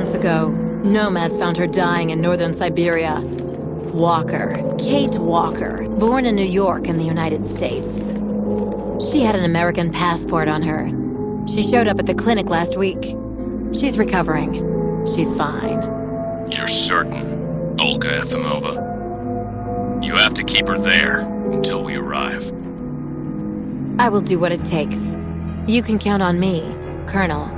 months ago, nomads found her dying in northern Syberia. Walker, Kate Walker, born in New York in the United States. She had an American passport on her. She showed up at the clinic last week. She's recovering. She's fine. You're certain, Olga Efimova? You have to keep her there until we arrive. I will do what it takes. You can count on me, Colonel.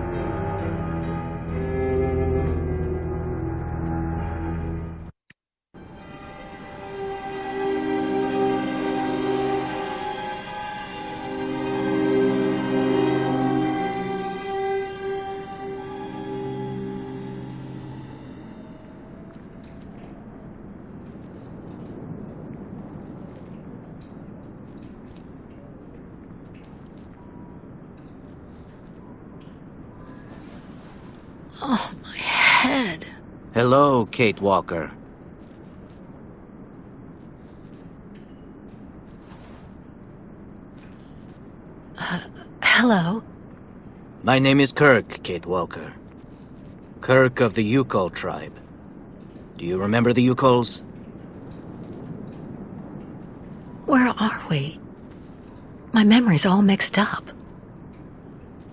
Oh, my head. Hello, Kate Walker. Hello? My name is Kirk, Kate Walker. Kirk of the Yukol tribe. Do you remember the Yukols? Where are we? My memory's all mixed up.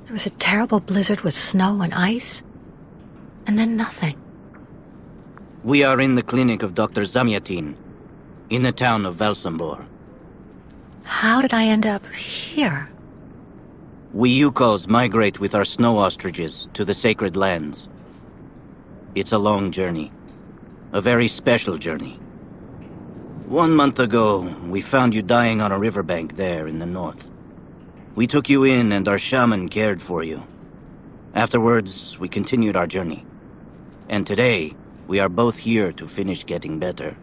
There was a terrible blizzard with snow and ice, and then nothing. We are in the clinic of Dr. Zamyatin, in the town of Velsombor. How did I end up here? We Yukols migrate with our snow ostriches to the sacred lands. It's a long journey. A very special journey. 1 month ago, we found you dying on a riverbank there in the north. We took you in and our shaman cared for you. Afterwards, we continued our journey. And today, we are both here to finish getting better.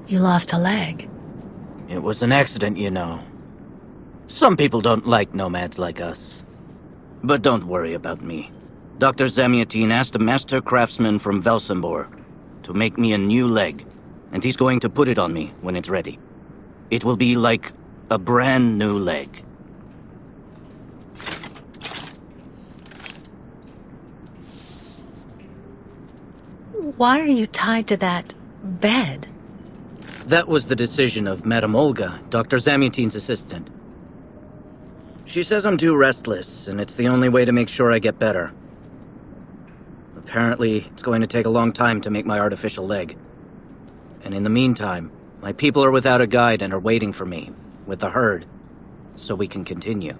You lost a leg. It was an accident, you know. Some people don't like nomads like us. But don't worry about me. Dr. Zamyatin asked a master craftsman from Velsombor to make me a new leg, and he's going to put it on me when it's ready. It will be like a brand new leg. Why are you tied to that bed? That was the decision of Madame Olga, Dr. Zamyatin's assistant. She says I'm too restless, and it's the only way to make sure I get better. Apparently, it's going to take a long time to make my artificial leg. And in the meantime, my people are without a guide and are waiting for me, with the herd, so we can continue.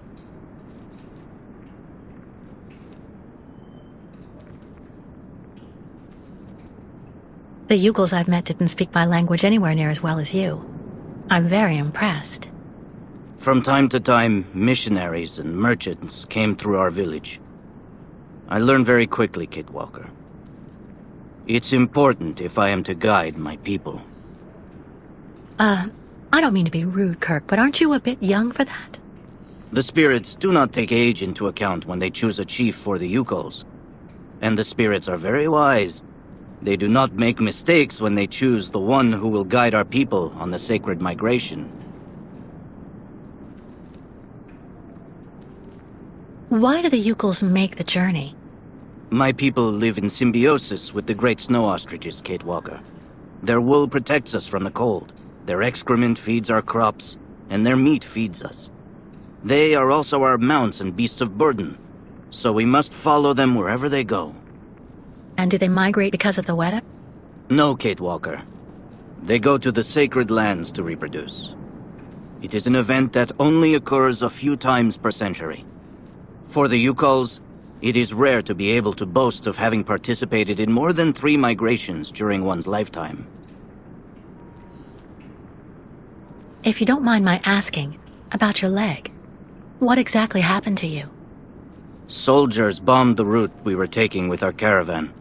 The Yugols I've met didn't speak my language anywhere near as well as you. I'm very impressed. From time to time, missionaries and merchants came through our village. I learned very quickly, Kate Walker. It's important if I am to guide my people. I don't mean to be rude, Kirk, but aren't you a bit young for that? The spirits do not take age into account when they choose a chief for the Yukols. And the spirits are very wise. They do not make mistakes when they choose the one who will guide our people on the sacred migration. Why do the Yugols make the journey? My people live in symbiosis with the great snow ostriches, Kate Walker. Their wool protects us from the cold, their excrement feeds our crops, and their meat feeds us. They are also our mounts and beasts of burden, so we must follow them wherever they go. And do they migrate because of the weather? No, Kate Walker. They go to the sacred lands to reproduce. It is an event that only occurs a few times per century. For the Yukols, it is rare to be able to boast of having participated in more than 3 migrations during one's lifetime. If you don't mind my asking about your leg, what exactly happened to you? Soldiers bombed the route we were taking with our caravan.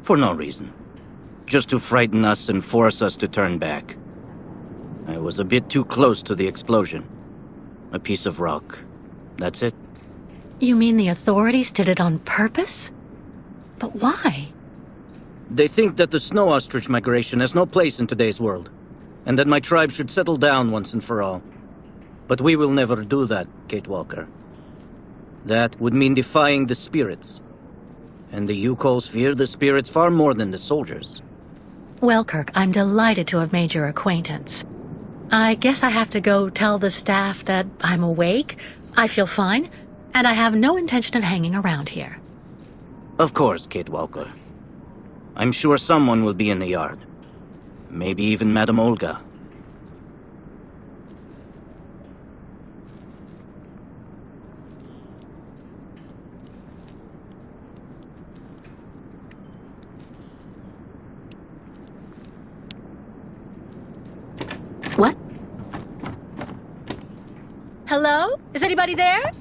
For no reason. Just to frighten us and force us to turn back. I was a bit too close to the explosion. A piece of rock. That's it. You mean the authorities did it on purpose? But why? They think that the snow ostrich migration has no place in today's world, and that my tribe should settle down once and for all. But we will never do that, Kate Walker. That would mean defying the spirits. And the Yukos fear the spirits far more than the soldiers. Well, Kirk, I'm delighted to have made your acquaintance. I guess I have to go tell the staff that I'm awake, I feel fine, and I have no intention of hanging around here. Of course, Kate Walker. I'm sure someone will be in the yard. Maybe even Madame Olga. What? Hello? Is anybody there?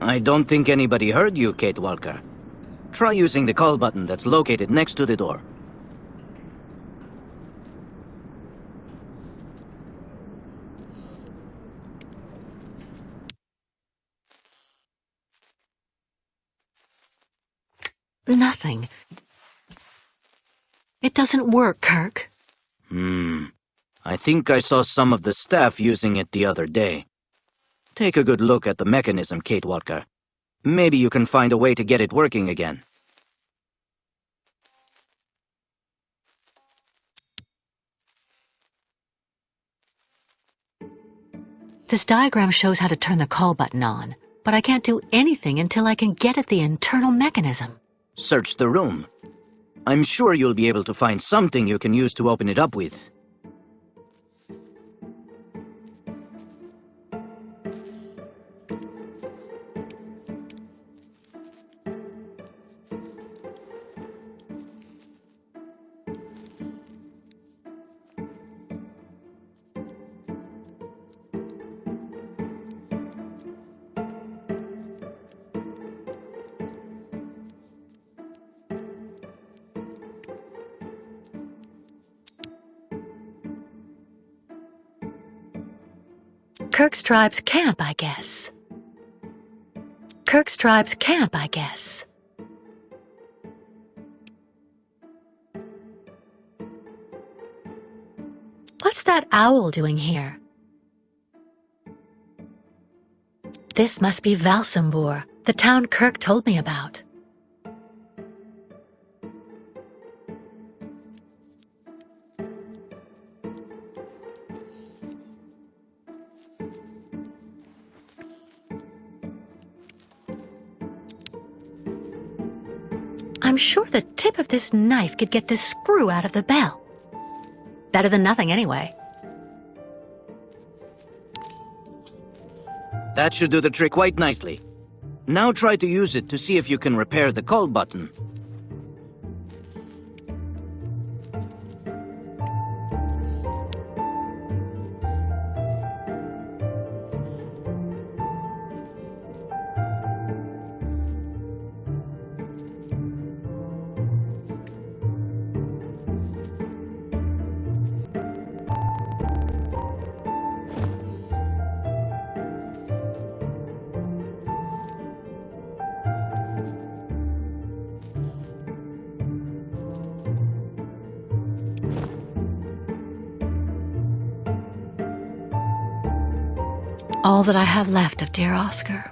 I don't think anybody heard you, Kate Walker. Try using the call button that's located next to the door. Nothing. It doesn't work, Kirk. I think I saw some of the staff using it the other day. Take a good look at the mechanism, Kate Walker. Maybe you can find a way to get it working again. This diagram shows how to turn the call button on, but I can't do anything until I can get at the internal mechanism. Search the room. I'm sure you'll be able to find something you can use to open it up with. Kirk's tribe's camp, I guess. Kirk's tribe's camp, I guess. What's that owl doing here? This must be Valsambur, the town Kirk told me about. I'm sure the tip of this knife could get this screw out of the bell. Better than nothing, anyway. That should do the trick quite nicely. Now try to use it to see if you can repair the call button. All that I have left of dear Oscar.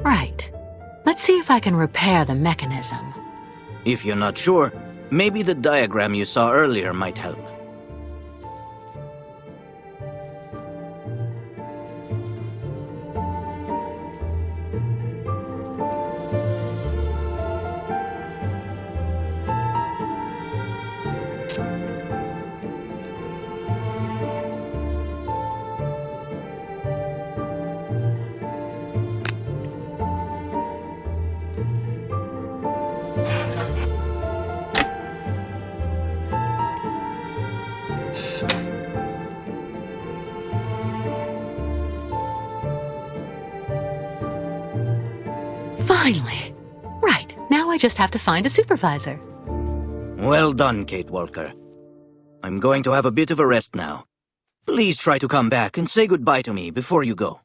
Right. Let's see if I can repair the mechanism. If you're not sure, maybe the diagram you saw earlier might help. Finally. Right, now I just have to find a supervisor. Well done, Kate Walker. I'm going to have a bit of a rest now. Please try to come back and say goodbye to me before you go.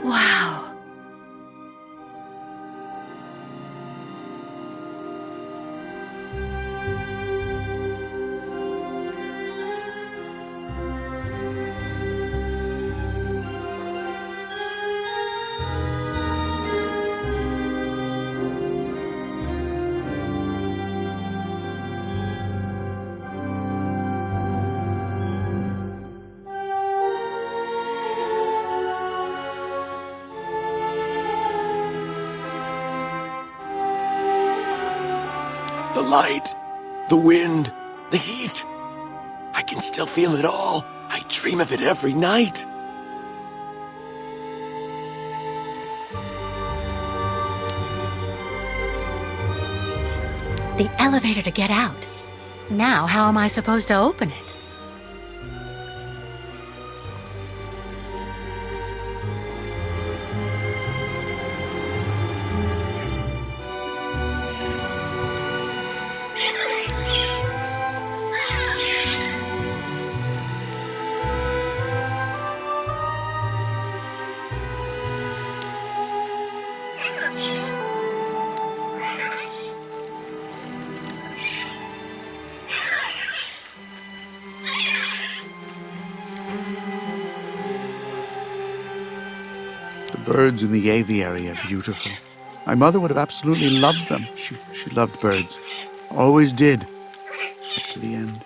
Wow. The light, the wind, the heat. I can still feel it all. I dream of it every night. The elevator to get out. Now, how am I supposed to open it? The birds in the aviary are beautiful. My mother would have absolutely loved them. She loved birds. Always did. Up to the end.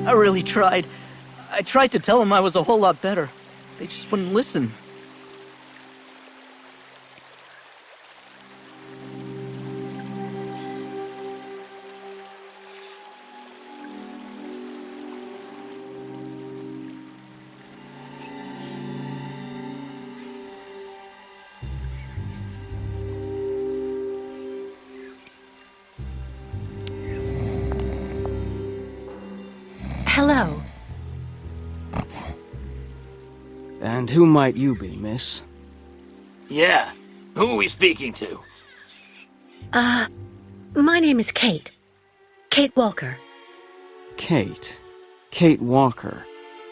I really tried. I tried to tell them I was a whole lot better. They just wouldn't listen. Hello. And who might you be, miss? Yeah. Who are we speaking to? My name is Kate. Kate Walker. Kate. Kate Walker.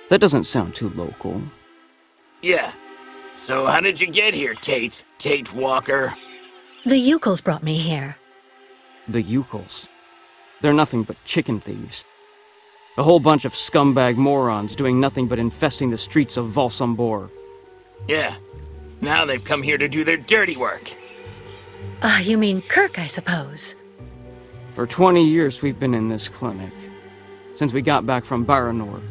That doesn't sound too local. Yeah. So how did you get here, Kate? Kate Walker? The Yukels brought me here. The Yukels. They're nothing but chicken thieves. A whole bunch of scumbag morons doing nothing but infesting the streets of Valsambor. Yeah. Now they've come here to do their dirty work. You mean Kirk, I suppose. For 20 years we've been in this clinic. Since we got back from Baranor.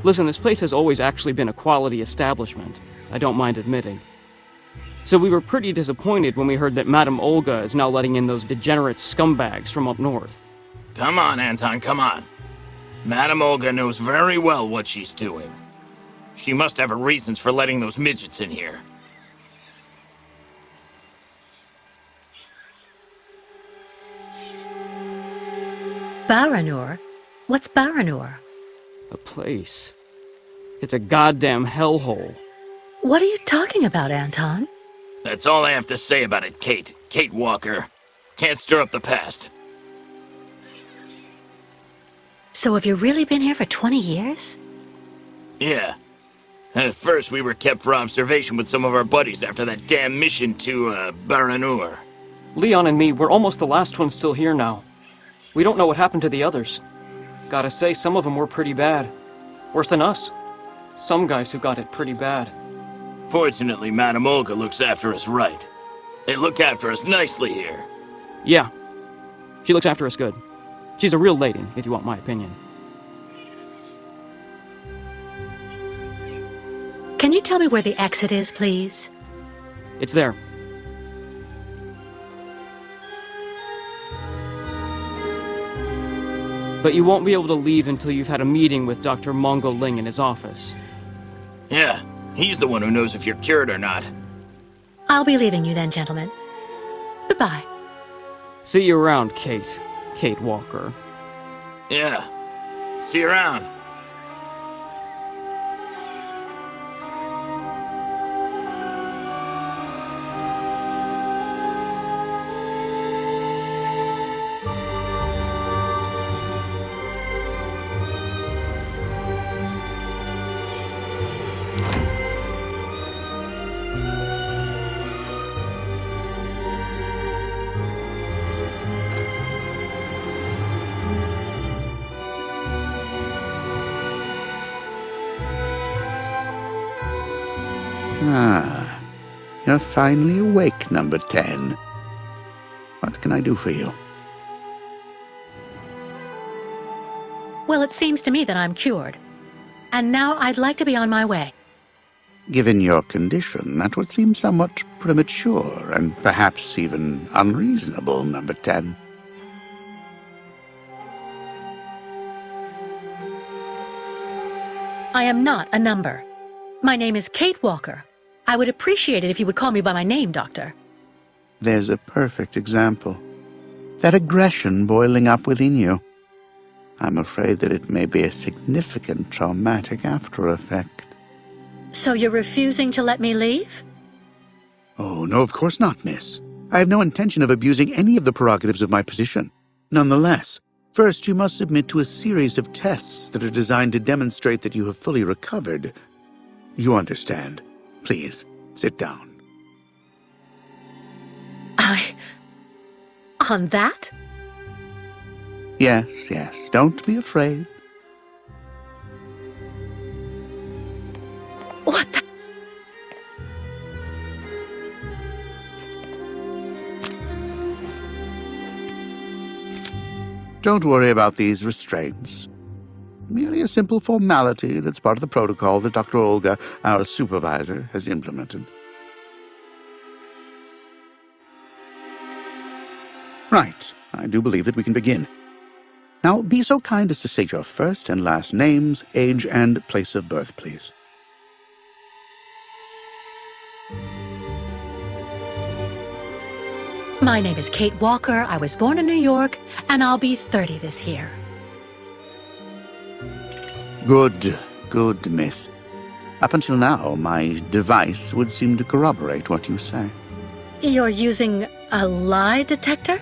Listen, this place has always actually been a quality establishment. I don't mind admitting. So we were pretty disappointed when we heard that Madame Olga is now letting in those degenerate scumbags from up north. Come on, Anton, come on. Madame Olga knows very well what she's doing. She must have her reasons for letting those midgets in here. Baranor? What's Baranor? A place. It's a goddamn hellhole. What are you talking about, Anton? That's all I have to say about it, Kate. Kate Walker. Can't stir up the past. So have you really been here for 20 years? Yeah. At first, we were kept for observation with some of our buddies after that damn mission to, Baranur. Leon and me, we're almost the last ones still here now. We don't know what happened to the others. Gotta say, some of them were pretty bad. Worse than us. Some guys who got it pretty bad. Fortunately, Madame Olga looks after us right. They look after us nicely here. Yeah. She looks after us good. She's a real lady, if you want my opinion. Can you tell me where the exit is, please? It's there. But you won't be able to leave until you've had a meeting with Dr. Mongo Ling in his office. Yeah, he's the one who knows if you're cured or not. I'll be leaving you then, gentlemen. Goodbye. See you around, Kate. Kate Walker. Yeah. See you around. Ah, you're finally awake, number 10. What can I do for you? Well, it seems to me that I'm cured. And now I'd like to be on my way. Given your condition, that would seem somewhat premature and perhaps even unreasonable, number 10. I am not a number. My name is Kate Walker. I would appreciate it if you would call me by my name, Doctor. There's a perfect example. That aggression boiling up within you. I'm afraid that it may be a significant traumatic after effect. So you're refusing to let me leave? Oh, no, of course not, miss. I have no intention of abusing any of the prerogatives of my position. Nonetheless, first you must submit to a series of tests that are designed to demonstrate that you have fully recovered. You understand. Please, sit down. On that? Yes, yes, don't be afraid. What the? Don't worry about these restraints. Merely a simple formality that's part of the protocol that Dr. Olga, our supervisor, has implemented. Right, I do believe that we can begin. Now, be so kind as to state your first and last names, age, and place of birth, please. My name is Kate Walker. I was born in New York, and I'll be 30 this year. Good, miss. Up until now, my device would seem to corroborate what you say. You're using a lie detector?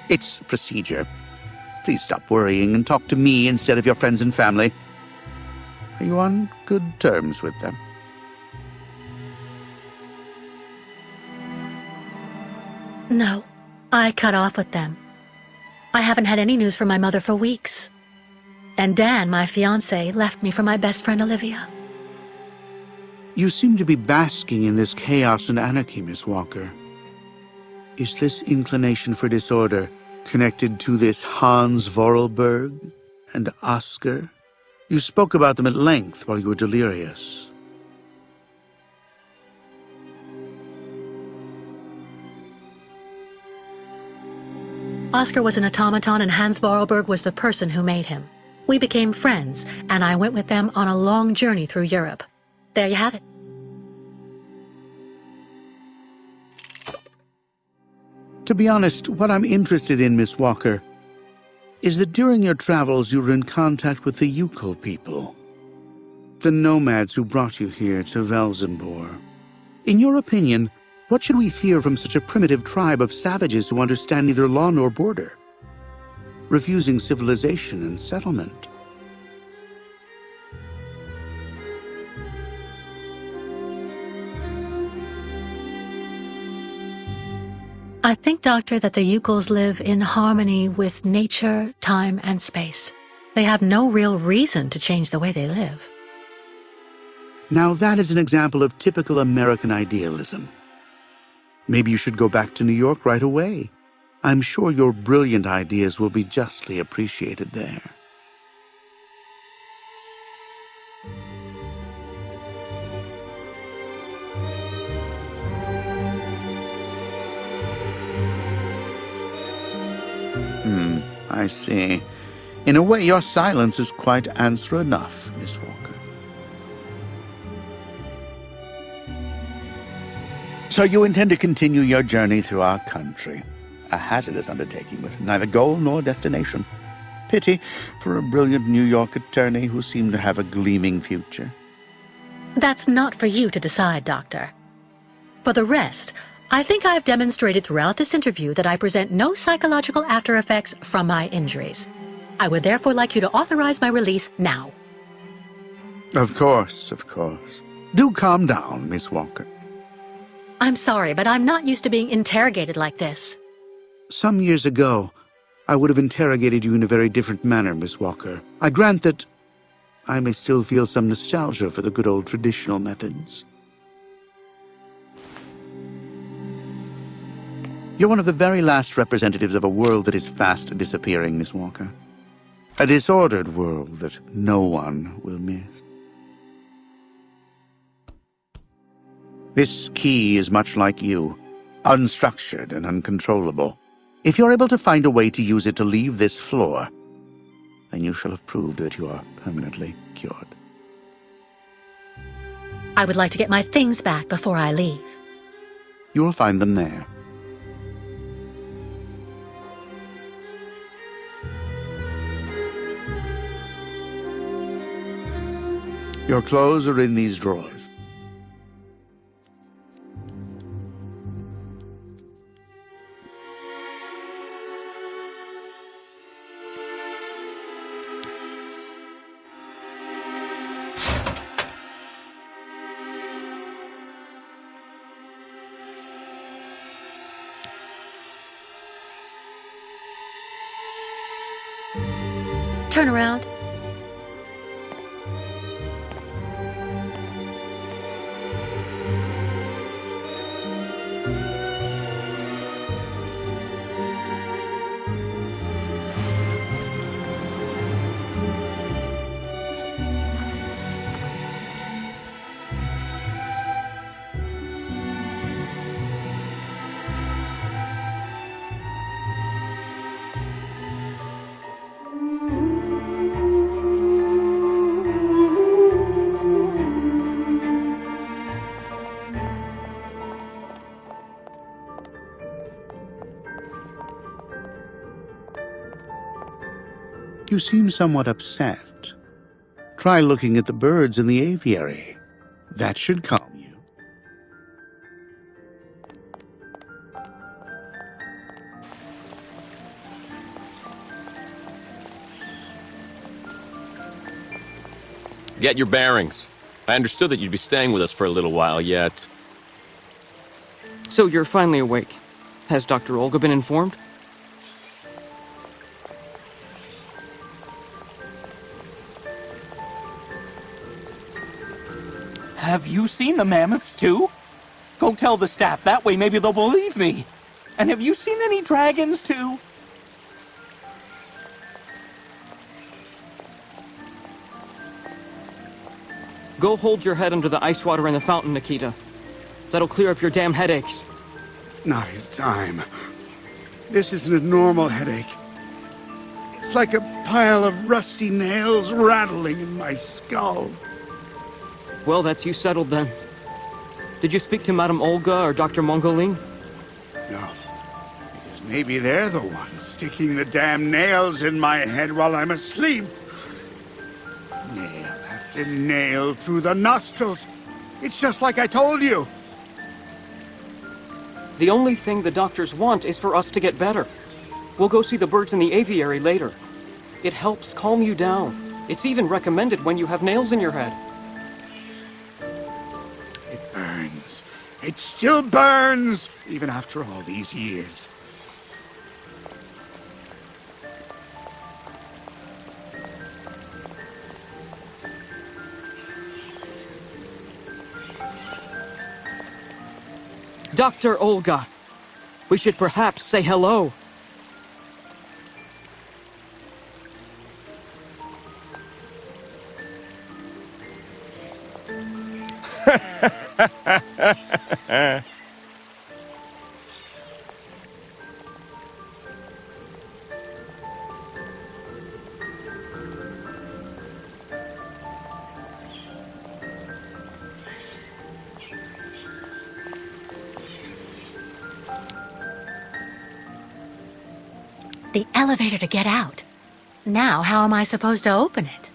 It's procedure. Please stop worrying and talk to me instead of your friends and family. Are you on good terms with them? No, I cut off with them. I haven't had any news from my mother for weeks. And Dan, my fiancé, left me for my best friend Olivia. You seem to be basking in this chaos and anarchy, Miss Walker. Is this inclination for disorder connected to this Hans Vorarlberg and Oscar? You spoke about them at length while you were delirious. Oscar was an automaton and Hans Vorarlberg was the person who made him. We became friends, and I went with them on a long journey through Europe. There you have it. To be honest, what I'm interested in, Miss Walker, is that during your travels you were in contact with the Yukol people, the nomads who brought you here to Velzenbor. In your opinion, what should we fear from such a primitive tribe of savages who understand neither law nor border, refusing civilization and settlement? I think, Doctor, that the Yukols live in harmony with nature, time, and space. They have no real reason to change the way they live. Now that is an example of typical American idealism. Maybe you should go back to New York right away. I'm sure your brilliant ideas will be justly appreciated there. I see. In a way, your silence is quite answer enough, Miss Walker. So you intend to continue your journey through our country. A hazardous undertaking with neither goal nor destination. Pity for a brilliant New York attorney who seemed to have a gleaming future. That's not for you to decide, Doctor. For the rest, I think I've demonstrated throughout this interview that I present no psychological after effects from my injuries. I would therefore like you to authorize my release now. Of course, of course. Do calm down, Miss Walker. I'm sorry, but I'm not used to being interrogated like this. Some years ago, I would have interrogated you in a very different manner, Miss Walker. I grant that I may still feel some nostalgia for the good old traditional methods. You're one of the very last representatives of a world that is fast disappearing, Miss Walker. A disordered world that no one will miss. This key is much like you, unstructured and uncontrollable. If you're able to find a way to use it to leave this floor, then you shall have proved that you are permanently cured. I would like to get my things back before I leave. You will find them there. Your clothes are in these drawers. Turn around. You seem somewhat upset. Try looking at the birds in the aviary. That should calm you. Get your bearings. I understood that you'd be staying with us for a little while yet. So you're finally awake. Has Dr. Olga been informed? Have you seen the mammoths too? Go tell the staff, that way maybe they'll believe me. And have you seen any dragons too? Go hold your head under the ice water in the fountain, Nikita. That'll clear up your damn headaches. Not his time. This isn't a normal headache. It's like a pile of rusty nails rattling in my skull. Well, that's you settled then. Did you speak to Madame Olga or Dr. Mongoling? No, because maybe they're the ones sticking the damn nails in my head while I'm asleep. Nail after nail through the nostrils. It's just like I told you. The only thing the doctors want is for us to get better. We'll go see the birds in the aviary later. It helps calm you down. It's even recommended when you have nails in your head. It burns. It still burns, even after all these years. Dr. Olga. We should perhaps say hello. The elevator to get out. Now, how am I supposed to open it?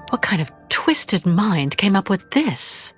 What kind of twisted mind came up with this?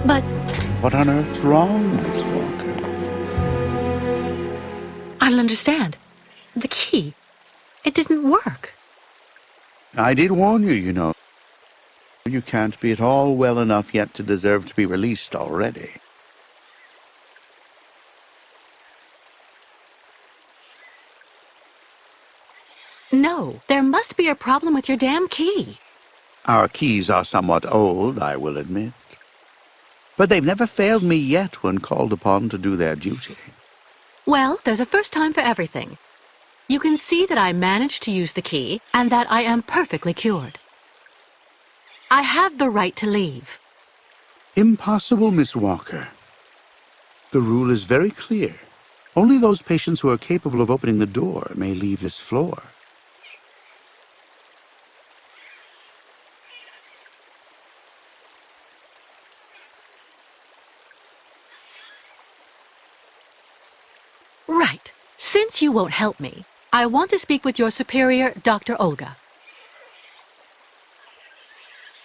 But What on earth's wrong, Miss Walker? I don't understand. The key. It didn't work. I did warn you, you know. You can't be at all well enough yet to deserve to be released already. No, there must be a problem with your damn key. Our keys are somewhat old, I will admit. But they've never failed me yet when called upon to do their duty. Well, there's a first time for everything. You can see that I managed to use the key and that I am perfectly cured. I have the right to leave. Impossible, Miss Walker. The rule is very clear. Only those patients who are capable of opening the door may leave this floor. Right. Since you won't help me, I want to speak with your superior, Dr. Olga.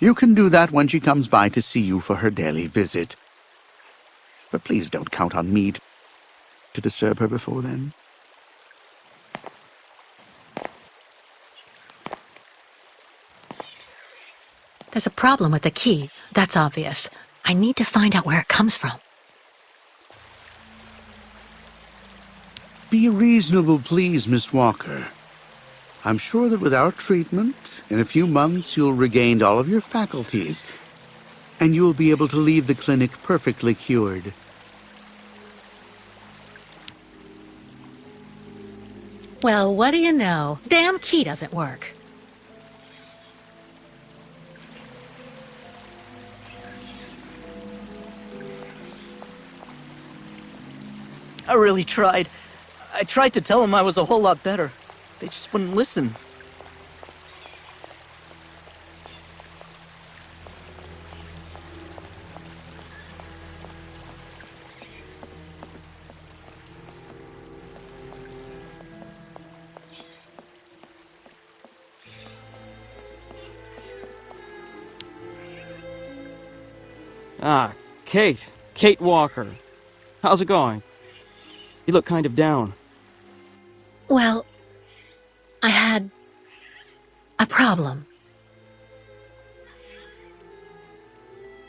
You can do that when she comes by to see you for her daily visit. But please don't count on me to disturb her before then. There's a problem with the key. That's obvious. I need to find out where it comes from. Be reasonable, please, Miss Walker. I'm sure that with our treatment, in a few months you'll regain all of your faculties, and you'll be able to leave the clinic perfectly cured. Well, what do you know? Damn key doesn't work. I really tried. I tried to tell them I was a whole lot better. They just wouldn't listen. Ah, Kate. Kate Walker. How's it going? You look kind of down. Well, I had a problem.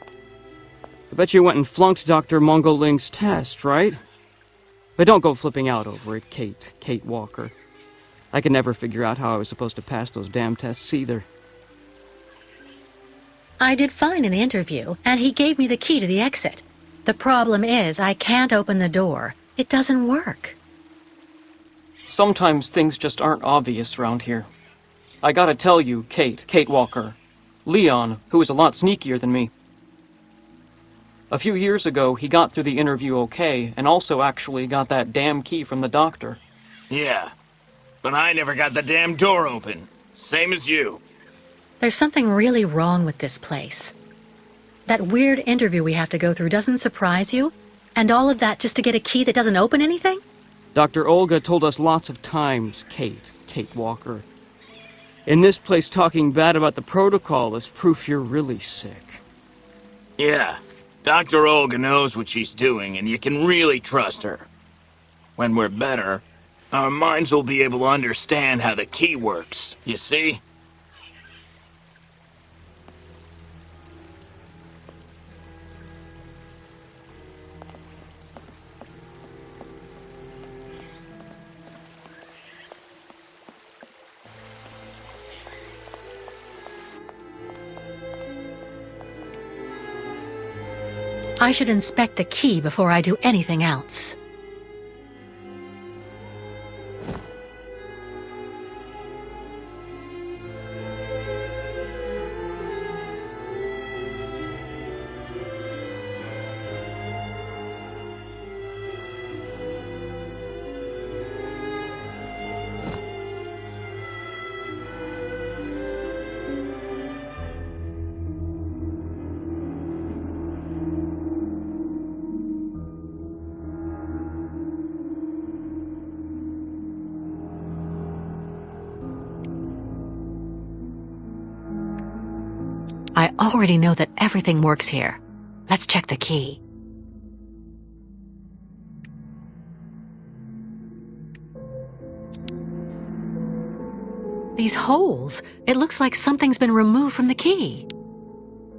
I bet you went and flunked Dr. Mongoling's test, right? But don't go flipping out over it, Kate Walker. I could never figure out how I was supposed to pass those damn tests either. I did fine in the interview, and he gave me the key to the exit. The problem is, I can't open the door. It doesn't work. Sometimes things just aren't obvious around here. I gotta tell you, Kate Walker. Leon, who is a lot sneakier than me. A few years ago, he got through the interview okay, and also actually got that damn key from the doctor. Yeah, but I never got the damn door open. Same as you. There's something really wrong with this place. That weird interview we have to go through doesn't surprise you? And all of that just to get a key that doesn't open anything? Dr. Olga told us lots of times, Kate Walker. In this place, talking bad about the protocol is proof you're really sick. Yeah, Dr. Olga knows what she's doing, and you can really trust her. When we're better, our minds will be able to understand how the key works, you see? I should inspect the key before I do anything else. I already know that everything works here. Let's check the key. These holes, it looks like something's been removed from the key.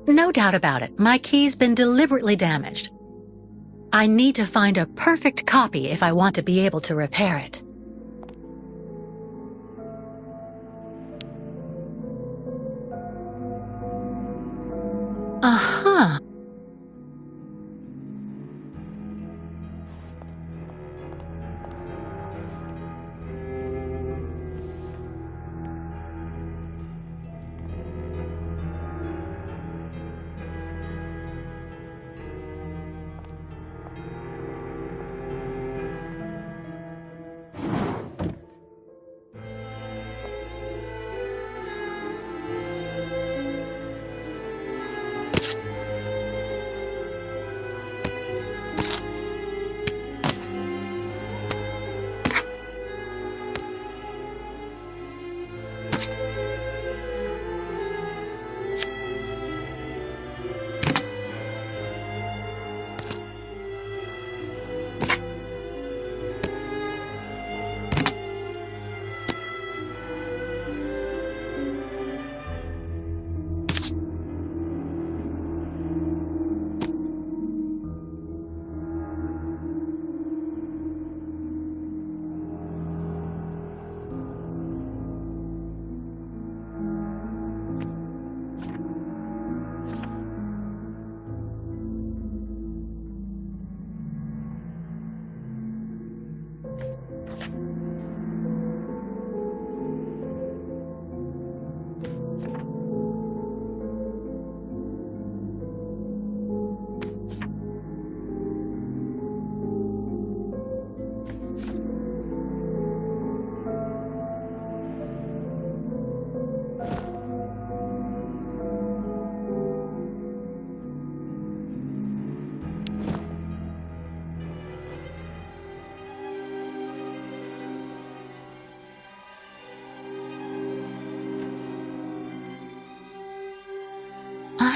No doubt about it, my key's been deliberately damaged. I need to find a perfect copy if I want to be able to repair it. Uh-huh.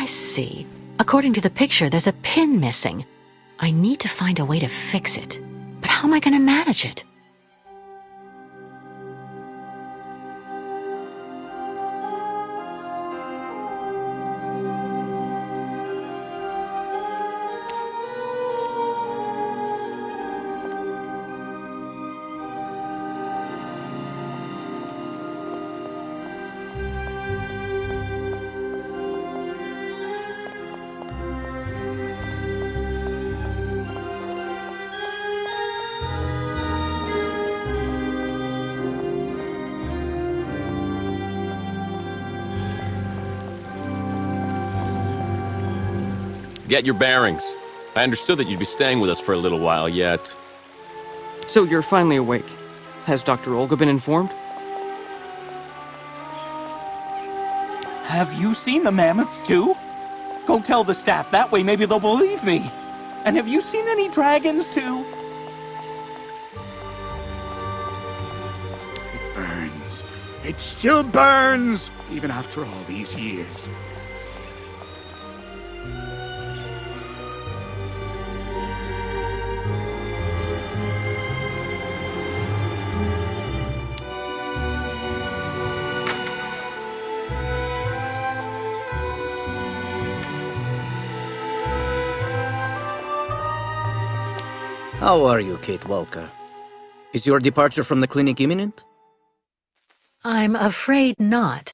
see. According to the picture, there's a pin missing. I need to find a way to fix it. But how am I going to manage it? Get your bearings. I understood that you'd be staying with us for a little while yet. So you're finally awake. Has Dr. Olga been informed? Have you seen the mammoths too? Go tell the staff, that way maybe they'll believe me. And have you seen any dragons too? It burns. It still burns, even after all these years. How are you, Kate Walker? Is your departure from the clinic imminent? I'm afraid not.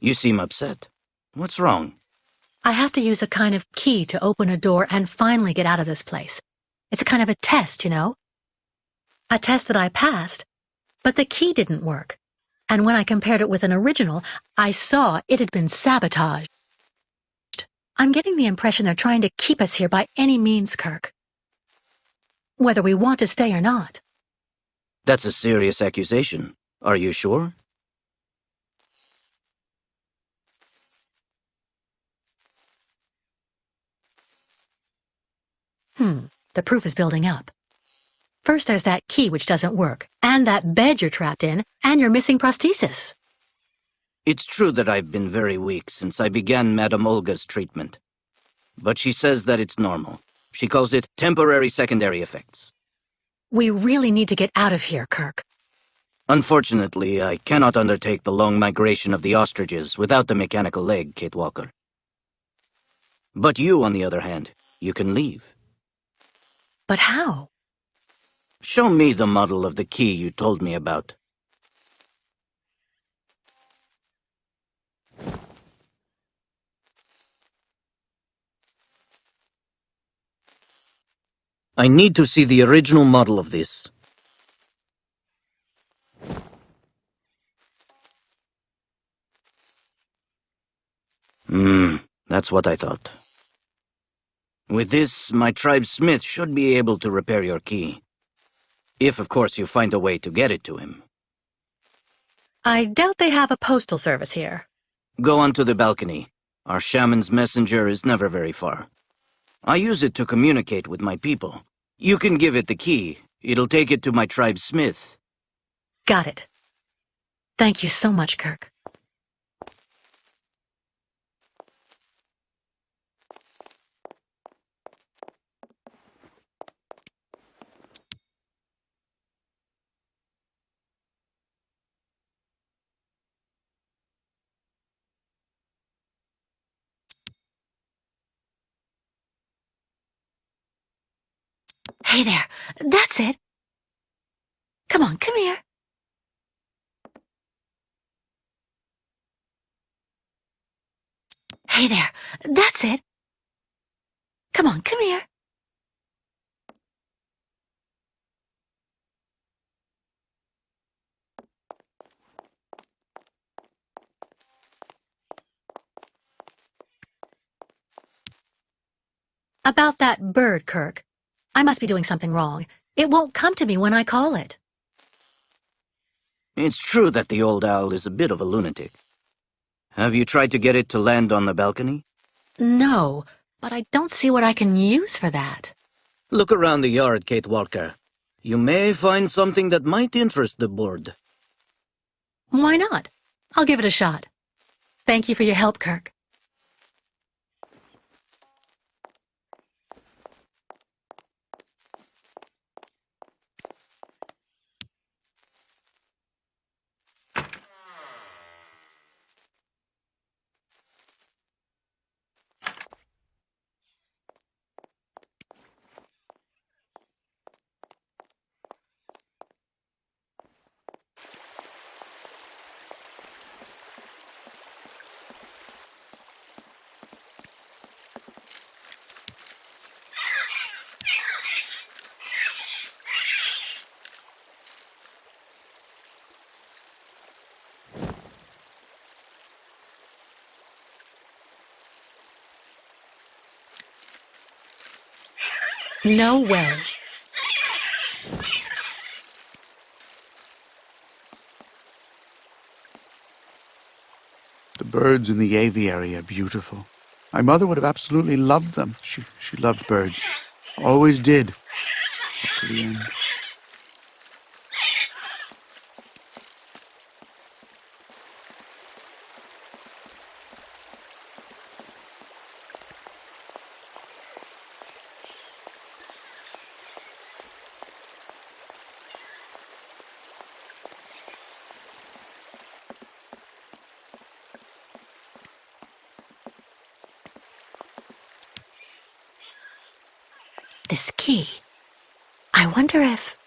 You seem upset. What's wrong? I have to use a kind of key to open a door and finally get out of this place. It's a kind of a test, you know? A test that I passed, but the key didn't work. And when I compared it with an original, I saw it had been sabotaged. I'm getting the impression they're trying to keep us here by any means, Kirk. Whether we want to stay or not. That's a serious accusation. Are you sure? The proof is building up. First there's that key which doesn't work, and that bed you're trapped in, and your missing prosthesis. It's true that I've been very weak since I began Madame Olga's treatment. But she says that it's normal. She calls it temporary secondary effects. We really need to get out of here, Kirk. Unfortunately, I cannot undertake the long migration of the ostriches without the mechanical leg, Kate Walker. But you, on the other hand, you can leave. But how? Show me the model of the key you told me about. I need to see the original model of this. That's what I thought. With this, my tribe smith should be able to repair your key. If, of course, you find a way to get it to him. I doubt they have a postal service here. Go onto the balcony. Our shaman's messenger is never very far. I use it to communicate with my people. You can give it the key. It'll take it to my tribe smith. Got it. Thank you so much, Kirk. Hey there, that's it. Come on, come here. Hey there, that's it. Come on, come here. About that bird, Kirk. I must be doing something wrong. It won't come to me when I call it. It's true that the old owl is a bit of a lunatic. Have you tried to get it to land on the balcony? No, but I don't see what I can use for that. Look around the yard, Kate Walker. You may find something that might interest the board. Why not? I'll give it a shot. Thank you for your help, Kirk. No way. The birds in the aviary are beautiful. My mother would have absolutely loved them. She loved birds. Always did. Up to the end. This key. I wonder if...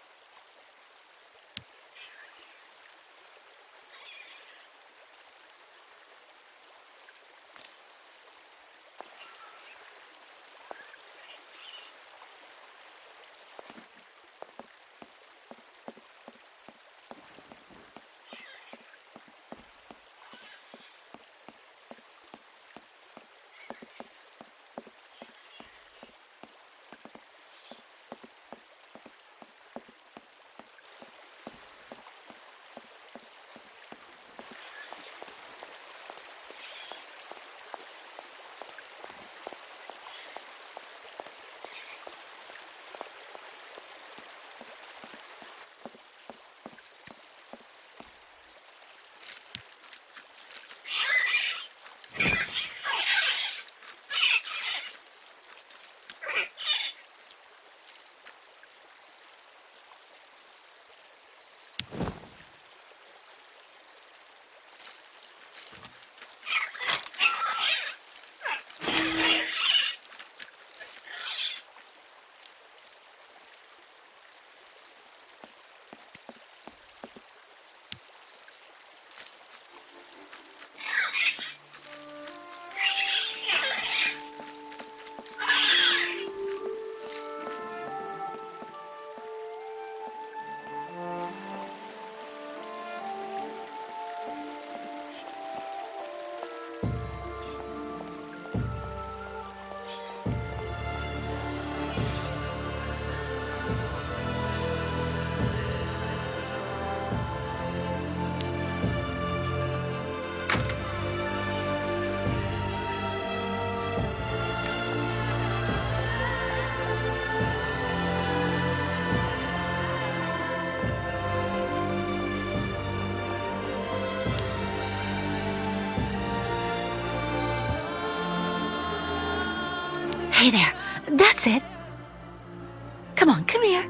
Hey there. That's it. Come on, come here.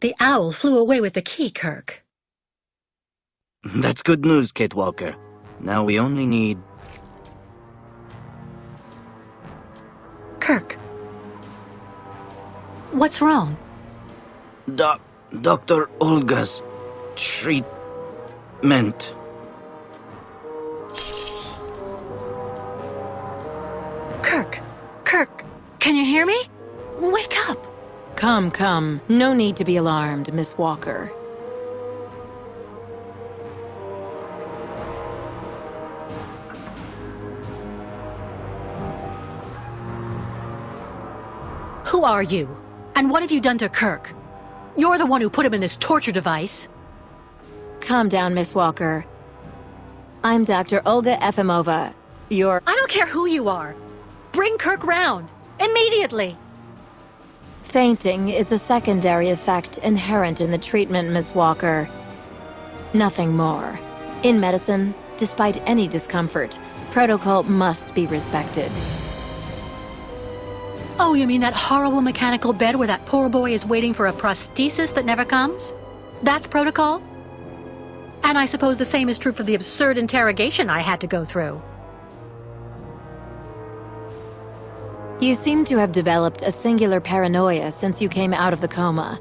The owl flew away with the key, Kirk. That's good news, Kate Walker. Now we only need... Kirk. What's wrong? Dr. Olga's Treatment. Kirk, can you hear me? Wake up! Come. No need to be alarmed, Miss Walker. Who are you? And what have you done to Kirk? You're the one who put him in this torture device. Calm down, Miss Walker. I'm Dr. Olga Efimova. I don't care who you are. Bring Kirk round. Immediately. Fainting is a secondary effect inherent in the treatment, Miss Walker. Nothing more. In medicine, despite any discomfort, protocol must be respected. Oh, you mean that horrible mechanical bed where that poor boy is waiting for a prosthesis that never comes? That's protocol? And I suppose the same is true for the absurd interrogation I had to go through. You seem to have developed a singular paranoia since you came out of the coma.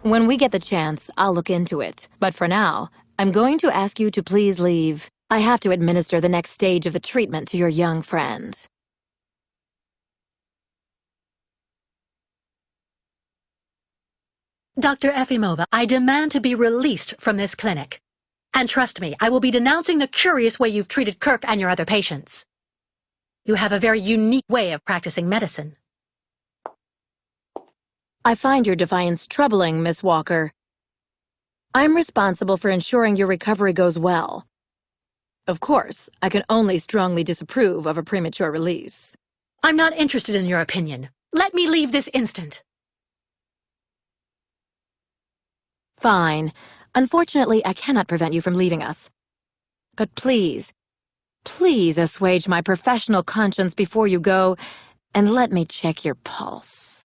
When we get the chance, I'll look into it. But for now, I'm going to ask you to please leave. I have to administer the next stage of the treatment to your young friend. Dr. Efimova, I demand to be released from this clinic. And trust me, I will be denouncing the curious way you've treated Kirk and your other patients. You have a very unique way of practicing medicine. I find your defiance troubling, Miss Walker. I'm responsible for ensuring your recovery goes well. Of course, I can only strongly disapprove of a premature release. I'm not interested in your opinion. Let me leave this instant. Fine. Unfortunately, I cannot prevent you from leaving us. But please assuage my professional conscience before you go, and let me check your pulse.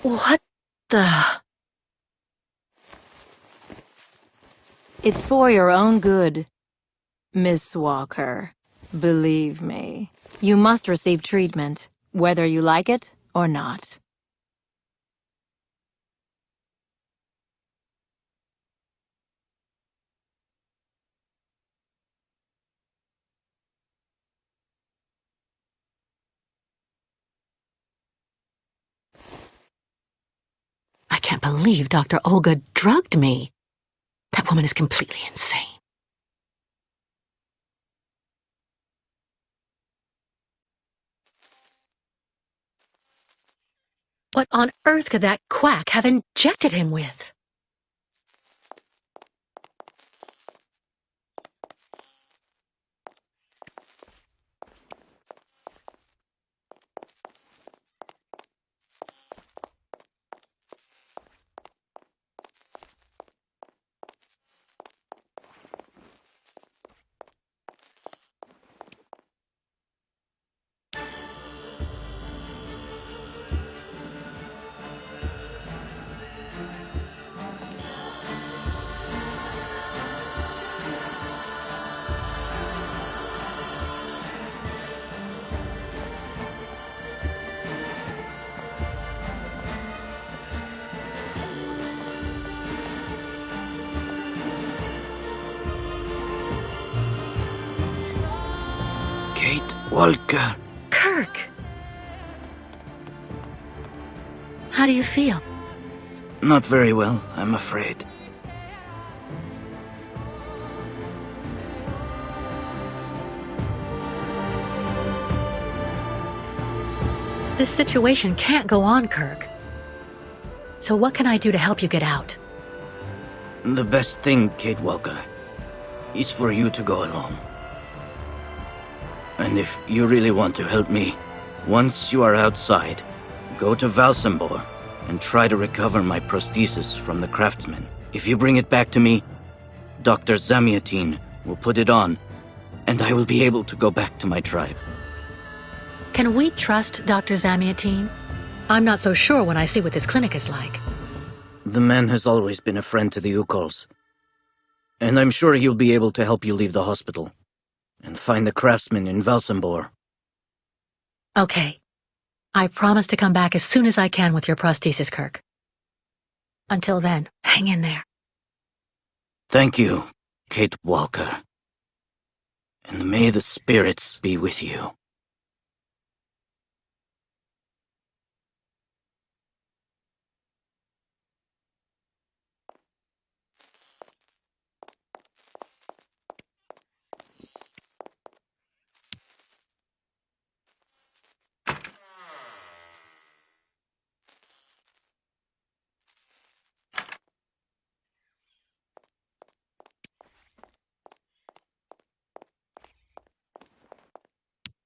What the... It's for your own good, Miss Walker. Believe me, you must receive treatment, whether you like it or not. I can't believe Dr. Olga drugged me. That woman is completely insane. What on earth could that quack have injected him with? Kate Walker. Kirk! How do you feel? Not very well, I'm afraid. This situation can't go on, Kirk. So what can I do to help you get out? The best thing, Kate Walker, is for you to go alone. And if you really want to help me, once you are outside, go to Valsambor and try to recover my prosthesis from the craftsman. If you bring it back to me, Dr. Zamiatin will put it on, and I will be able to go back to my tribe. Can we trust Dr. Zamiatin? I'm not so sure when I see what this clinic is like. The man has always been a friend to the Ukols, and I'm sure he'll be able to help you leave the hospital and find the craftsman in Valsambor. Okay. I promise to come back as soon as I can with your prosthesis, Kirk. Until then, hang in there. Thank you, Kate Walker. And may the spirits be with you.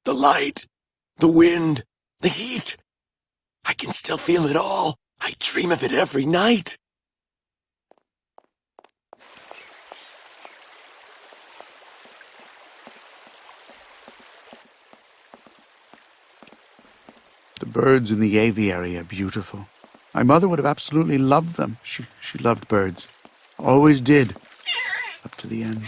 The light, the wind, the heat. I can still feel it all. I dream of it every night. The birds in the aviary are beautiful. My mother would have absolutely loved them. She loved birds. Always did. Up to the end.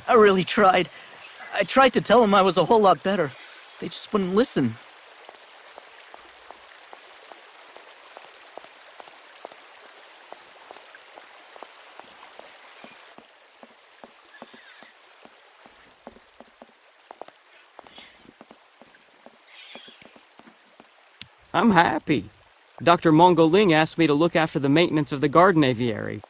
I really tried. I tried to tell them I was a whole lot better. They just wouldn't listen. I'm happy. Dr. Mongo Ling asked me to look after the maintenance of the garden aviary.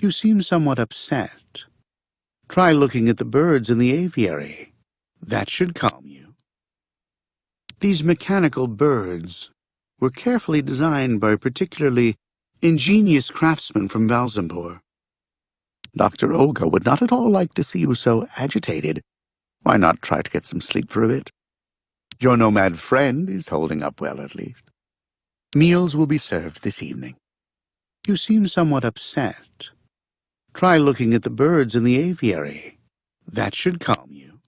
You seem somewhat upset. Try looking at the birds in the aviary. That should calm you. These mechanical birds were carefully designed by a particularly ingenious craftsman from Valsempor. Dr. Olga would not at all like to see you so agitated. Why not try to get some sleep for a bit? Your nomad friend is holding up well, at least. Meals will be served this evening. You seem somewhat upset. Try looking at the birds in the aviary. That should calm you.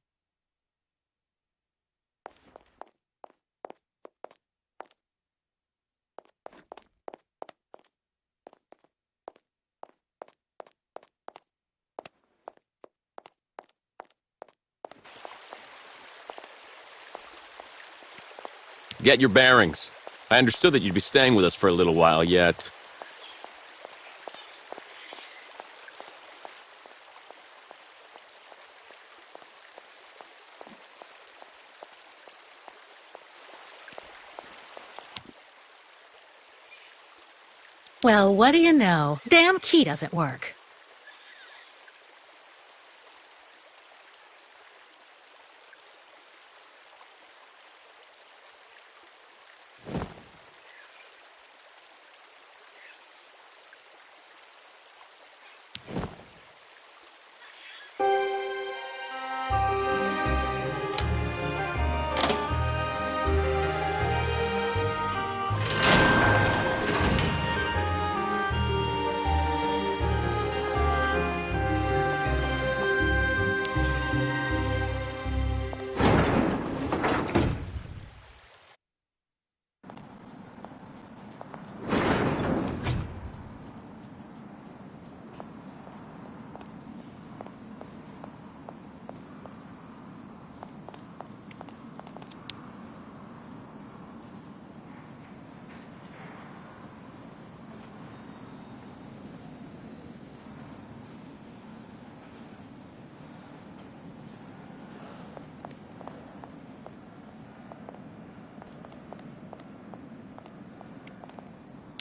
Get your bearings. I understood that you'd be staying with us for a little while yet. Well, what do you know? Damn key doesn't work.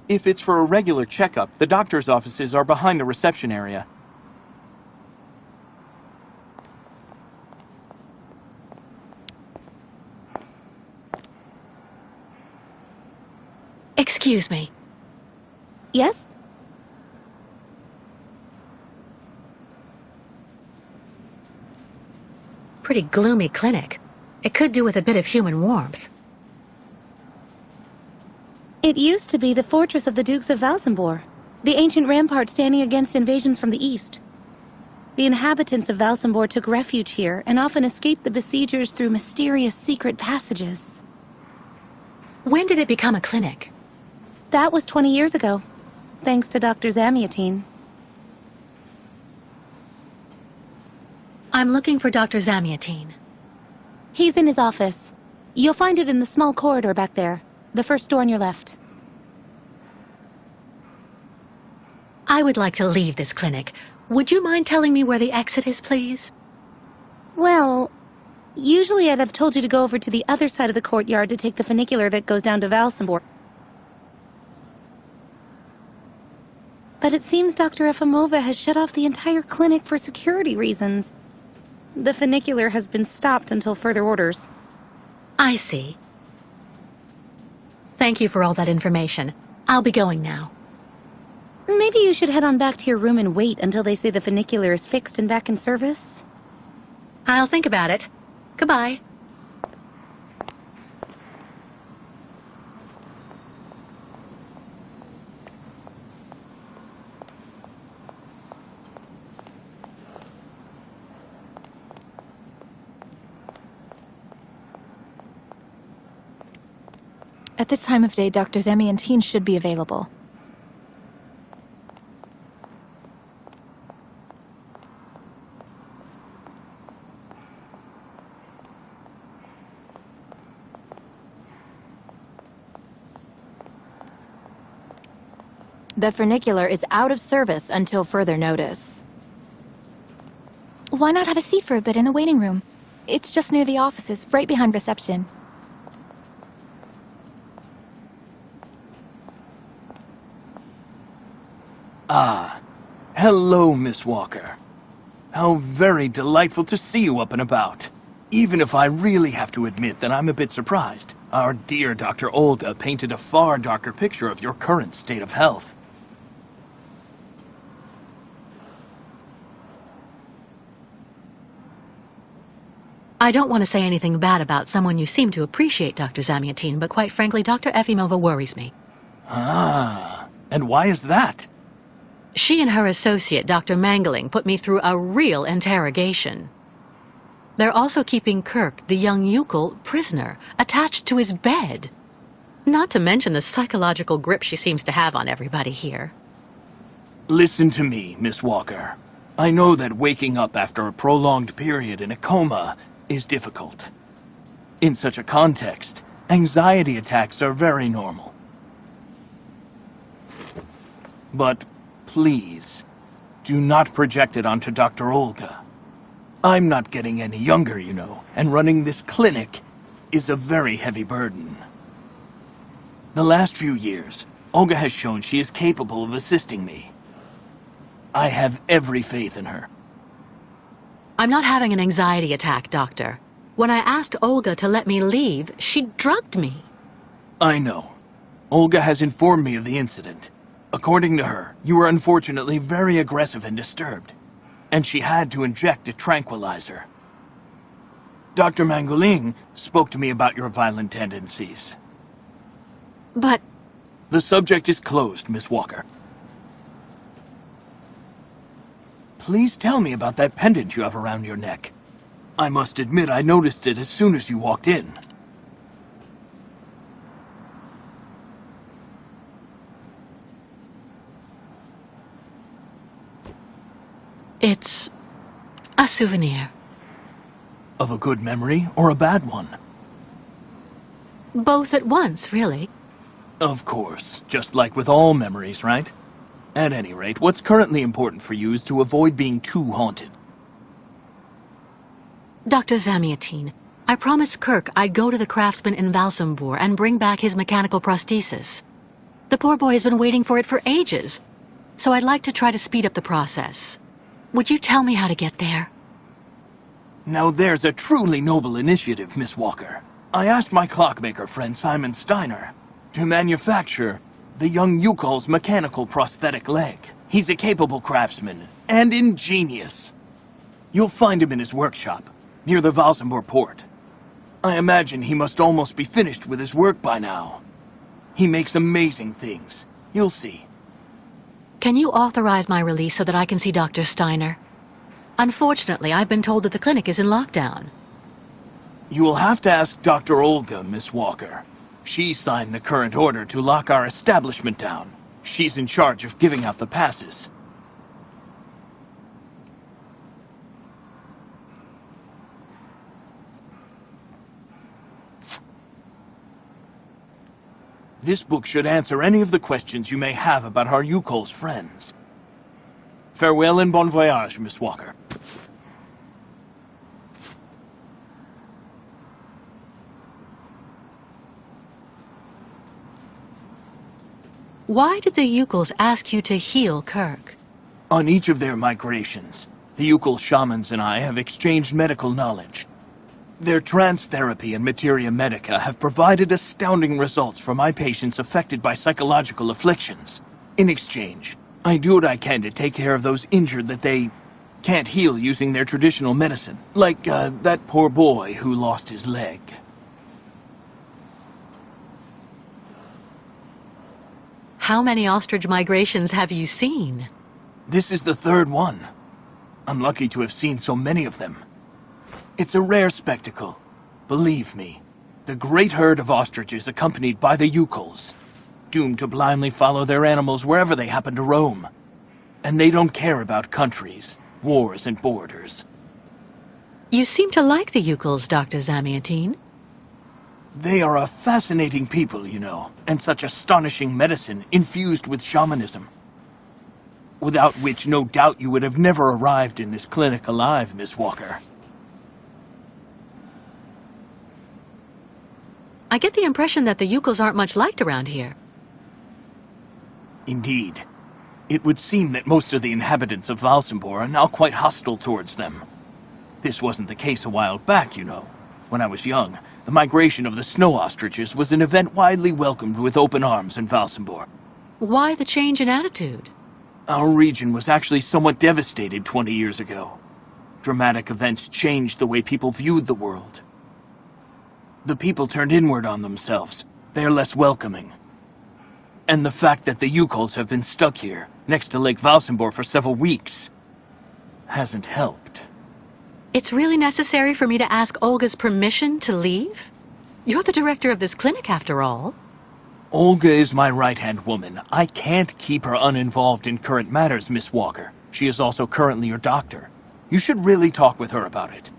If it's for a regular checkup, the doctor's offices are behind the reception area. Excuse me. Yes? Pretty gloomy clinic. It could do with a bit of human warmth. It used to be the fortress of the Dukes of Valsambor, the ancient rampart standing against invasions from the east. The inhabitants of Valsambor took refuge here and often escaped the besiegers through mysterious secret passages. When did it become a clinic? That was 20 years ago, thanks to Dr. Zamiatine. I'm looking for Dr. Zamiatine. He's in his office. You'll find it in the small corridor back there, the first door on your left. I would like to leave this clinic. Would you mind telling me where the exit is, please? Well, usually I'd have told you to go over to the other side of the courtyard to take the funicular that goes down to Valsambor. But it seems Dr. Efimova has shut off the entire clinic for security reasons. The funicular has been stopped until further orders. I see. Thank you for all that information. I'll be going now. Maybe you should head on back to your room and wait until they say the funicular is fixed and back in service. I'll think about it. Goodbye. At this time of day, Dr. Zamiatine should be available. The funicular is out of service until further notice. Why not have a seat for a bit in the waiting room? It's just near the offices, right behind reception. Ah, hello, Miss Walker. How very delightful to see you up and about. Even if I really have to admit that I'm a bit surprised. Our dear Dr. Olga painted a far darker picture of your current state of health. I don't want to say anything bad about someone you seem to appreciate, Dr. Zamiatine, but quite frankly, Dr. Efimova worries me. Ah, and why is that? She and her associate, Dr. Mangling, put me through a real interrogation. They're also keeping Kirk, the young Yukol, prisoner, attached to his bed. Not to mention the psychological grip she seems to have on everybody here. Listen to me, Miss Walker. I know that waking up after a prolonged period in a coma is difficult. In such a context, anxiety attacks are very normal. But please, do not project it onto Dr. Olga. I'm not getting any younger, you know, and running this clinic is a very heavy burden. The last few years, Olga has shown she is capable of assisting me. I have every faith in her. I'm not having an anxiety attack, Doctor. When I asked Olga to let me leave, she drugged me. I know. Olga has informed me of the incident. According to her, you were unfortunately very aggressive and disturbed, and she had to inject a tranquilizer. Dr. Mangling spoke to me about your violent tendencies. But... The subject is closed, Miss Walker. Please tell me about that pendant you have around your neck. I must admit I noticed it as soon as you walked in. it's a souvenir. Of a good memory or a bad one? Both at once, really. Of course, just like with all memories, right? At any rate, what's currently important for you is to avoid being too haunted. Dr. Zamiatine, I promised Kirk I'd go to the craftsman in Valsambor and bring back his mechanical prosthesis. The poor boy has been waiting for it for ages, so I'd like to try to speed up the process. Would you tell me how to get there? Now there's a truly noble initiative, Miss Walker. I asked my clockmaker friend Simon Steiner to manufacture the young Yukol's mechanical prosthetic leg. He's a capable craftsman and ingenious. You'll find him in his workshop, near the Valsambor port. I imagine he must almost be finished with his work by now. He makes amazing things. You'll see. Can you authorize my release so that I can see Dr. Steiner? Unfortunately, I've been told that the clinic is in lockdown. You will have to ask Dr. Olga, Miss Walker. She signed the current order to lock our establishment down. She's in charge of giving out the passes. This book should answer any of the questions you may have about our Yukol's friends. Farewell and bon voyage, Miss Walker. Why did the Yukols ask you to heal Kirk? On each of their migrations, the Yukol shamans and I have exchanged medical knowledge. Their trance therapy and materia medica have provided astounding results for my patients affected by psychological afflictions. In exchange, I do what I can to take care of those injured that they can't heal using their traditional medicine. Like, that poor boy who lost his leg. How many ostrich migrations have you seen? This is the third one. I'm lucky to have seen so many of them. It's a rare spectacle. Believe me, the great herd of ostriches accompanied by the Yukols, doomed to blindly follow their animals wherever they happen to roam. And they don't care about countries, wars, and borders. You seem to like the Yukols, Dr. Zamiatine. They are a fascinating people, you know, and such astonishing medicine infused with shamanism. Without which, no doubt, you would have never arrived in this clinic alive, Miss Walker. I get the impression that the Yukols aren't much liked around here. Indeed. It would seem that most of the inhabitants of Valsambor are now quite hostile towards them. This wasn't the case a while back, you know. When I was young, the migration of the snow ostriches was an event widely welcomed with open arms in Valsambor. Why the change in attitude? Our region was actually somewhat devastated 20 years ago. Dramatic events changed the way people viewed the world. The people turned inward on themselves. They are less welcoming. And the fact that the Yukols have been stuck here, next to Lake Valsambor for several weeks, hasn't helped. It's really necessary for me to ask Olga's permission to leave? You're the director of this clinic, after all. Olga is my right-hand woman. I can't keep her uninvolved in current matters, Miss Walker. She is also currently your doctor. You should really talk with her about it.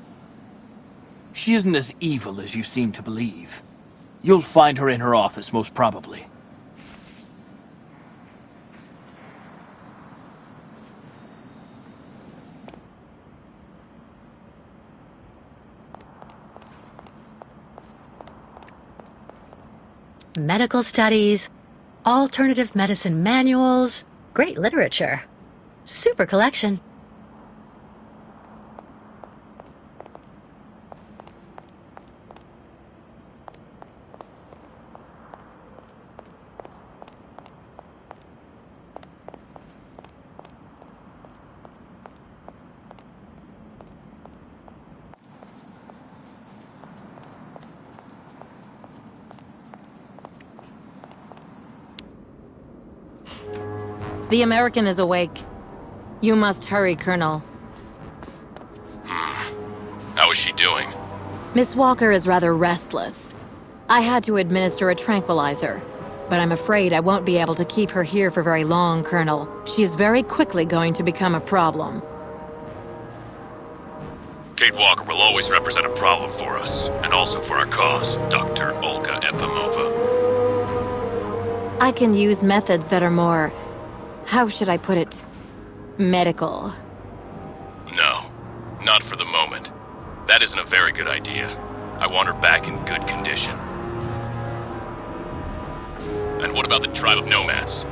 She isn't as evil as you seem to believe. You'll find her in her office, most probably. Medical studies, alternative medicine manuals, great literature. Super collection. The American is awake. You must hurry, Colonel. How is she doing? Miss Walker is rather restless. I had to administer a tranquilizer, but I'm afraid I won't be able to keep her here for very long, Colonel. She is very quickly going to become a problem. Kate Walker will always represent a problem for us, and also for our cause, Dr. Olga Efimova. I can use methods that are more... how should I put it? Medical. No, not for the moment. That isn't a very good idea. I want her back in good condition. And what about the tribe of nomads?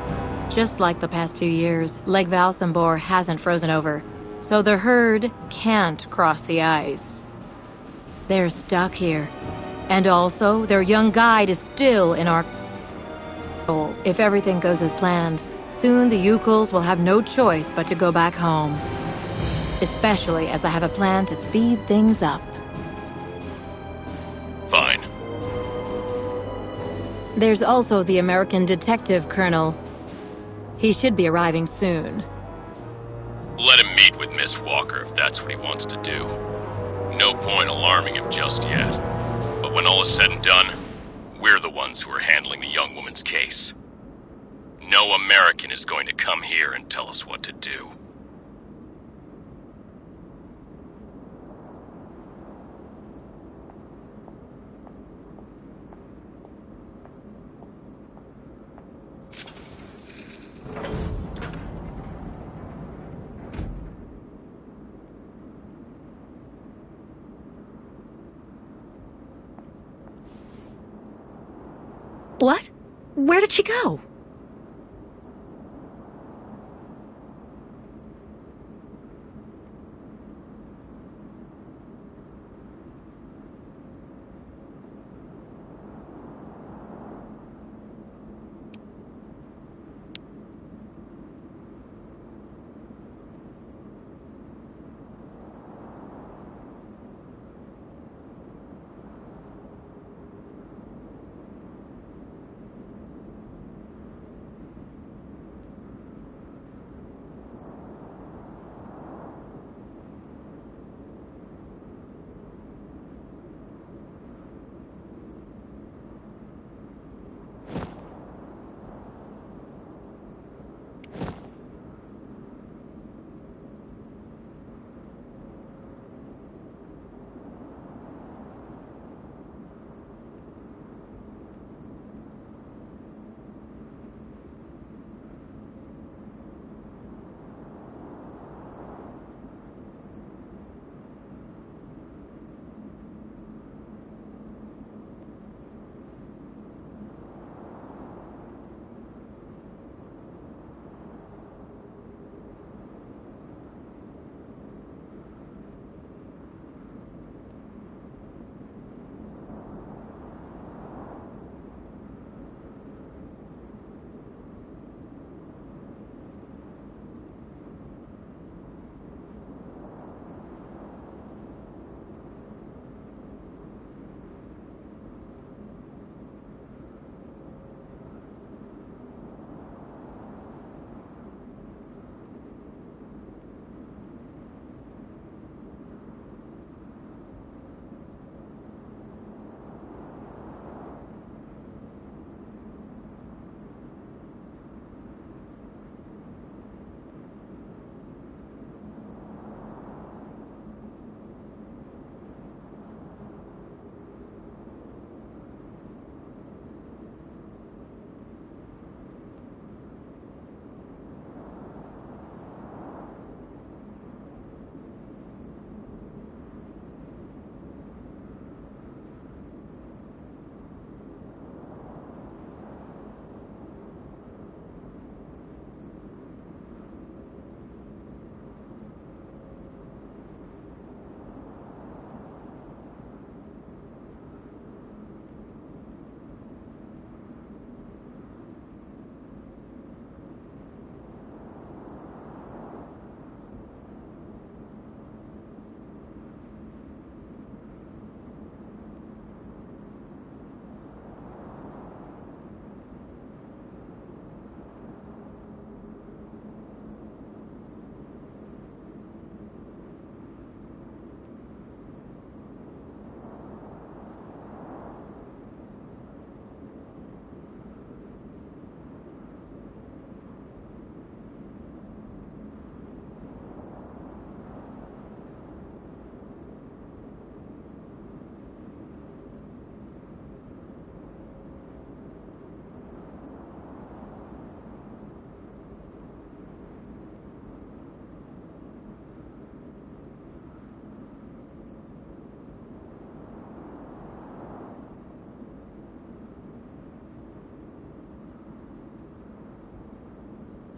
Just like the past 2 years, Lake Valsambor hasn't frozen over, so the herd can't cross the ice. They're stuck here. And also, their young guide is still in our... If everything goes as planned, soon the Yukols will have no choice but to go back home. Especially as I have a plan to speed things up. Fine. There's also the American detective colonel. He should be arriving soon. Let him meet with Miss Walker if that's what he wants to do. No point alarming him just yet. But when all is said and done, we're the ones who are handling the young woman's case. No American is going to come here and tell us what to do. What? Where did she go?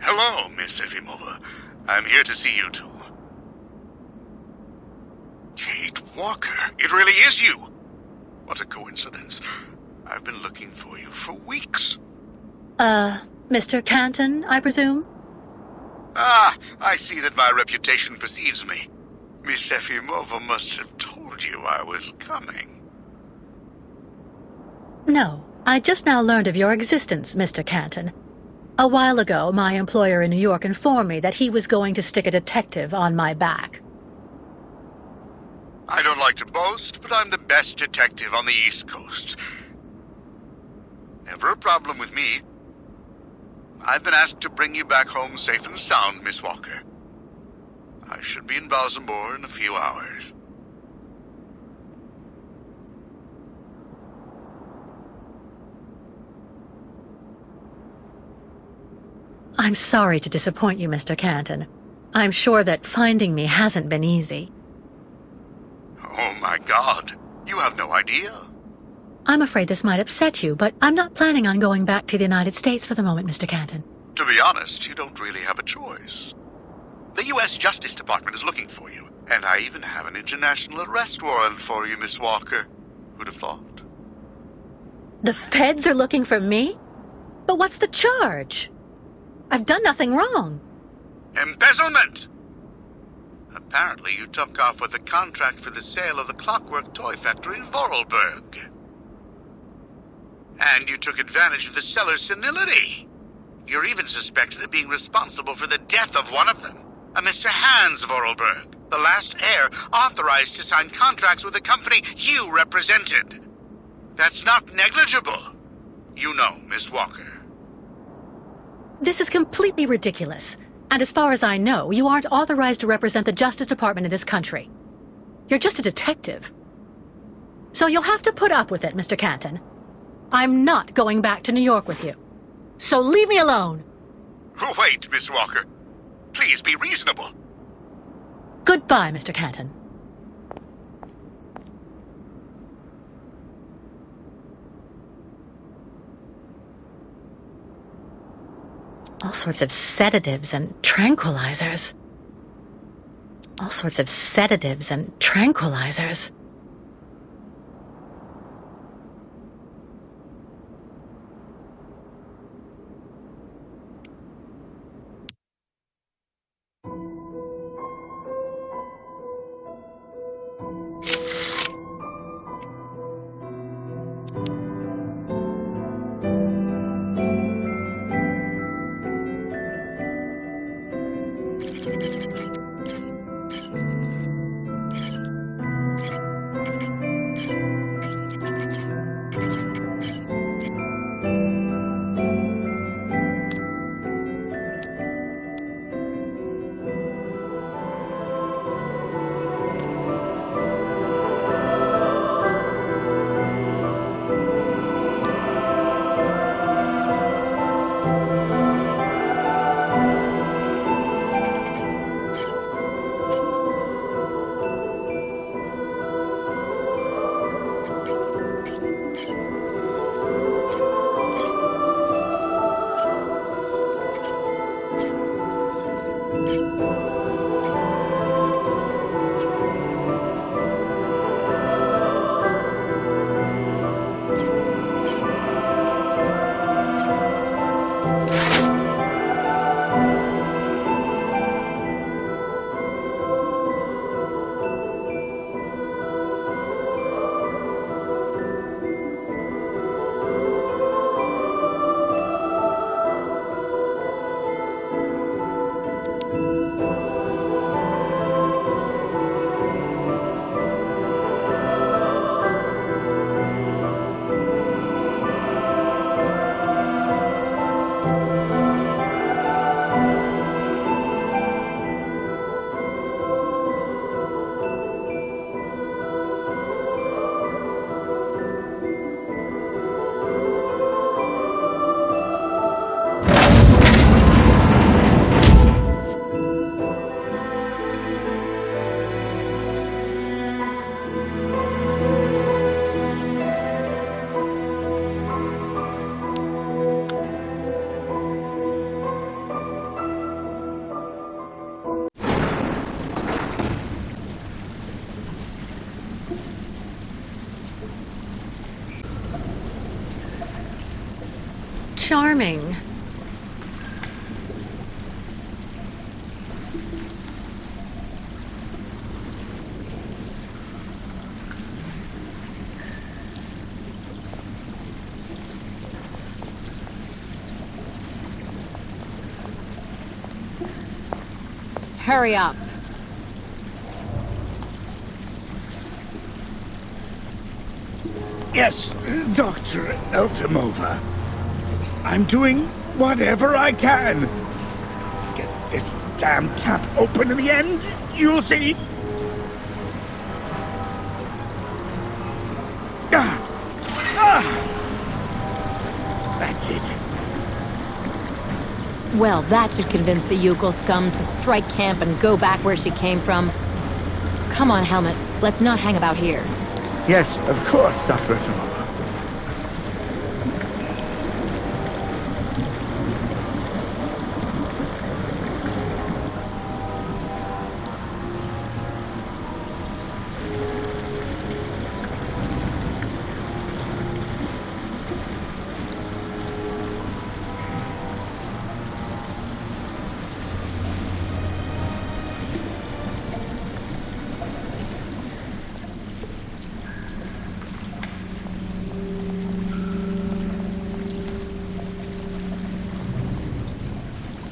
Hello, Miss Efimova. I'm here to see you two. Kate Walker, it really is you! What a coincidence. I've been looking for you for weeks. Mr. Canton, I presume? Ah, I see that my reputation precedes me. Miss Efimova must have told you I was coming. No, I just now learned of your existence, Mr. Canton. A while ago, my employer in New York informed me that he was going to stick a detective on my back. I don't like to boast, but I'm the best detective on the East Coast. Never a problem with me. I've been asked to bring you back home safe and sound, Miss Walker. I should be in Valsambor in a few hours. I'm sorry to disappoint you, Mr. Canton. I'm sure that finding me hasn't been easy. Oh my God, you have no idea. I'm afraid this might upset you, but I'm not planning on going back to the United States for the moment, Mr. Canton. To be honest, you don't really have a choice. The U.S. Justice Department is looking for you, and I even have an international arrest warrant for you, Miss Walker. Who'd have thought? The feds are looking for me? But what's the charge? I've done nothing wrong. Embezzlement! Apparently you took off with a contract for the sale of the Clockwork Toy Factory in Vorarlberg. And you took advantage of the seller's senility. You're even suspected of being responsible for the death of one of them, a Mr. Hans Vorarlberg, the last heir authorized to sign contracts with the company you represented. That's not negligible. You know, Miss Walker. This is completely ridiculous. And as far as I know, you aren't authorized to represent the Justice Department in this country. You're just a detective. So you'll have to put up with it, Mr. Canton. I'm not going back to New York with you. So leave me alone! Wait, Miss Walker. Please be reasonable. Goodbye, Mr. Canton. All sorts of sedatives and tranquilizers. All sorts of sedatives and tranquilizers. Charming. Hurry up. Yes, Dr. Elfimova. I'm doing whatever I can. Get this damn tap open in the end, you'll see. That's it. Well, that should convince the Yukol scum to strike camp and go back where she came from. Come on, Helmut. Let's not hang about here. Yes, of course, Dr. Efimova.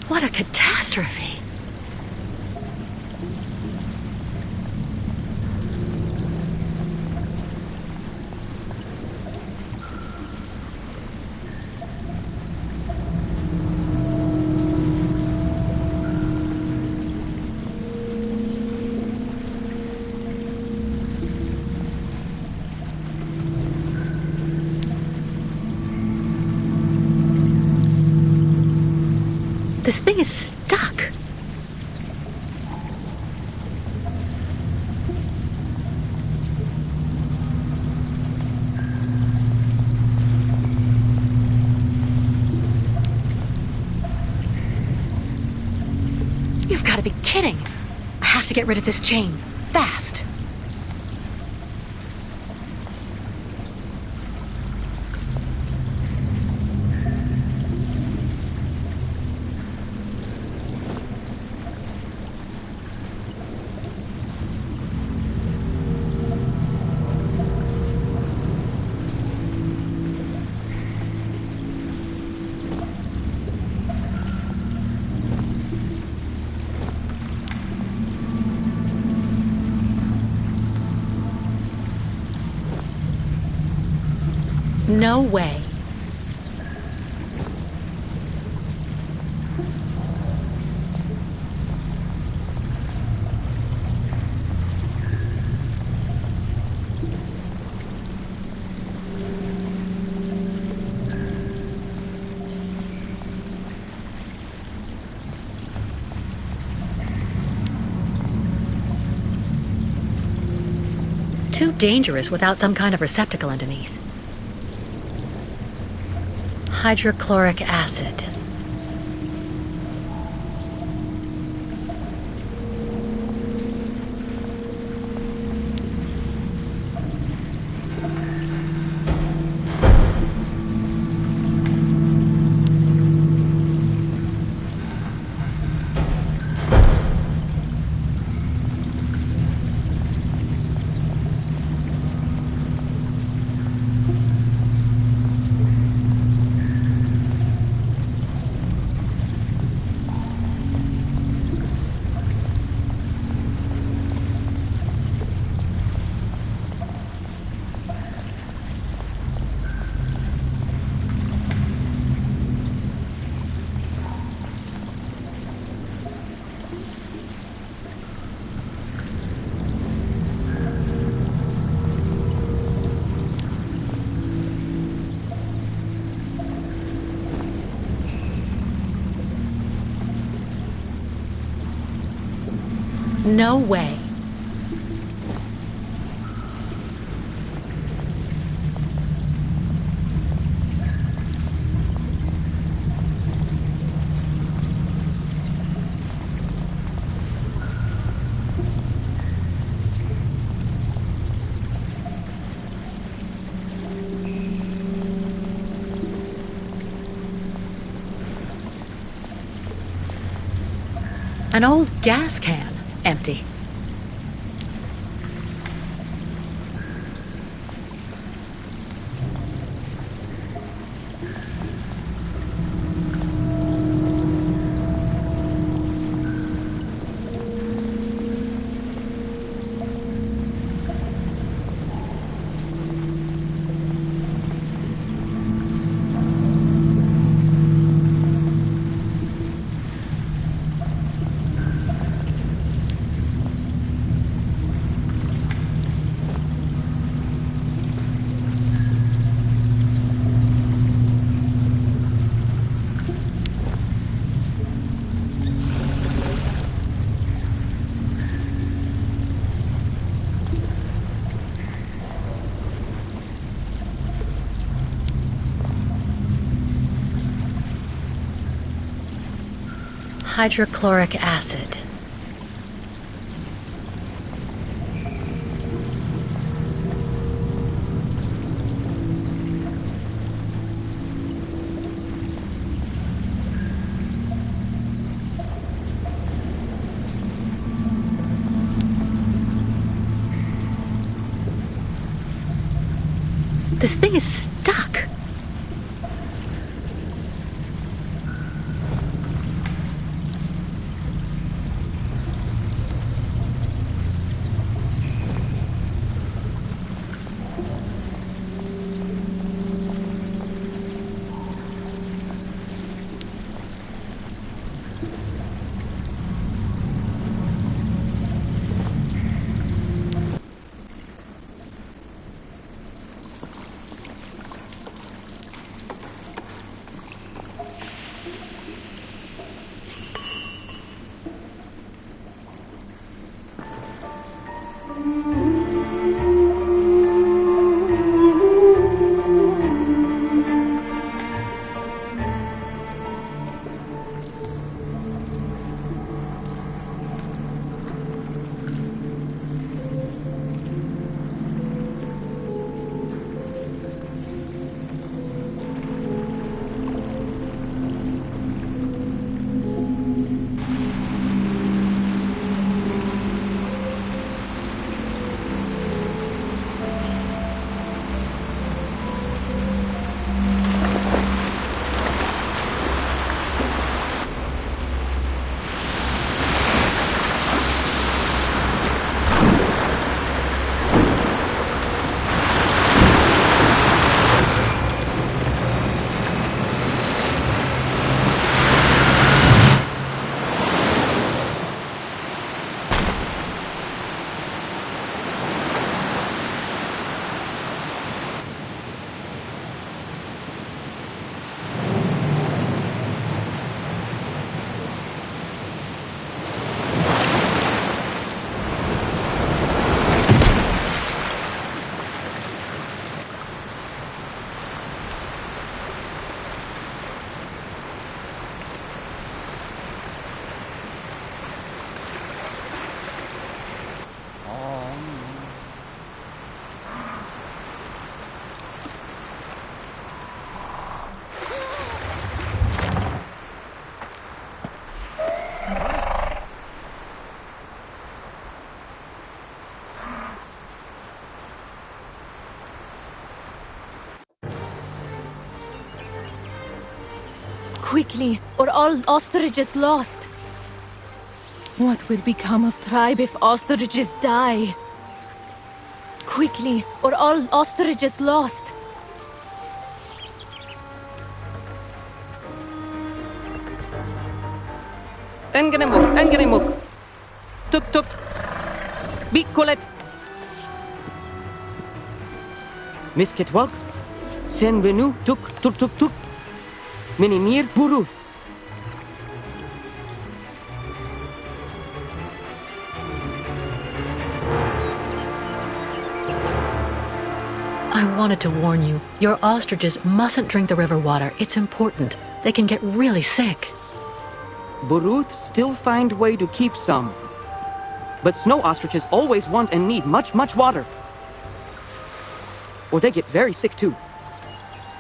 What a catastrophe! This thing is stuck. You've got to be kidding. I have to get rid of this chain. Fast. No way. Too dangerous without some kind of receptacle underneath. Hydrochloric acid. No way. An old gas can. Empty. hydrochloric acid. This thing is stuck. Quickly, or all ostrich is lost. What will become of tribe if ostriches die? Quickly, or all ostrich is lost. Engenemuk. Tuk. Bikolet. Misketwalk. Senvenu tuk. Minimir Buruth. I wanted to warn you. Your ostriches mustn't drink the river water. It's important. They can get really sick. Buruth still find way to keep some. But snow ostriches always want and need much water. Or they get very sick too.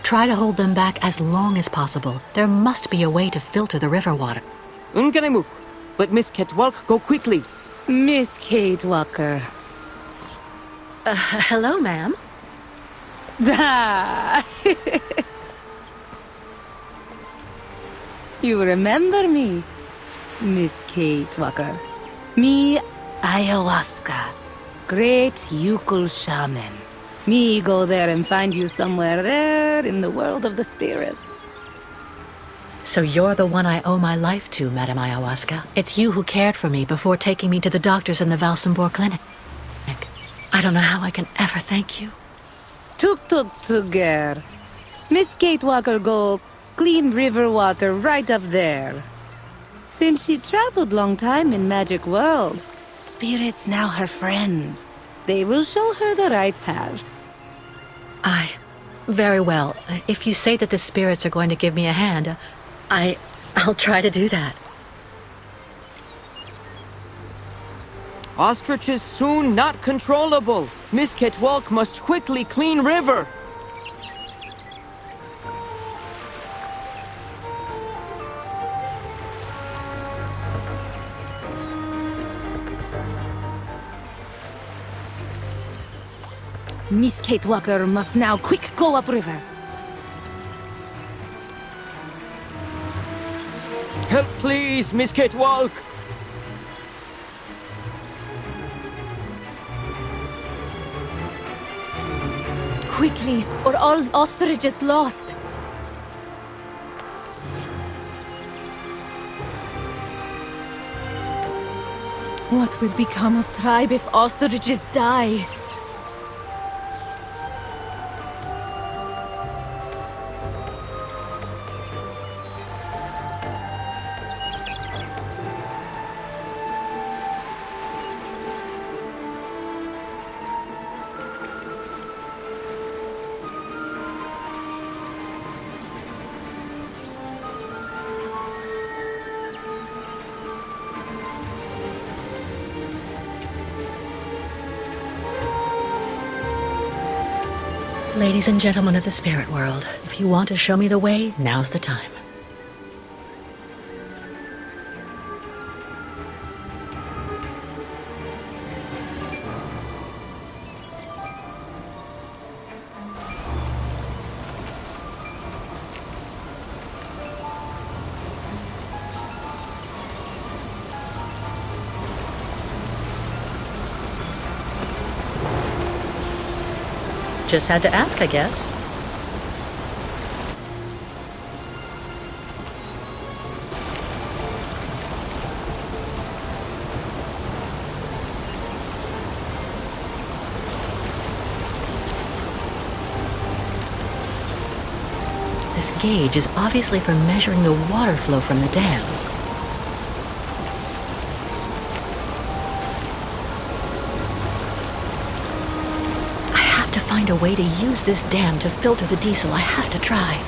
Try to hold them back as long as possible. There must be a way to filter the river water. Unganemuk. But Miss Ketwalk, go quickly. Miss Kate Walker. Hello, ma'am. You remember me, Miss Kate Walker. Me, ayahuasca. Great Yukul shaman. Me go there and find you somewhere there in the world of the spirits. So you're the one I owe my life to, Madame Ayahuasca. It's you who cared for me before taking me to the doctors in the Valsambor clinic. I don't know how I can ever thank you. Tuk girl. Miss Kate Walker go clean river water right up there. Since she traveled long time in magic world, spirits now her friends. They will show her the right path. Very well. If you say that the spirits are going to give me a hand, I'll try to do that. Ostriches soon not controllable. Miss Ketwalk must quickly clean river. Miss Kate Walker must now quick go upriver. Help please, Miss Ketwalk. Quickly, or all ostrich is lost. What will become of tribe if ostriches die? Ladies and gentlemen of the spirit world, if you want to show me the way, now's the time. Just had to ask, I guess. This gauge is obviously for measuring the water flow from the dam. Find a way to use this dam to filter the diesel. I have to try.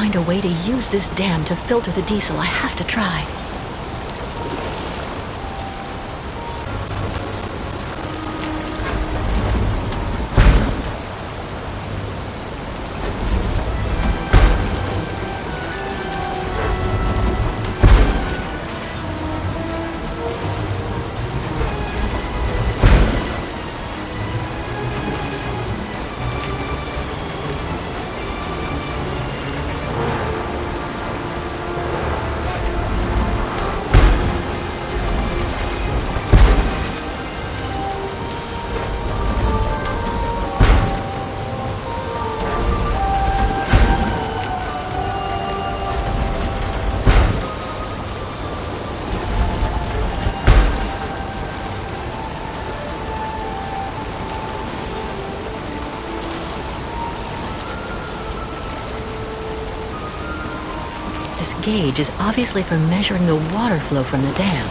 find a way to use this dam to filter the diesel, I have to try. This gauge is obviously for measuring the water flow from the dam.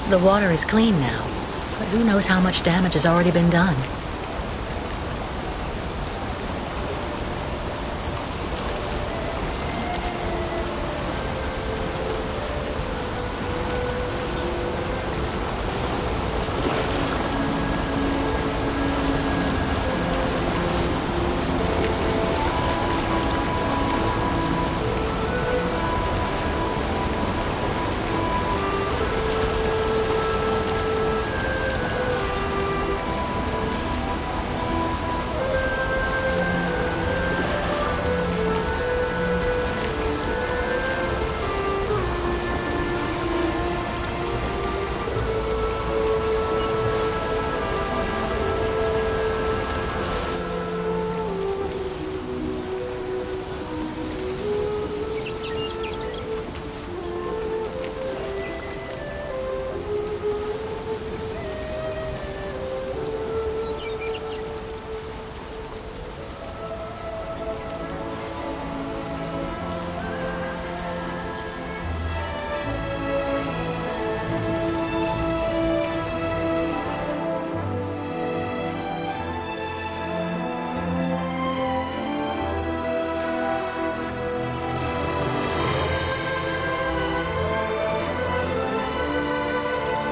The water is clean now, but who knows how much damage has already been done.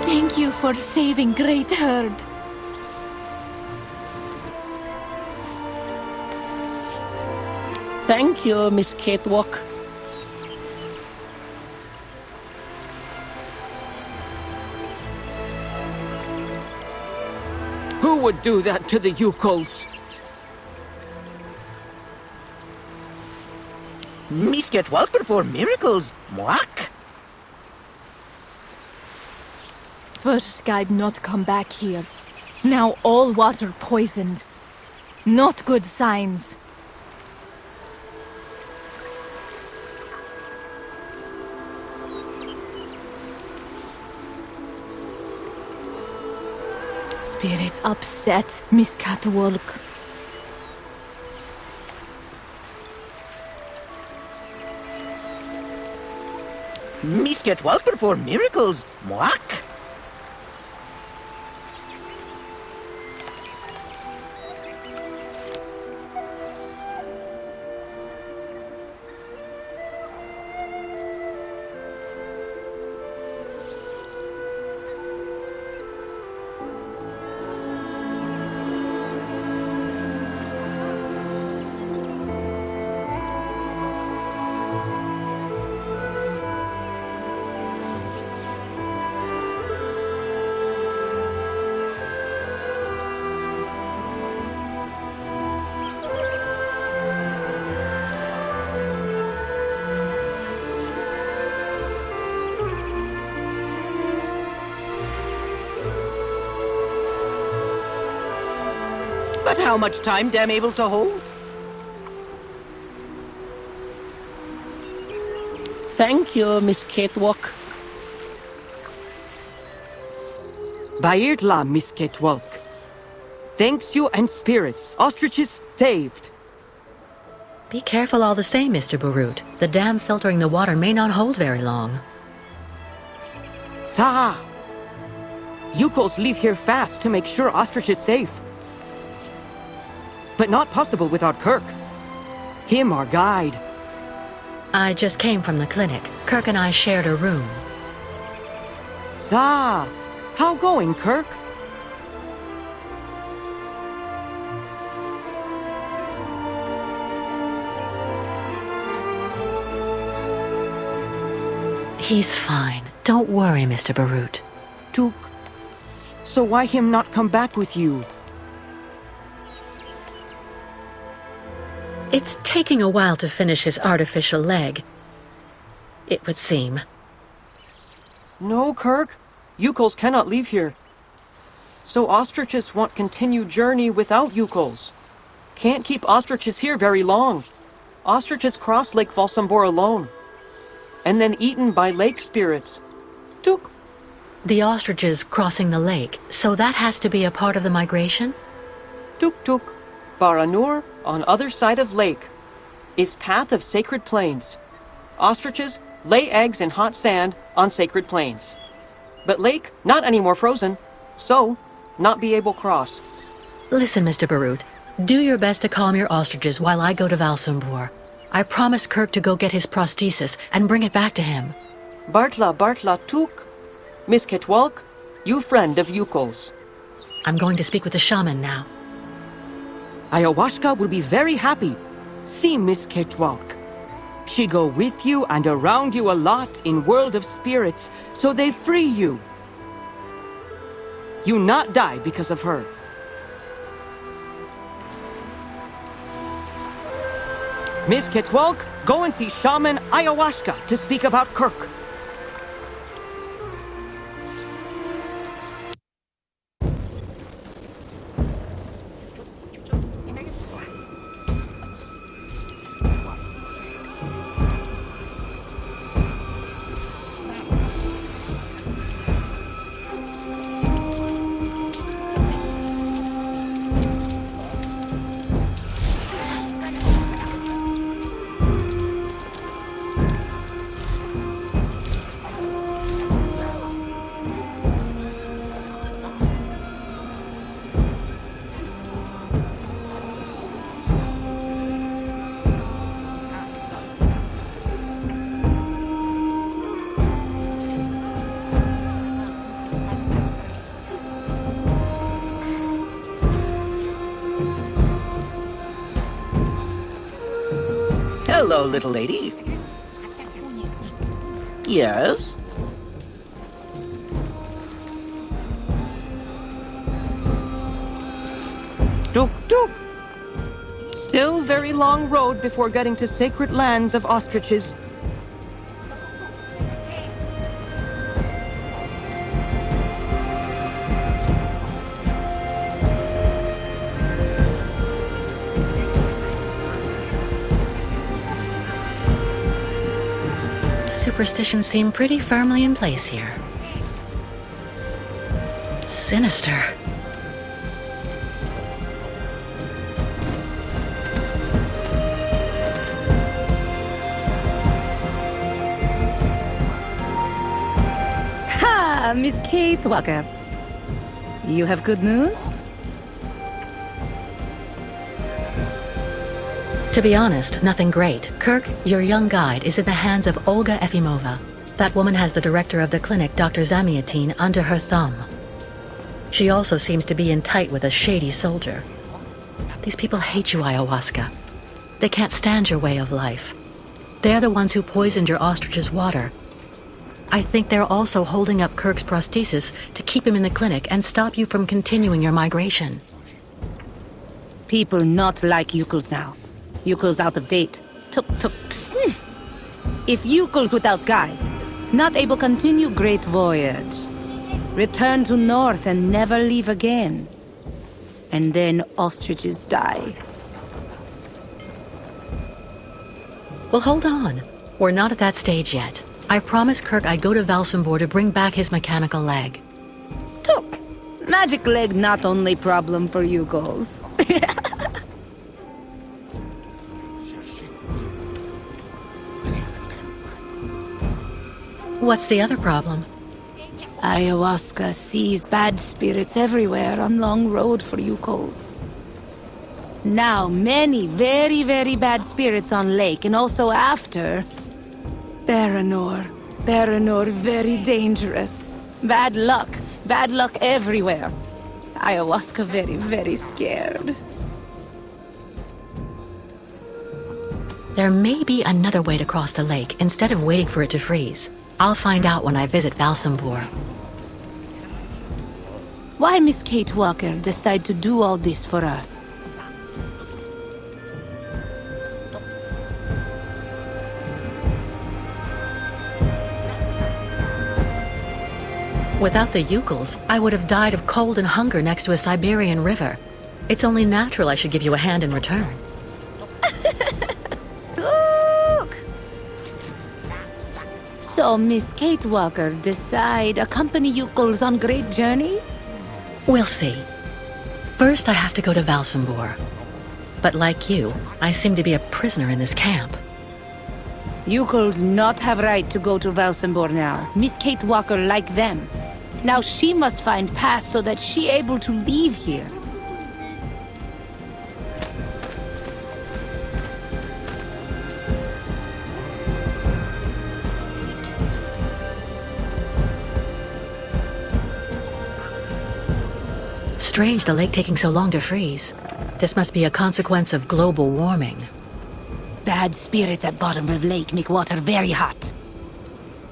Thank you for saving Great Herd. Thank you, Miss Catwalk. Who would do that to the Yukols? Miss Catwalk perform miracles. Mwak. First guide not come back here. Now all water poisoned. Not good signs. Spirits upset, Miss Catwalk. Miss Catwalk perform miracles. Mwak. how much time I'm able to hold. Thank you, Miss Catewalk. Bairtla, Miss Catewalk. Thanks you and spirits. Ostriches saved. Be careful all the same, Mr. Barut. The dam filtering the water may not hold very long. Sa! Yukos leave here fast to make sure Ostrich is safe. But not possible without Kirk. Him our guide. I just came from the clinic. Kirk and I shared a room. Sa! How going, Kirk? He's fine. Don't worry, Mr. Barut. Took. So why him not come back with you? It's taking a while to finish his artificial leg. It would seem. No, Kirk. Yukos cannot leave here. So ostriches want continued journey without Yukos. Can't keep ostriches here very long. Ostriches cross Lake Valsambor alone. And then eaten by lake spirits. Tuk. The ostriches crossing the lake, so that has to be a part of the migration? Tuk tuk. Baranur, on other side of lake, is path of sacred plains. Ostriches lay eggs in hot sand on sacred plains. But lake, not anymore frozen, so not be able cross. Listen, Mr. Barut. Do your best to calm your ostriches while I go to Valsambor. I promised Kirk to go get his prosthesis and bring it back to him. Bartla tuk. Miss Catewalk, you friend of Yukos. I'm going to speak with the shaman now. Ayahuasca will be very happy. See Miss Catewalk. She go with you and around you a lot in world of spirits, so they free you. You not die because of her. Miss Catewalk, go and see Shaman Ayahuasca to speak about Kirk. Hello, little lady. Yes? Duk duk. Still very long road before getting to sacred lands of ostriches. Superstitions seem pretty firmly in place here. Sinister. Ha! Miss Kate Walker. You have good news? To be honest, nothing great. Kirk, your young guide, is in the hands of Olga Efimova. That woman has the director of the clinic, Dr. Zamiatin, under her thumb. She also seems to be in tight with a shady soldier. These people hate you, Ayahuasca. They can't stand your way of life. They're the ones who poisoned your ostrich's water. I think they're also holding up Kirk's prosthesis to keep him in the clinic and stop you from continuing your migration. People not like Yukos now. Yukos out of date. Tuk-tuks. If Yukos without guide, not able continue great voyage. Return to north and never leave again. And then ostriches die. Well, hold on. We're not at that stage yet. I promised Kirk I'd go to Valsambor to bring back his mechanical leg. Took. Magic leg not only problem for you girls. What's the other problem? Ayahuasca sees bad spirits everywhere on Long Road for Yukos. Now, many very, very bad spirits on Lake, and also after. Baranor. Baranor, very dangerous. Bad luck everywhere. Ayahuasca very, very scared. There may be another way to cross the lake instead of waiting for it to freeze. I'll find out when I visit Valsambor. Why Miss Kate Walker decide to do all this for us? Without the Yukos, I would have died of cold and hunger next to a Siberian river. It's only natural I should give you a hand in return. Look! So Miss Kate Walker decide accompany Yukos on great journey? We'll see. First, I have to go to Valsambor. But like you, I seem to be a prisoner in this camp. Yukos not have right to go to Valsambor now. Miss Kate Walker like them. Now she must find pass so that she able to leave here. Strange the lake taking so long to freeze. This must be a consequence of global warming. Bad spirits at bottom of lake make water very hot.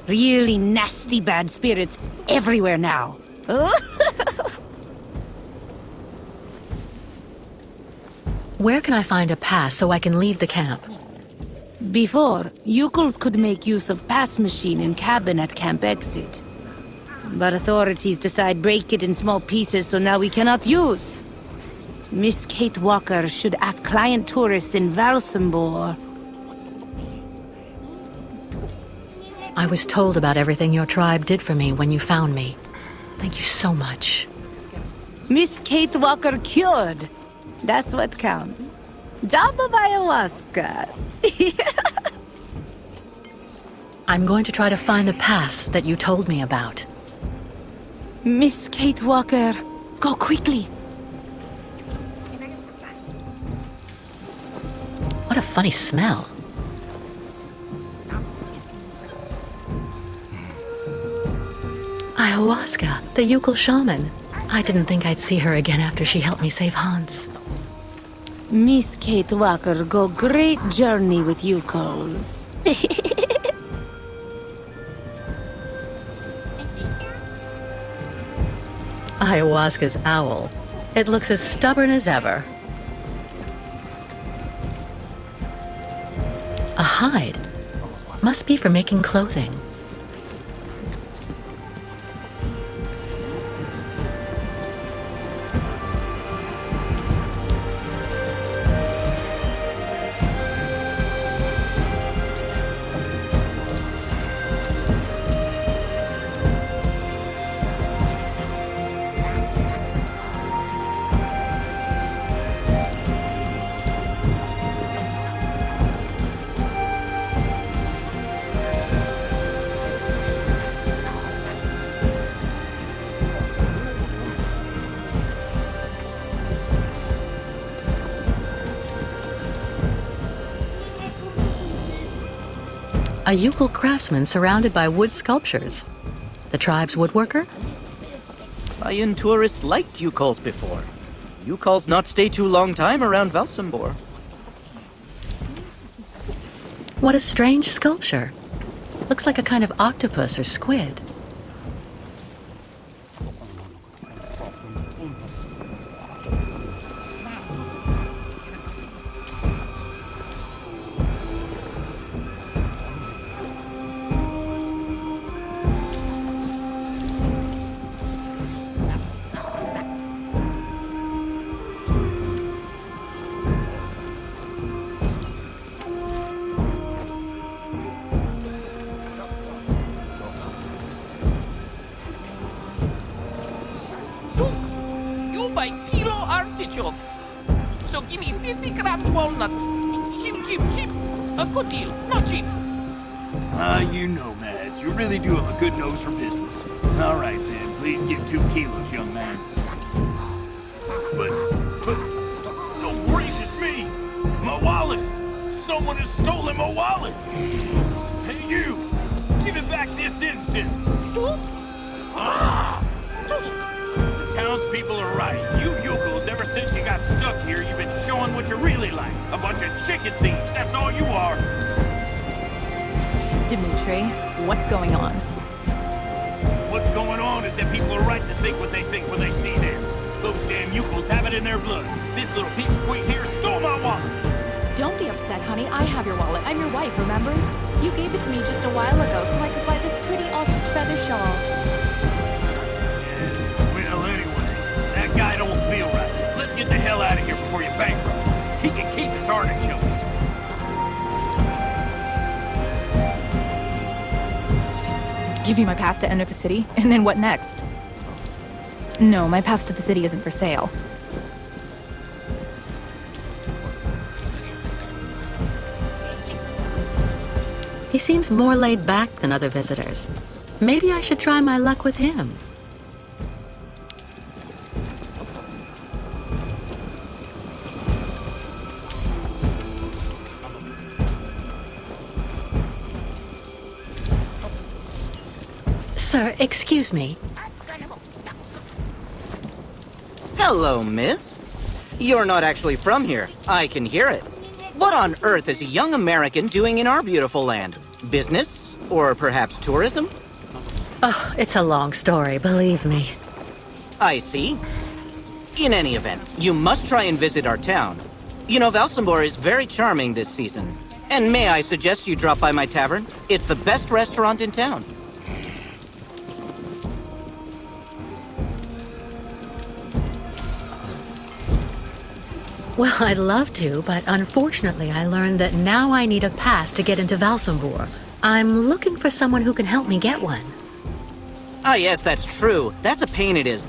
Really nasty bad spirits everywhere now. Where can I find a pass so I can leave the camp? Before, Yukos could make use of pass machine in cabin at camp exit. But authorities decide break it in small pieces, so now we cannot use. Miss Kate Walker should ask client tourists in Valsambor. I was told about everything your tribe did for me when you found me. Thank you so much. Miss Kate Walker cured. That's what counts. Job of ayahuasca. I'm going to try to find the pass that you told me about. Miss Kate Walker, go quickly. What a funny smell. Ayahuasca, the Yukol shaman. I didn't think I'd see her again after she helped me save Hans. Miss Kate Walker go great journey with Yukos. Ayahuasca's owl. It looks as stubborn as ever. A hide. Must be for making clothing. A Yukol craftsman surrounded by wood sculptures. The tribe's woodworker? Mayan tourists liked Yukols before. Yukols not stay too long time around Valsambor. What a strange sculpture. Looks like a kind of octopus or squid. joke. So give me 50 grams walnuts. Cheap, cheap, cheap. A good deal, not cheap. You nomads, you really do have a good nose for business. All right then, please give 2 kilos, young man. But, oh gracious me! My wallet! Someone has stolen my wallet! Hey you! Give it back this instant! The townspeople are right. You yokels, ever since you got stuck here, you've been showing what you're really like. A bunch of chicken thieves, that's all you are. Dimitri, what's going on? What's going on is that people are right to think what they think when they see this. Those damn yokels have it in their blood. This little peepsqueak here stole my wallet. Don't be upset, honey. I have your wallet. I'm your wife, remember? You gave it to me just a while ago so I could buy this pretty ostrich feather shawl. Yeah, well, anyway, that guy don't feel right. Let's get the hell out of here before you bankrupt. He can keep his artichokes. Give you my pass to enter the city, and then what next? No, my pass to the city isn't for sale. He seems more laid back than other visitors. Maybe I should try my luck with him. Sir, excuse me. Hello, miss. You're not actually from here. I can hear it. What on earth is a young American doing in our beautiful land? Business? Or perhaps tourism? Oh, it's a long story, believe me. I see. In any event, you must try and visit our town. You know, Valsambor is very charming this season. And may I suggest you drop by my tavern? It's the best restaurant in town. Well, I'd love to, but unfortunately I learned that now I need a pass to get into Valsambor. I'm looking for someone who can help me get one. Ah, yes, that's true. That's a pain it is.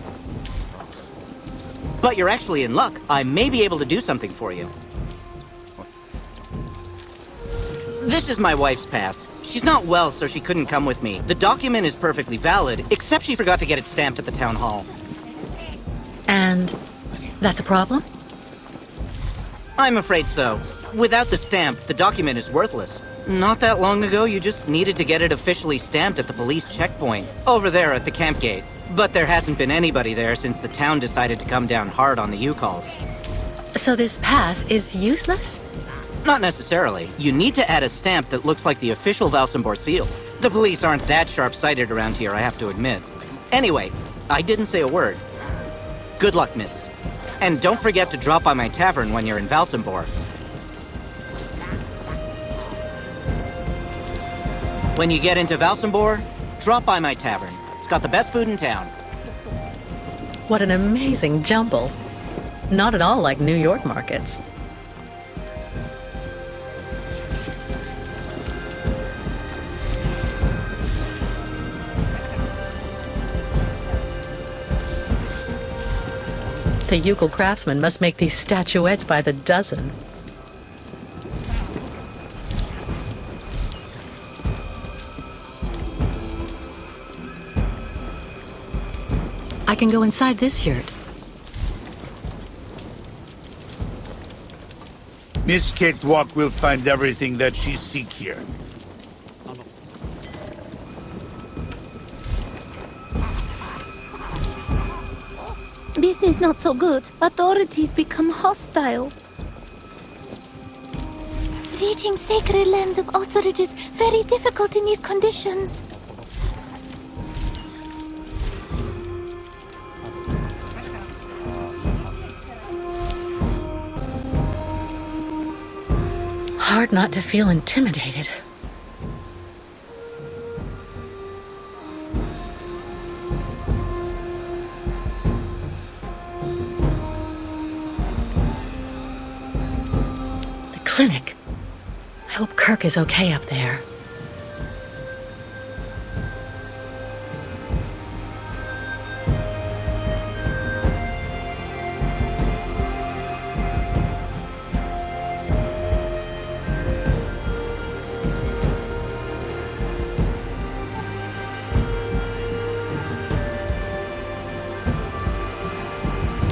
But you're actually in luck. I may be able to do something for you. This is my wife's pass. She's not well, so she couldn't come with me. The document is perfectly valid, except she forgot to get it stamped at the town hall. And that's a problem? I'm afraid so. Without the stamp, the document is worthless. Not that long ago, you just needed to get it officially stamped at the police checkpoint, over there at the camp gate. But there hasn't been anybody there since the town decided to come down hard on the U-calls. So this pass is useless? Not necessarily. You need to add a stamp that looks like the official Valsambor seal. The police aren't that sharp-sighted around here, I have to admit. Anyway, I didn't say a word. Good luck, miss. And don't forget to drop by my tavern when you're in Valsambor. When you get into Valsambor, drop by my tavern. It's got the best food in town. What an amazing jumble. Not at all like New York markets. The Ucal craftsmen must make these statuettes by the dozen. I can go inside this yurt. Miss Catewalk will find everything that she seeks here. Business not so good. Authorities become hostile. Reaching sacred lands of Ostrich is very difficult in these conditions. Hard not to feel intimidated. The clinic. I hope Kirk is okay up there.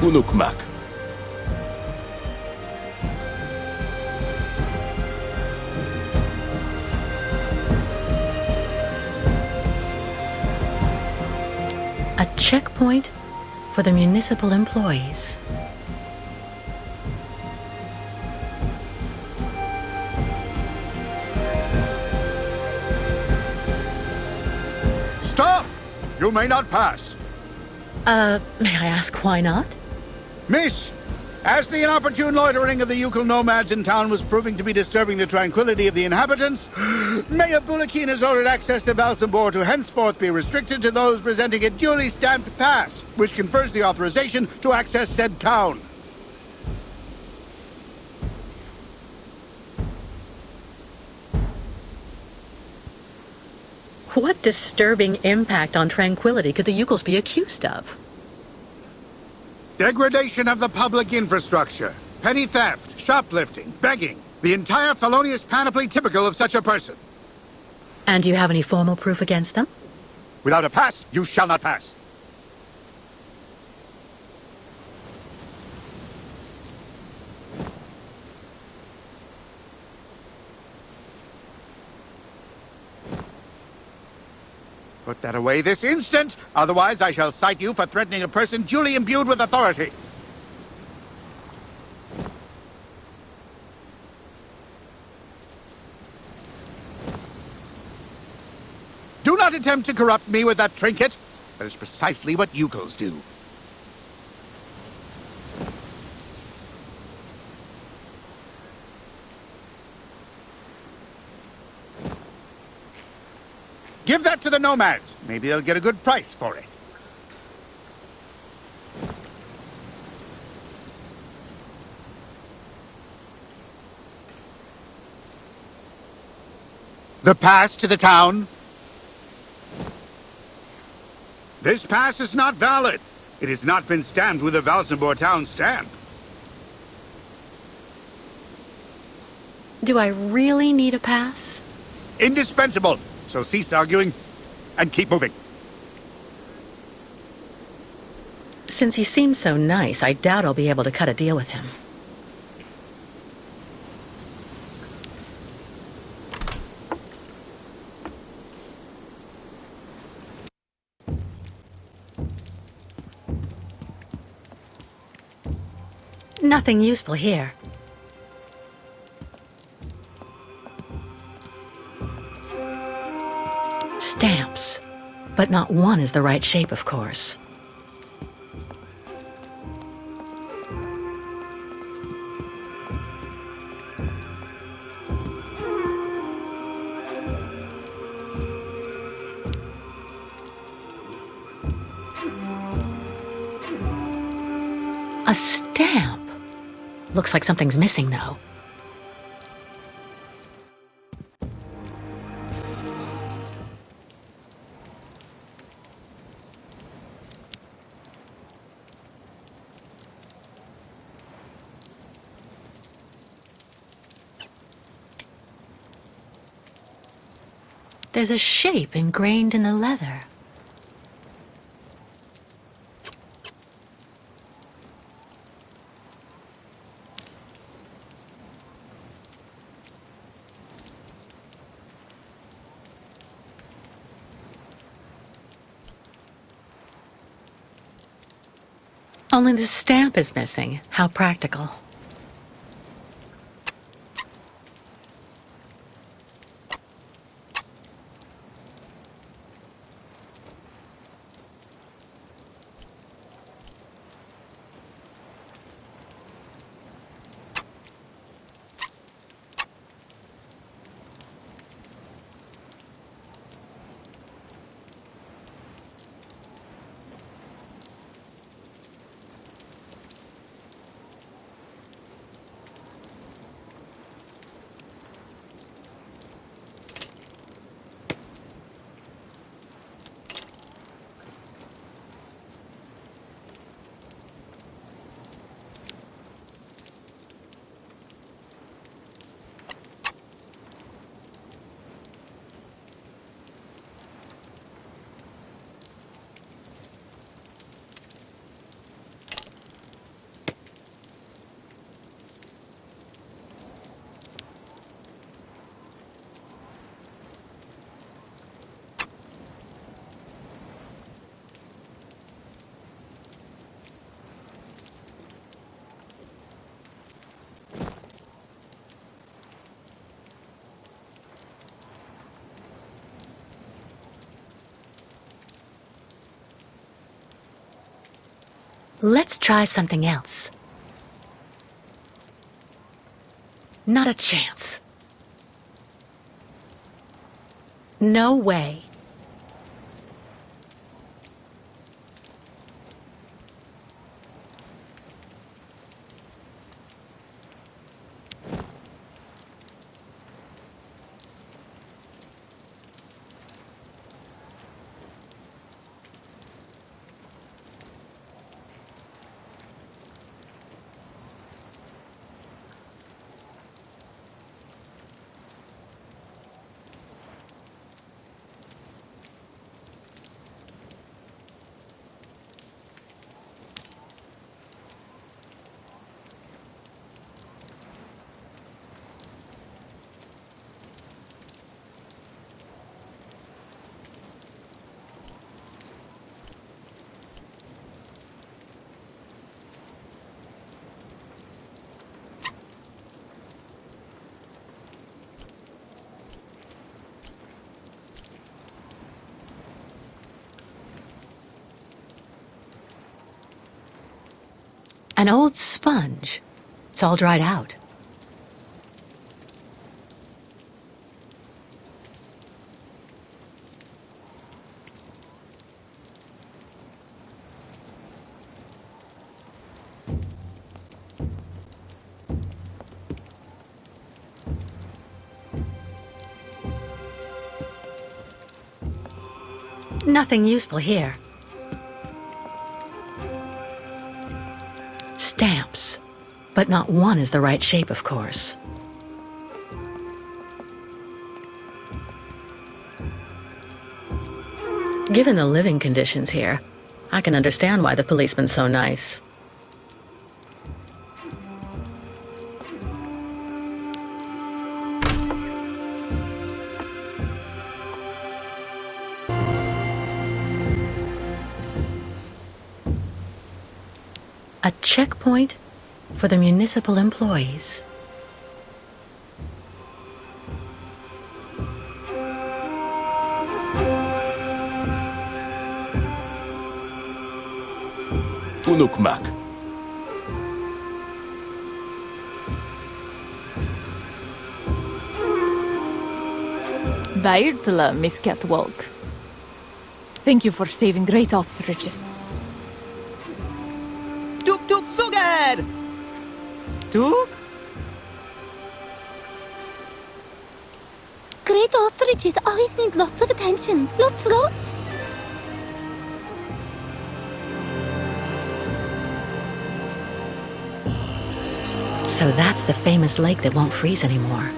Unukmak. A checkpoint for the municipal employees. Stop! You may not pass. May I ask why not? Miss, as the inopportune loitering of the Yukon nomads in town was proving to be disturbing the tranquility of the inhabitants, Mayor Bulakin has ordered access to Valsambor to henceforth be restricted to those presenting a duly stamped pass, which confers the authorization to access said town. What disturbing impact on tranquility could the Yukos be accused of? Degradation of the public infrastructure, petty theft, shoplifting, begging, the entire felonious panoply typical of such a person. And do you have any formal proof against them? Without a pass, you shall not pass. Put that away this instant, otherwise I shall cite you for threatening a person duly imbued with authority. Do not attempt to corrupt me with that trinket. That is precisely what Yukos do. Give that to the nomads. Maybe they'll get a good price for it. The pass to the town? This pass is not valid. It has not been stamped with a Valsambor town stamp. Do I really need a pass? Indispensable. So cease arguing and keep moving. Since he seems so nice, I doubt I'll be able to cut a deal with him. Nothing useful here. Stamps. But not one is the right shape, of course. A stamp. Looks like something's missing, though. There's a shape ingrained in the leather. Only the stamp is missing. How practical. Let's try something else. Not a chance. No way. An old sponge. It's all dried out. Nothing useful here. Stamps. But not one is the right shape, of course. Given the living conditions here, I can understand why the policeman's so nice. A checkpoint for the municipal employees. Unukmak. Bairtala, Miss Catwalk. Thank you for saving great ostriches. Tuk tuk sugar! Tuk? Great ostriches always need lots of attention. Lots. So that's the famous lake that won't freeze anymore.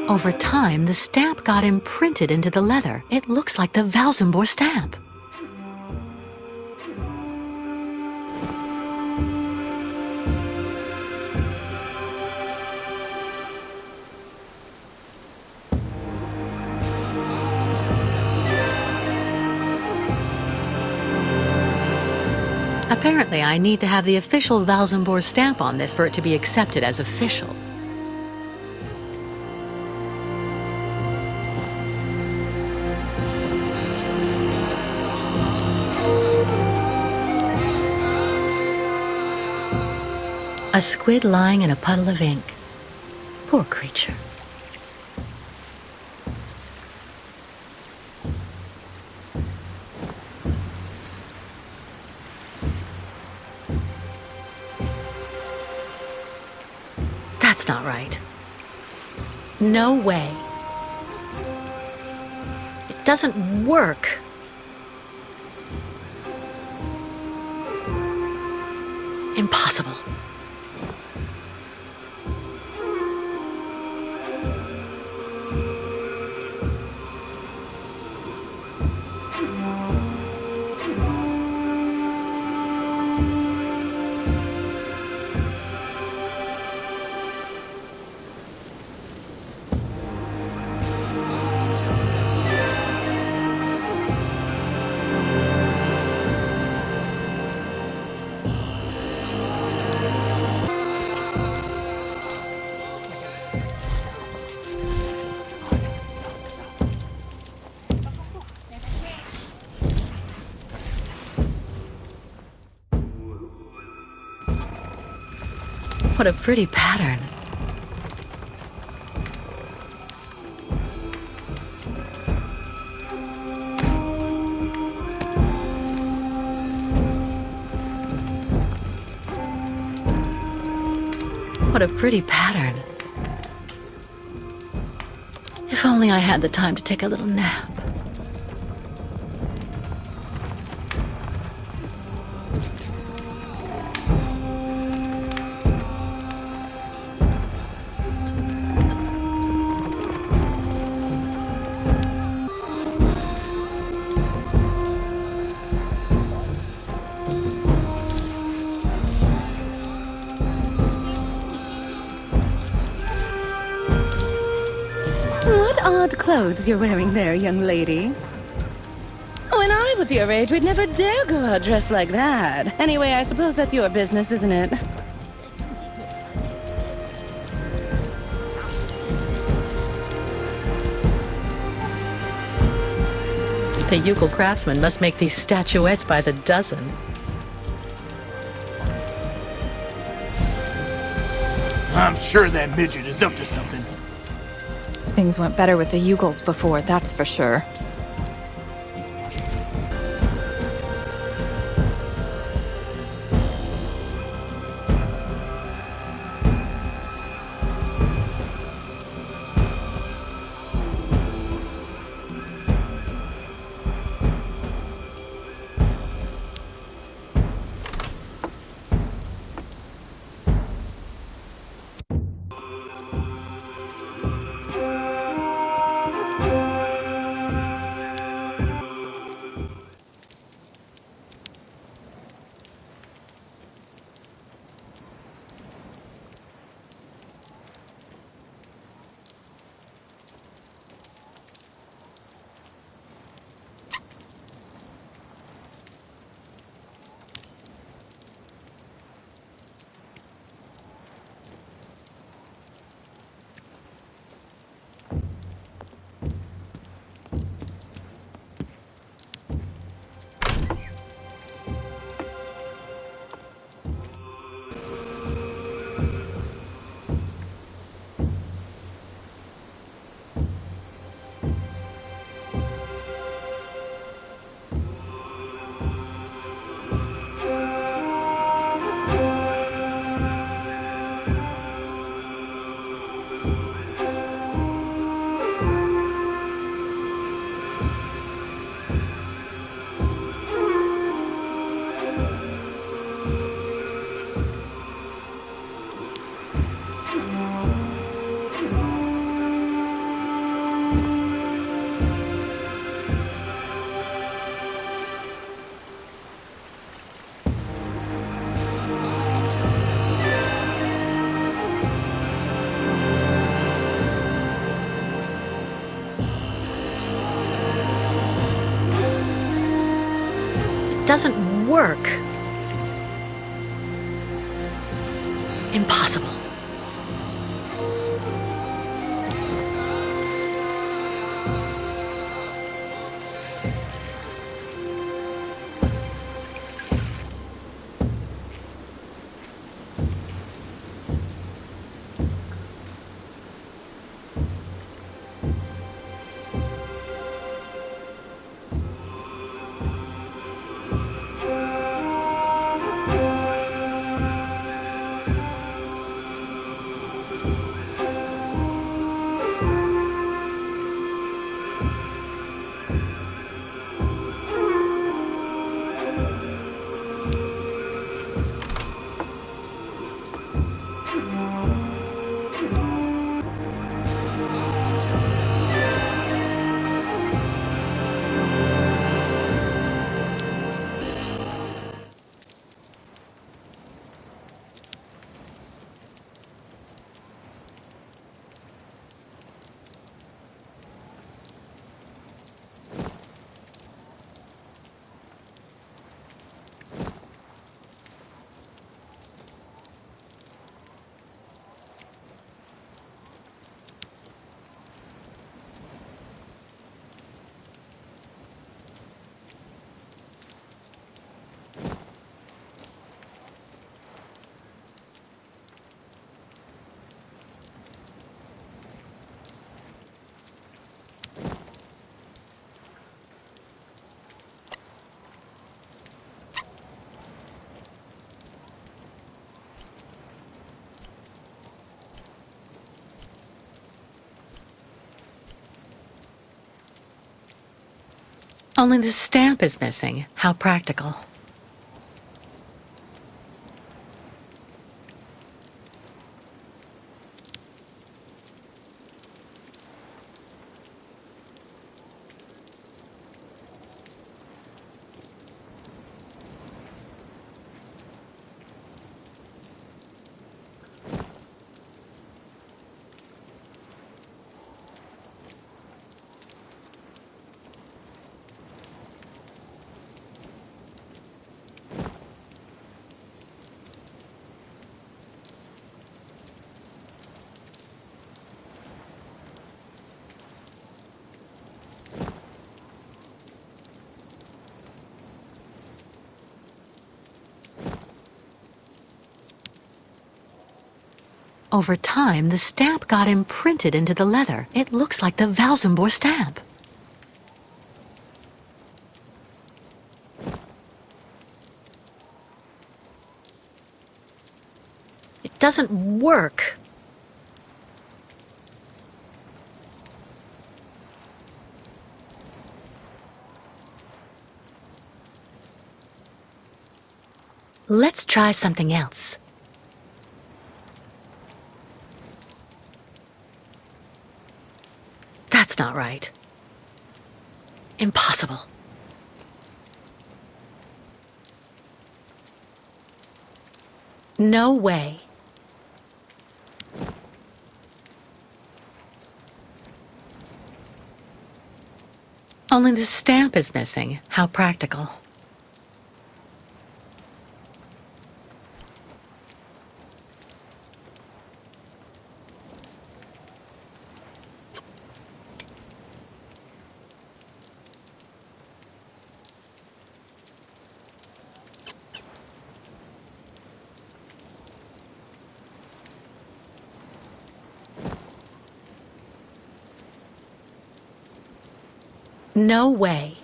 Over time, the stamp got imprinted into the leather. It looks like the Valsambor stamp. Apparently, I need to have the official Valsambor stamp on this for it to be accepted as official. A squid lying in a puddle of ink. Poor creature. That's not right. No way. It doesn't work. Impossible. What a pretty pattern. What a pretty pattern. If only I had the time to take a little nap. What odd clothes you're wearing there, young lady. When I was your age, we'd never dare go out dressed like that. Anyway, I suppose that's your business, isn't it? The Yukel craftsmen must make these statuettes by the dozen. I'm sure that midget is up to something. Things went better with the Yukels before, that's for sure. Doesn't work. Impossible. Only the stamp is missing. How practical. Over time, the stamp got imprinted into the leather. It looks like the Valsambor stamp. It doesn't work. Let's try something else. That's not right. Impossible. No way. Only the stamp is missing. How practical. No way.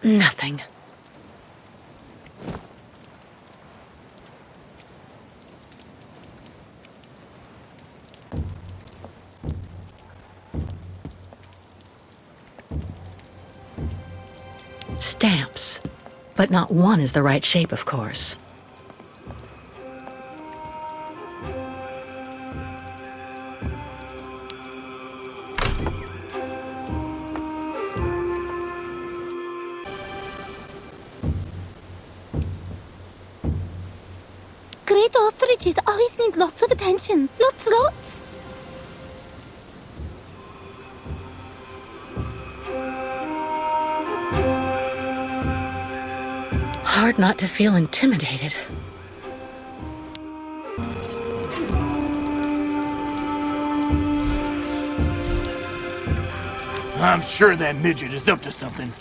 Nothing. Stamps. But not one is the right shape, of course. Great ostriches always need lots of attention. Lots. Hard not to feel intimidated. I'm sure that midget is up to something.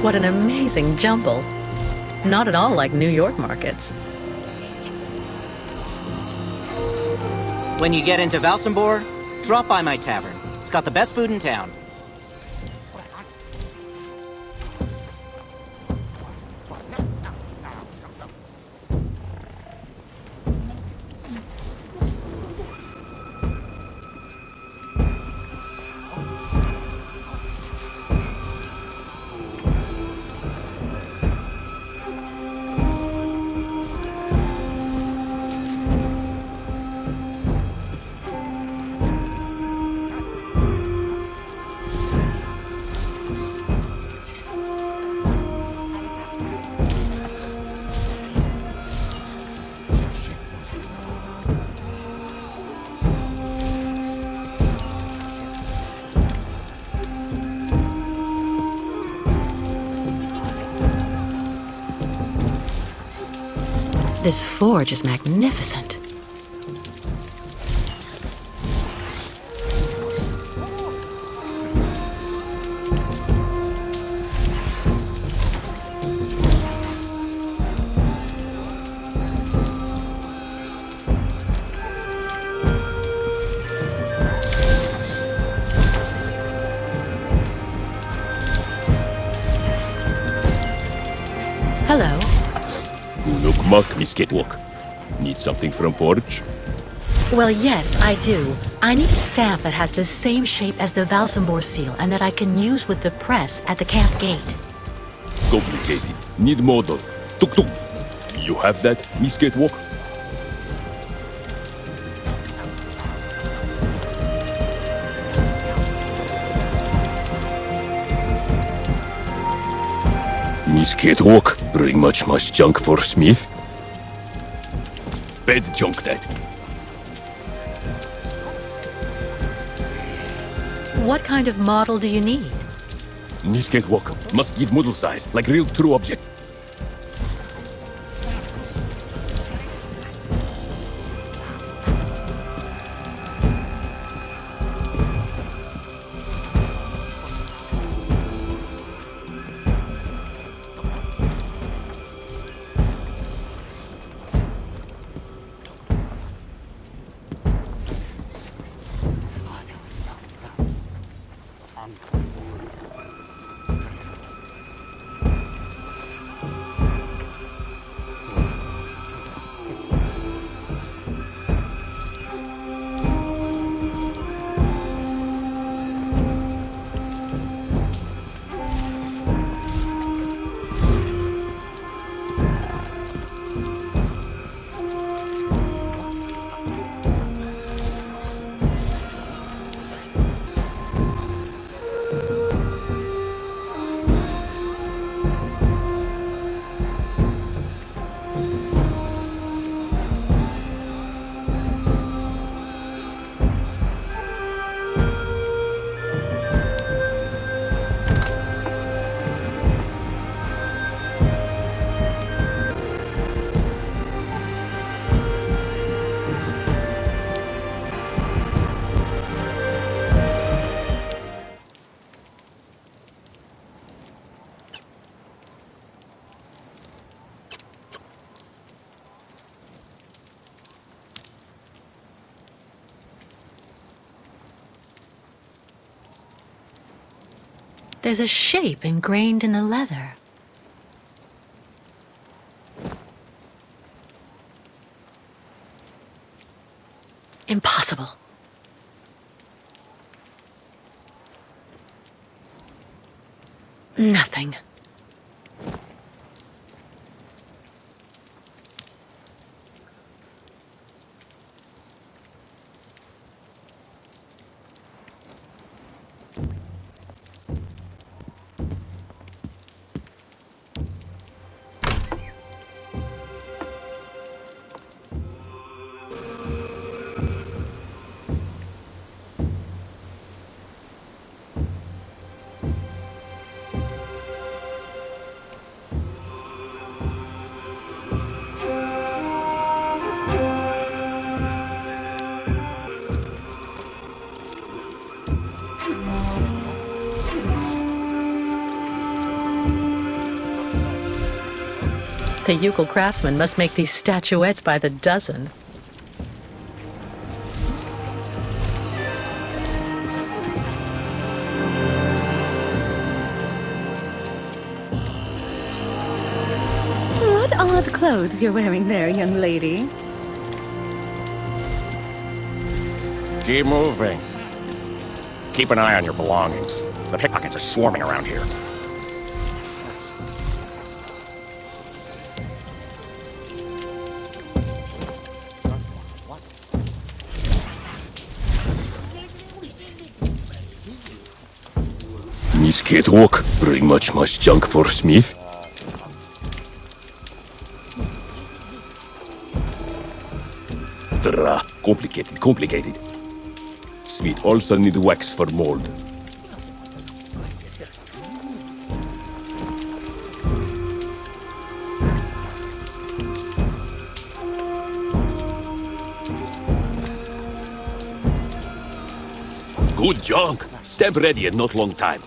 What an amazing jumble. Not at all like New York markets. When you get into Valsambor, drop by my tavern. It's got the best food in town. This forge is magnificent. Hello. Look, Mark, Miss Catwalk. Need something from Forge? Well, yes, I do. I need a stamp that has the same shape as the Valsambor seal and that I can use with the press at the camp gate. Complicated. Need model. Tuk tuk. You have that, Miss Catwalk? Miss Catwalk, bring much junk for Smith? Bad junk, that. What kind of model do you need? Miss Catwalk must give model size, like real true object. There's a shape ingrained in the leather. Impossible. Nothing. The Yukon craftsmen must make these statuettes by the dozen. What odd clothes you're wearing there, young lady. Keep moving. Keep an eye on your belongings. The pickpockets are swarming around here. Miss Catwalk, bring much junk for Smith? Complicated. Smith also need wax for mold. Good junk. Stamp ready in not long time.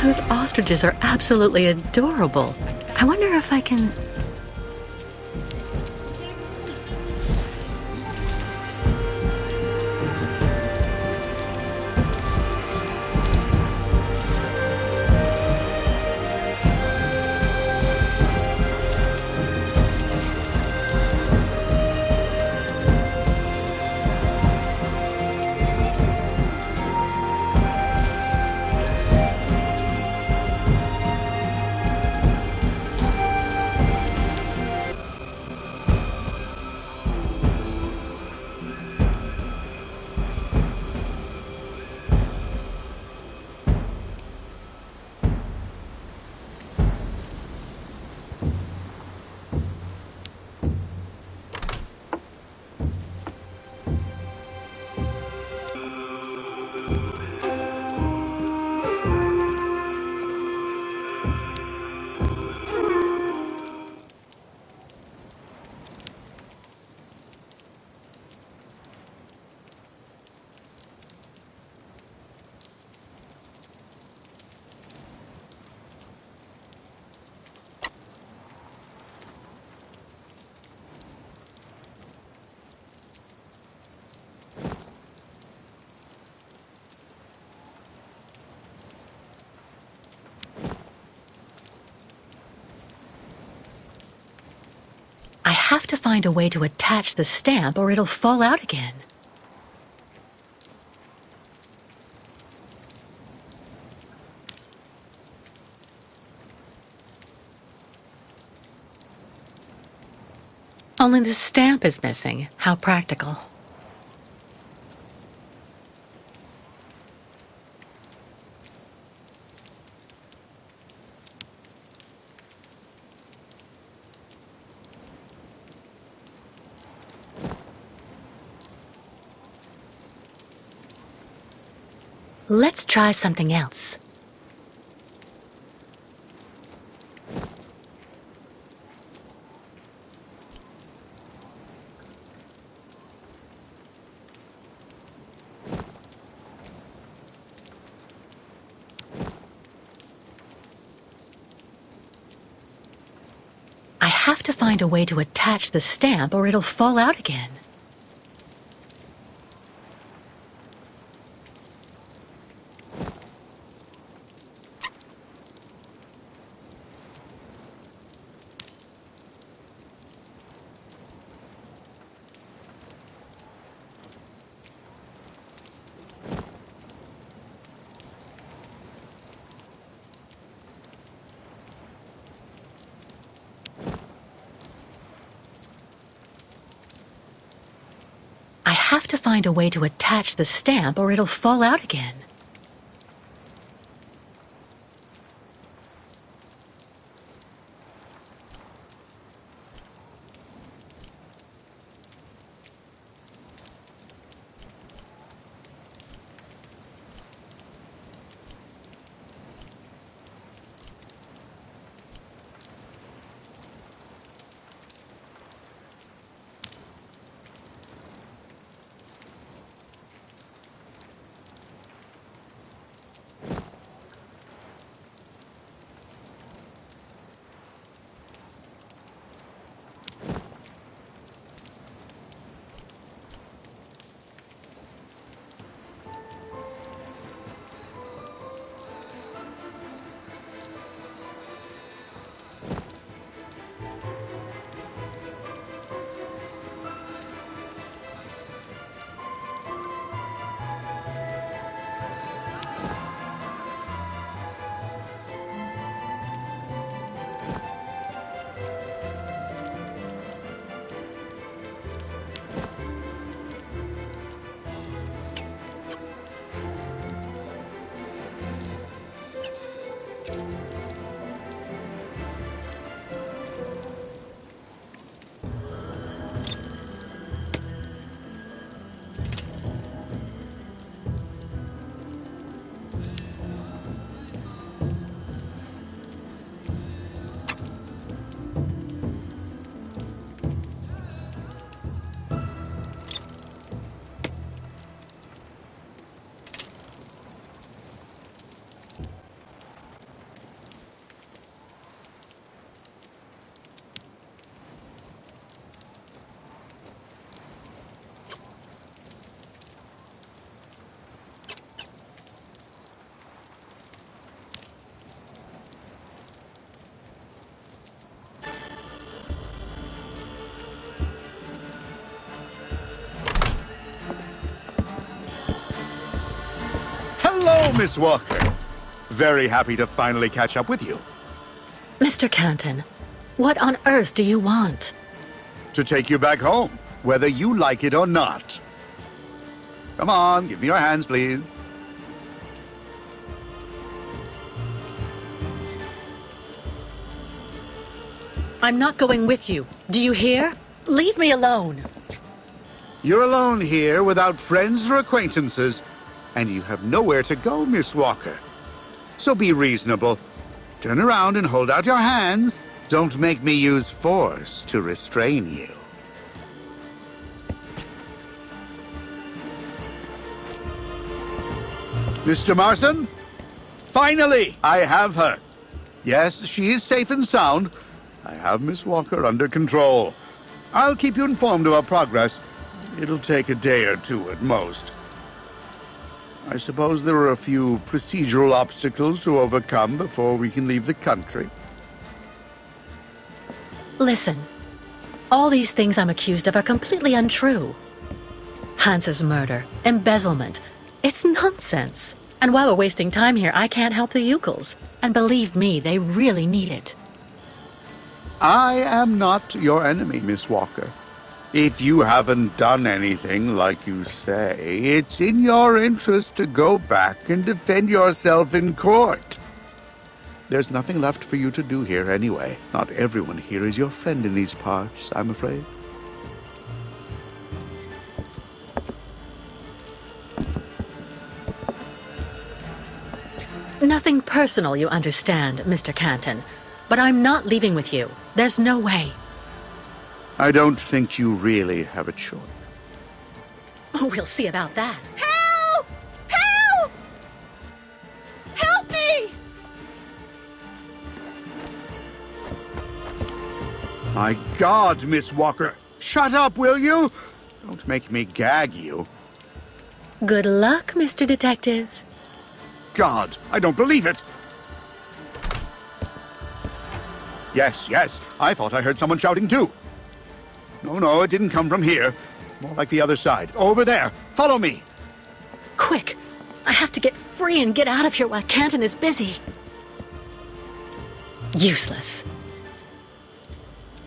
Those ostriches are absolutely adorable. I wonder if I can... I have to find a way to attach the stamp or it'll fall out again. Only the stamp is missing. How practical. Let's try something else. I have to find a way to attach the stamp or it'll fall out again. I have to find a way to attach the stamp or it'll fall out again. Hello, Miss Walker. Very happy to finally catch up with you. Mr. Canton, what on earth do you want? To take you back home, whether you like it or not. Come on, give me your hands, please. I'm not going with you. Do you hear? Leave me alone. You're alone here without friends or acquaintances, and you have nowhere to go, Miss Walker. So be reasonable. Turn around and hold out your hands. Don't make me use force to restrain you. Mr. Marson? Finally, I have her. Yes, she is safe and sound. I have Miss Walker under control. I'll keep you informed of our progress. It'll take a day or two at most. I suppose there are a few procedural obstacles to overcome before we can leave the country. Listen, all these things I'm accused of are completely untrue. Hans's murder, embezzlement, it's nonsense. And while we're wasting time here, I can't help the Ukels. And believe me, they really need it. I am not your enemy, Miss Walker. If you haven't done anything like you say, it's in your interest to go back and defend yourself in court. There's nothing left for you to do here anyway. Not everyone here is your friend in these parts, I'm afraid. Nothing personal, you understand, Mr. Canton. But I'm not leaving with you. There's no way. I don't think you really have a choice. Oh, we'll see about that. Help! Help! Help me! My God, Miss Walker. Shut up, will you? Don't make me gag you. Good luck, Mr. Detective. God, I don't believe it. Yes, yes, I thought I heard someone shouting too. No, it didn't come from here. More like the other side. Over there. Follow me. Quick! I have to get free and get out of here while Canton is busy. Useless.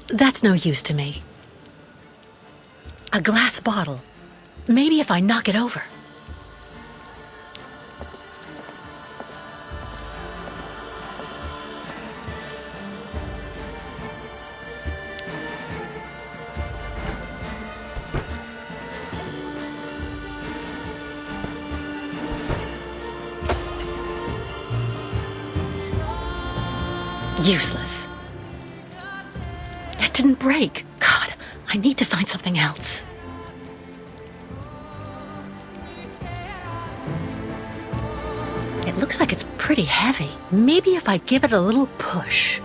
That's no use to me. A glass bottle. Maybe if I knock it over. Useless. It didn't break. God, I need to find something else. It looks like it's pretty heavy. Maybe if I give it a little push.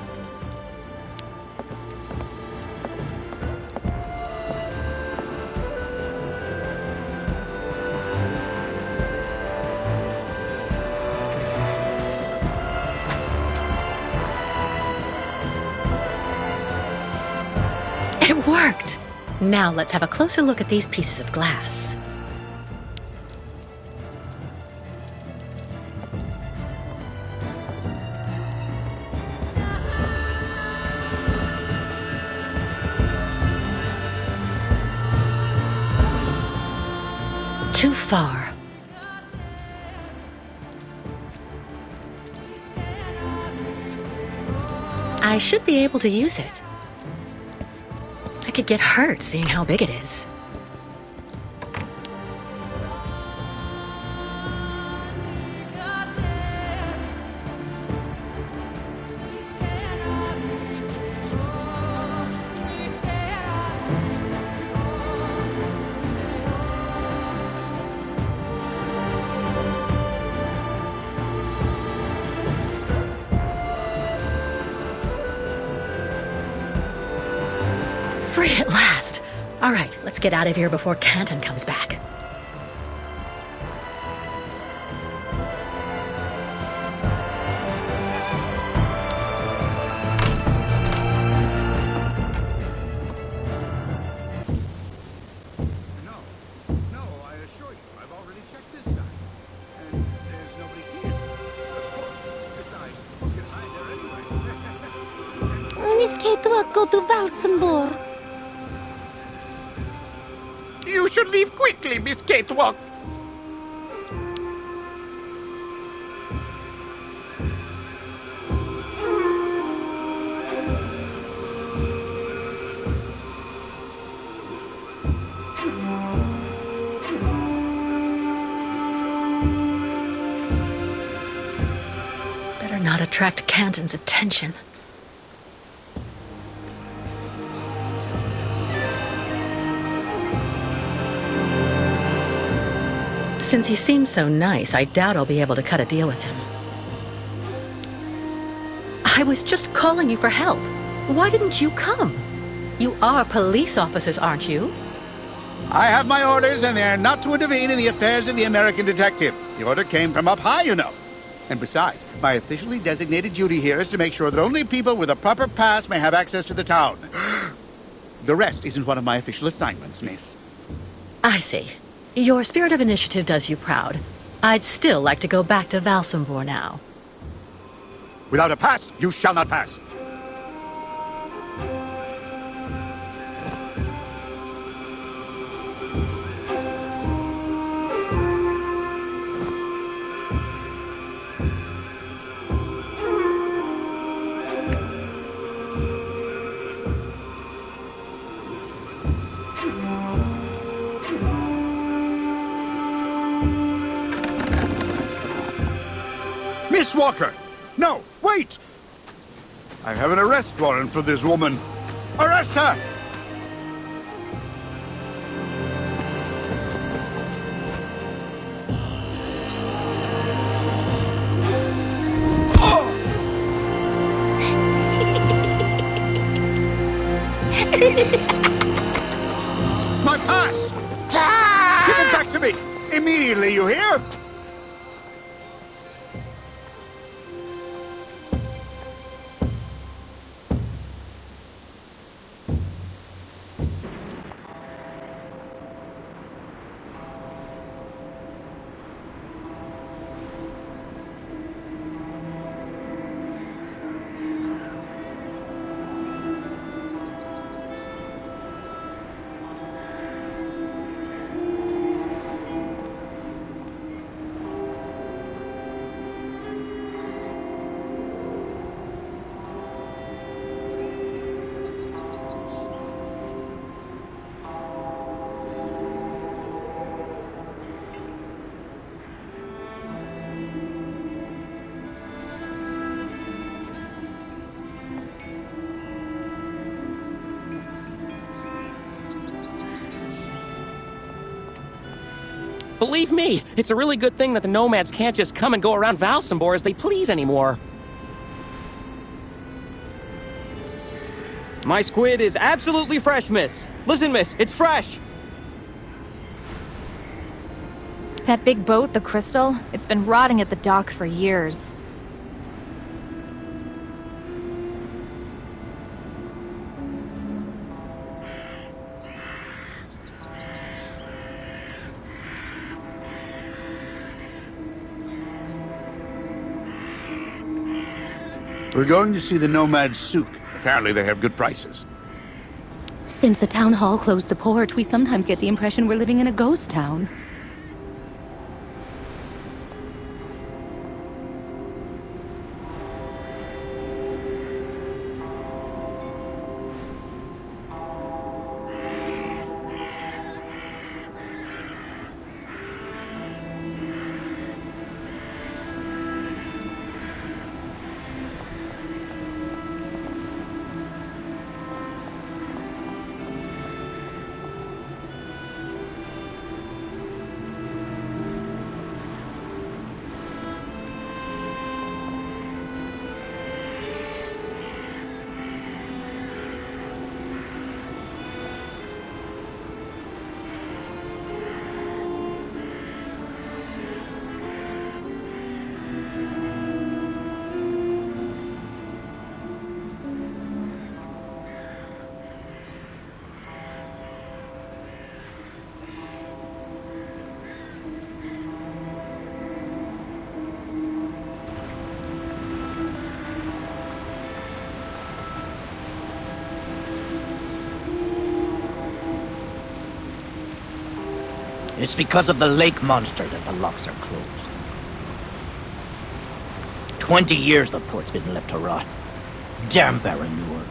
It worked! Now let's have a closer look at these pieces of glass. Too far. I should be able to use it. I could get hurt seeing how big it is. Free at last! All right, let's get out of here before Canton comes back. No, I assure you, I've already checked this side. And there's nobody here. Of course. Besides, who can hide there anyway? Miss Kate will go to Valsenborg. You should leave quickly, Miss Catewalk. Better not attract Canton's attention. Since he seems so nice, I doubt I'll be able to cut a deal with him. I was just calling you for help. Why didn't you come? You are police officers, aren't you? I have my orders, and they're not to intervene in the affairs of the American detective. The order came from up high, you know. And besides, my officially designated duty here is to make sure that only people with a proper pass may have access to the town. The rest isn't one of my official assignments, miss. I see. Your spirit of initiative does you proud. I'd still like to go back to Valsenborg now. Without a pass, you shall not pass. Miss Walker! No, wait! I have an arrest warrant for this woman. Arrest her! My pass! Give it back to me! Immediately, you hear? Believe me, it's a really good thing that the nomads can't just come and go around Valsambor as they please anymore. My squid is absolutely fresh, miss. Listen, miss, it's fresh. That big boat, the Crystal, it's been rotting at the dock for years. We're going to see the Nomad Souk. Apparently they have good prices. Since the town hall closed the port, we sometimes get the impression we're living in a ghost town. It's because of the lake monster that the locks are closed. 20 years the port's been left to rot. Damn Baranur.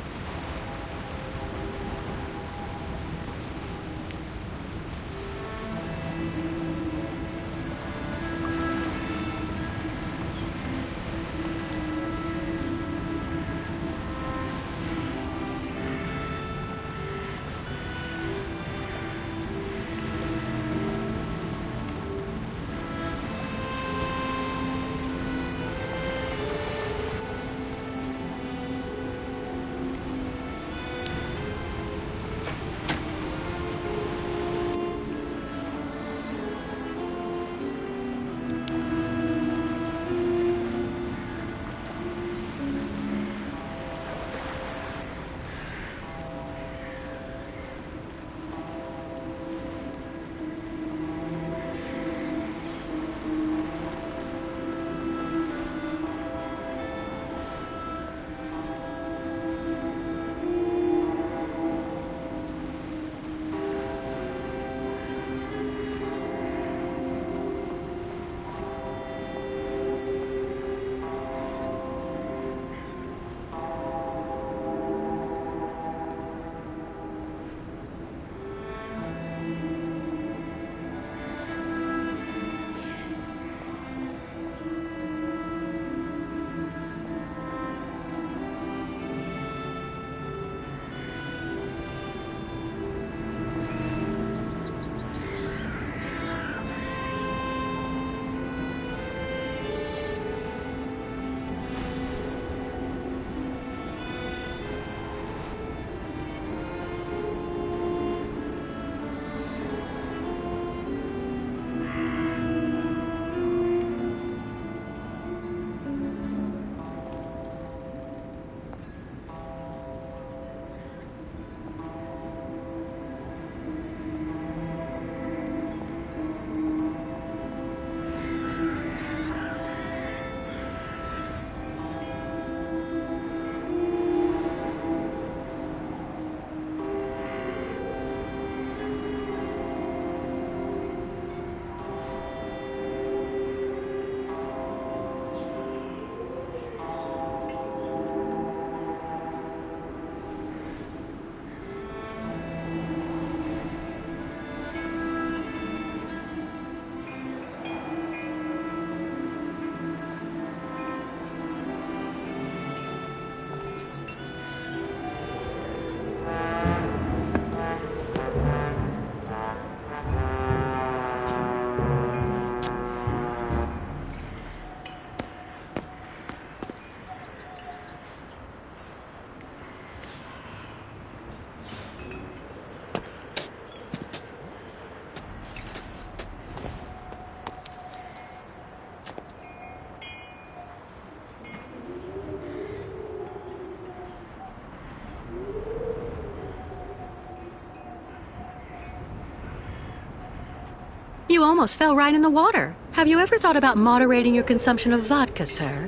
You almost fell right in the water. Have you ever thought about moderating your consumption of vodka, sir?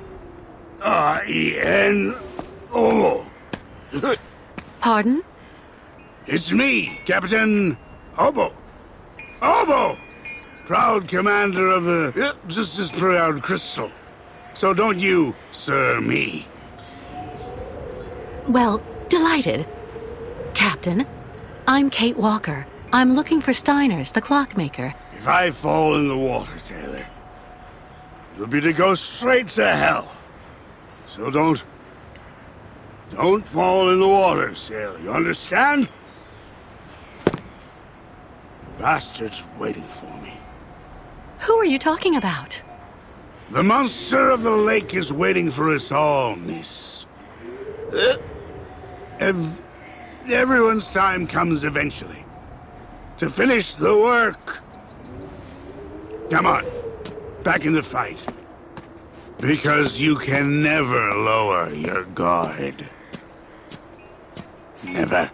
R-E-N-O. Pardon? It's me, Captain Obo. Obo! Proud commander of the just as proud crystal. So don't you, sir, me. Well, delighted. Captain, I'm Kate Walker. I'm looking for Steiner's, the clockmaker. If I fall in the water, Taylor, it'll be to go straight to hell. So don't fall in the water, sailor. You understand? Bastard's waiting for me. Who are you talking about? The monster of the lake is waiting for us all, miss. Everyone's time comes eventually. To finish the work. Come on, back in the fight. Because you can never lower your guard. Never.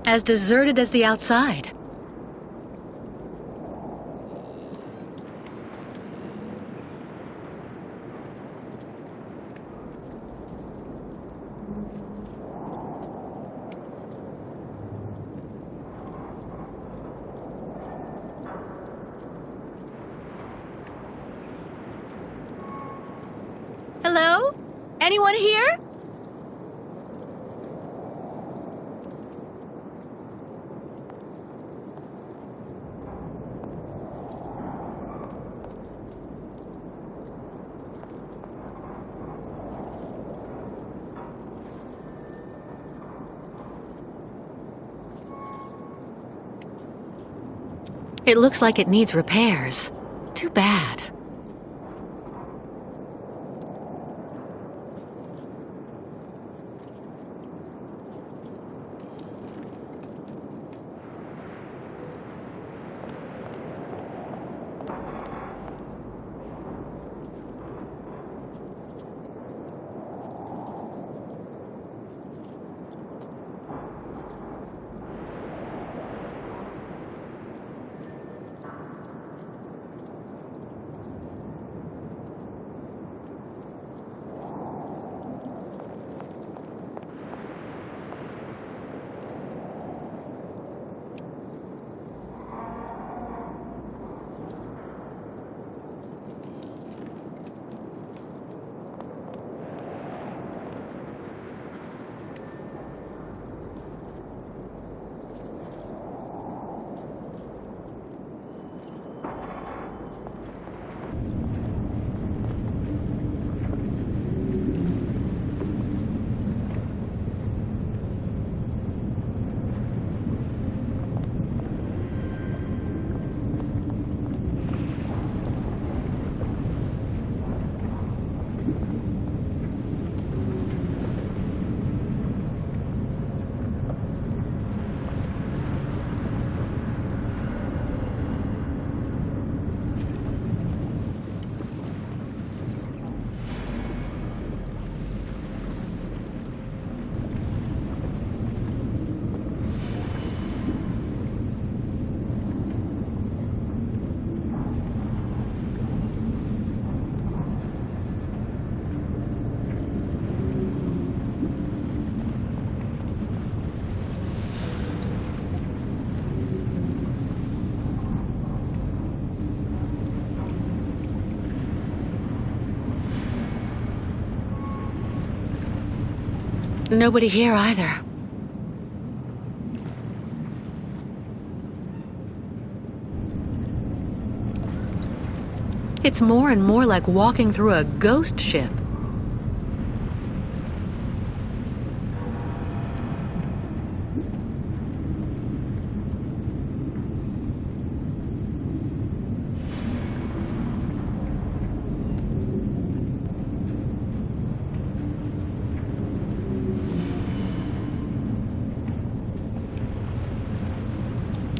As deserted as the outside. Hello? Anyone here? It looks like it needs repairs. Too bad. Nobody here either. It's more and more like walking through a ghost ship.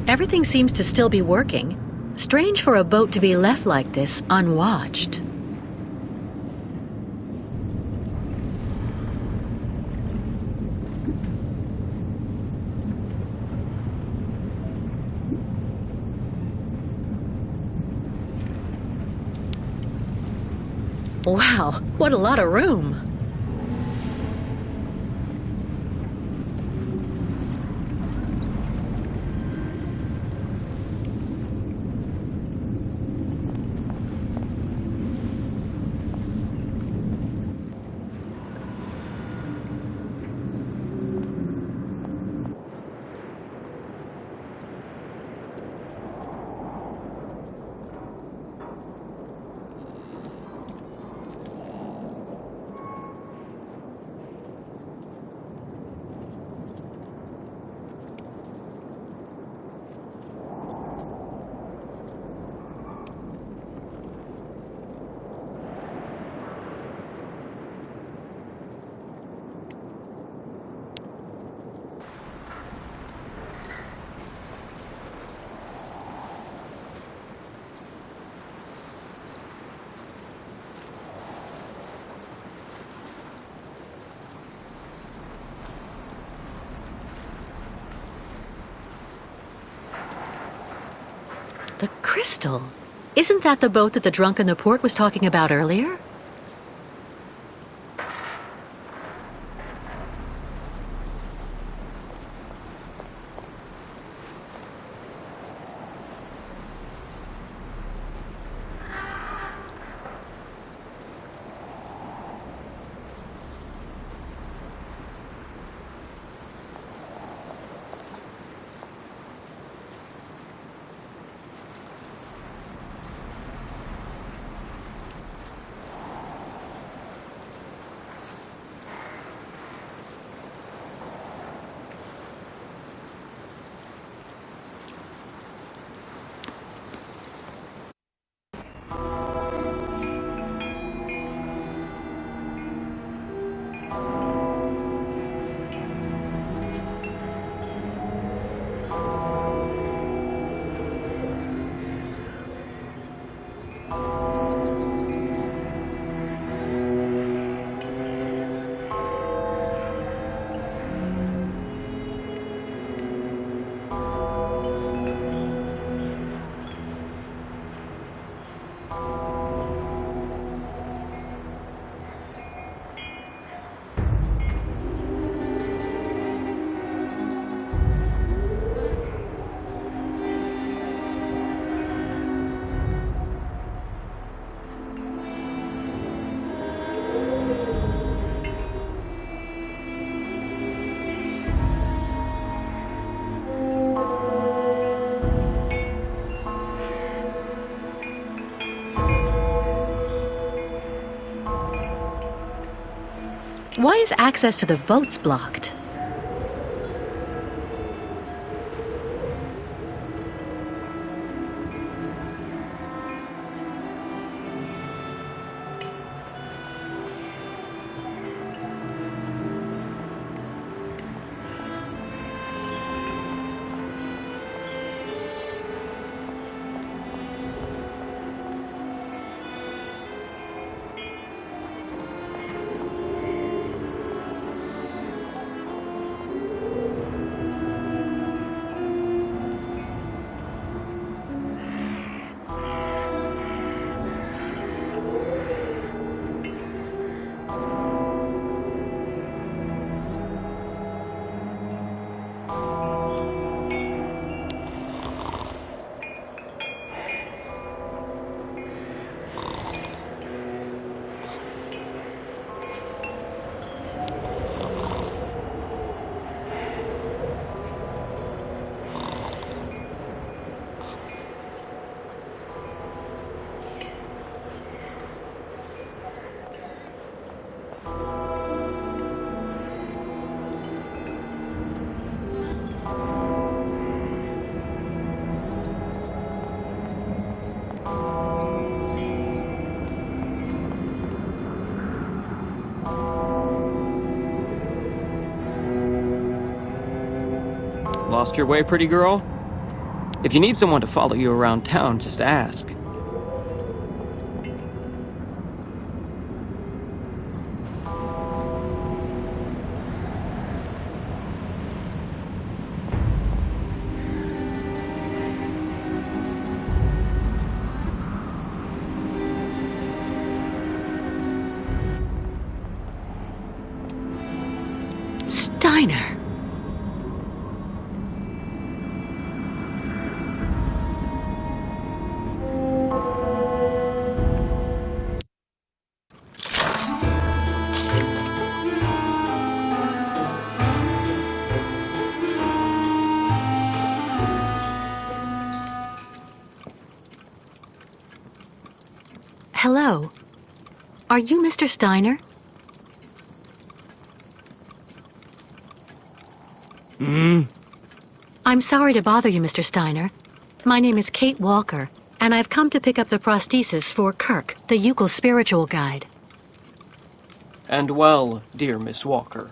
Everything seems to still be working. Strange for a boat to be left like this, unwatched. Wow, what a lot of room! The crystal. Isn't that the boat that the drunk in the port was talking about earlier? Why is access to the boats blocked? Lost your way, pretty girl? If you need someone to follow you around town, just ask. Steiner. Hello. Are you Mr. Steiner? I'm sorry to bother you, Mr. Steiner. My name is Kate Walker, and I've come to pick up the prosthesis for Kirk, the Yukel spiritual guide. And well, dear Miss Walker,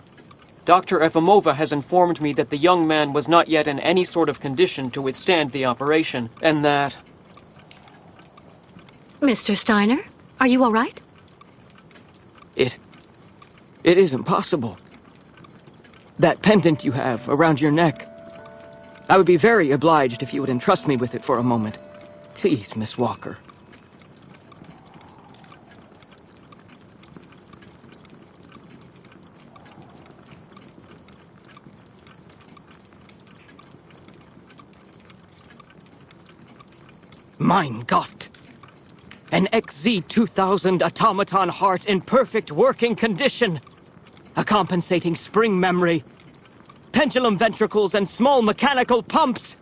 Dr. Efimova has informed me that the young man was not yet in any sort of condition to withstand the operation, and that... Mr. Steiner, are you all right? It is impossible. That pendant you have around your neck. I would be very obliged if you would entrust me with it for a moment. Please, Miss Walker. Mein Gott! An XZ-2000 automaton heart in perfect working condition! A compensating spring memory, pendulum ventricles, and small mechanical pumps!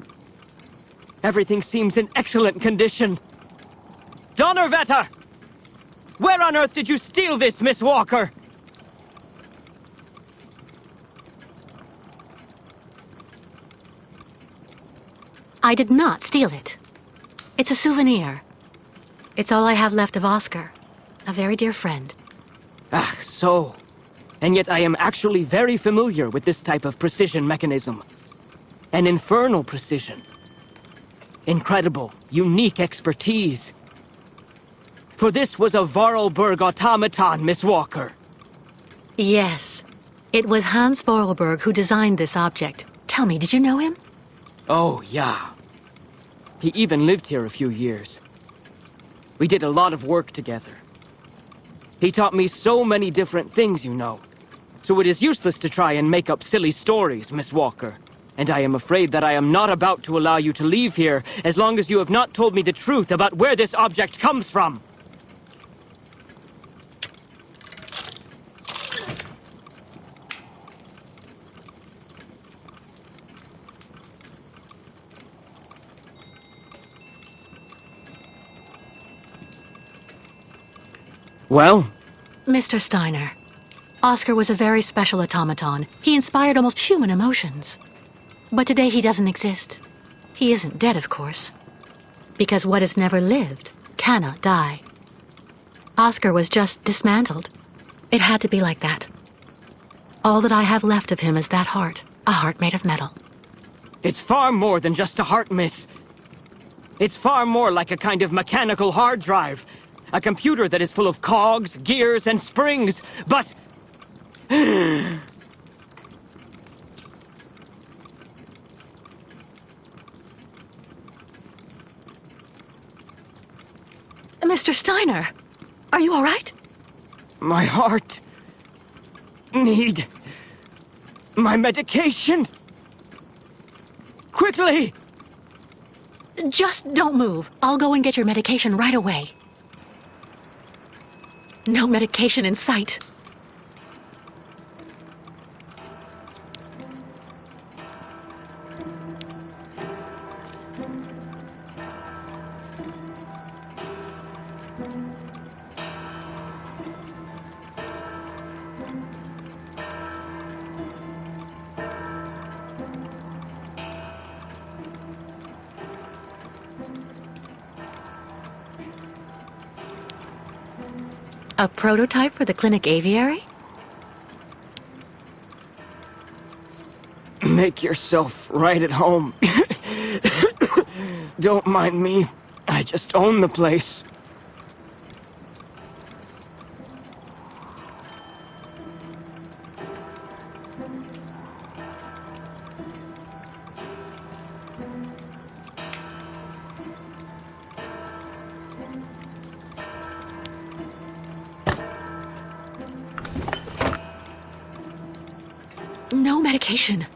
Everything seems in excellent condition. Donnerwetter! Where on earth did you steal this, Miss Walker? I did not steal it. It's a souvenir. It's all I have left of Oscar, a very dear friend. Ah, so. And yet I am actually very familiar with this type of precision mechanism. An infernal precision. Incredible, unique expertise. For this was a Vorarlberg automaton, Miss Walker. Yes. It was Hans Vorarlberg who designed this object. Tell me, did you know him? Oh, yeah. He even lived here a few years. We did a lot of work together. He taught me so many different things, you know. So it is useless to try and make up silly stories, Miss Walker. And I am afraid that I am not about to allow you to leave here as long as you have not told me the truth about where this object comes from. Well? Mr. Steiner, Oscar was a very special automaton. He inspired almost human emotions. But today he doesn't exist. He isn't dead, of course. Because what has never lived cannot die. Oscar was just dismantled. It had to be like that. All that I have left of him is that heart, a heart made of metal. It's far more than just a heart, miss. It's far more like a kind of mechanical hard drive. A computer that is full of cogs, gears, and springs, but... Mr. Steiner, are you all right? My heart... need... my medication! Quickly! Just don't move. I'll go and get your medication right away. No medication in sight. A prototype for the clinic aviary? Make yourself right at home. Don't mind me. I just own the place. No medication.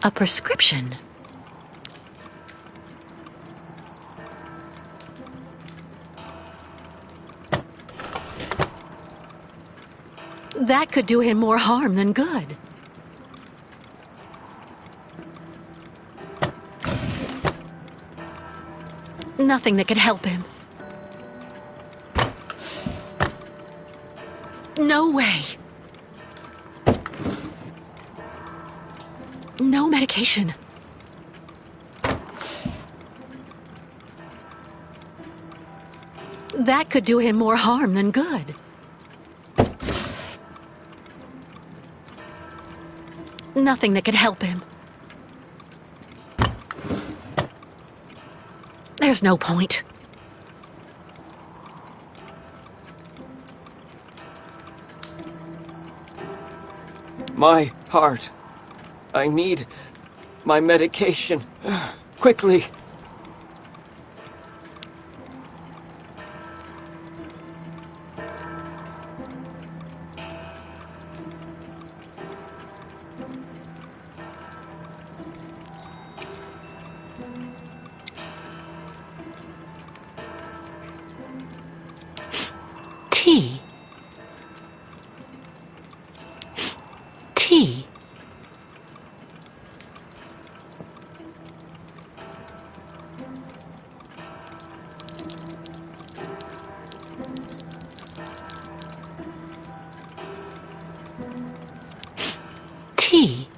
A prescription. That could do him more harm than good. Nothing that could help him. No way. No medication. That could do him more harm than good. Nothing that could help him. There's no point. My heart. I need my medication. Quickly. Tea. Tea. Tea.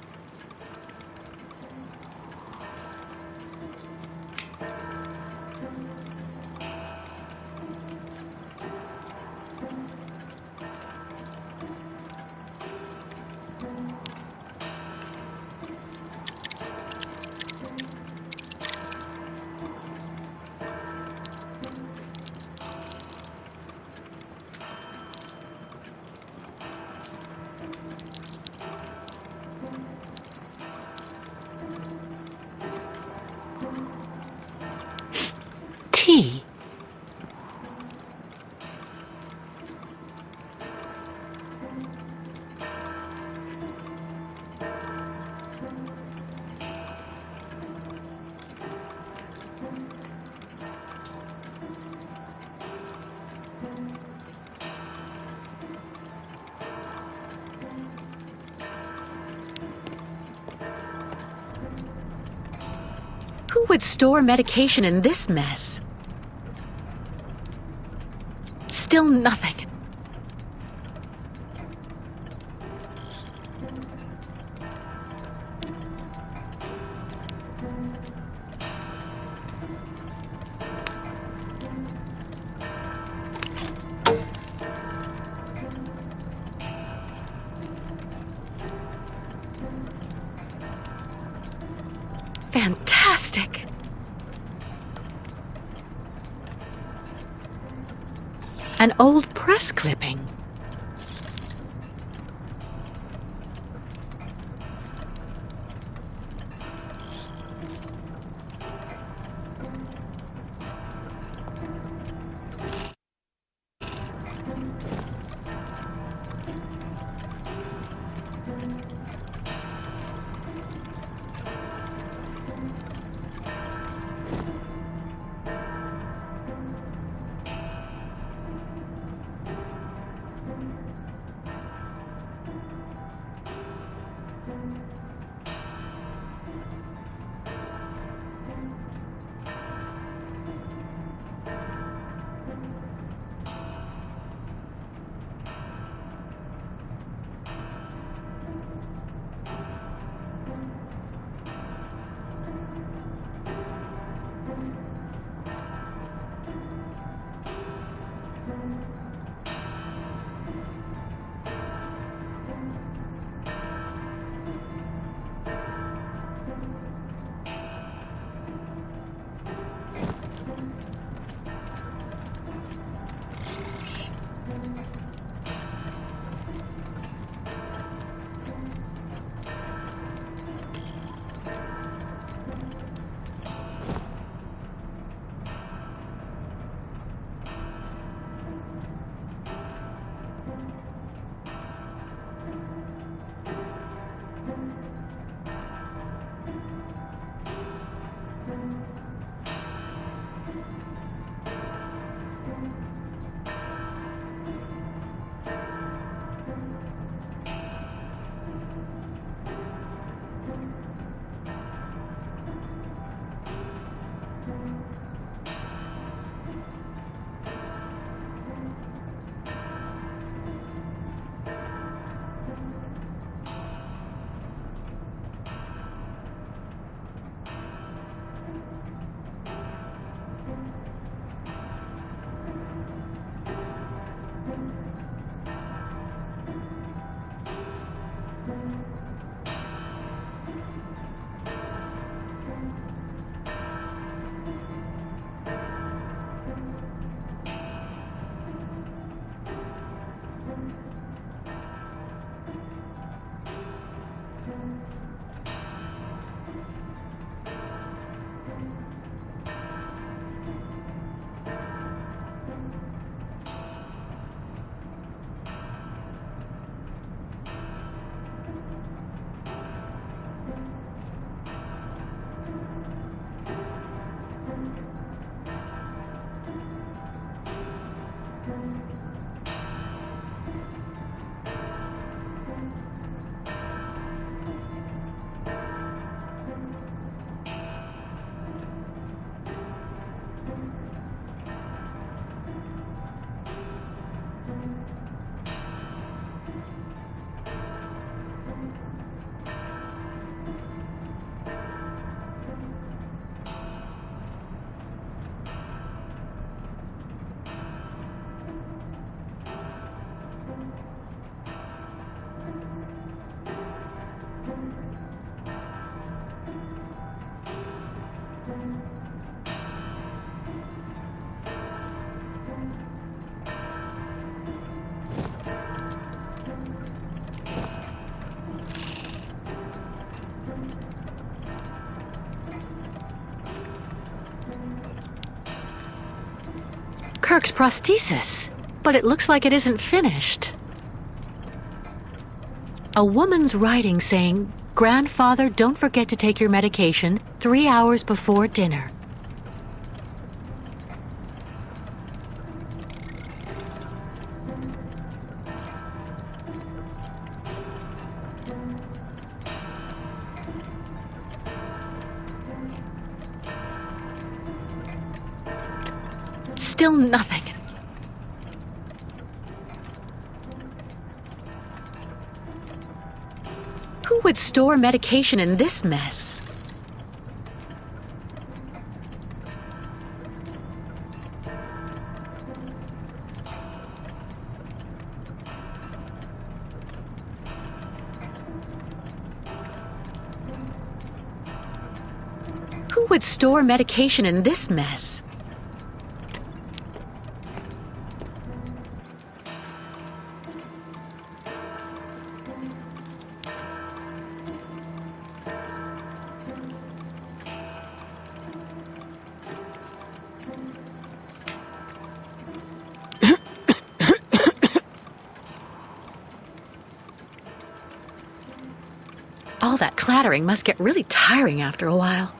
Tea. Who would store medication in this mess? Still nothing. Fantastic. An old press clipping. Kirk's prosthesis, but it looks like it isn't finished. A woman's writing saying, "Grandfather, don't forget to take your medication 3 hours before dinner." Still nothing. Who would store medication in this mess? Who would store medication in this mess? All that clattering must get really tiring after a while.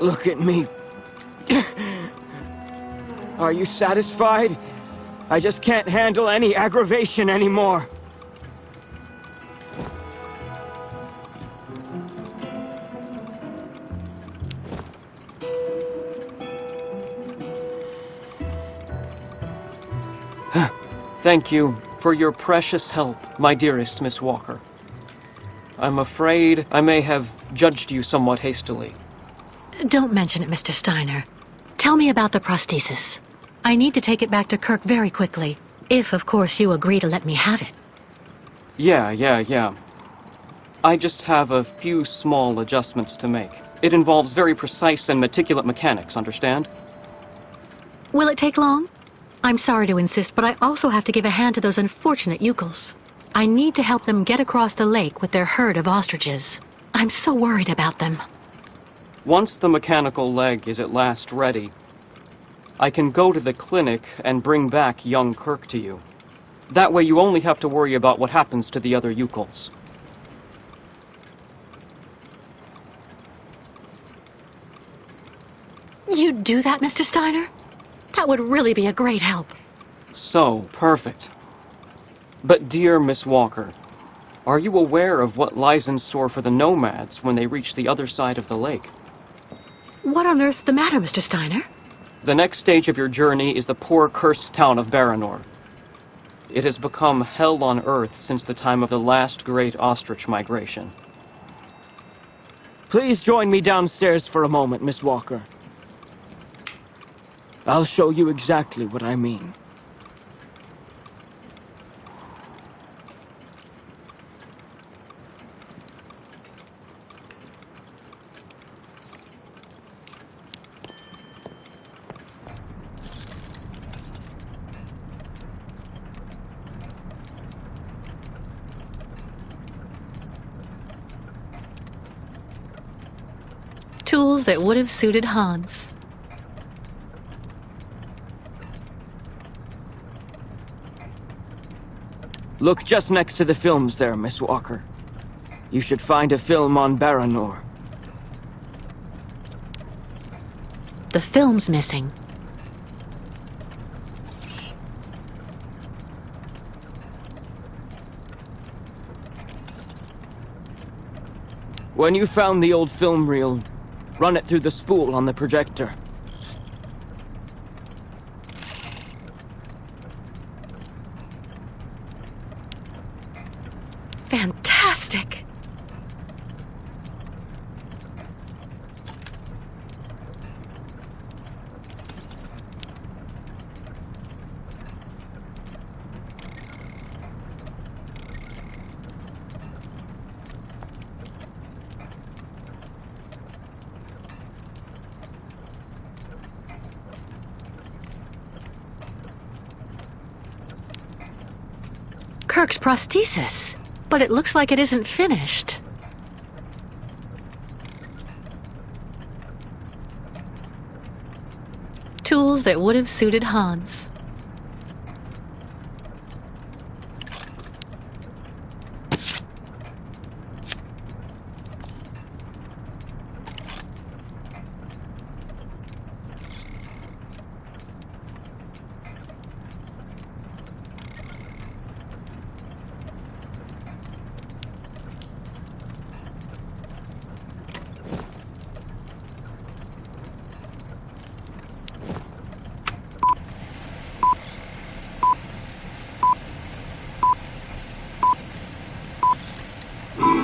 Look at me. Are you satisfied? I just can't handle any aggravation anymore. Thank you for your precious help, my dearest Miss Walker. I'm afraid I may have judged you somewhat hastily. Don't mention it, Mr. Steiner. Tell me about the prosthesis. I need to take it back to Kirk very quickly, if, of course, you agree to let me have it. Yeah. I just have a few small adjustments to make. It involves very precise and meticulous mechanics, understand? Will it take long? I'm sorry to insist, but I also have to give a hand to those unfortunate Yukels. I need to help them get across the lake with their herd of ostriches. I'm so worried about them. Once the mechanical leg is at last ready, I can go to the clinic and bring back young Kirk to you. That way you only have to worry about what happens to the other Yukels. You'd do that, Mr. Steiner? That would really be a great help. So, perfect. But dear Miss Walker, are you aware of what lies in store for the nomads when they reach the other side of the lake? What on earth's the matter, Mr. Steiner? The next stage of your journey is the poor, cursed town of Baranor. It has become hell on earth since the time of the last great ostrich migration. Please join me downstairs for a moment, Miss Walker. I'll show you exactly what I mean. Tools that would have suited Hans. Look just next to the films there, Miss Walker. You should find a film on Baranor. The film's missing. When you found the old film reel, run it through the spool on the projector. Fantastic! Kirk's prosthesis. But it looks like it isn't finished. Tools that would have suited Hans.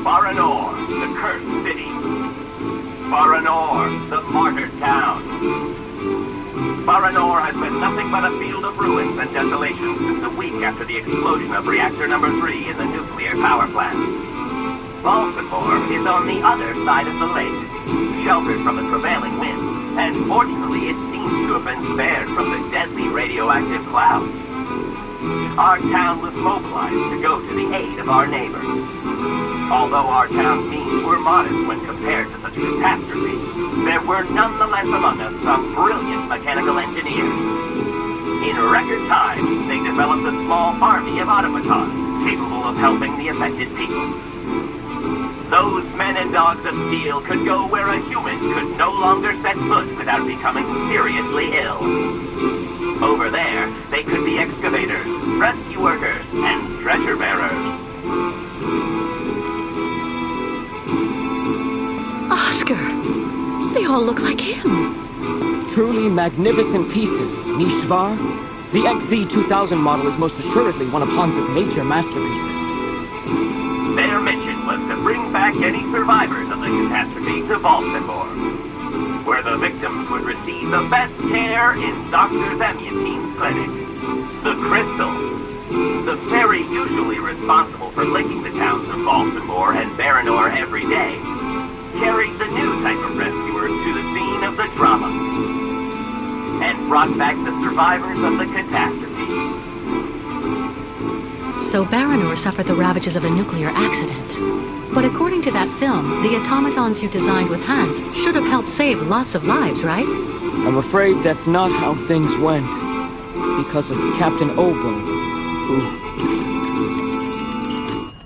Baranor, the cursed city. Baranor, the martyred town. Baranor has been nothing but a field of ruins and desolation since a week after the explosion of reactor number 3 in the nuclear power plant. Baltimore is on the other side of the lake, sheltered from the prevailing winds, and fortunately it seems to have been spared from the deadly radioactive clouds. Our town was mobilized to go to the aid of our neighbors. Although our town's means were modest when compared to such a catastrophe, there were nonetheless among us some brilliant mechanical engineers. In record time, they developed a small army of automatons capable of helping the affected people. Those men and dogs of steel could go where a human could no longer set foot without becoming seriously ill. Over there, they could be excavators, rescue workers, and treasure bearers. Oscar! They all look like him. Truly magnificent pieces, Nishtvar. The XZ-2000 model is most assuredly one of Hans's major masterpieces. Their mission was to bring back any survivors of the catastrophe to Baltimore, where the victims would receive the best care in Dr. Zemyatine's clinic. The Crystal, the ferry usually responsible for linking the towns of Baltimore and Baranor every day, carried the new type of rescuers to the scene of the drama, and brought back the survivors of the catastrophe. So Baranor suffered the ravages of a nuclear accident. But according to that film, the automatons you designed with Hans should have helped save lots of lives, right? I'm afraid that's not how things went. Because of Captain Obo, who...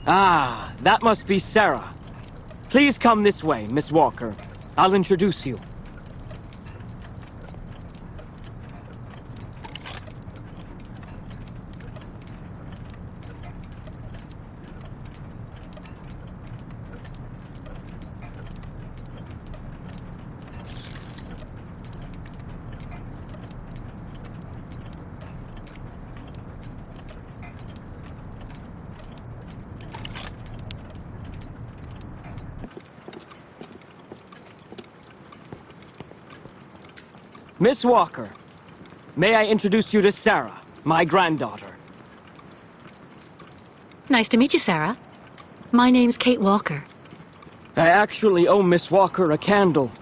Ah, that must be Sarah. Please come this way, Miss Walker. I'll introduce you. Miss Walker, may I introduce you to Sarah, my granddaughter? Nice to meet you, Sarah. My name's Kate Walker. I actually owe Miss Walker a candle.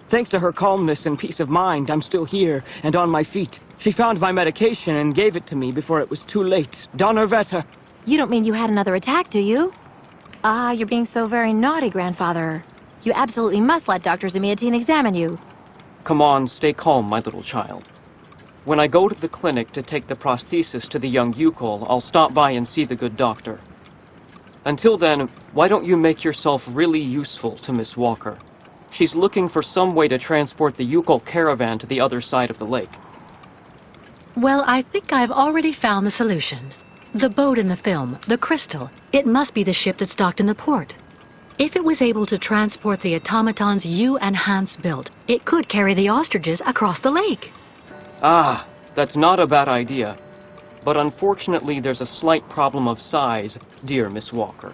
Thanks to her calmness and peace of mind, I'm still here and on my feet. She found my medication and gave it to me before it was too late. Donnerwetter. You don't mean you had another attack, do you? Ah, you're being so very naughty, Grandfather. You absolutely must let Dr. Zemyatine examine you. Come on, stay calm, my little child. When I go to the clinic to take the prosthesis to the young Yukol, I'll stop by and see the good doctor. Until then, why don't you make yourself really useful to Miss Walker? She's looking for some way to transport the Yukol caravan to the other side of the lake. Well, I think I've already found the solution. The boat in the film, the Crystal, it must be the ship that's docked in the port. If it was able to transport the automatons you and Hans built, it could carry the ostriches across the lake. Ah, that's not a bad idea. But unfortunately, there's a slight problem of size, dear Miss Walker.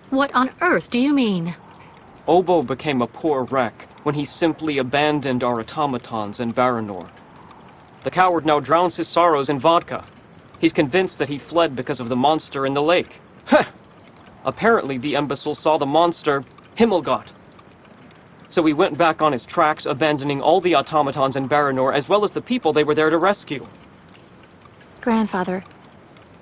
What on earth do you mean? Obo became a poor wreck when he simply abandoned our automatons in Baranor. The coward now drowns his sorrows in vodka. He's convinced that he fled because of the monster in the lake. Heh! Apparently the imbecile saw the monster, Himmelgott. So he went back on his tracks, abandoning all the automatons in Baranor, as well as the people they were there to rescue. Grandfather,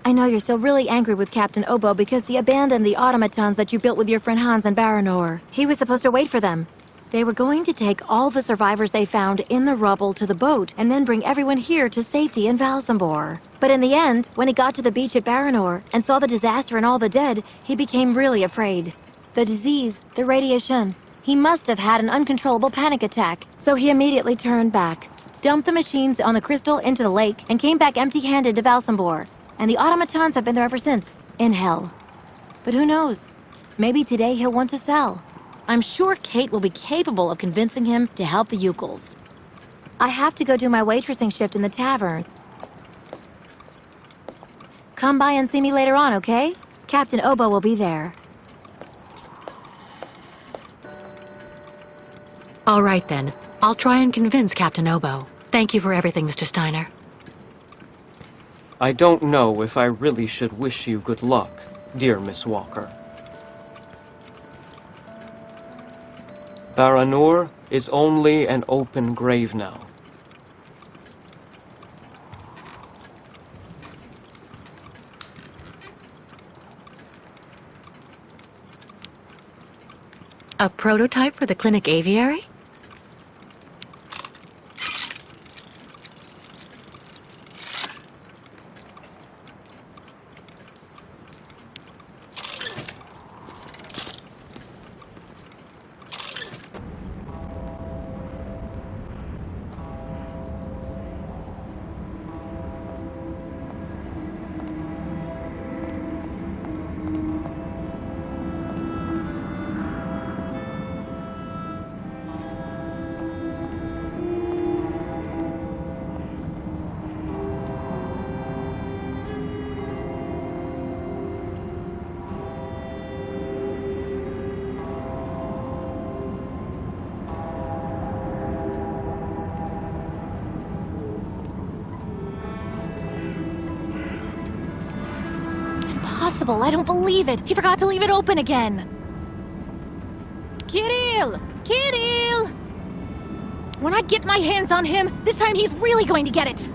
I know you're still really angry with Captain Obo because he abandoned the automatons that you built with your friend Hans in Baranor. He was supposed to wait for them. They were going to take all the survivors they found in the rubble to the boat and then bring everyone here to safety in Valsambor. But in the end, when he got to the beach at Baranor and saw the disaster and all the dead, he became really afraid. The disease, the radiation, he must have had an uncontrollable panic attack, so he immediately turned back, dumped the machines on the Crystal into the lake, and came back empty-handed to Valsambor. And the automatons have been there ever since, in hell. But who knows? Maybe today he'll want to sell. I'm sure Kate will be capable of convincing him to help the Yukols. I have to go do my waitressing shift in the tavern. Come by and see me later on, okay? Captain Obo will be there. All right, then. I'll try and convince Captain Obo. Thank you for everything, Mr. Steiner. I don't know if I really should wish you good luck, dear Miss Walker. Baranor is only an open grave now. A prototype for the clinic aviary? impossible. I don't believe it. He forgot to leave it open again. Kirill! Kirill! When I get my hands on him, this time he's really going to get it.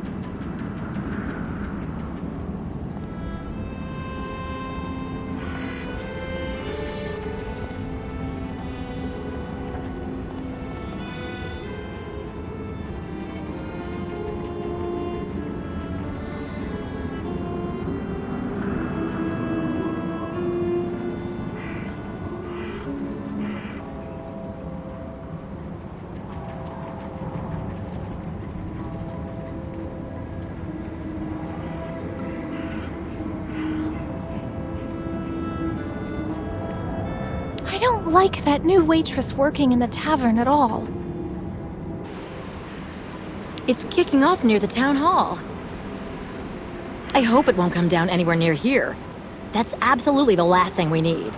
I don't like that new waitress working in the tavern at all. It's kicking off near the town hall. I hope it won't come down anywhere near here. That's absolutely the last thing we need.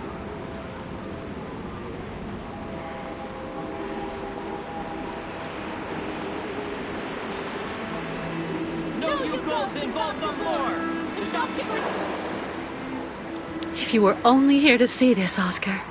No Yukos in Balsamore! The shopkeeper... If you were only here to see this, Oscar.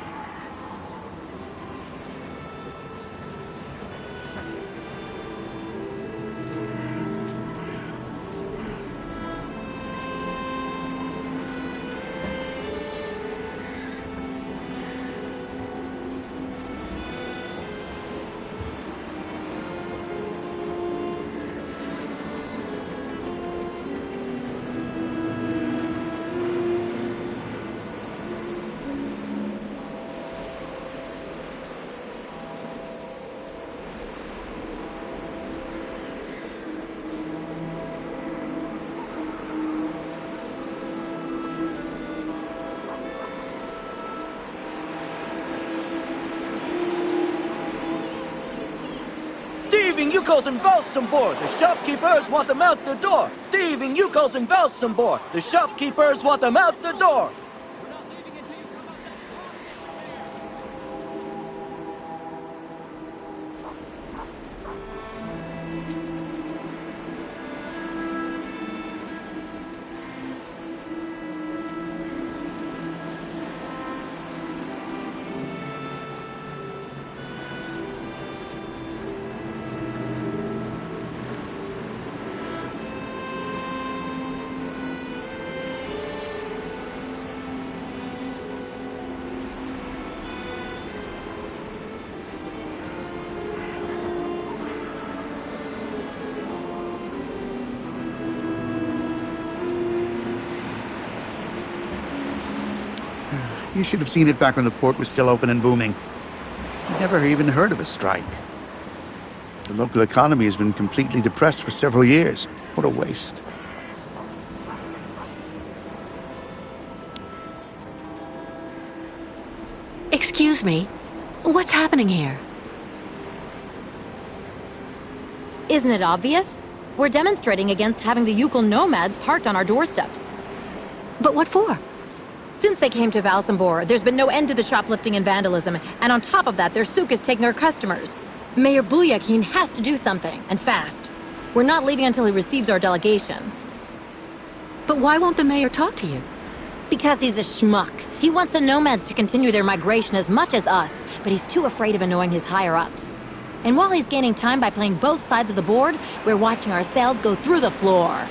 Thieving Yukos and Valsambor! The shopkeepers want them out the door! Thieving Yukos and Valsambor! The shopkeepers want them out the door! You should have seen it back when the port was still open and booming. Never even heard of a strike. The local economy has been completely depressed for several years. What a waste. Excuse me. What's happening here? Isn't it obvious? We're demonstrating against having the Yukon nomads parked on our doorsteps. But what for? Since they came to Valsambor, there's been no end to the shoplifting and vandalism, and on top of that, their souk is taking our customers. Mayor Bulyakin has to do something, and fast. We're not leaving until he receives our delegation. But why won't the mayor talk to you? Because he's a schmuck. He wants the nomads to continue their migration as much as us, but he's too afraid of annoying his higher-ups. And while he's gaining time by playing both sides of the board, we're watching our sales go through the floor.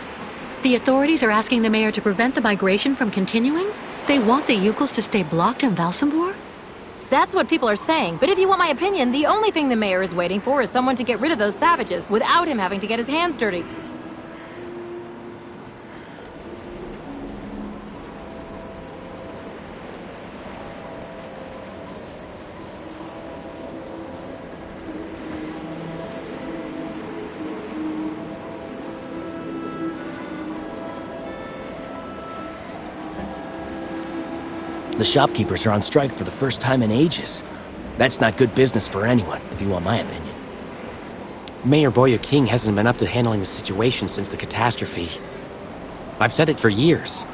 The authorities are asking the mayor to prevent the migration from continuing? They want the Yukos to stay blocked in Valsambor? That's what people are saying, but if you want my opinion, the only thing the mayor is waiting for is someone to get rid of those savages without him having to get his hands dirty. The shopkeepers are on strike for the first time in ages. That's not good business for anyone, if you want my opinion. Mayor Boya King hasn't been up to handling the situation since the catastrophe. I've said it for years.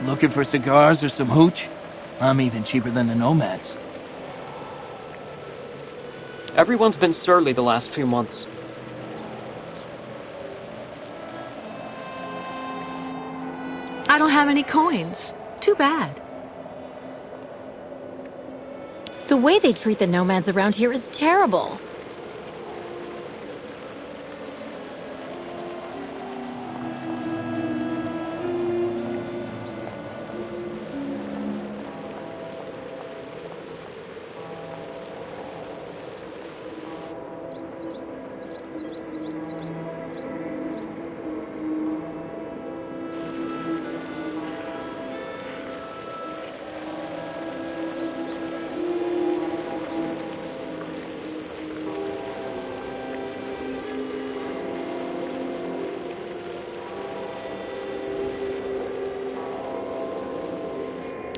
Looking for cigars or some hooch? I'm even cheaper than the nomads. Everyone's been surly the last few months. I don't have any coins. Too bad. The way they treat the nomads around here is terrible.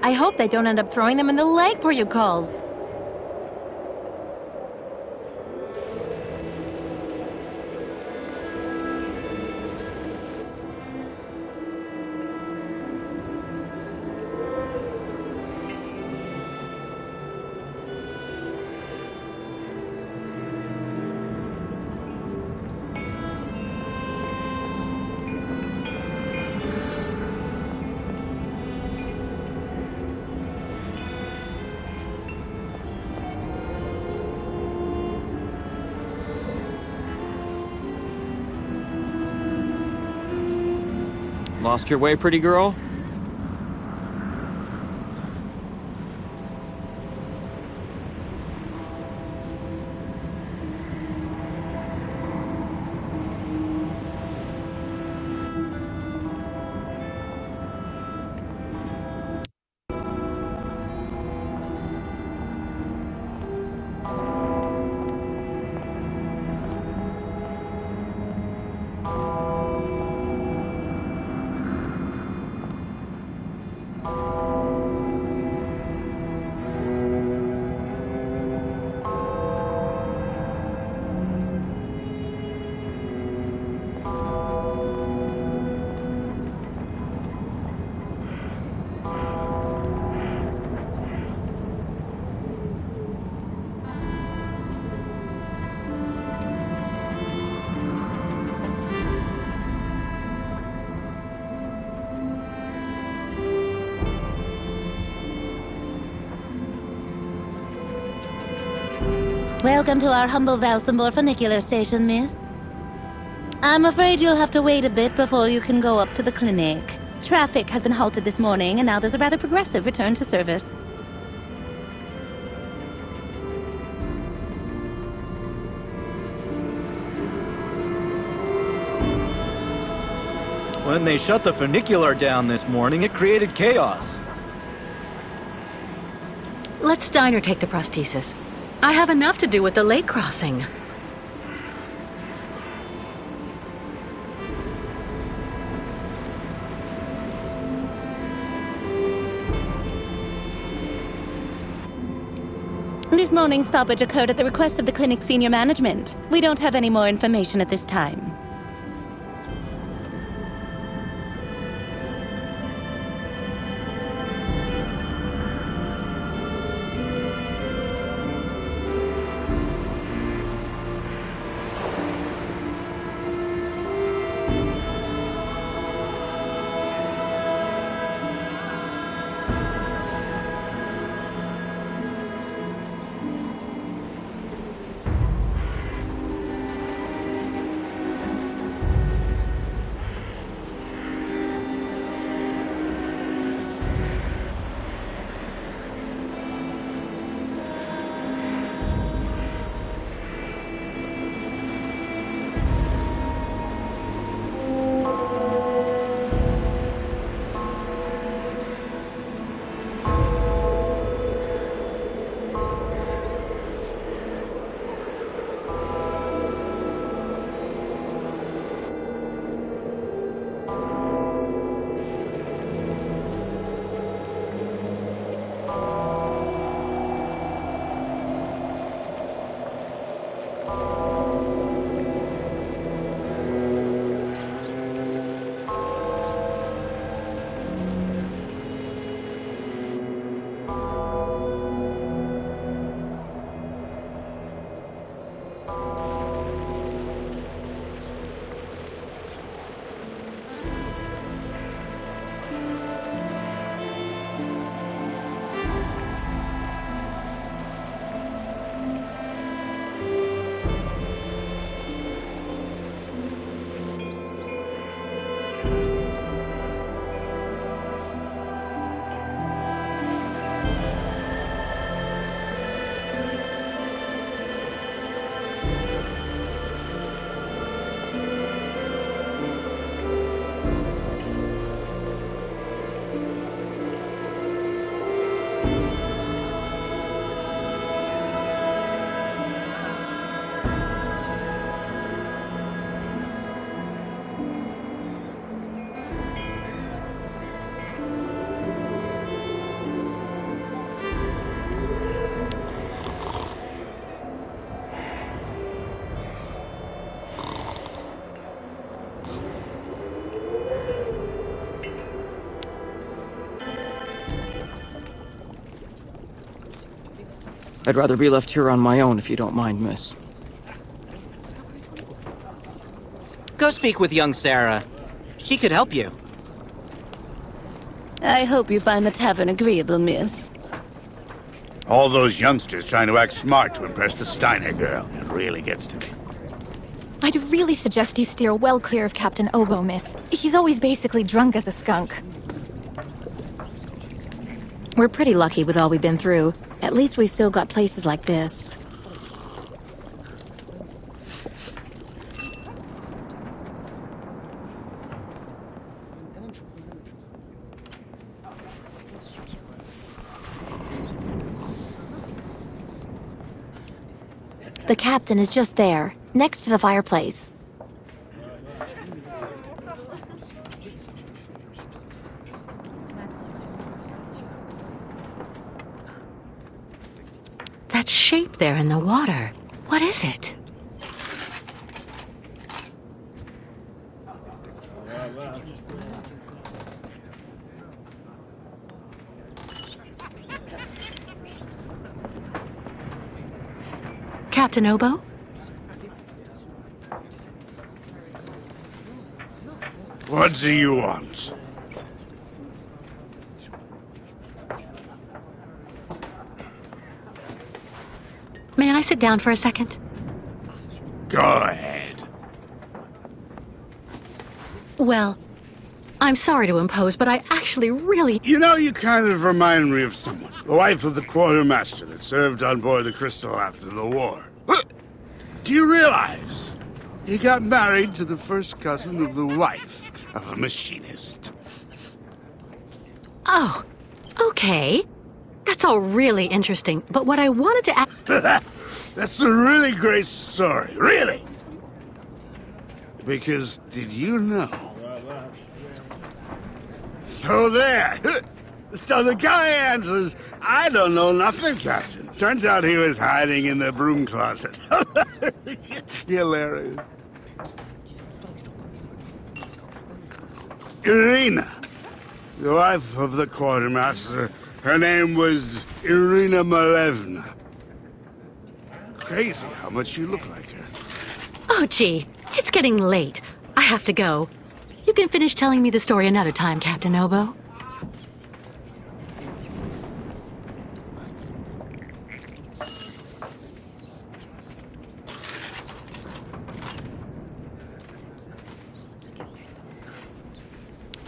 I hope they don't end up throwing them in the lake for you calls. Lost your way, pretty girl? Welcome to our humble Valsambor funicular station, miss. I'm afraid you'll have to wait a bit before you can go up to the clinic. Traffic has been halted this morning, and now there's a rather progressive return to service. When they shut the funicular down this morning, it created chaos. Let Steiner take the prosthesis. I have enough to do with the lake crossing. This morning's stoppage occurred at the request of the clinic's senior management. We don't have any more information at this time. I'd rather be left here on my own if you don't mind, miss. Go speak with young Sarah. She could help you. I hope you find the tavern agreeable, miss. All those youngsters trying to act smart to impress the Steiner girl. It really gets to me. I'd really suggest you steer well clear of Captain Obo, miss. He's always basically drunk as a skunk. We're pretty lucky with all we've been through. At least we've still got places like this. The captain is just there, next to the fireplace. That shape there in the water, what is it? Captain Obo? What do you want? May I sit down for a second? Go ahead. Well, I'm sorry to impose, but I actually really... You know, you kind of remind me of someone. The wife of the quartermaster that served on board the Crystal after the war. Do you realize he got married to the first cousin of the wife of a machinist? Oh, okay. That's all really interesting, but what I wanted to ask... That's a really great story, really. Because, did you know? So there. So the guy answers, I don't know nothing, Captain. Turns out he was hiding in the broom closet. Hilarious. Irina, the wife of the quartermaster, her name was Irina Malevna. Crazy how much you look like her. Oh, gee, it's getting late. I have to go. You can finish telling me the story another time, Captain Obo.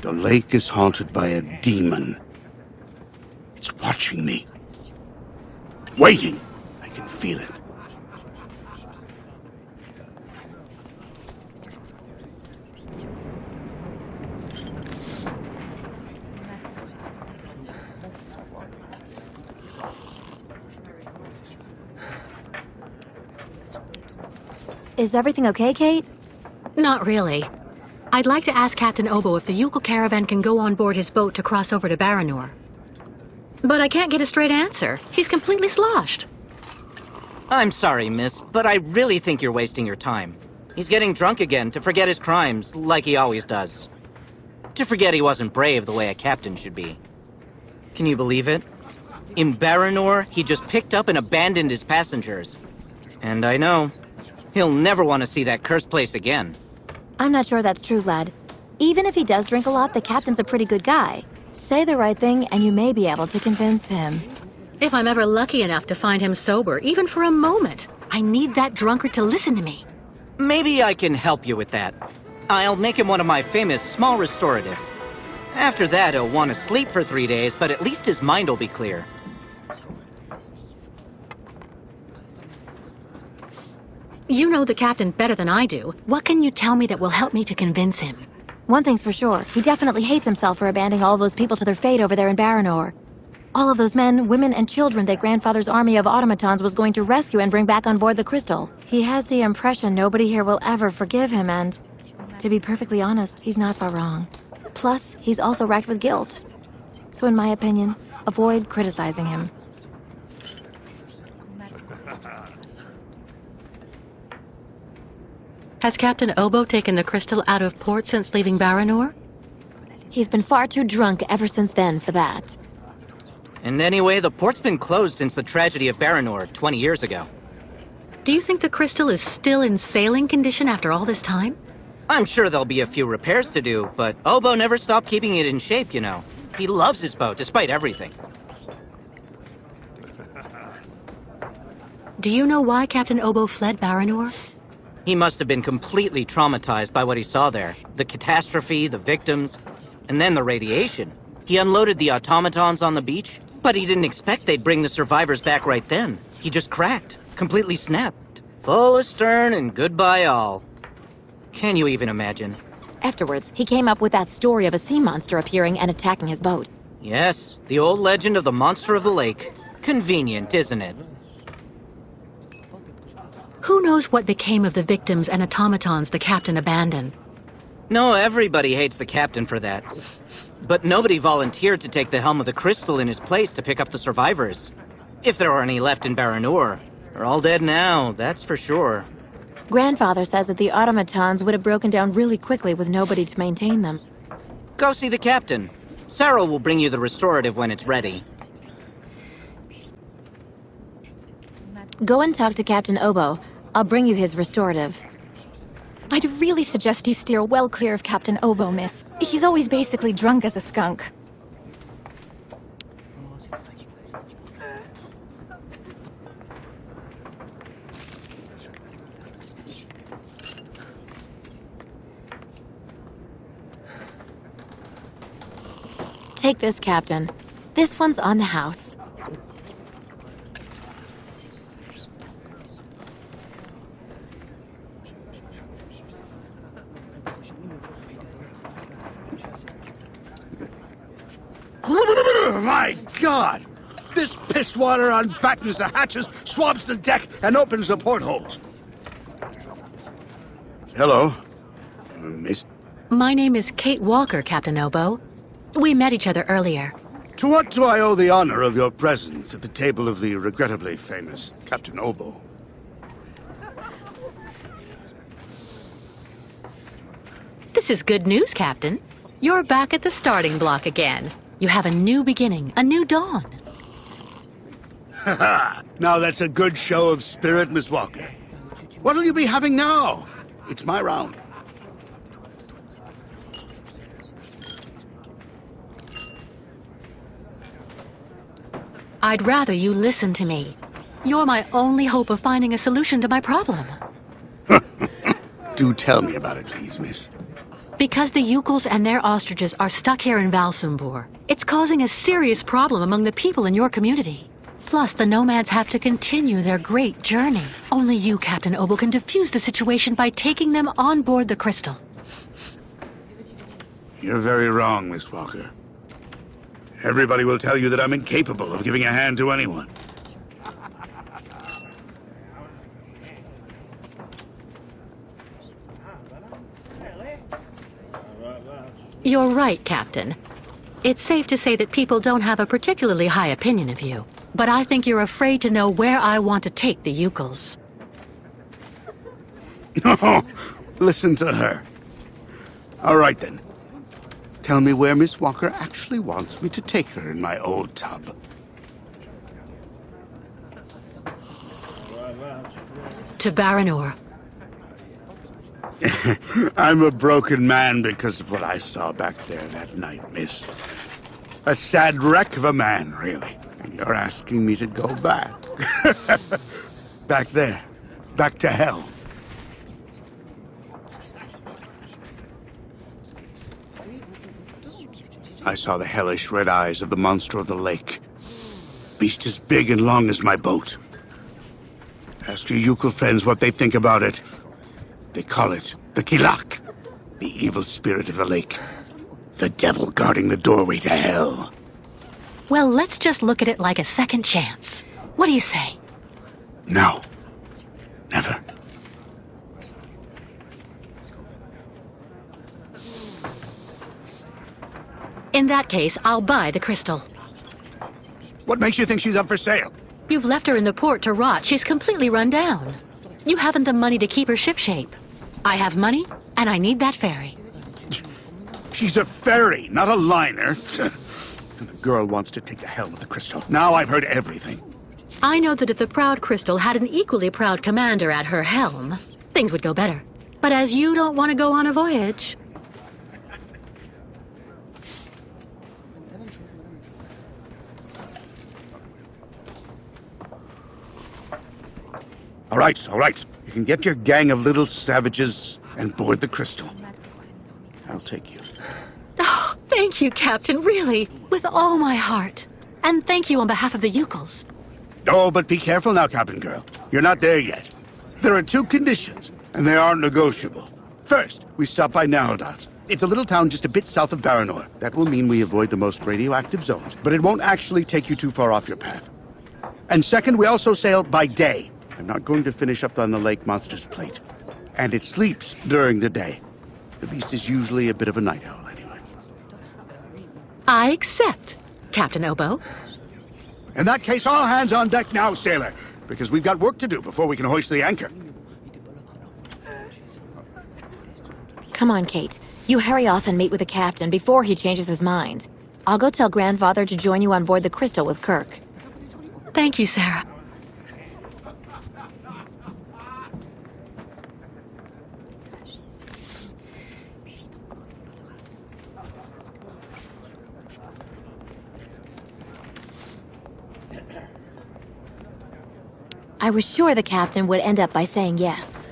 The lake is haunted by a demon. It's watching me. Waiting. I can feel it. Is everything okay, Kate? Not really. I'd like to ask Captain Obo if the Yukon caravan can go on board his boat to cross over to Baranor. But I can't get a straight answer. He's completely sloshed. I'm sorry, miss, but I really think you're wasting your time. He's getting drunk again to forget his crimes, like he always does. To forget he wasn't brave the way a captain should be. Can you believe it? In Baranor, he just picked up and abandoned his passengers. And I know, he'll never want to see that cursed place again. I'm not sure that's true, Vlad. Even if he does drink a lot, the captain's a pretty good guy. Say the right thing, and you may be able to convince him. If I'm ever lucky enough to find him sober, even for a moment, I need that drunkard to listen to me. Maybe I can help you with that. I'll make him one of my famous small restoratives. After that, he'll want to sleep for 3 days, but at least his mind will be clear. You know the captain better than I do. What can you tell me that will help me to convince him? One thing's for sure, he definitely hates himself for abandoning all those people to their fate over there in Baranor. All of those men, women, and children that Grandfather's army of automatons was going to rescue and bring back on board the Crystal. He has the impression nobody here will ever forgive him, and to be perfectly honest, he's not far wrong. Plus, he's also racked with guilt. So in my opinion, avoid criticizing him. Has Captain Obo taken the crystal out of port since leaving Baranor? He's been far too drunk ever since then for that. And anyway, the port's been closed since the tragedy of Baranor 20 years ago. Do you think the crystal is still in sailing condition after all this time? I'm sure there'll be a few repairs to do, but Obo never stopped keeping it in shape, you know. He loves his boat, despite everything. Do you know why Captain Obo fled Baranor? He must have been completely traumatized by what he saw there. The catastrophe, the victims, and then the radiation. He unloaded the automatons on the beach, but he didn't expect they'd bring the survivors back right then. He just cracked, completely snapped. Full astern and goodbye all. Can you even imagine? Afterwards, he came up with that story of a sea monster appearing and attacking his boat. Yes, the old legend of the monster of the lake. Convenient, isn't it? Who knows what became of the victims and automatons the captain abandoned? No, everybody hates the captain for that. But nobody volunteered to take the helm of the crystal in his place to pick up the survivors. If there are any left in Baranor. They're all dead now, that's for sure. Grandfather says that the automatons would have broken down really quickly with nobody to maintain them. Go see the captain. Sarah will bring you the restorative when it's ready. Go and talk to Captain Obo. I'll bring you his restorative. I'd really suggest you steer well clear of Captain Obo, miss. He's always basically drunk as a skunk. Take this, Captain. This one's on the house. My God! This piss water unbattens the hatches, swabs the deck, and opens the portholes. Hello, Miss. My name is Kate Walker, Captain Obo. We met each other earlier. To what do I owe the honor of your presence at the table of the regrettably famous Captain Obo? This is good news, Captain. You're back at the starting block again. You have a new beginning, a new dawn. Haha! Now that's a good show of spirit, Miss Walker. What'll you be having now? It's my round. I'd rather you listen to me. You're my only hope of finding a solution to my problem. Do tell me about it, please, miss. Because the Yukels and their ostriches are stuck here in Valsumbor, it's causing a serious problem among the people in your community. Plus, the nomads have to continue their great journey. Only you, Captain Obo, can defuse the situation by taking them on board the crystal. You're very wrong, Miss Walker. Everybody will tell you that I'm incapable of giving a hand to anyone. You're right, Captain. It's safe to say that people don't have a particularly high opinion of you. But I think you're afraid to know where I want to take the Yukels. Oh, listen to her. All right, then. Tell me where Miss Walker actually wants me to take her in my old tub. To Baranor. I'm a broken man because of what I saw back there that night, miss. A sad wreck of a man, really. And you're asking me to go back. Back there. Back to hell. I saw the hellish red eyes of the monster of the lake. Beast as big and long as my boat. Ask your Yukel friends what they think about it. They call it the Kilak, the evil spirit of the lake. The devil guarding the doorway to hell. Well, let's just look at it like a second chance. What do you say? No. Never. In that case, I'll buy the crystal. What makes you think she's up for sale? You've left her in the port to rot. She's completely run down. You haven't the money to keep her shipshape. I have money, and I need that ferry. She's a ferry, not a liner. And the girl wants to take the helm of the crystal. Now I've heard everything. I know that if the Proud Crystal had an equally proud commander at her helm, things would go better. But as you don't want to go on a voyage... All right. You can get your gang of little savages and board the crystal. I'll take you. Oh, thank you, Captain, really, with all my heart. And thank you on behalf of the Yukels. Oh, but be careful now, Captain Girl. You're not there yet. There are 2 conditions, and they aren't negotiable. First, we stop by Nareldas. It's a little town just a bit south of Baranor. That will mean we avoid the most radioactive zones, but it won't actually take you too far off your path. And second, we also sail by day. I'm not going to finish up on the lake monster's plate. And it sleeps during the day. The beast is usually a bit of a night owl, anyway. I accept, Captain Oboe. In that case, all hands on deck now, sailor, because we've got work to do before we can hoist the anchor. Come on, Kate. You hurry off and meet with the captain before he changes his mind. I'll go tell Grandfather to join you on board the Crystal with Kirk. Thank you, Sarah. I was sure the captain would end up by saying yes.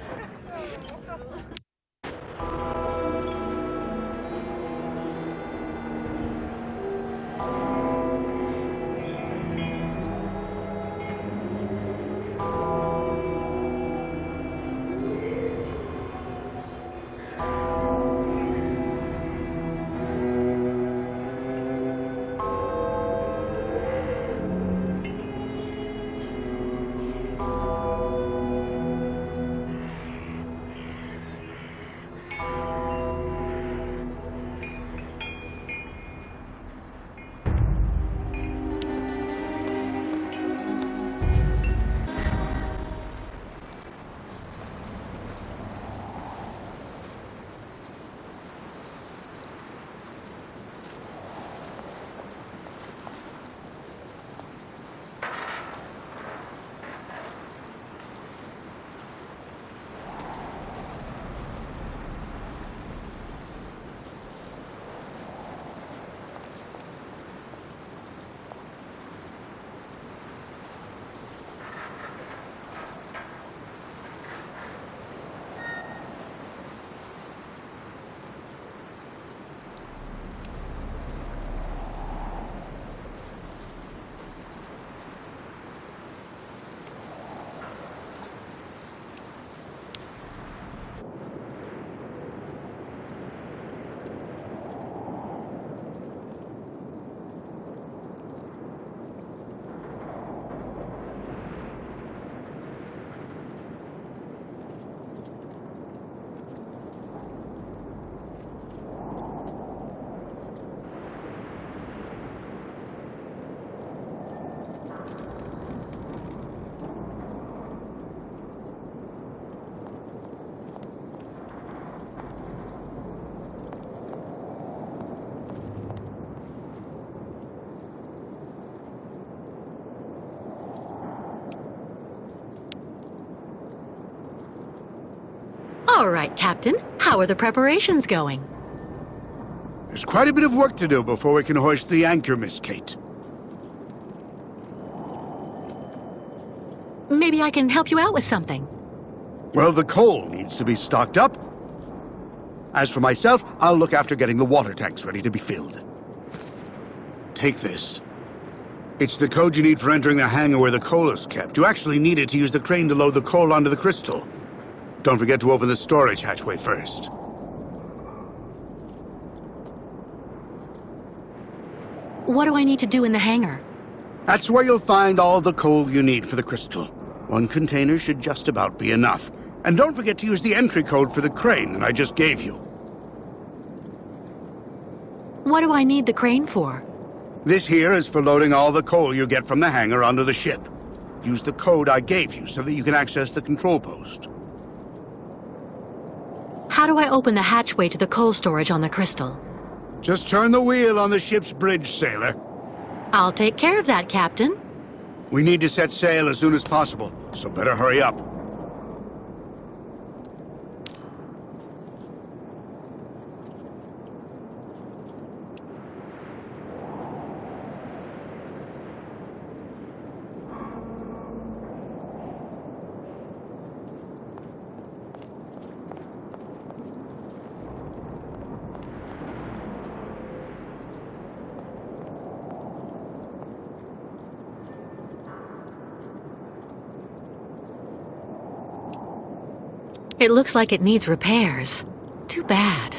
All right, Captain. How are the preparations going? There's quite a bit of work to do before we can hoist the anchor, Miss Kate. Maybe I can help you out with something. Well, the coal needs to be stocked up. As for myself, I'll look after getting the water tanks ready to be filled. Take this. It's the code you need for entering the hangar where the coal is kept. You actually need it to use the crane to load the coal onto the crystal. Don't forget to open the storage hatchway first. What do I need to do in the hangar? That's where you'll find all the coal you need for the crystal. 1 container should just about be enough. And don't forget to use the entry code for the crane that I just gave you. What do I need the crane for? This here is for loading all the coal you get from the hangar onto the ship. Use the code I gave you so that you can access the control post. How do I open the hatchway to the coal storage on the crystal? Just turn the wheel on the ship's bridge, sailor. I'll take care of that, Captain. We need to set sail as soon as possible, so better hurry up. It looks like it needs repairs. Too bad.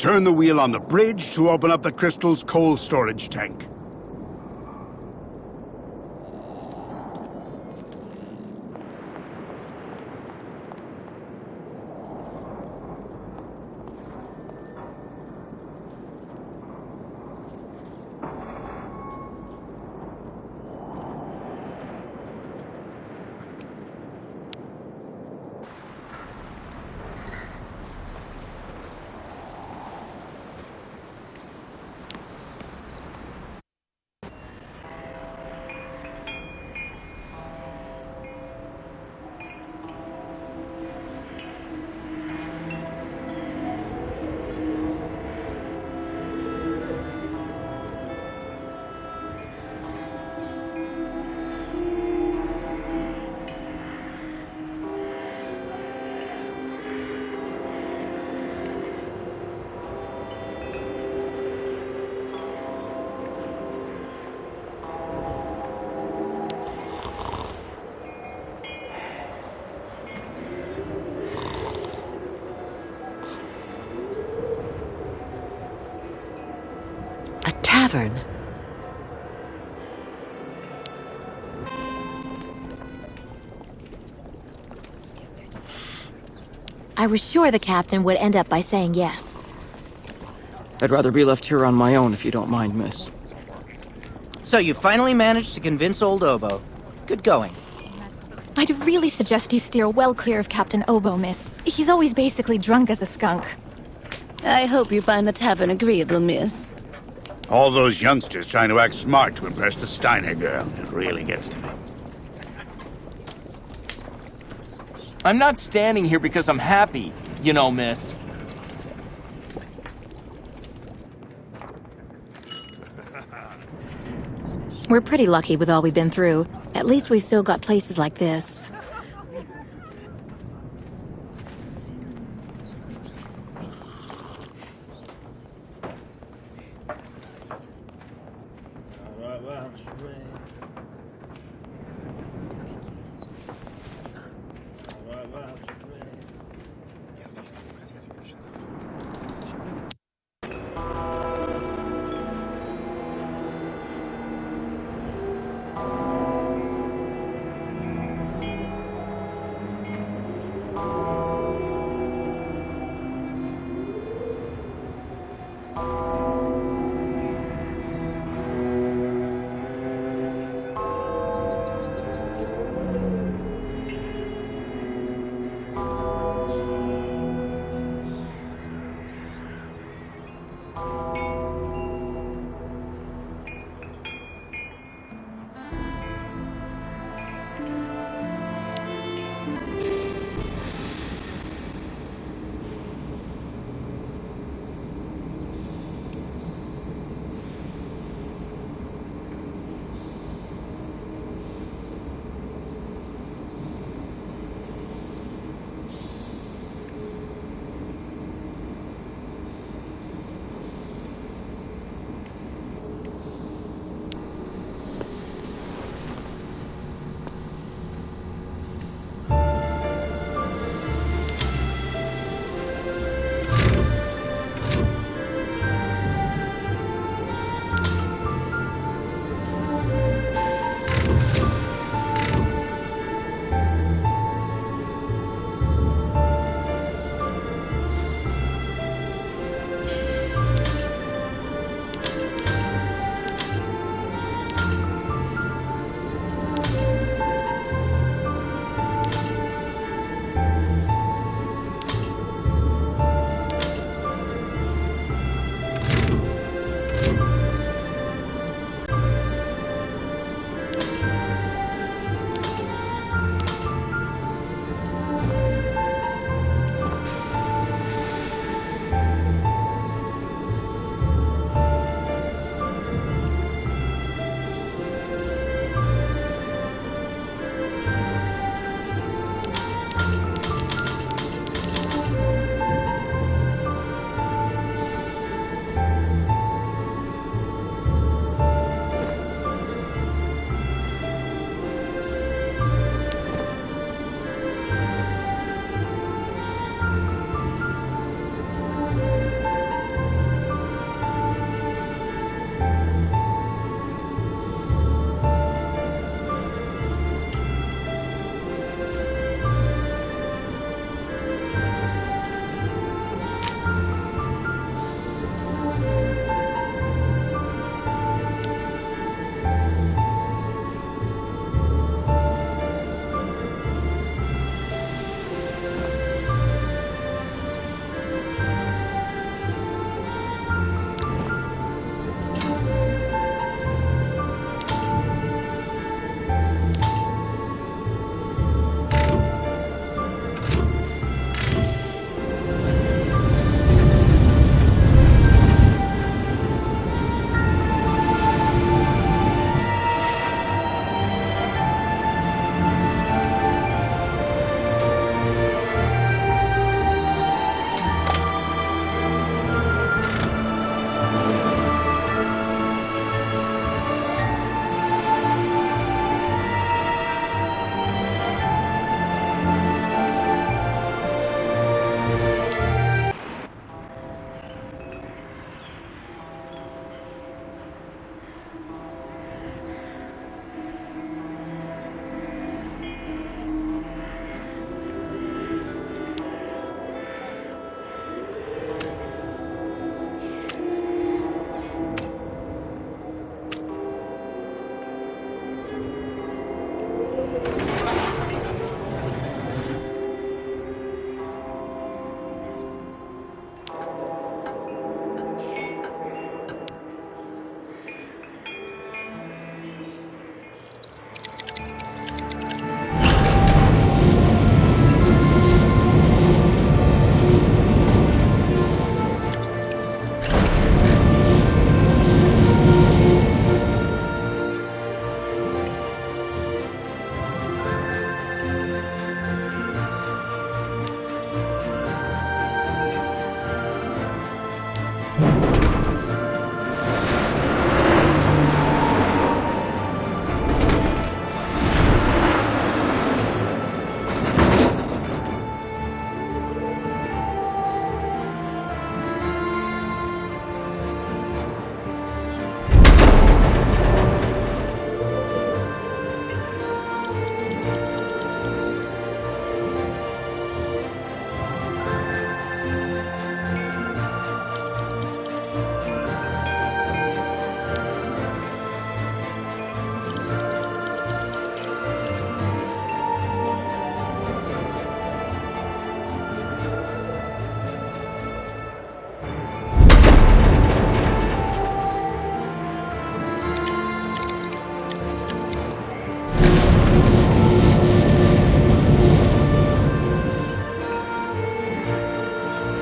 Turn the wheel on the bridge to open up the crystal's coal storage tank. A tavern. I was sure the captain would end up by saying yes. I'd rather be left here on my own if you don't mind, miss. So you finally managed to convince old Obo. Good going. I'd really suggest you steer well clear of Captain Obo, miss. He's always basically drunk as a skunk. I hope you find the tavern agreeable, miss. All those youngsters trying to act smart to impress the Steiner girl. It really gets to me. I'm not standing here because I'm happy, you know, miss. We're pretty lucky with all we've been through. At least we've still got places like this.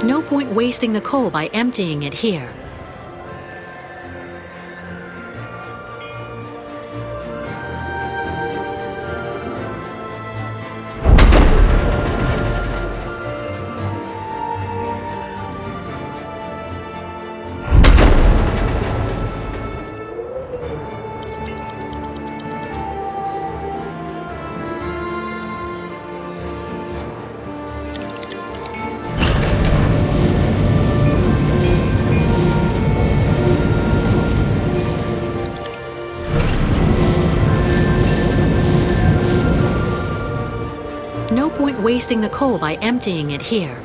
No point wasting the coal by emptying it here. No point wasting the coal by emptying it here.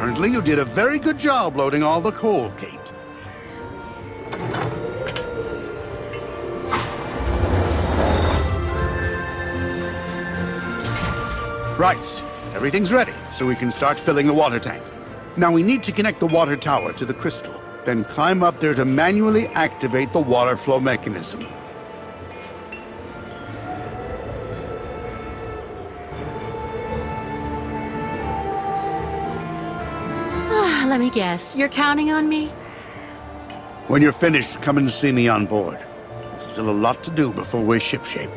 Apparently you did a very good job loading all the coal, Kate. Right. Everything's ready, so we can start filling the water tank. Now we need to connect the water tower to the crystal, then climb up there to manually activate the water flow mechanism. Let me guess, you're counting on me? When you're finished, come and see me on board. There's still a lot to do before we're shipshape.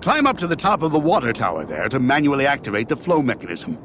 Climb up to the top of the water tower there to manually activate the flow mechanism.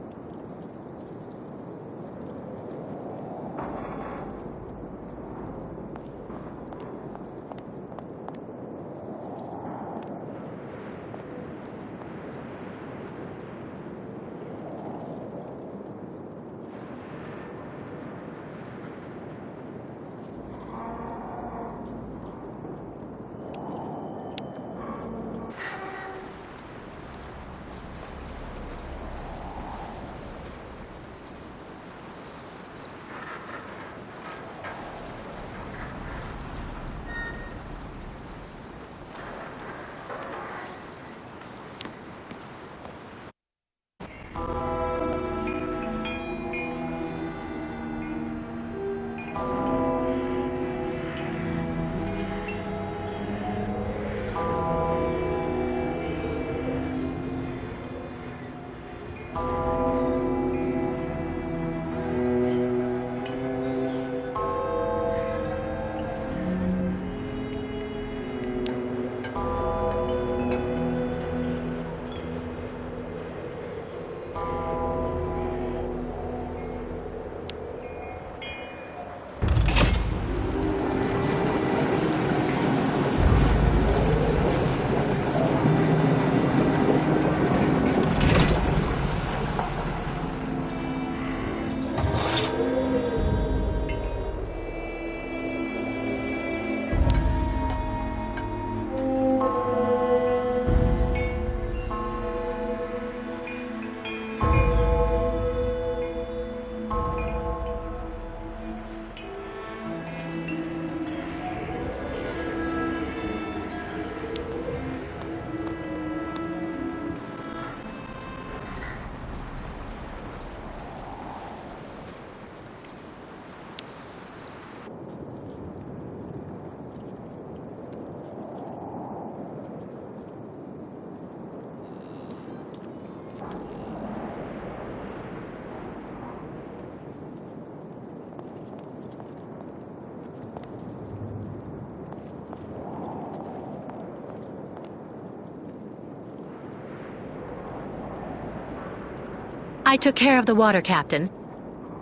I took care of the water, Captain.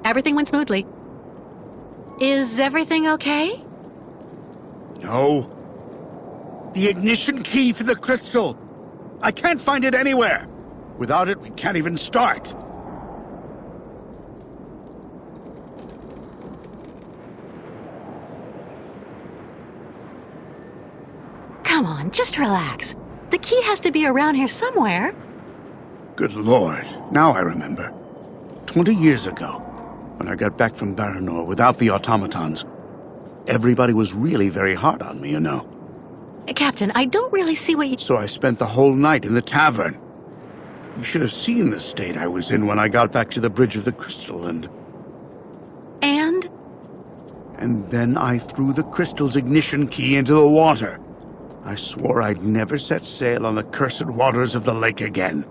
Everything went smoothly. Is everything okay? No. The ignition key for the crystal. I can't find it anywhere. Without it, we can't even start. Come on, just relax. The key has to be around here somewhere. Good Lord, now I remember. 20 years ago, when I got back from Baranor without the automatons, everybody was really very hard on me, you know. Captain, I don't really see what you... So I spent the whole night in the tavern. You should have seen the state I was in when I got back to the Bridge of the Crystal and... And? And then I threw the crystal's ignition key into the water. I swore I'd never set sail on the cursed waters of the lake again.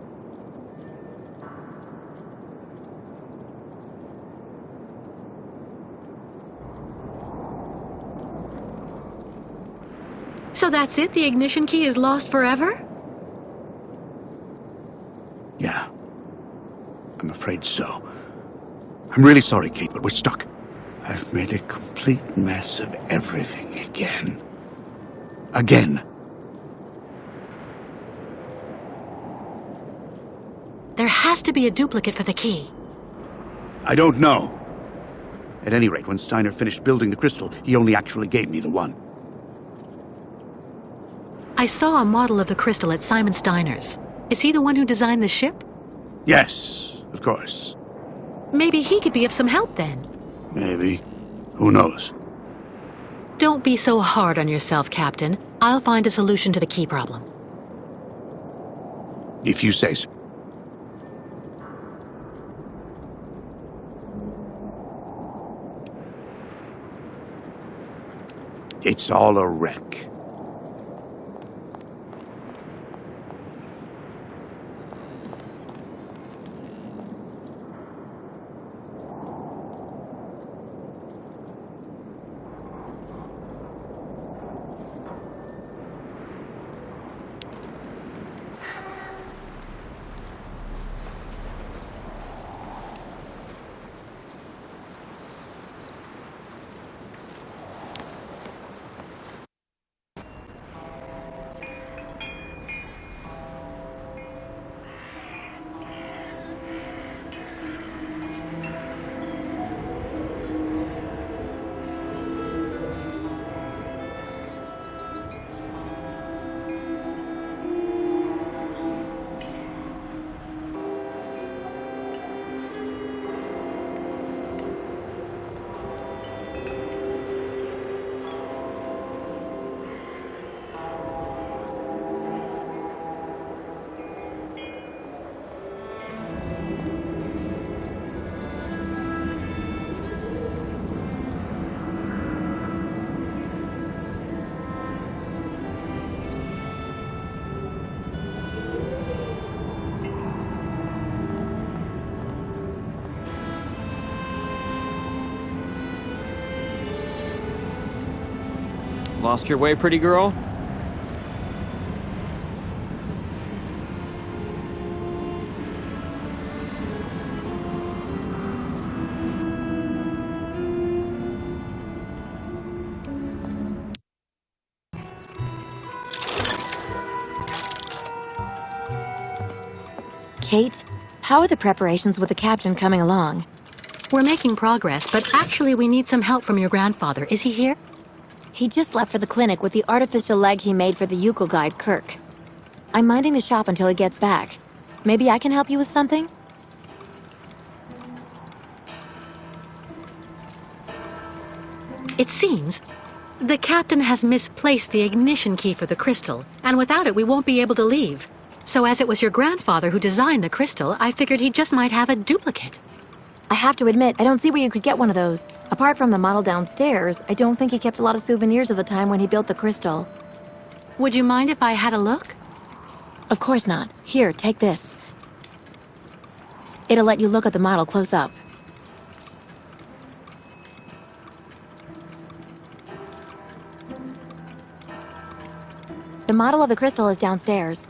So that's it? The ignition key is lost forever? Yeah. I'm afraid so. I'm really sorry, Kate, but we're stuck. I've made a complete mess of everything again. Again. There has to be a duplicate for the key. I don't know. At any rate, when Steiner finished building the crystal, he only actually gave me the one. I saw a model of the crystal at Simon Steiner's. Is he the one who designed the ship? Yes, of course. Maybe he could be of some help then. Maybe. Who knows? Don't be so hard on yourself, Captain. I'll find a solution to the key problem. If you say so. It's all a wreck. Lost your way, pretty girl? Kate, how are the preparations with the captain coming along? We're making progress, but actually we need some help from your grandfather. Is he here? He just left for the clinic with the artificial leg he made for the Yuko guide, Kirk. I'm minding the shop until he gets back. Maybe I can help you with something? It seems the captain has misplaced the ignition key for the crystal, and without it we won't be able to leave. So as it was your grandfather who designed the crystal, I figured he just might have a duplicate. I have to admit, I don't see where you could get one of those. Apart from the model downstairs, I don't think he kept a lot of souvenirs of the time when he built the crystal. Would you mind if I had a look? Of course not. Here, take this. It'll let you look at the model close up. The model of the crystal is downstairs.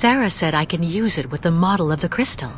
Sarah said I can use it with the model of the crystal.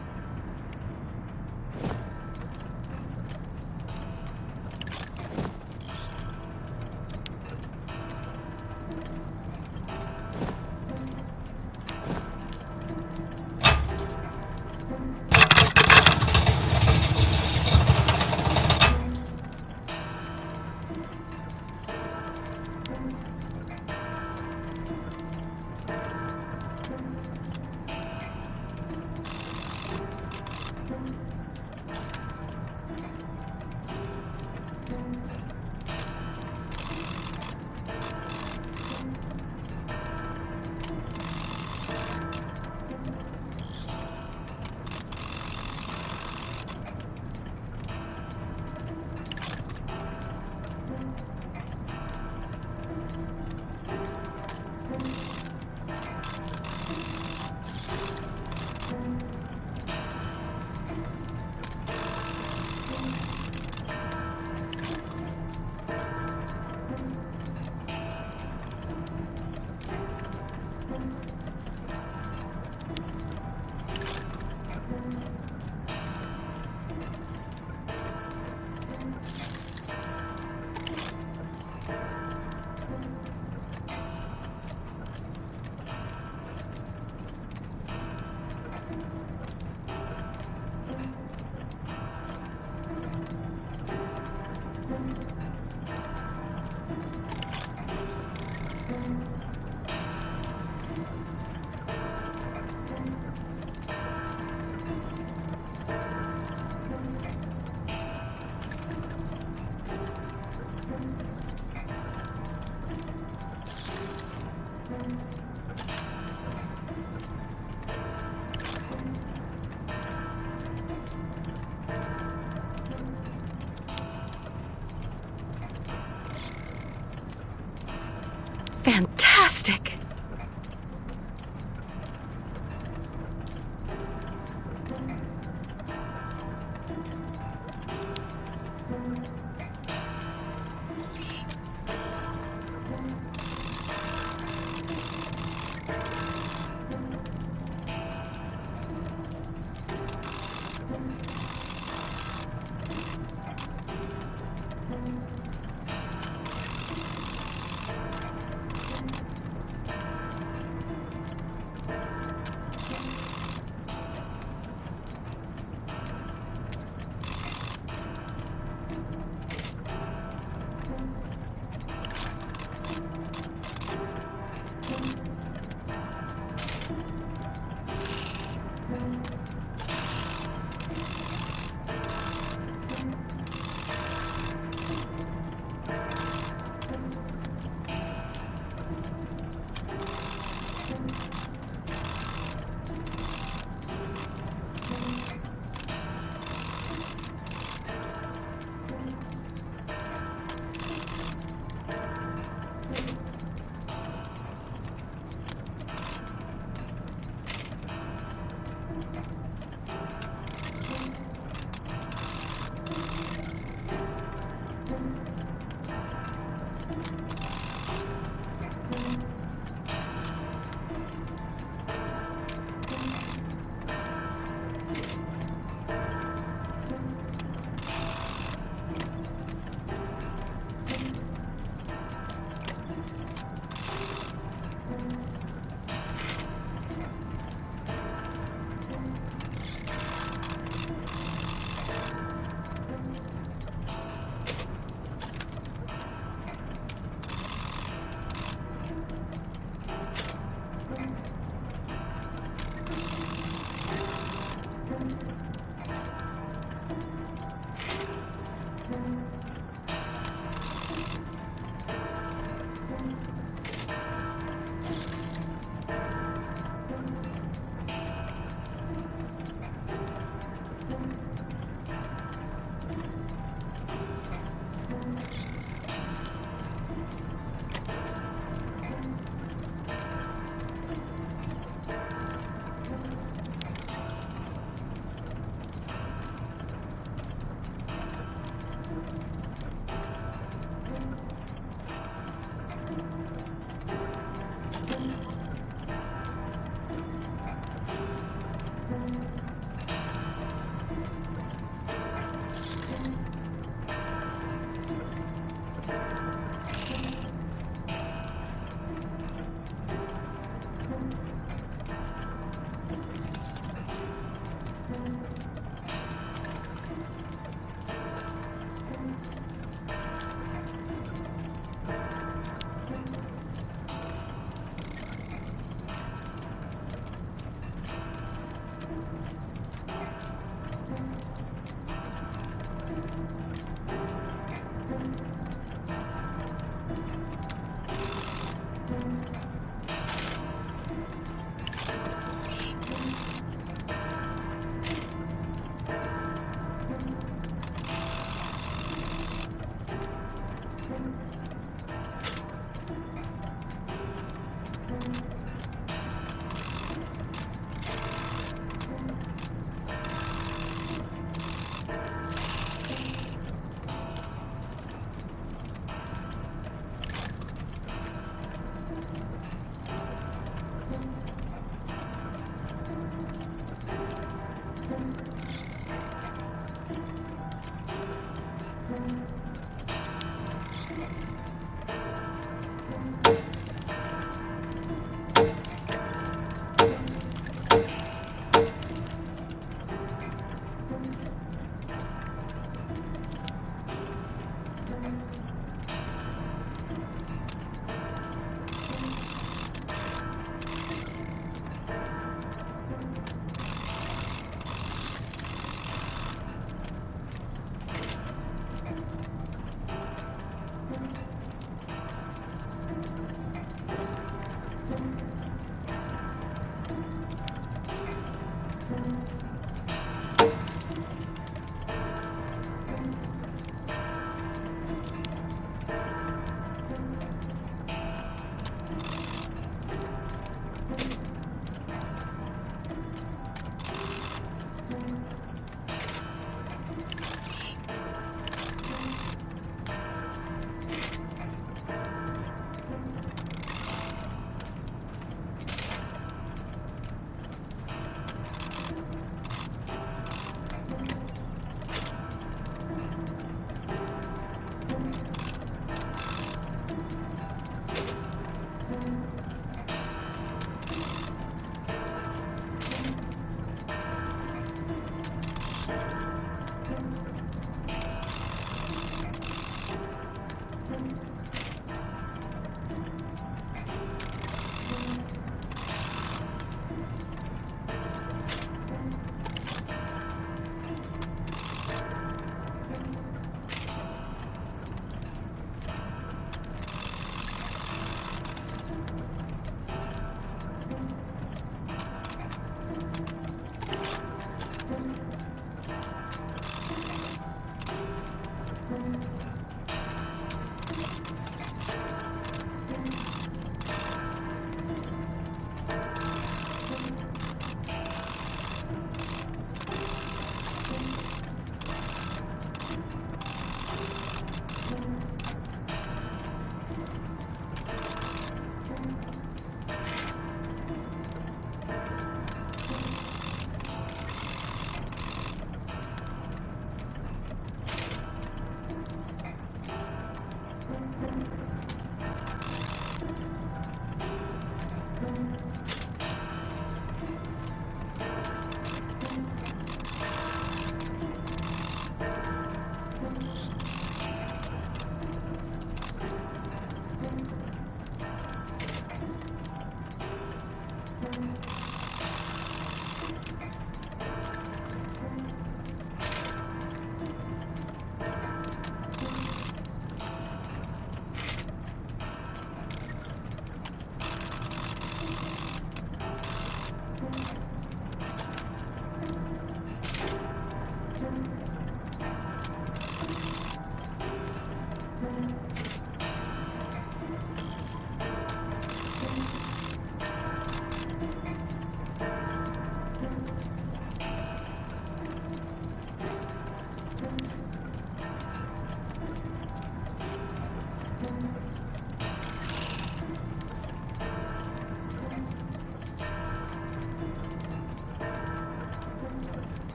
Fantastic!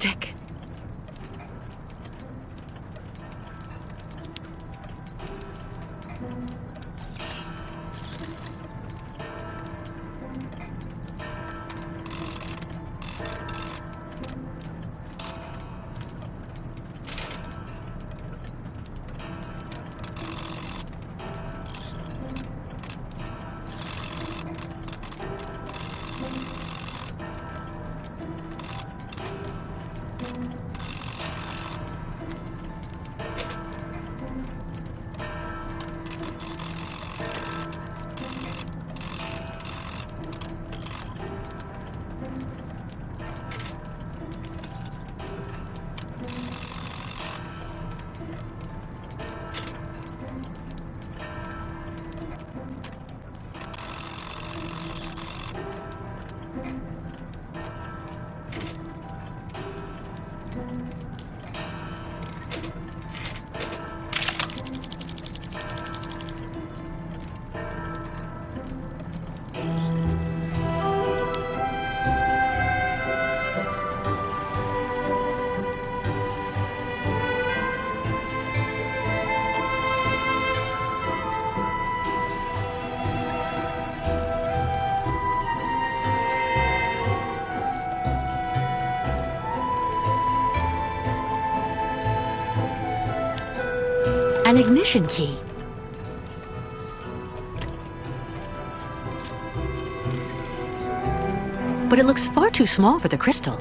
Fantastic. An ignition key. But it looks far too small for the crystal.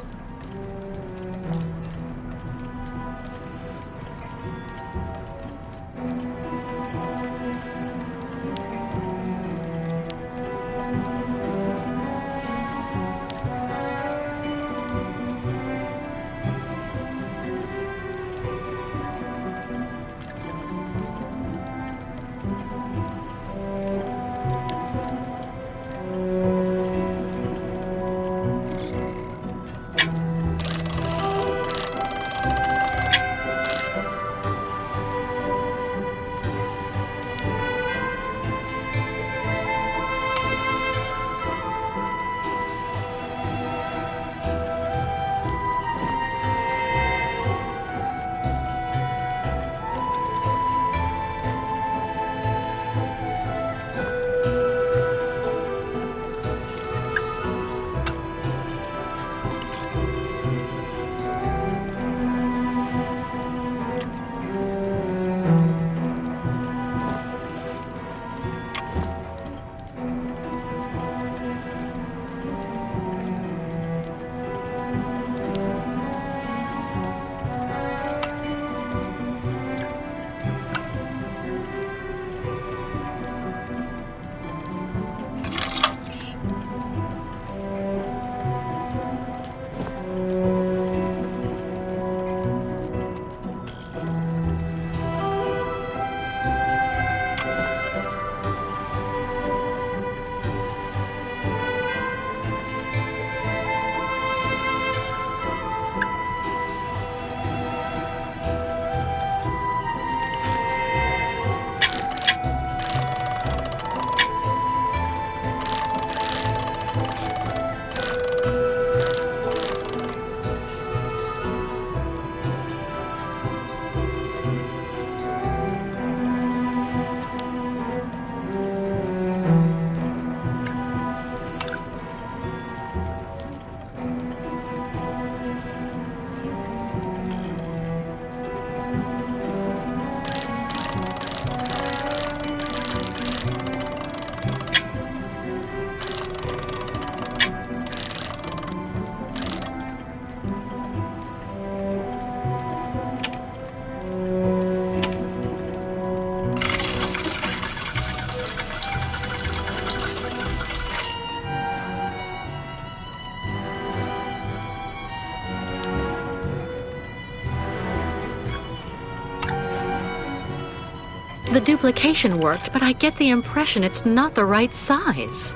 The duplication worked, but I get the impression it's not the right size.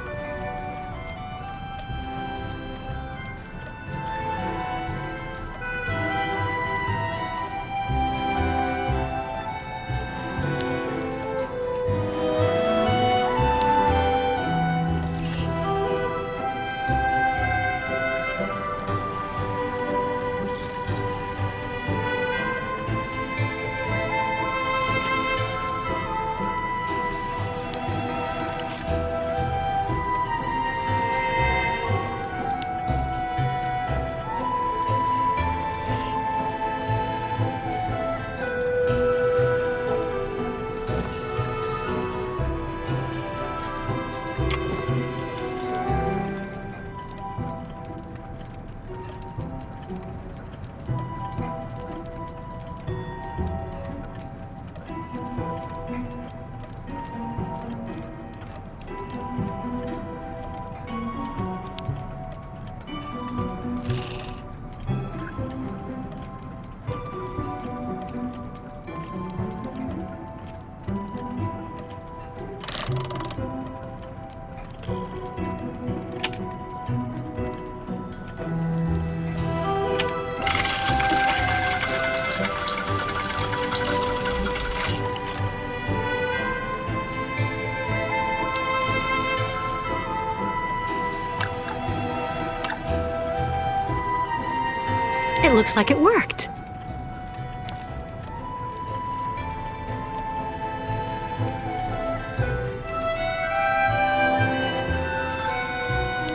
It looks like it worked.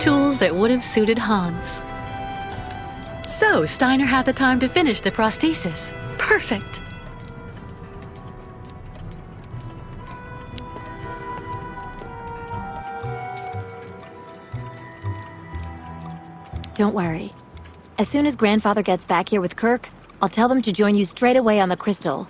Tools that would have suited Hans. So, Steiner had the time to finish the prosthesis. Perfect. Don't worry. As soon as Grandfather gets back here with Kirk, I'll tell them to join you straight away on the crystal.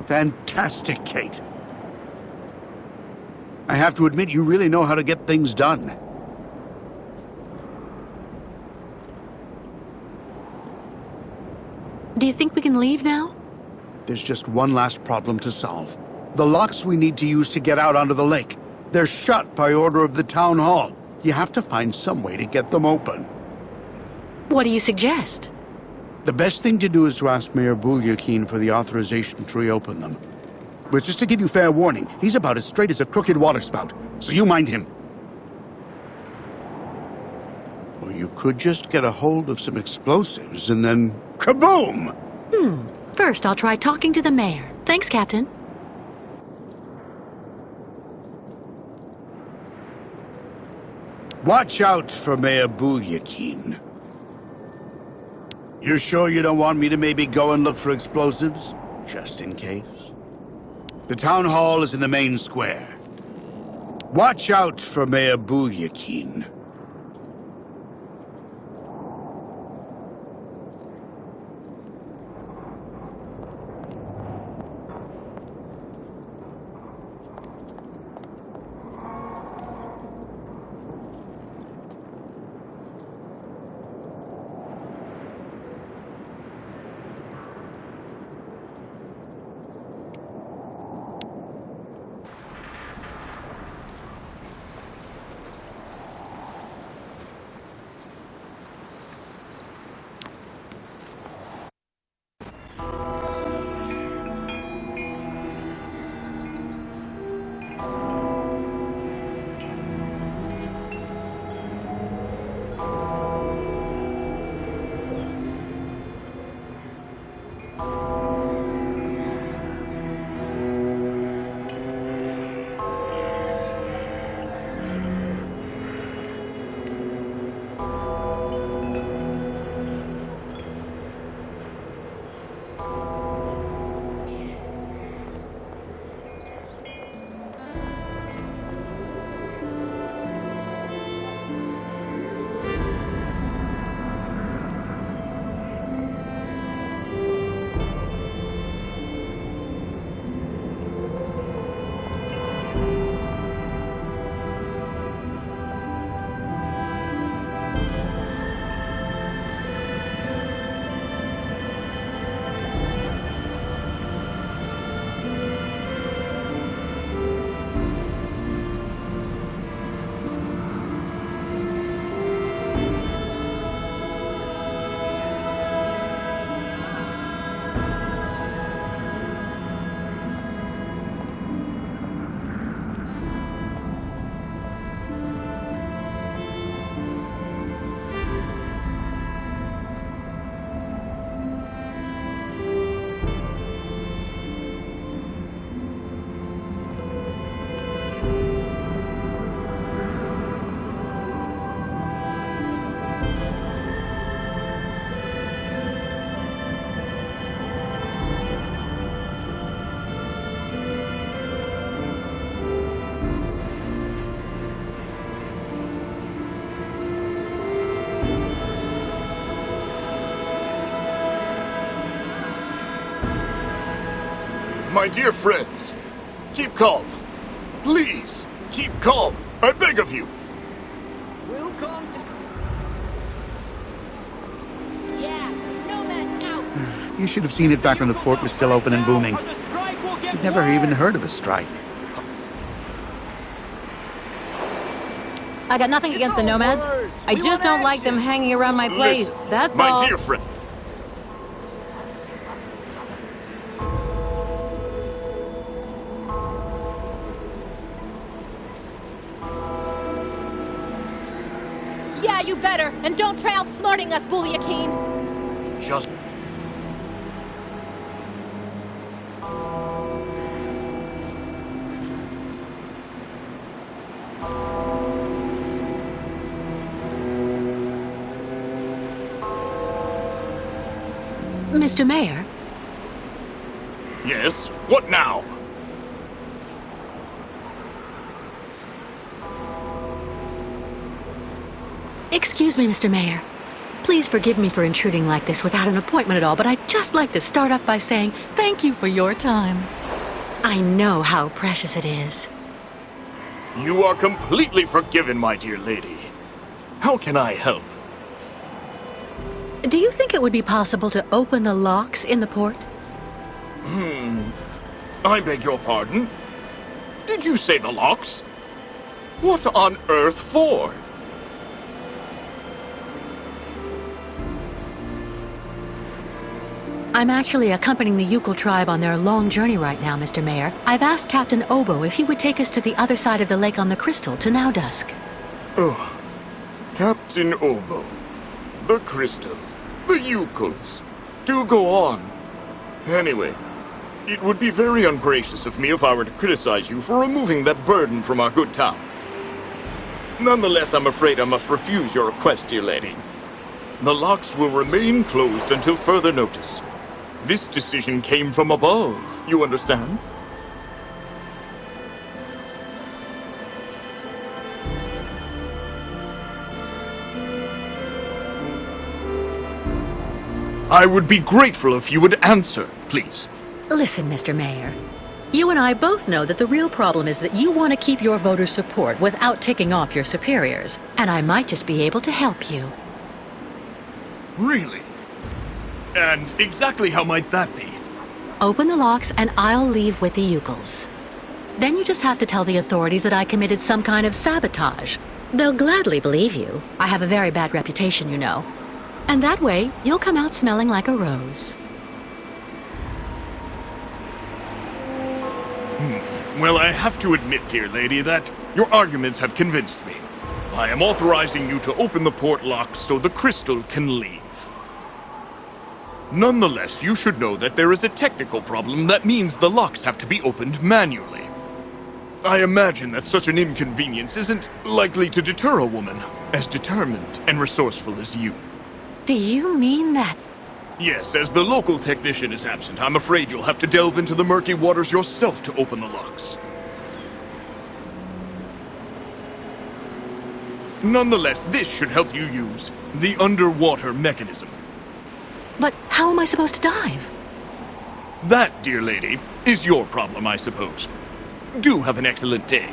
Fantastic, Kate. I have to admit, you really know how to get things done. Do you think we can leave now? There's just one last problem to solve. The locks we need to use to get out onto the lake. They're shut by order of the town hall. You have to find some way to get them open. What do you suggest? The best thing to do is to ask Mayor Bulyakin for the authorization to reopen them. But just to give you fair warning, he's about as straight as a crooked waterspout, so you mind him. Or you could just get a hold of some explosives and then kaboom! First, I'll try talking to the mayor. Thanks, Captain. Watch out for Mayor Bulyakin. You sure you don't want me to maybe go and look for explosives? Just in case. The town hall is in the main square. Watch out for Mayor Bulyakin. My dear friends, keep calm. Please, keep calm. I beg of you. We'll calm down. Yeah, Nomad's out. You should have seen it back when the port was still open and booming. You'd never even heard of the strike. I got nothing against the Nomads. I just don't like them hanging around my place. Listen, That's all. my dear friend. Yeah, you better. And don't try outsmarting us, Bulyakeen. Just... Mr. Mayor? Yes? What now? Excuse me, Mr. Mayor. Please forgive me for intruding like this without an appointment at all, but I'd just like to start off by saying thank you for your time. I know how precious it is. You are completely forgiven, my dear lady. How can I help? Do you think it would be possible to open the locks in the port? I beg your pardon? Did you say the locks? What on earth for? I'm actually accompanying the Yukon tribe on their long journey right now, Mr. Mayor. I've asked Captain Obo if he would take us to the other side of the lake on the Crystal to now dusk. Oh, Captain Obo, the Crystal, the Yukons. Do go on. Anyway, it would be very ungracious of me if I were to criticize you for removing that burden from our good town. Nonetheless, I'm afraid I must refuse your request, dear lady. The locks will remain closed until further notice. This decision came from above, you understand? I would be grateful if you would answer, please. Listen, Mr. Mayor. You and I both know that the real problem is that you want to keep your voters' support without ticking off your superiors, and I might just be able to help you. Really? And exactly how might that be? Open the locks and I'll leave with the Yukons. Then you just have to tell the authorities that I committed some kind of sabotage. They'll gladly believe you. I have a very bad reputation, you know. And that way, you'll come out smelling like a rose. Well, I have to admit, dear lady, that your arguments have convinced me. I am authorizing you to open the port locks so the Crystal can leave. Nonetheless, you should know that there is a technical problem that means the locks have to be opened manually. I imagine that such an inconvenience isn't likely to deter a woman as determined and resourceful as you. Do you mean that? Yes, as the local technician is absent, I'm afraid you'll have to delve into the murky waters yourself to open the locks. Nonetheless, this should help you use the underwater mechanism. But how am I supposed to dive? That, dear lady, is your problem, I suppose. Do have an excellent day.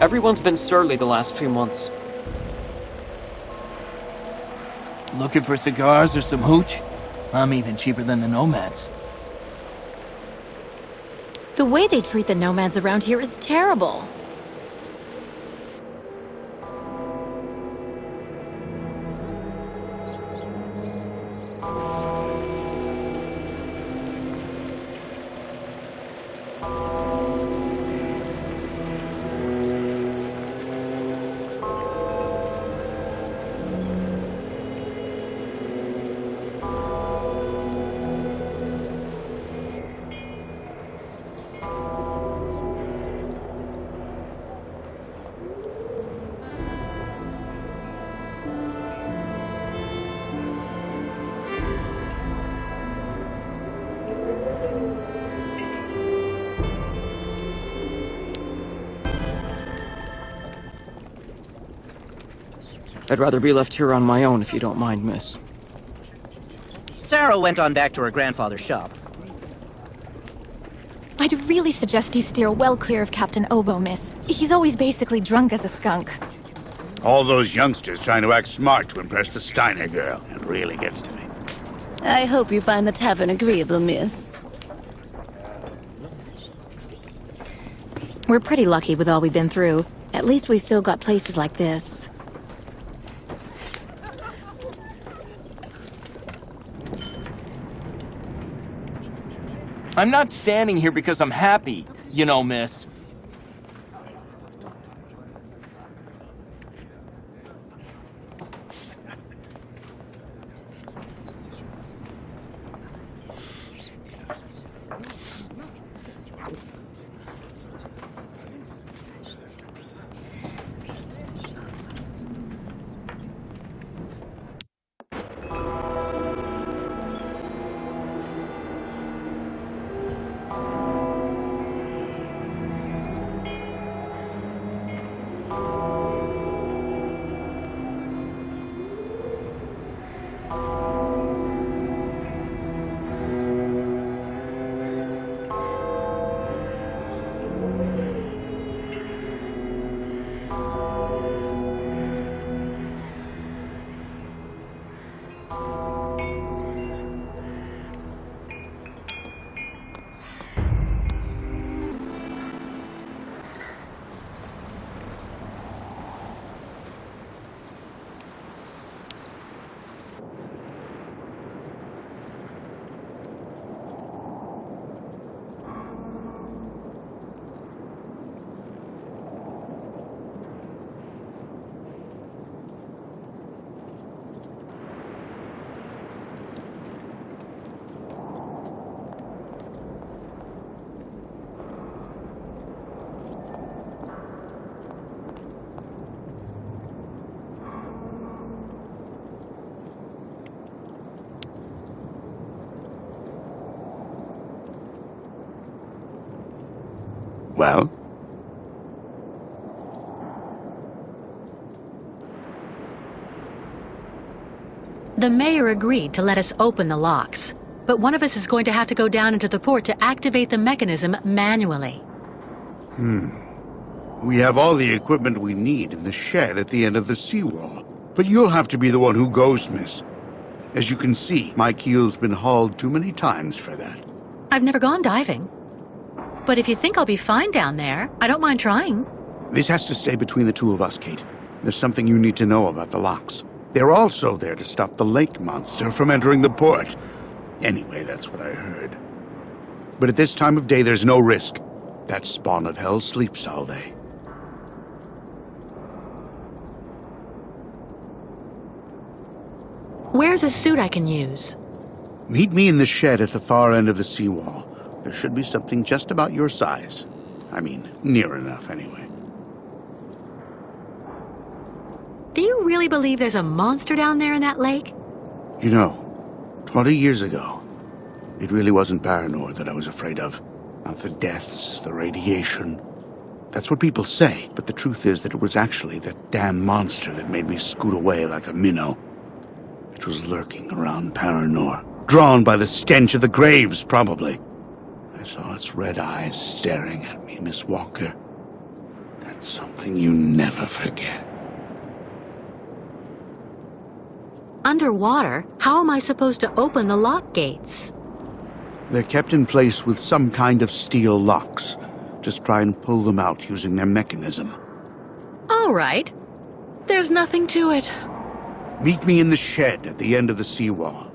Everyone's been surly the last few months. Looking for cigars or some hooch? I'm even cheaper than the nomads. The way they treat the nomads around here is terrible. I'd rather be left here on my own if you don't mind, miss. Sarah went on back to her grandfather's shop. I'd really suggest you steer well clear of Captain Obo, miss. He's always basically drunk as a skunk. All those youngsters trying to act smart to impress the Steiner girl. It really gets to me. I hope you find the tavern agreeable, miss. We're pretty lucky with all we've been through. At least we've still got places like this. I'm not standing here because I'm happy, you know, miss. Well? The mayor agreed to let us open the locks, but one of us is going to have to go down into the port to activate the mechanism manually. We have all the equipment we need in the shed at the end of the seawall. But you'll have to be the one who goes, miss. As you can see, my keel's been hauled too many times for that. I've never gone diving. But if you think I'll be fine down there, I don't mind trying. This has to stay between the two of us, Kate. There's something you need to know about the locks. They're also there to stop the lake monster from entering the port. Anyway, that's what I heard. But at this time of day, there's no risk. That spawn of hell sleeps all day. Where's a suit I can use? Meet me in the shed at the far end of the seawall. There should be something just about your size. I mean, near enough, anyway. Do you really believe there's a monster down there in that lake? You know, 20 years ago, it really wasn't Paranor that I was afraid of. Not the deaths, the radiation. That's what people say, but the truth is that it was actually that damn monster that made me scoot away like a minnow. It was lurking around Paranor, drawn by the stench of the graves, probably. I saw its red eyes staring at me, Miss Walker. That Something you never forget. Underwater? How am I supposed to open the lock gates? They're kept in place with some kind of steel locks. Just try and pull them out using their mechanism. All right. There's nothing to it. Meet me in the shed at the end of the seawall.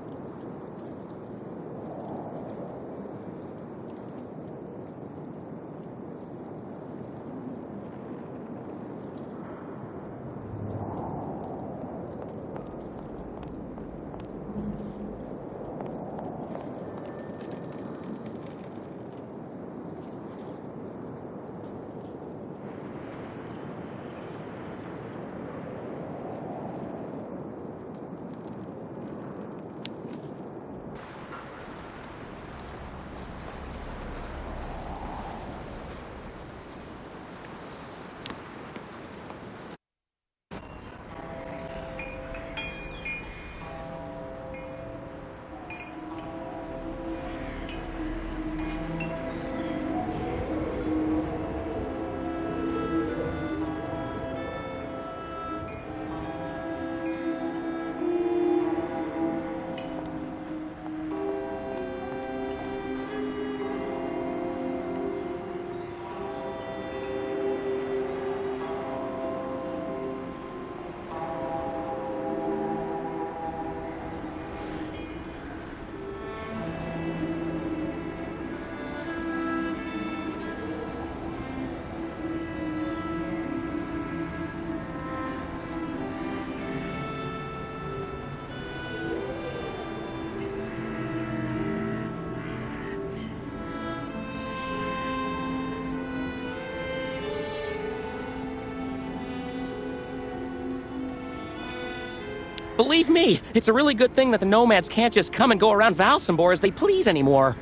Believe me, it's a really good thing that the nomads can't just come and go around Valsambor as they please anymore.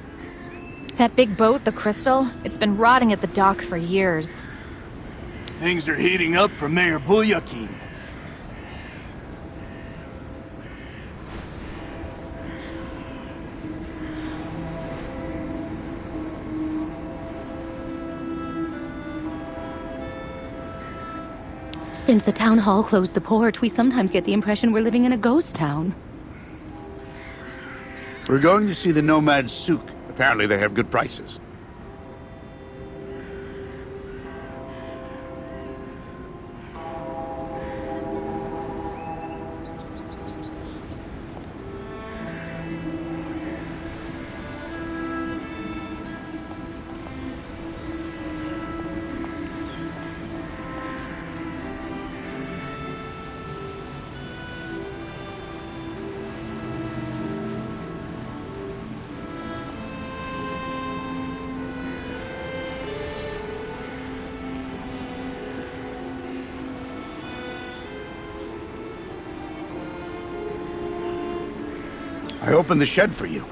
That big boat, the Crystal, it's been rotting at the dock for years. Things are heating up for Mayor Bulyakin. Since the town hall closed the port, we sometimes get the impression we're living in a ghost town. We're going to see the Nomad Souk. Apparently they have good prices. I opened the shed for you.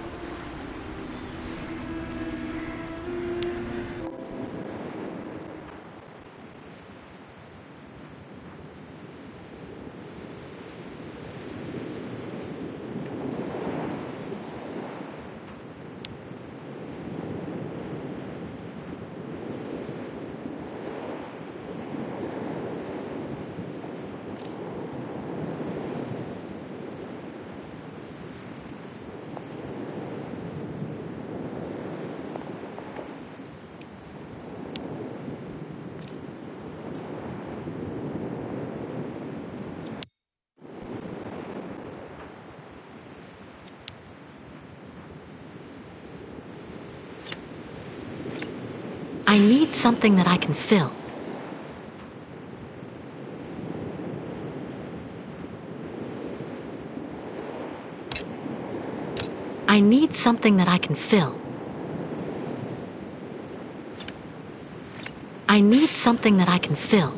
I need something that I can fill. I need something that I can fill. I need something that I can fill.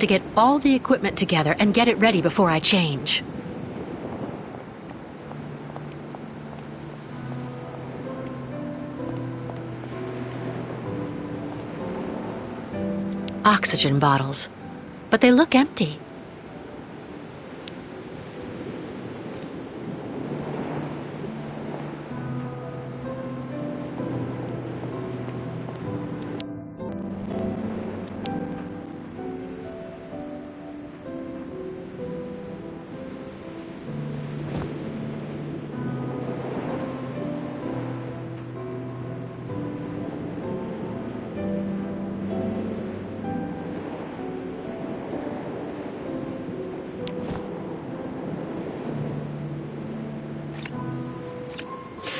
to get all the equipment together and get it ready before I change. Oxygen bottles, but they look empty.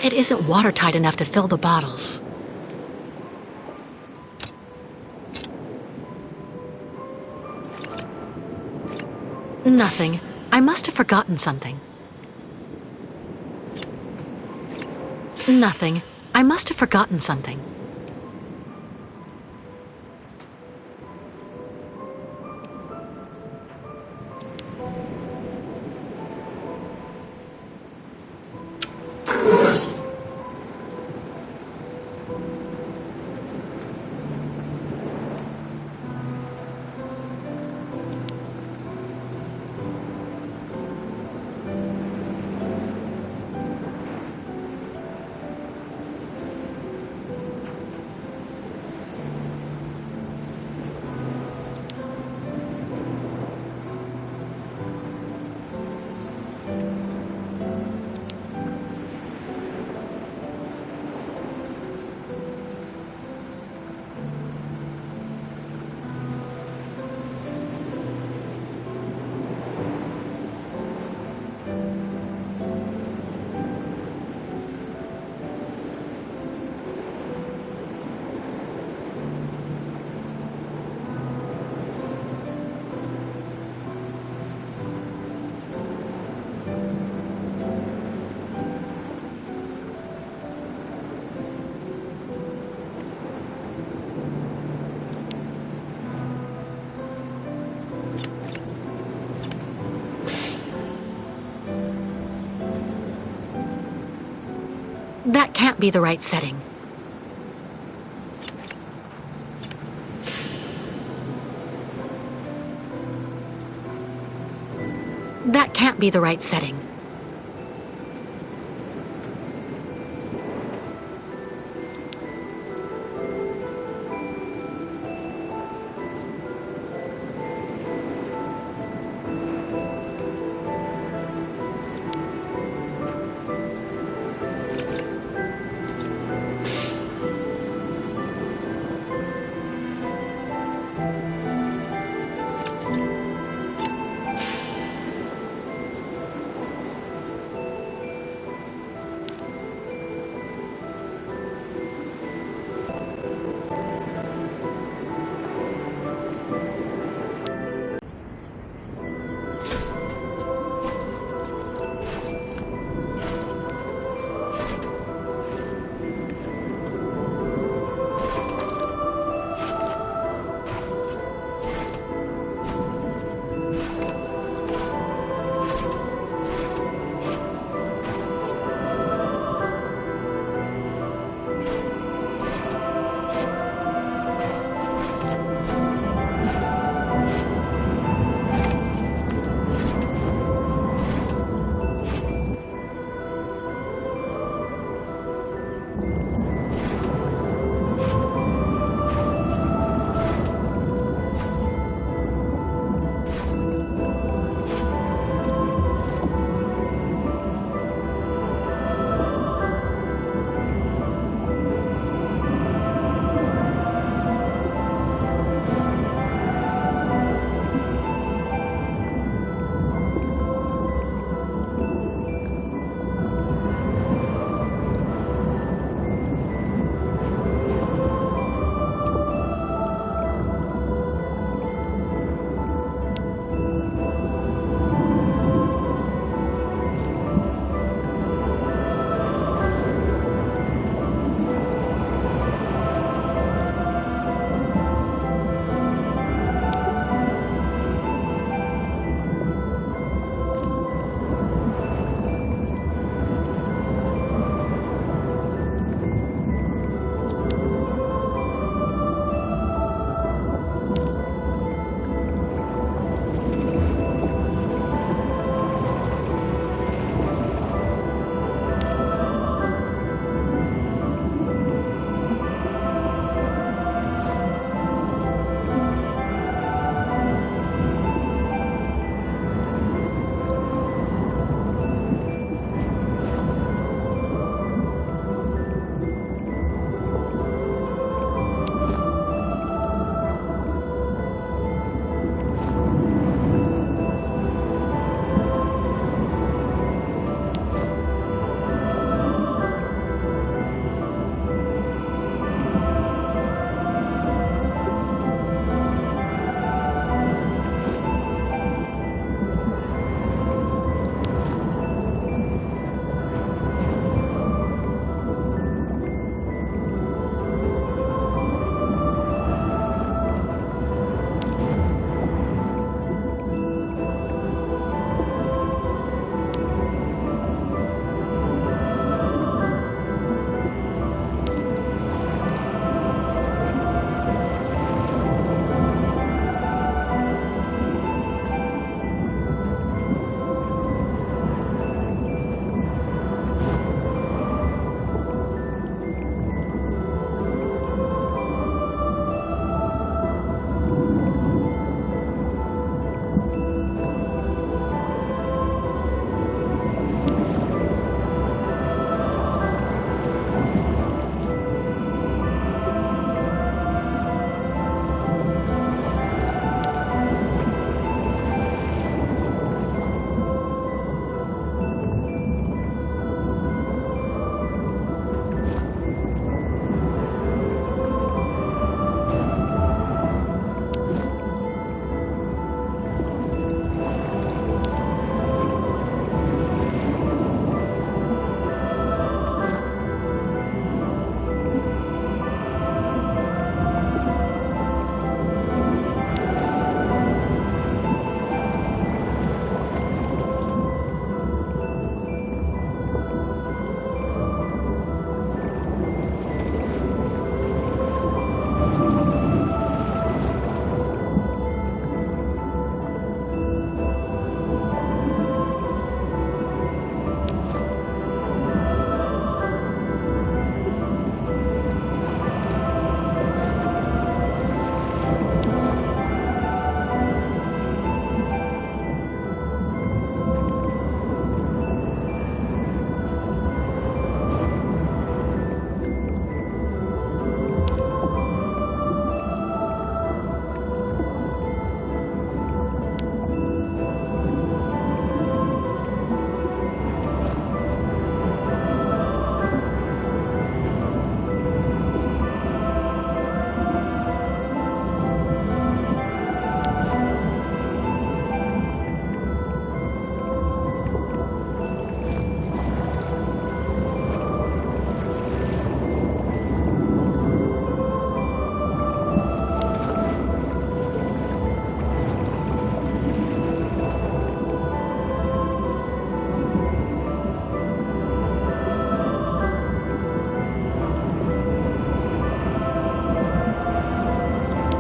It isn't watertight enough to fill the bottles. Nothing. I must have forgotten something. Nothing. I must have forgotten something. That can't be the right setting. That can't be the right setting.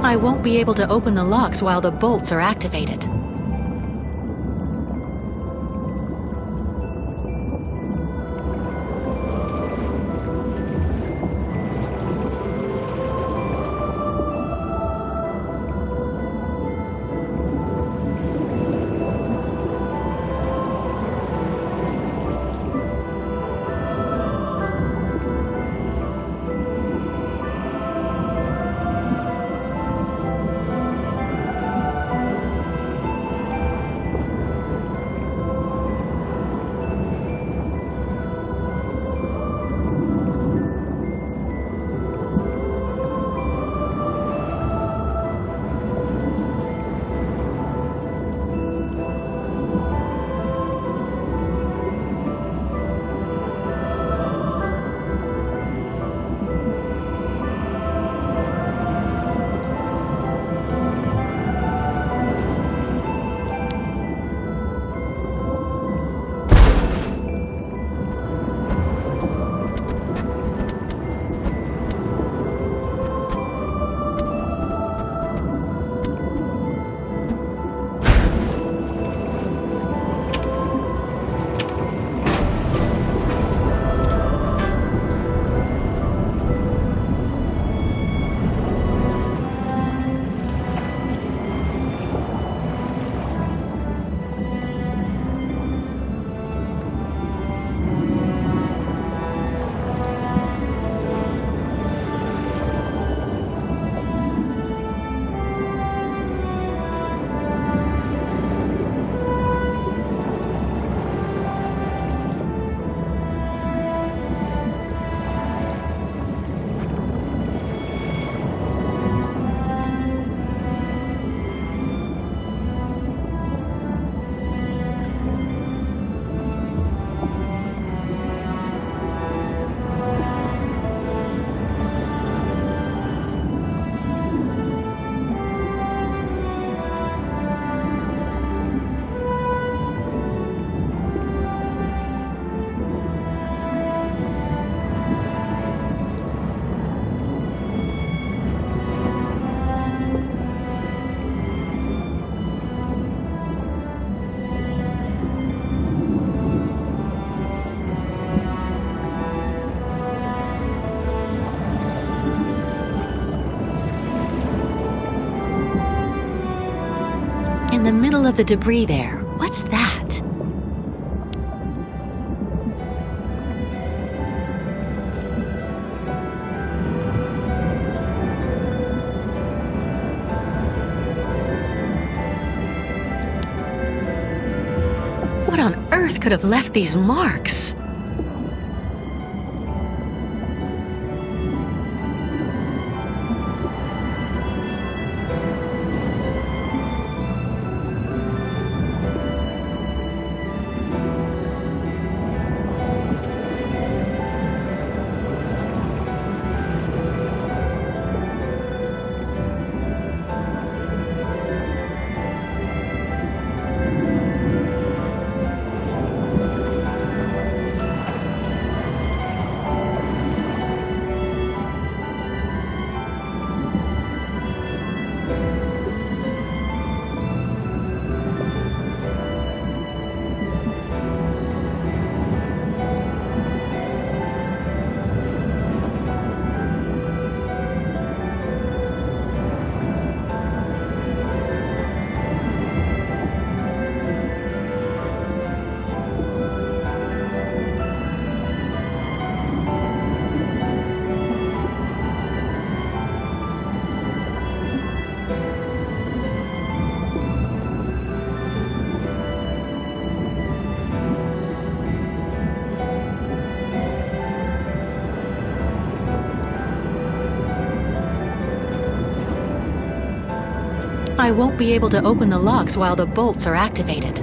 I won't be able to open the locks while the bolts are activated. In the middle of the debris there, what's that? What on earth could have left these marks? I won't be able to open the locks while the bolts are activated.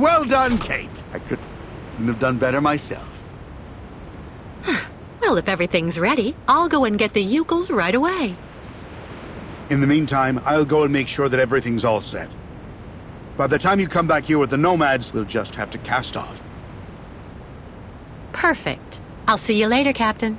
Well done, Kate. I couldn't have done better myself. Well, if everything's ready, I'll go and get the Ukels right away. In the meantime, I'll go and make sure that everything's all set. By the time you come back here with the Nomads, we'll just have to cast off. Perfect. I'll see you later, Captain.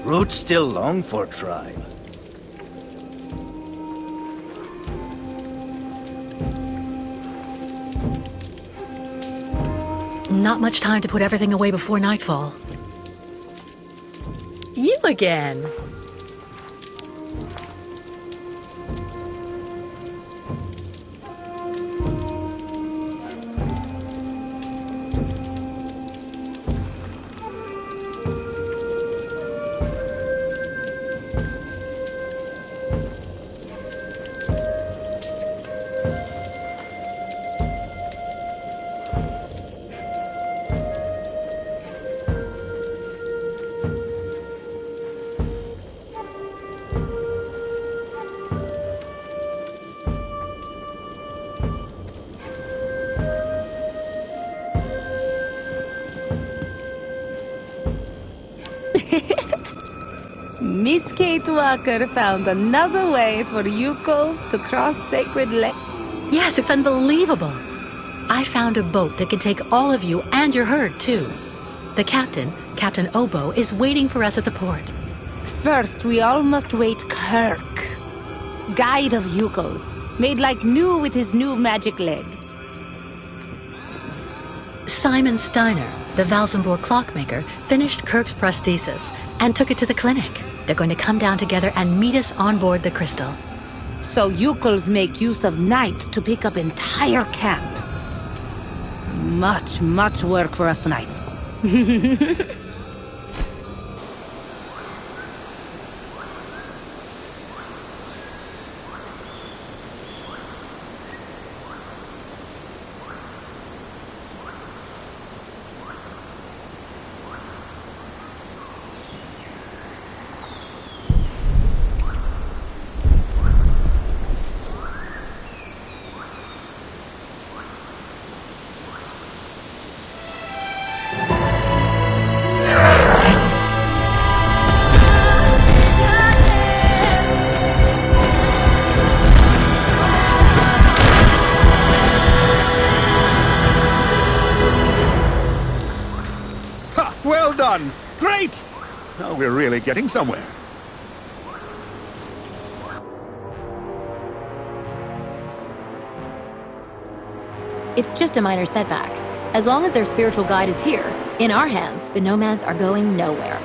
Route still long for tribe. Not much time to put everything away before nightfall. You again. Miss Kate Walker found another way for Ukels to cross Sacred Lake. Yes, it's unbelievable. I found a boat that can take all of you and your herd, too. The captain, Captain Obo, is waiting for us at the port. First, we all must wait Kirk, guide of Ukels, made like new with his new magic leg. Simon Steiner, the Valsenborg clockmaker, finished Kirk's prosthesis and took it to the clinic. They're going to come down together and meet us on board the Crystal. So Ukels make use of night to pick up entire camp. Much, much work for us tonight. Well done! Great! Now we're really getting somewhere. It's just a minor setback. As long as their spiritual guide is here, in our hands, the Nomads are going nowhere.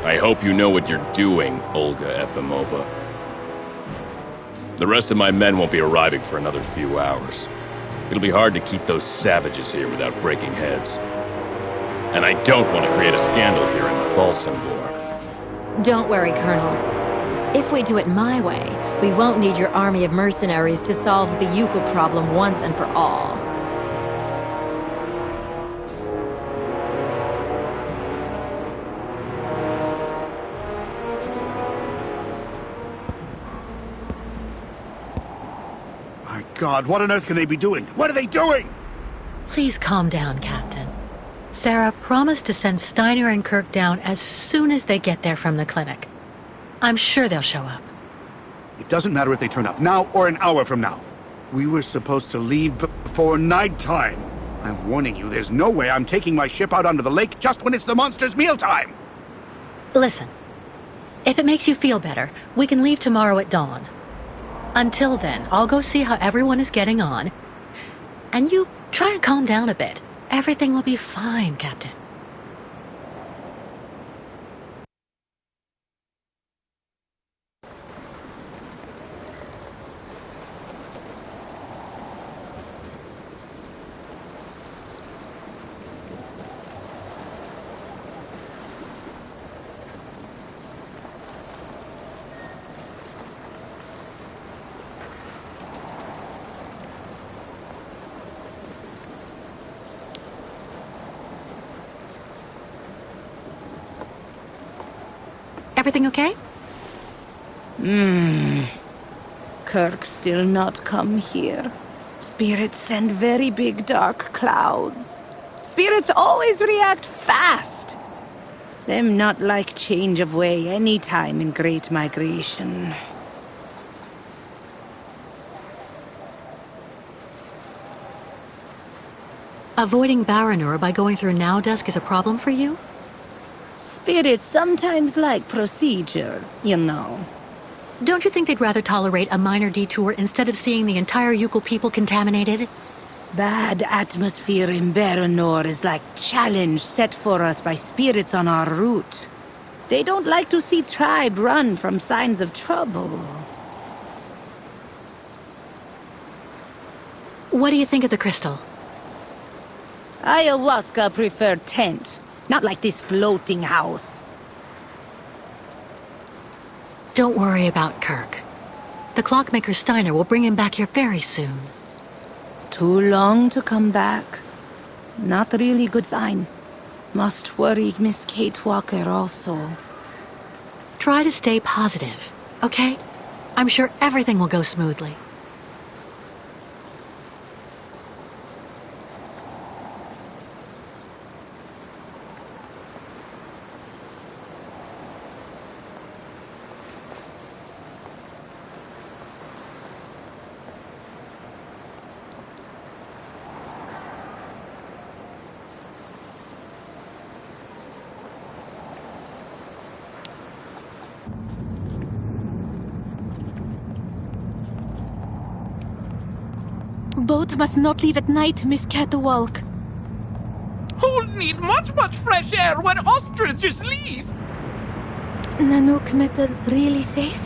I hope you know what you're doing, Olga Efimova. The rest of my men won't be arriving for another few hours. It'll be hard to keep those savages here without breaking heads. And I don't want to create a scandal here in Valsenborg. Don't worry, Colonel. If we do it my way, we won't need your army of mercenaries to solve the Ukel problem once and for all. My God, what on earth can they be doing? What are they doing? Please calm down, Captain. Sarah promised to send Steiner and Kirk down as soon as they get there from the clinic. I'm sure they'll show up. It doesn't matter if they turn up now or an hour from now. We were supposed to leave before nighttime. I'm warning you, there's no way I'm taking my ship out onto the lake just when it's the monster's mealtime. Listen, if it makes you feel better, we can leave tomorrow at dawn. Until then, I'll go see how everyone is getting on. And you try and calm down a bit. Everything will be fine, Captain. Everything okay? Kirk still not come here. Spirits send very big dark clouds. Spirits always react fast. Them not like change of way any time in Great Migration. Avoiding Baranur by going through Nowdusk is a problem for you? Spirits sometimes like procedure, you know. Don't you think they'd rather tolerate a minor detour instead of seeing the entire Yukul people contaminated? Bad atmosphere in Baranor is like challenge set for us by spirits on our route. They don't like to see tribe run from signs of trouble. What do you think of the crystal? Ayahuasca preferred tent, not like this floating house. Don't worry about Kirk. The clockmaker Steiner will bring him back here very soon. Too long to come back. Not really good sign. Must worry Miss Kate Walker also. Try to stay positive, okay? I'm sure everything will go smoothly. Boat must not leave at night, Miss Catawalk. Who'll need much fresh air when ostriches leave? Nanook metal really safe?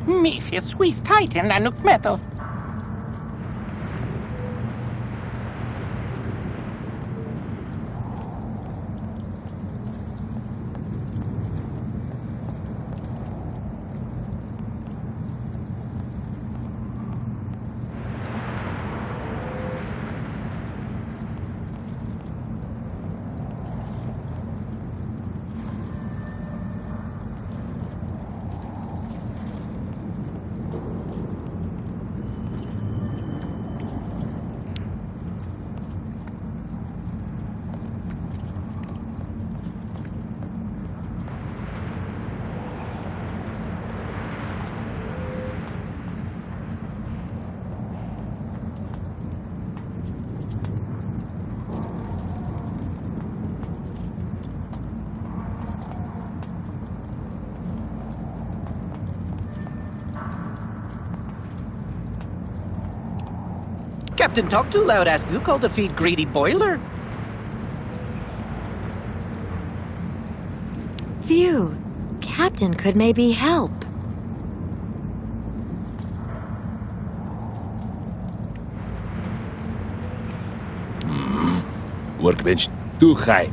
Me if you squeeze tight in Nanook metal. Captain, talk too loud. Ask Gukul to feed greedy boiler. Phew. Captain could maybe help. Workbench 2 high.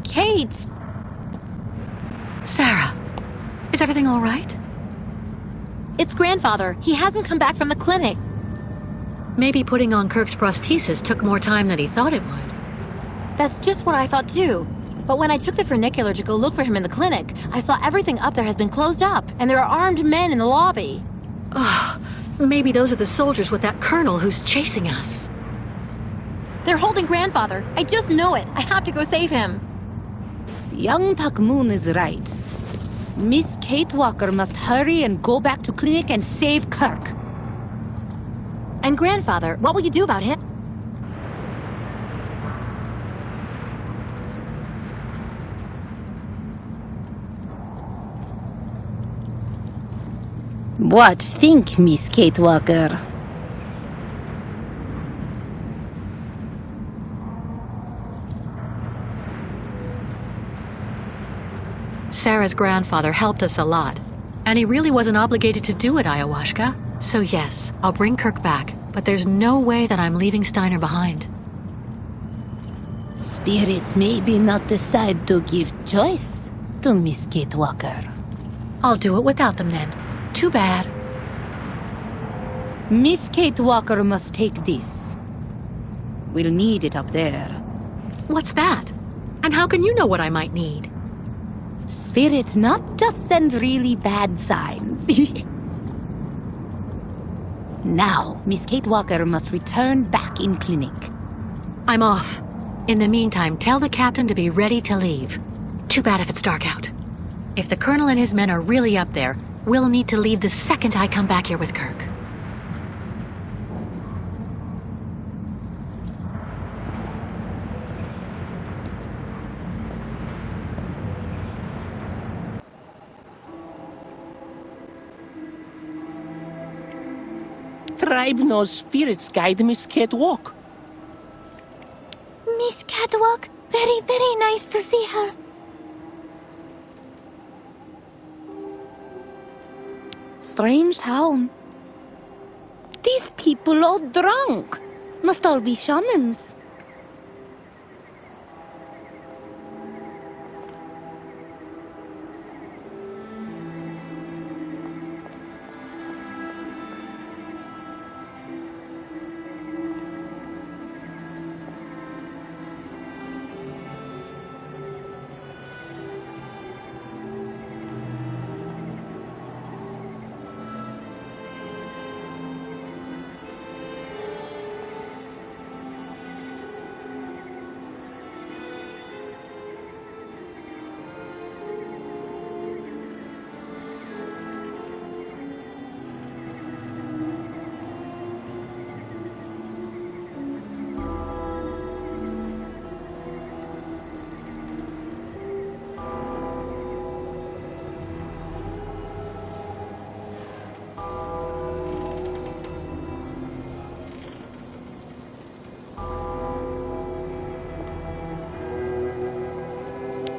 Kate! Sarah, is everything all right? It's grandfather. He hasn't come back from the clinic. Maybe putting on Kirk's prosthesis took more time than he thought it would. That's just what I thought too. But when I took the funicular to go look for him in the clinic, I saw everything up there has been closed up, and there are armed men in the lobby. Oh, maybe those are the soldiers with that colonel who's chasing us. They're holding grandfather. I just know it. I have to go save him. Young Tak Moon is right. Miss Kate Walker must hurry and go back to clinic and save Kirk. And grandfather, what will you do about him? What think, Miss Kate Walker? Sarah's grandfather helped us a lot, And he really wasn't obligated to do it, Ayahuasca. So yes, I'll bring Kirk back, but there's no way that I'm leaving Steiner behind. Spirits maybe not decide to give choice to Miss Kate Walker. I'll do it without them then. Too bad. Miss Kate Walker must take this. We'll need it up there. What's that? And how can you know what I might need? Spirits not just send really bad signs. Now, Miss Kate Walker must return back in clinic. I'm off. In the meantime, tell the captain to be ready to leave. Too bad if it's dark out. If the colonel and his men are really up there, we'll need to leave the second I come back here with Kirk. Tribe knows spirits guide Miss Catwalk. Miss Catwalk, very, very nice to see her. Strange town. These people all drunk. Must all be shamans.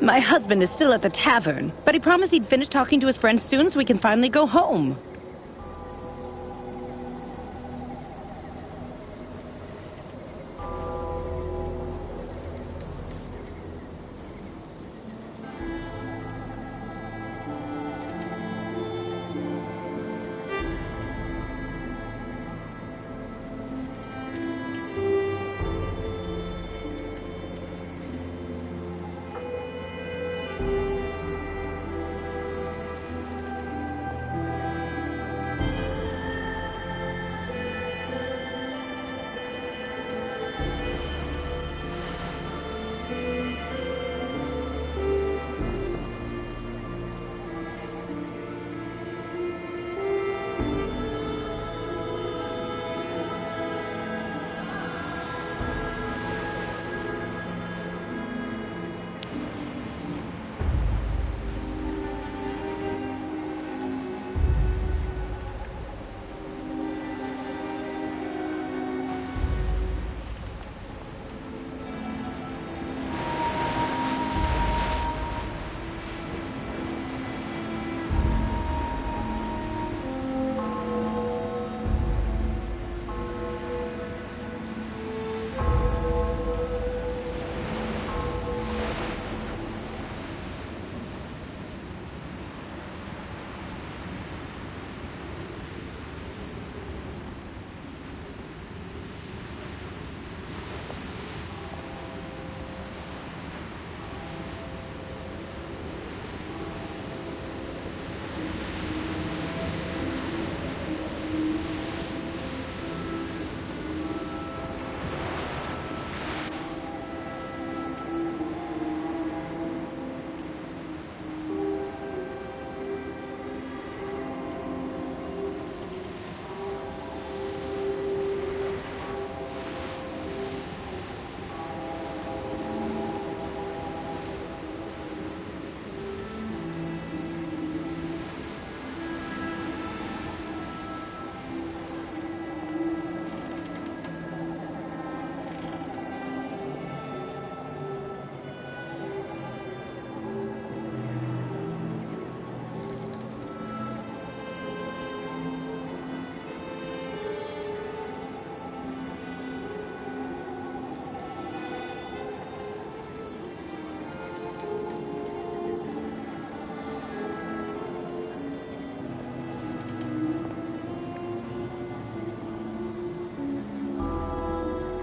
My husband is still at the tavern, but he promised he'd finish talking to his friends soon so we can finally go home.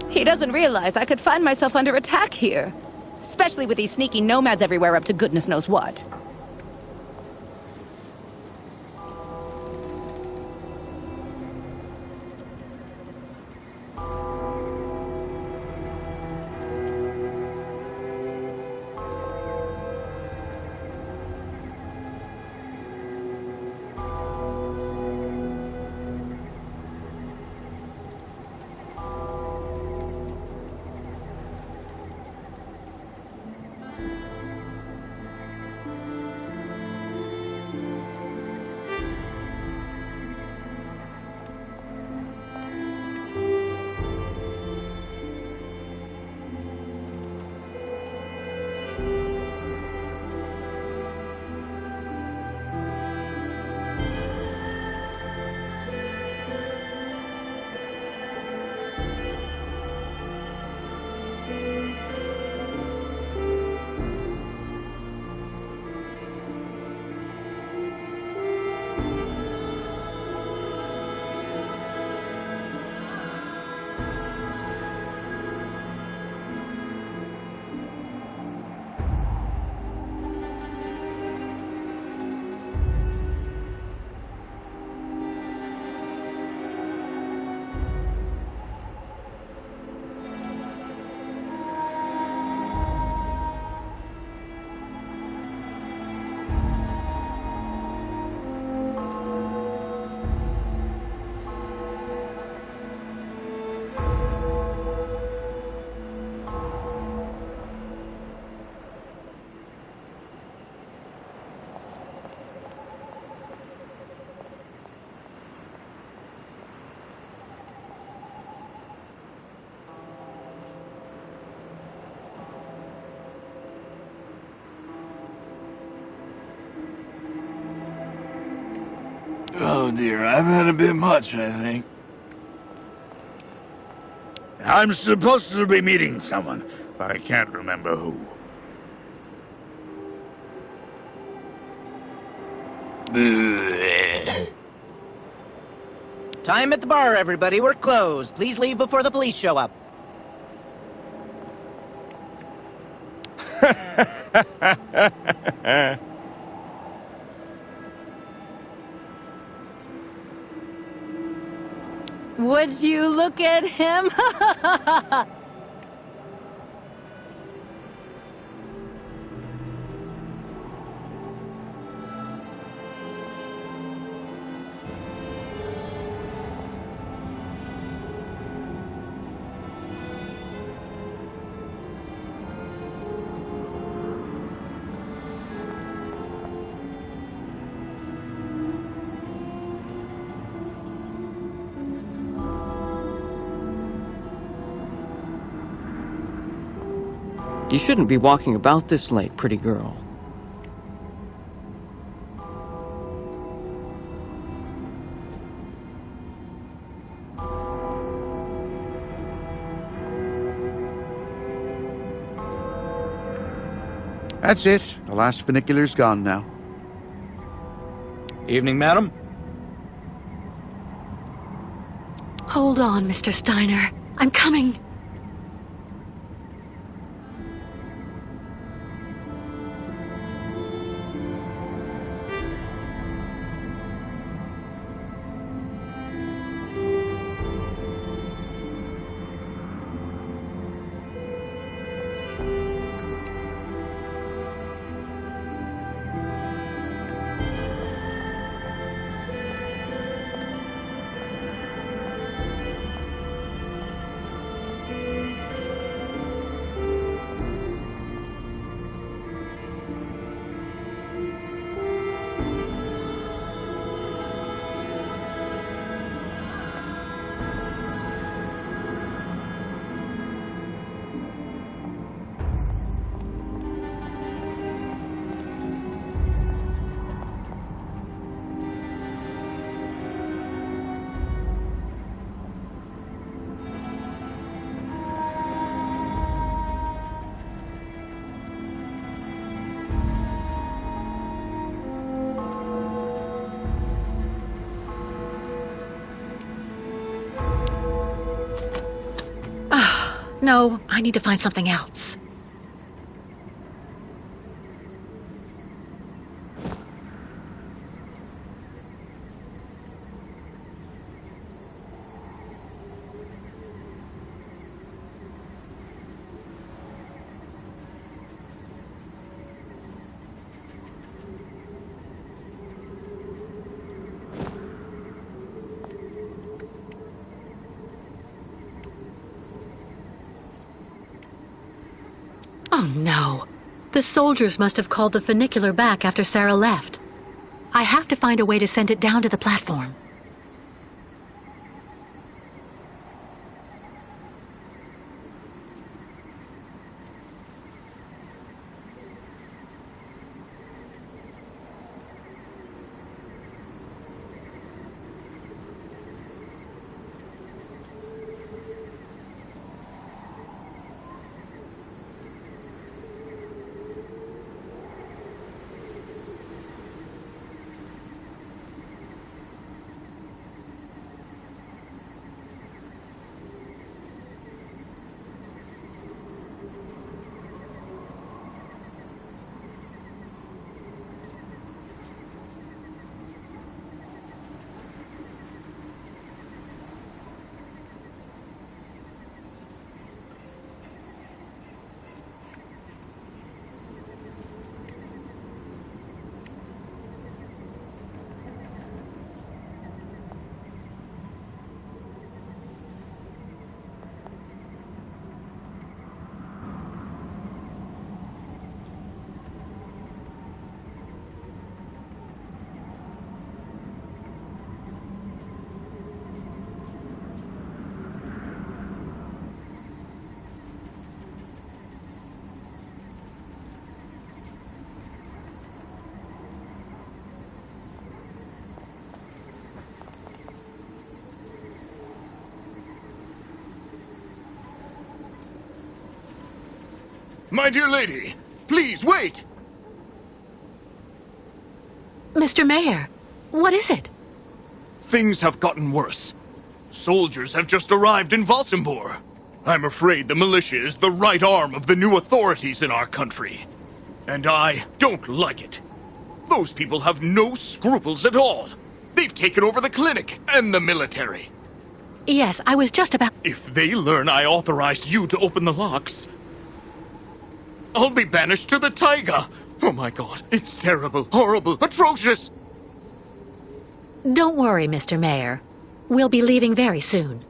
He doesn't realize I could find myself under attack here. Especially with these sneaky nomads everywhere up to goodness knows what. Oh dear, I've had a bit much, I think. I'm supposed to be meeting someone, but I can't remember who. Time at the bar, everybody. We're closed. Please leave before the police show up. Would you look at him? You shouldn't be walking about this late, pretty girl. That's it. The last funicular's gone now. Evening, madam. Hold on, Mr. Steiner. I'm coming. No, I need to find something else. Oh no. The soldiers must have called the funicular back after Sarah left. I have to find a way to send it down to the platform. My dear lady, please wait! Mr. Mayor, what is it? Things have gotten worse. Soldiers have just arrived in Valsambor. I'm afraid the militia is the right arm of the new authorities in our country. And I don't like it. Those people have no scruples at all. They've taken over the clinic and the military. Yes, I was just about... If they learn I authorized you to open the locks, I'll be banished to the taiga. Oh my god, it's terrible, horrible, atrocious. Don't worry, Mr. Mayor. We'll be leaving very soon.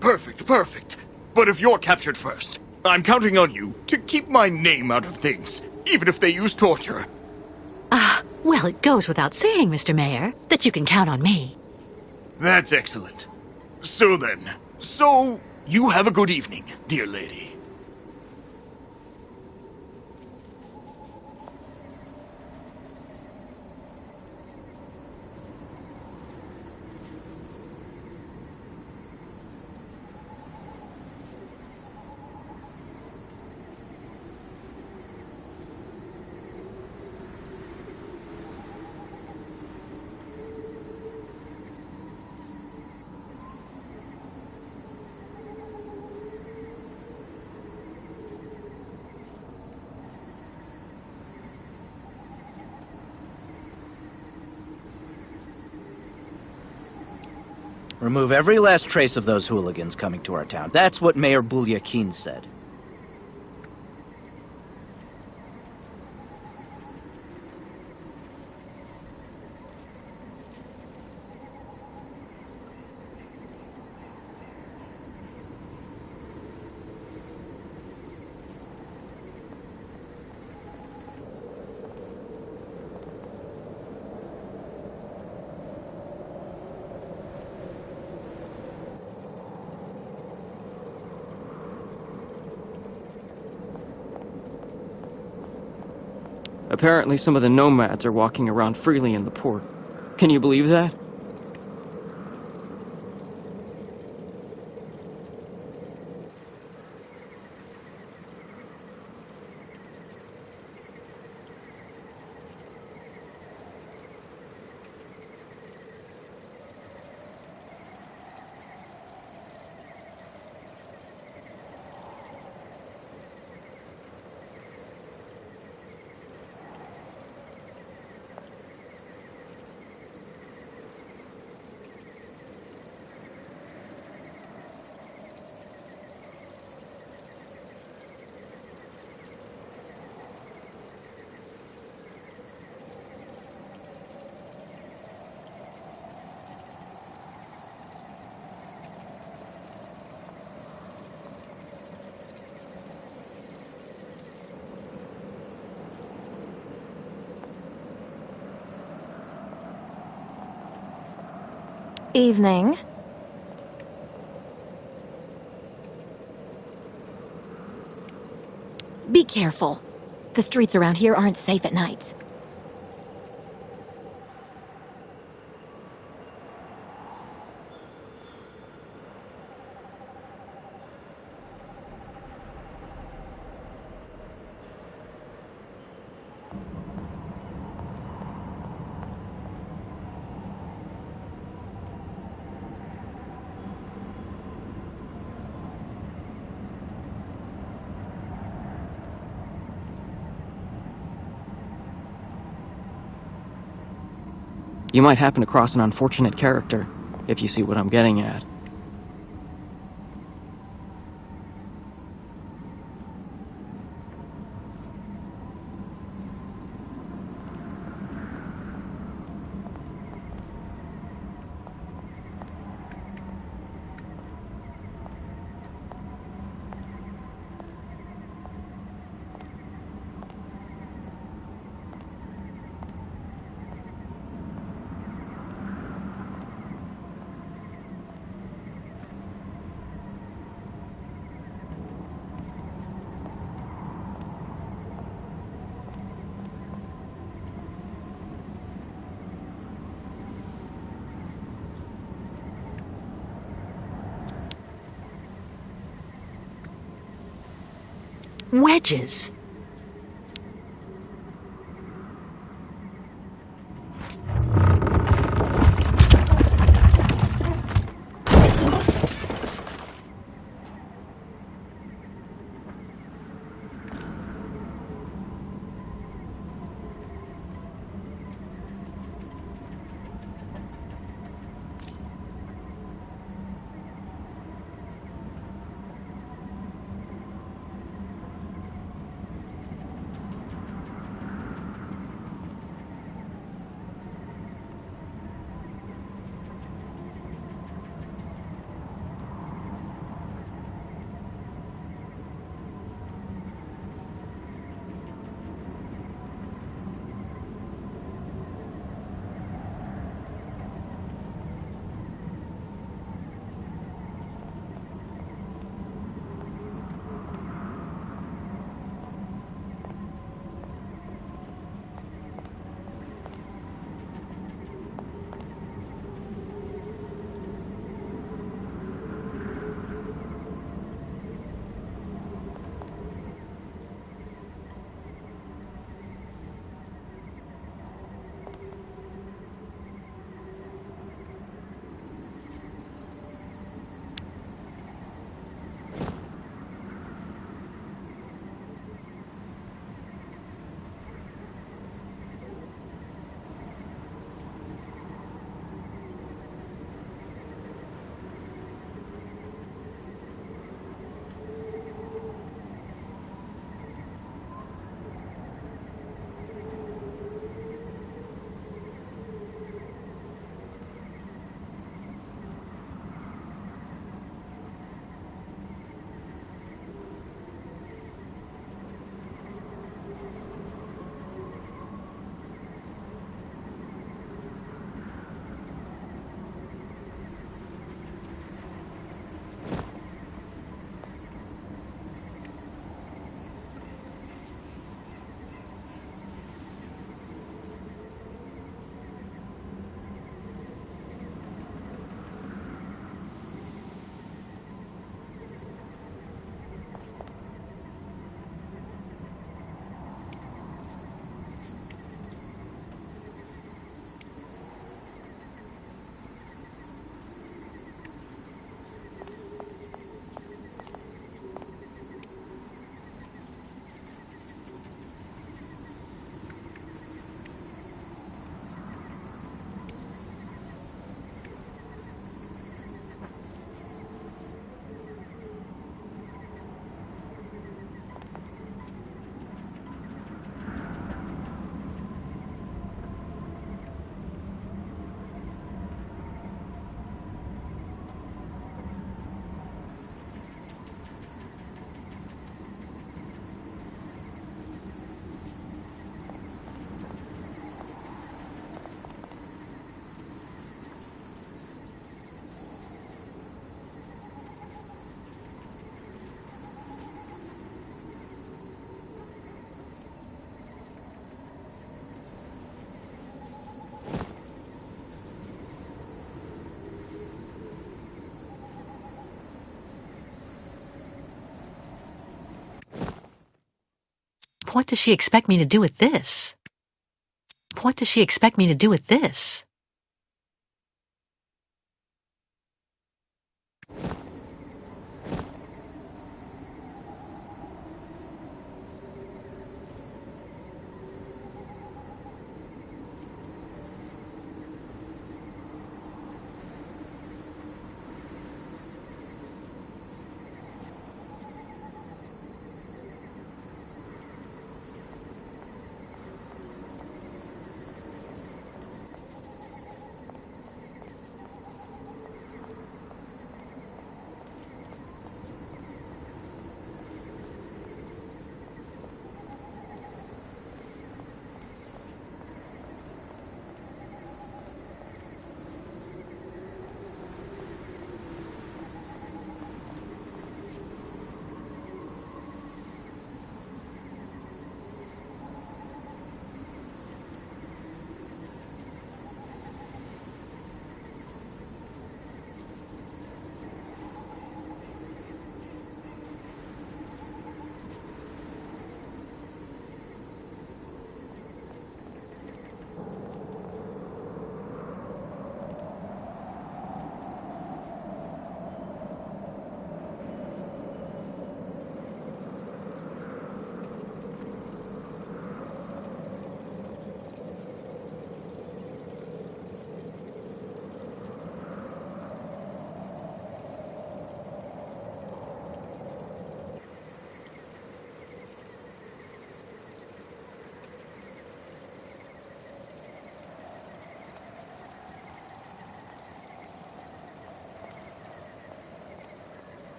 Perfect, perfect. But if you're captured first, I'm counting on you to keep my name out of things, even if they use torture. Well, it goes without saying, Mr. Mayor, that you can count on me. That's excellent. So then, you have a good evening, dear lady. Remove every last trace of those hooligans coming to our town. That's what Mayor Bulyakin said. Apparently some of the nomads are walking around freely in the port. Can you believe that? Evening. Be careful. The streets around here aren't safe at night. You might happen across an unfortunate character, if you see what I'm getting at. Wedges. What does she expect me to do with this? What does she expect me to do with this?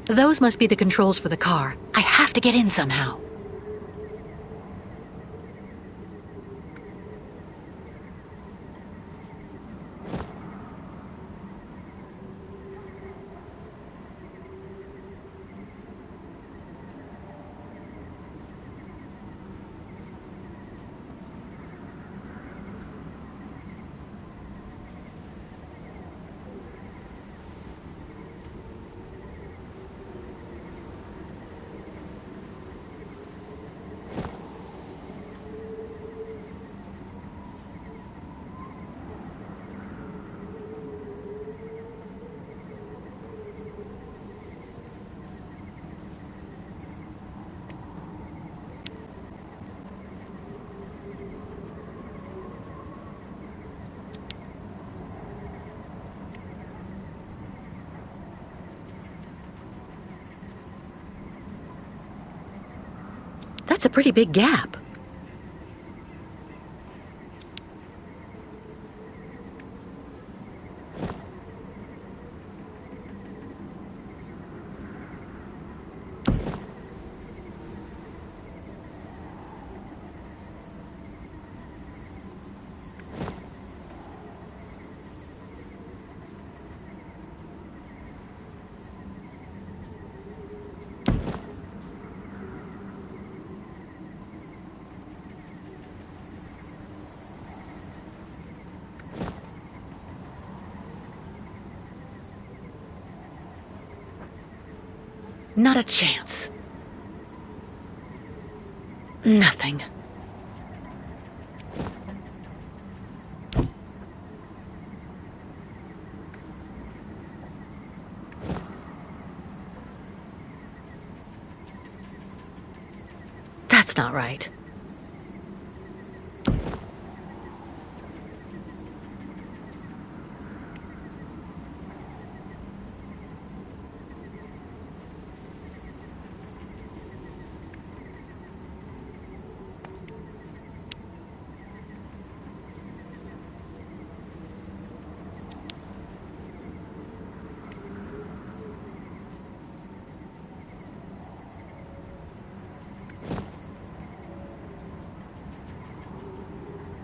Those must be the controls for the car. I have to get in somehow. That's a pretty big gap. Not a chance. Nothing. That's not right.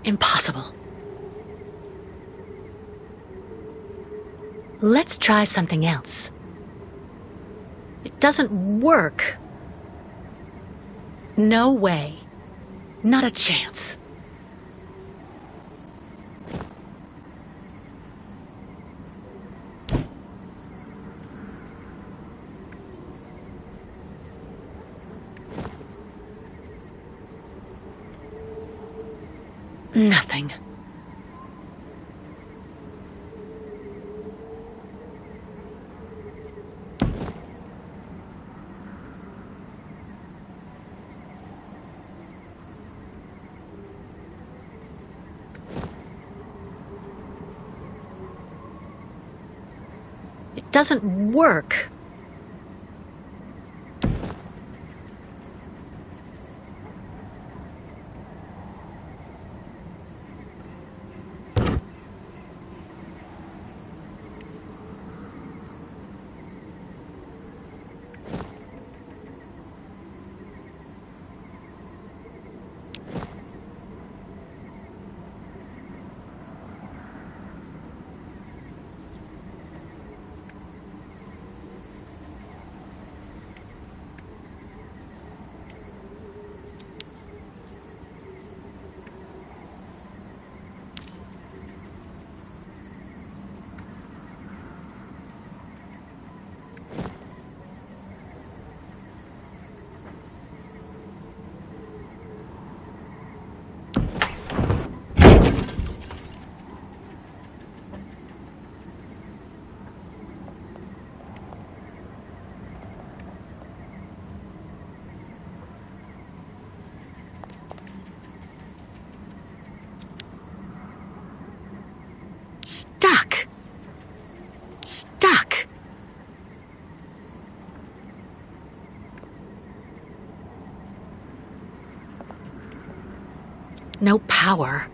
Impossible. Let's try something else. It doesn't work. No way. Not a chance. Nothing. It doesn't work. Stuck. No power.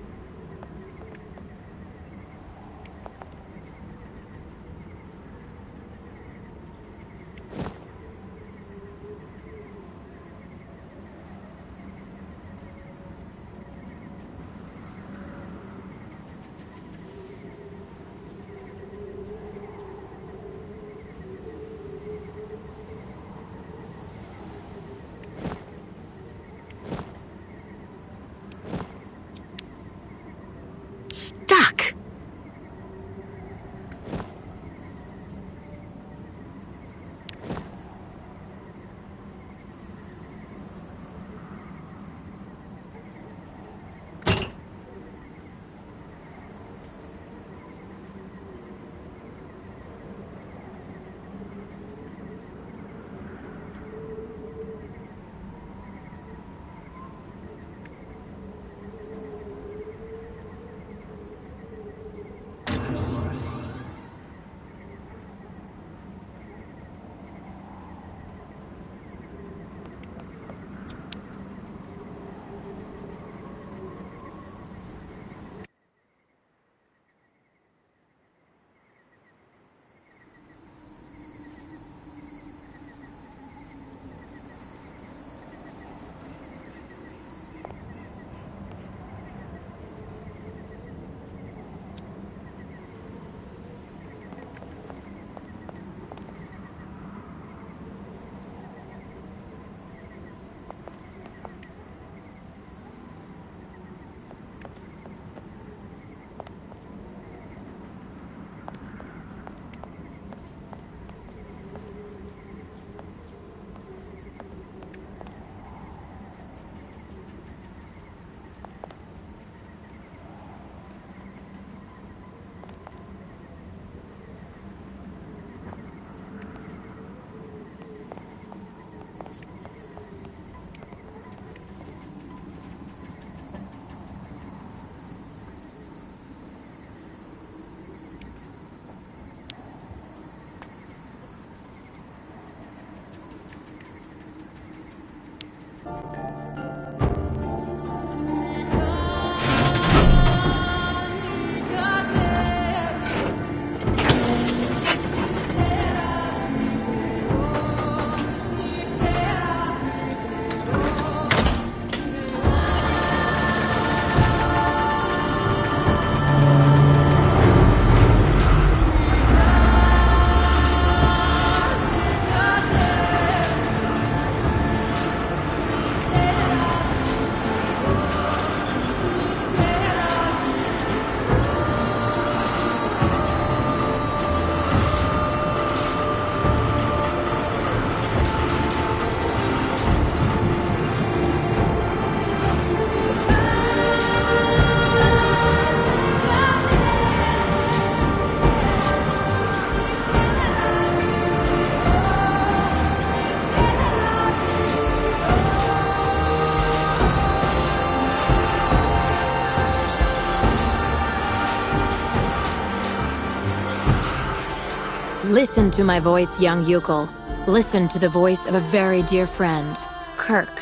Listen to my voice, young Yukol. Listen to the voice of a very dear friend. Kirk,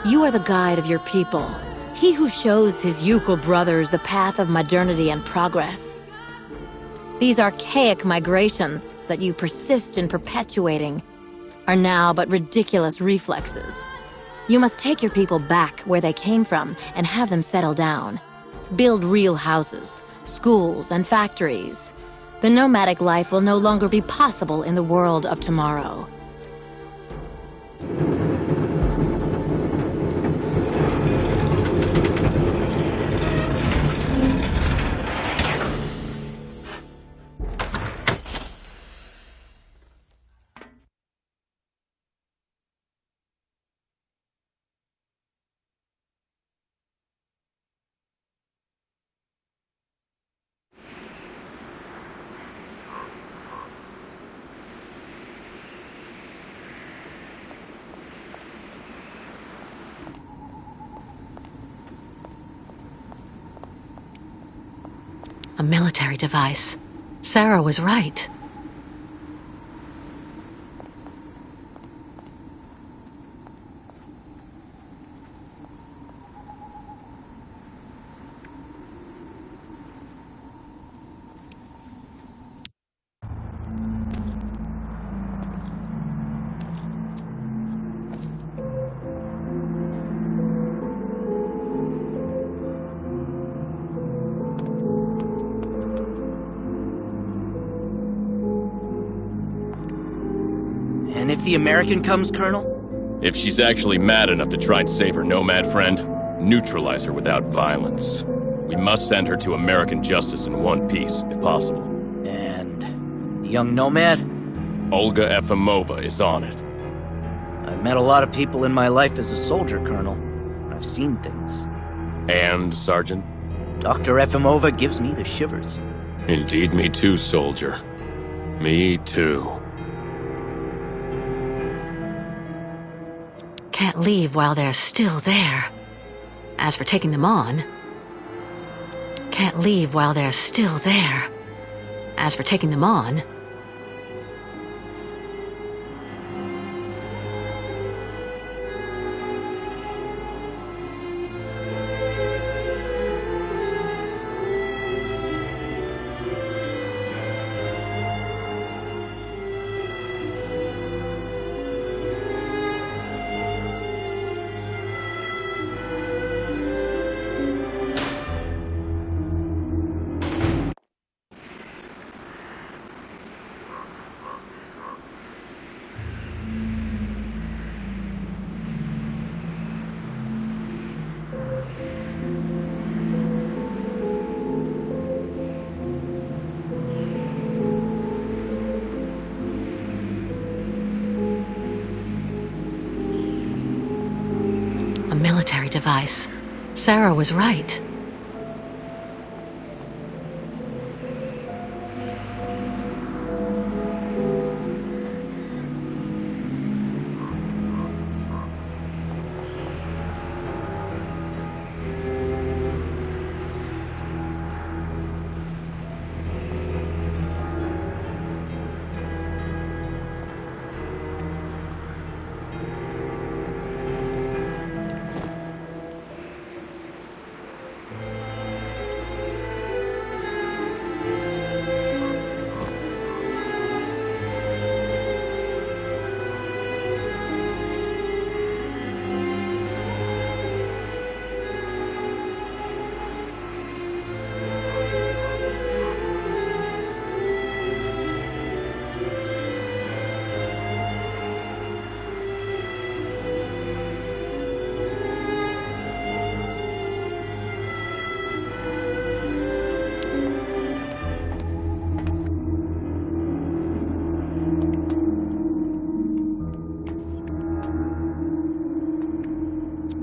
you are the guide of your people. He who shows his Yukol brothers the path of modernity and progress. These archaic migrations that you persist in perpetuating are now but ridiculous reflexes. You must take your people back where they came from and have them settle down. Build real houses, schools, and factories. The nomadic life will no longer be possible in the world of tomorrow. A military device. Sarah was right. And if the American comes, Colonel? If she's actually mad enough to try and save her nomad friend, neutralize her without violence. We must send her to American justice in one piece, if possible. And the young nomad? Olga Efimova is on it. I've met a lot of people in my life as a soldier, Colonel. I've seen things. And, Sergeant? Dr. Efimova gives me the shivers. Indeed, me too, soldier. Me too. Can't leave while they're still there. As for taking them on... Can't leave while they're still there. As for taking them on... military device. Sarah was right.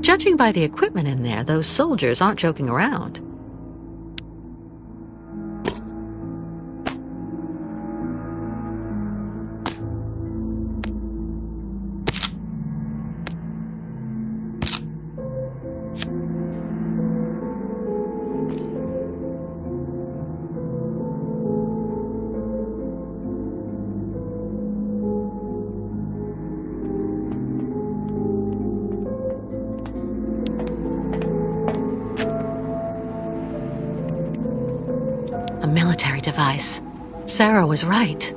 Judging by the equipment in there, those soldiers aren't joking around. A military device. Sarah was right.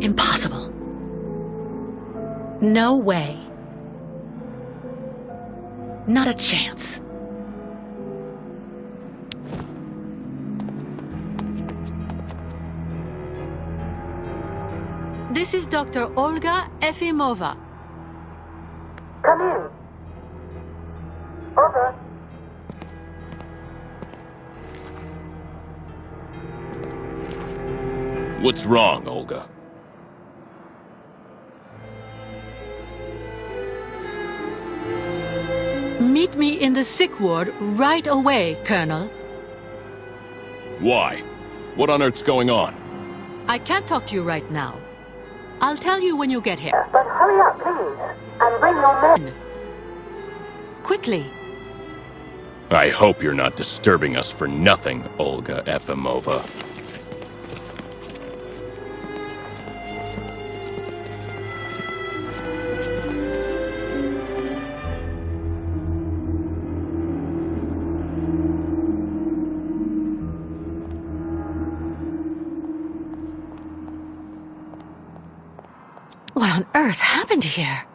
Impossible. No way. Not a chance. This is Dr. Olga Efimova. Come in. Over. What's wrong, Olga? Meet me in the sick ward right away, Colonel. Why? What on earth's going on? I can't talk to you right now. I'll tell you when you get here. But hurry up, please, and bring your men. Quickly. I hope you're not disturbing us for nothing, Olga Efimova. What on earth happened here?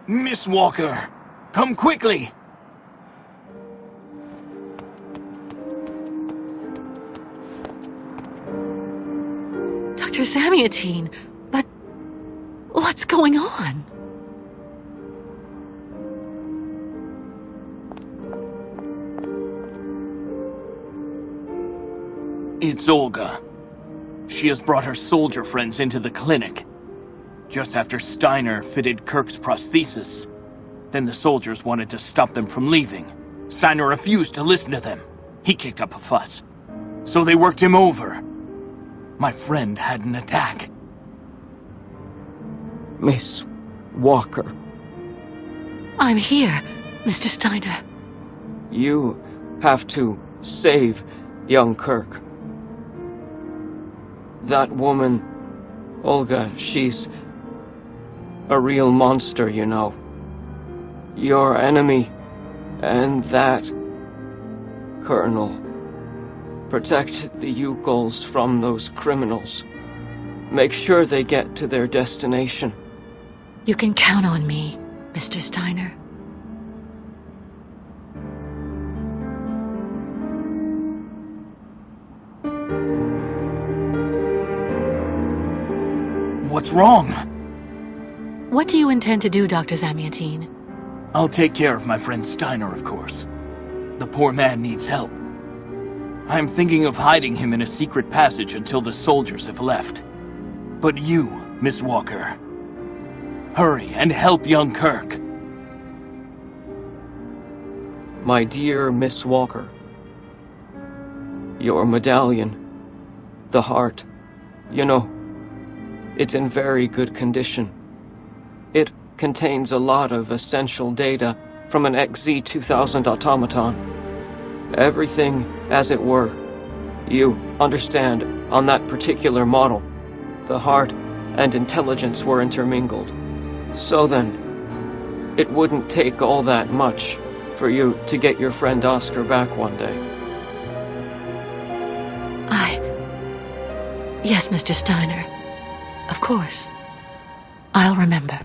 Miss Walker, come quickly! Dr. Zamiatine, but what's going on? It's Olga. She has brought her soldier friends into the clinic. Just after Steiner fitted Kirk's prosthesis. Then the soldiers wanted to stop them from leaving. Steiner refused to listen to them. He kicked up a fuss. So they worked him over. My friend had an attack. Miss Walker. I'm here, Mr. Steiner. You have to save young Kirk. That woman, Olga, she's a real monster, you know. Your enemy, and that, Colonel. Protect the Yukols from those criminals. Make sure they get to their destination. You can count on me, Mr. Steiner. What's wrong? What do you intend to do, Dr. Zamiatine? I'll take care of my friend Steiner, of course. The poor man needs help. I'm thinking of hiding him in a secret passage until the soldiers have left. But you, Miss Walker, hurry and help young Kirk. My dear Miss Walker, your medallion, the heart, you know, It's in very good condition. It contains a lot of essential data from an XZ-2000 automaton. Everything as it were. You understand, on that particular model, the heart and intelligence were intermingled. So then, it wouldn't take all that much for you to get your friend Oscar back one day. Yes, Mr. Steiner. Of course. I'll remember.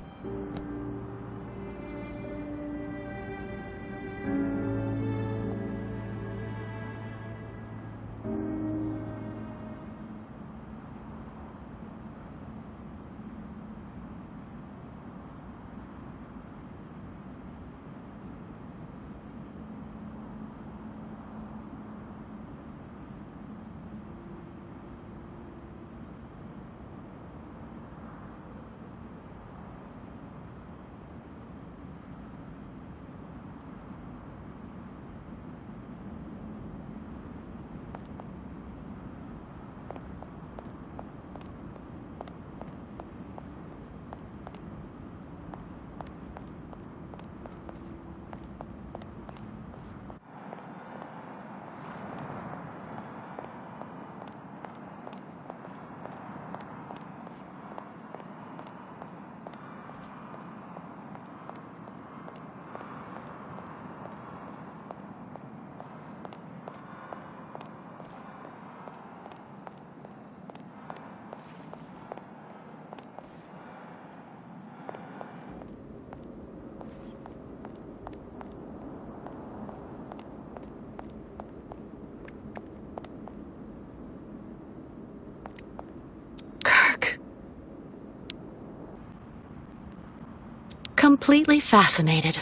Completely fascinated.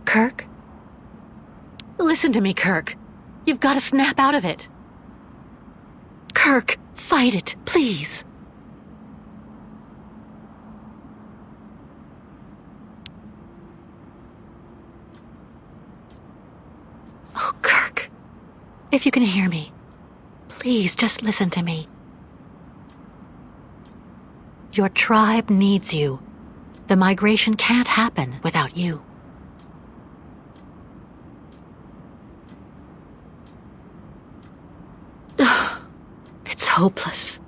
Kirk? Listen to me, Kirk. You've got to snap out of it. Kirk, fight it, please. Oh, Kirk. If you can hear me, please just listen to me. Your tribe needs you. The migration can't happen without you. It's hopeless.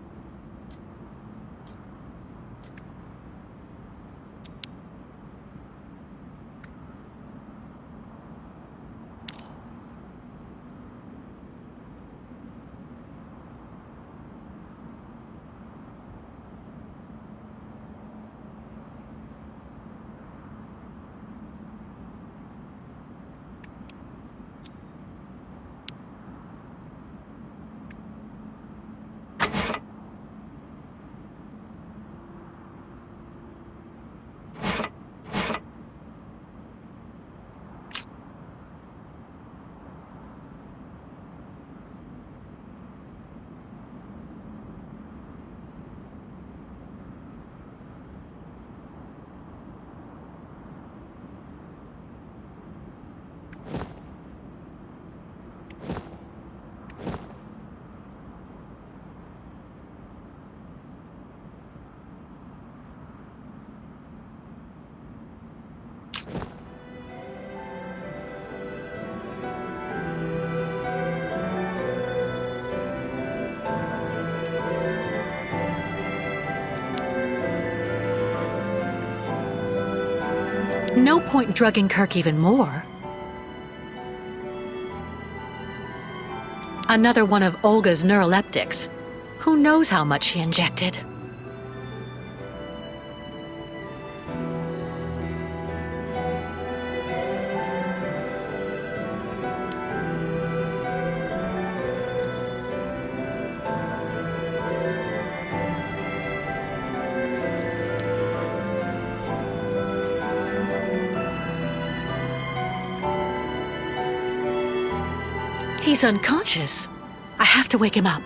No point drugging Kirk even more. Another one of Olga's neuroleptics. Who knows how much she injected? He's unconscious. I have to wake him up.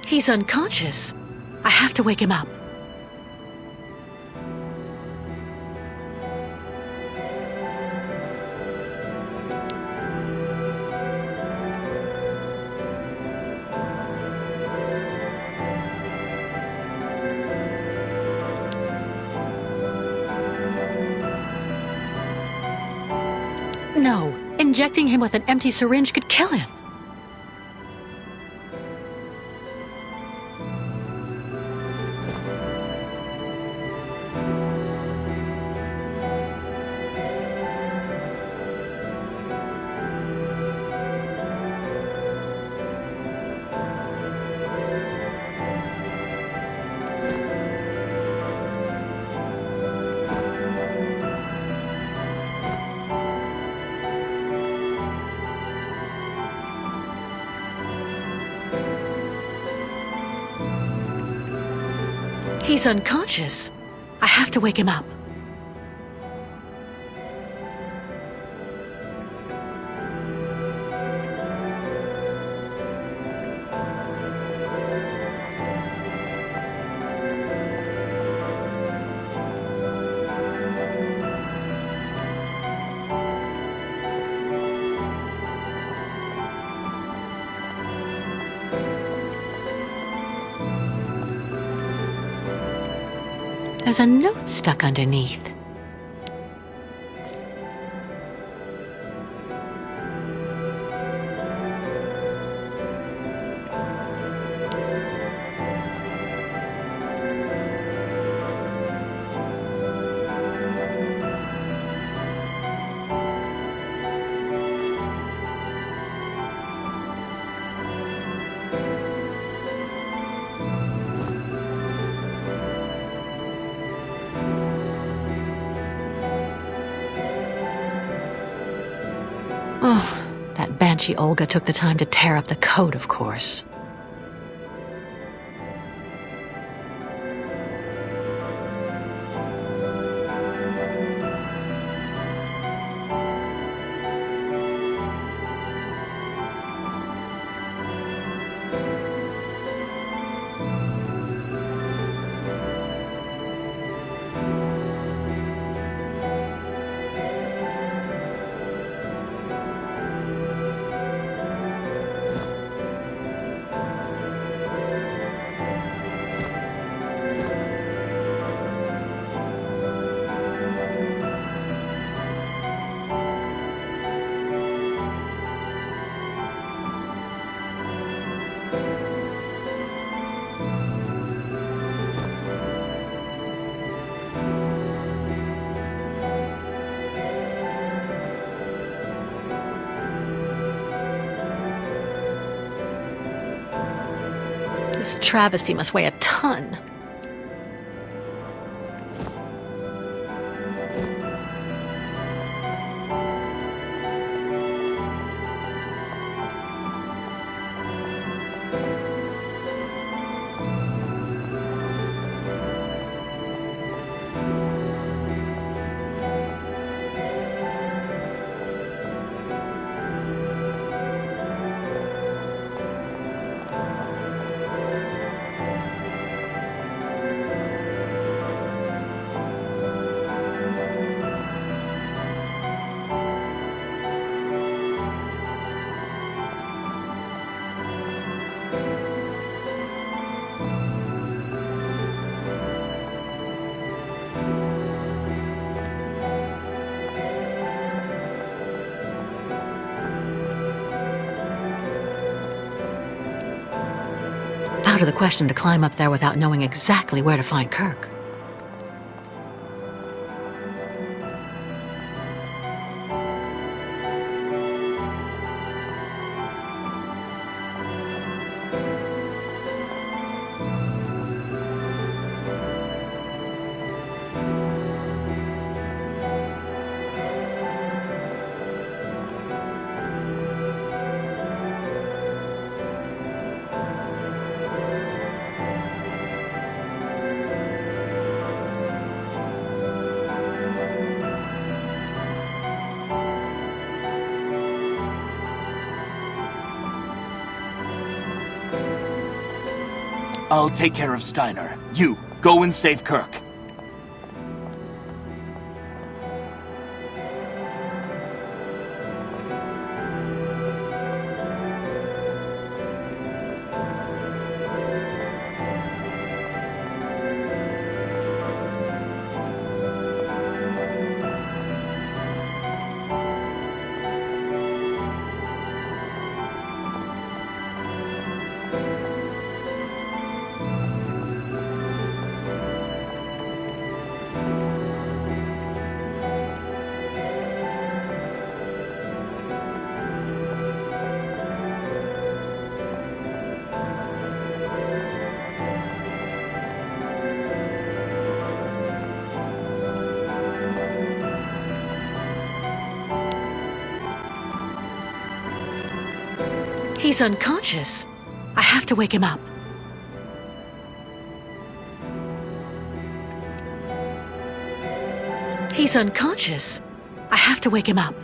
He's unconscious. I have to wake him up. No, injecting him with an empty syringe could kill him. He's unconscious. I have to wake him up. There's a note stuck underneath. Oh, that banshee Olga took the time to tear up the code, of course. This travesty must weigh a ton. Out of the question to climb up there without knowing exactly where to find Kirk. I'll take care of Steiner. You, go and save Kirk. He's unconscious. I have to wake him up. He's unconscious. I have to wake him up.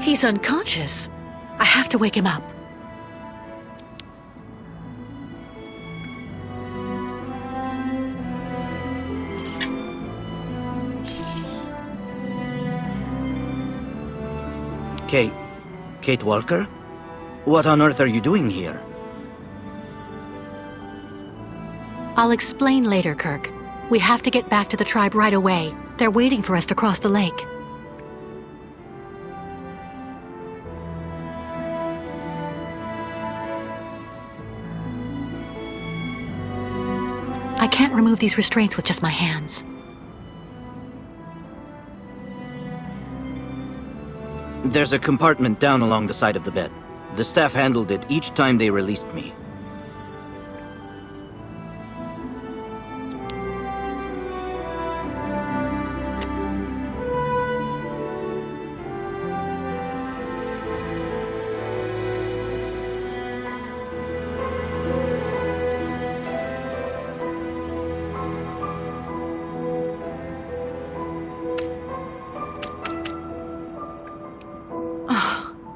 He's unconscious. I have to wake him up. Kate Walker? What on earth are you doing here? I'll explain later, Kirk. We have to get back to the tribe right away. They're waiting for us to cross the lake. I can't remove these restraints with just my hands. There's a compartment down along the side of the bed. The staff handled it each time they released me.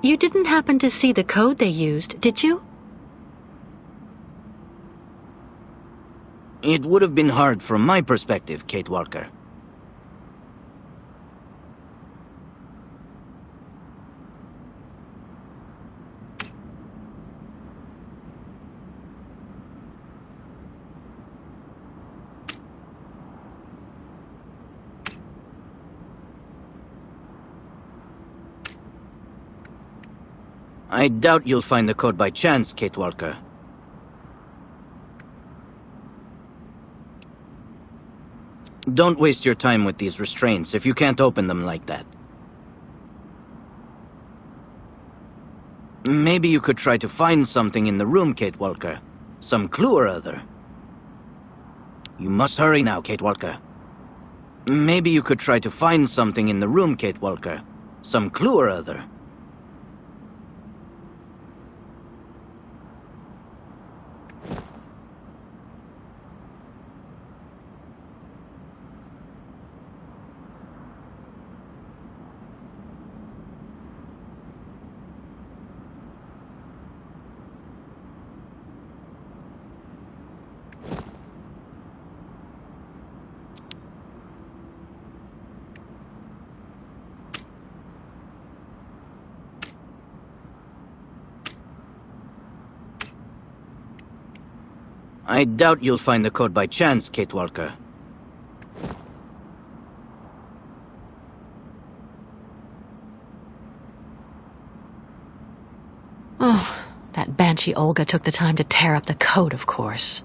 You didn't happen to see the code they used, did you? It would have been hard from my perspective, Kate Walker. I doubt you'll find the code by chance, Kate Walker. Don't waste your time with these restraints if you can't open them like that. Maybe you could try to find something in the room, Kate Walker. Some clue or other. You must hurry now, Kate Walker. Maybe you could try to find something in the room, Kate Walker. Some clue or other. I doubt you'll find the code by chance, Kate Walker. Oh, that banshee Olga took the time to tear up the code, of course.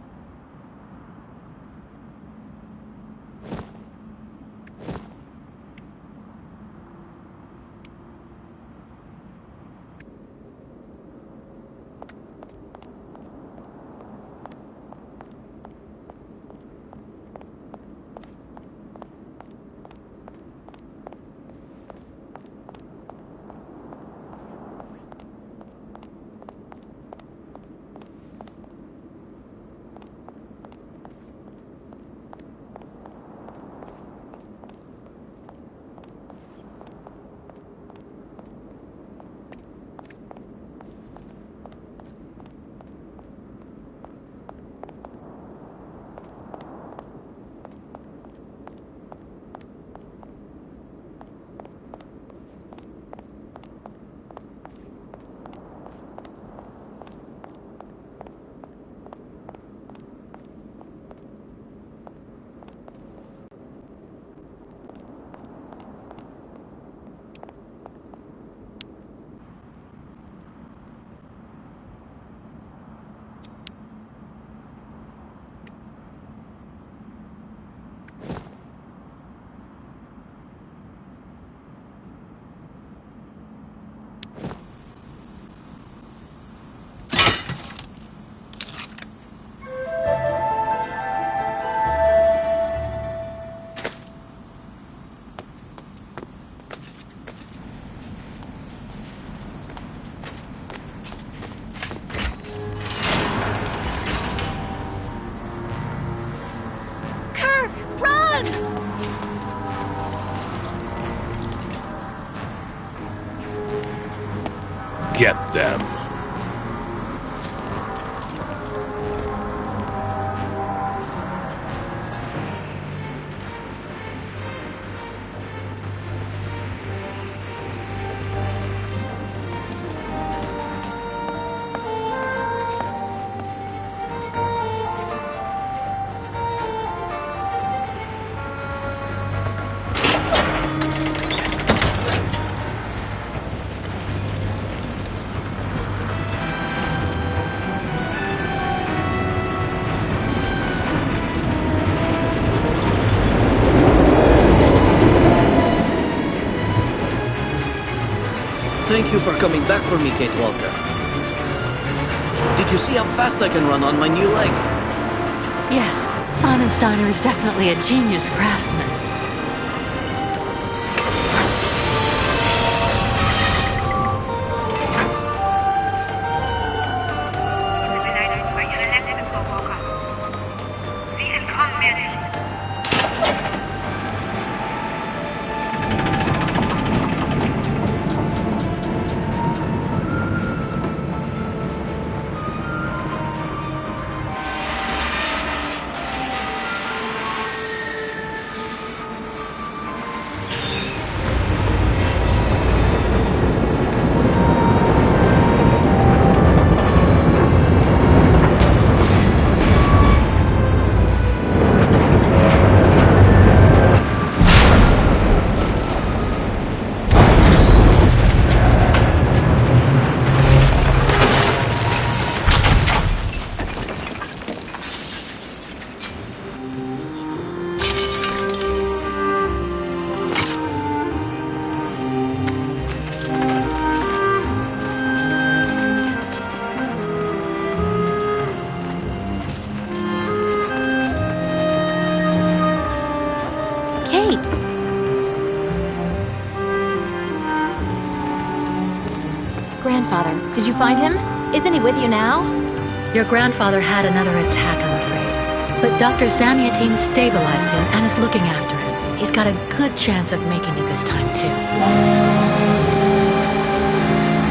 Get them. Thank you for coming back for me, Kate Walker. Did you see how fast I can run on my new leg? Yes, Simon Steiner is definitely a genius craftsman. Grandfather, did you find him? Isn't he with you now? Your grandfather had another attack, I'm afraid. But Dr. Zamiatine stabilized him and is looking after him. He's got a good chance of making it this time, too.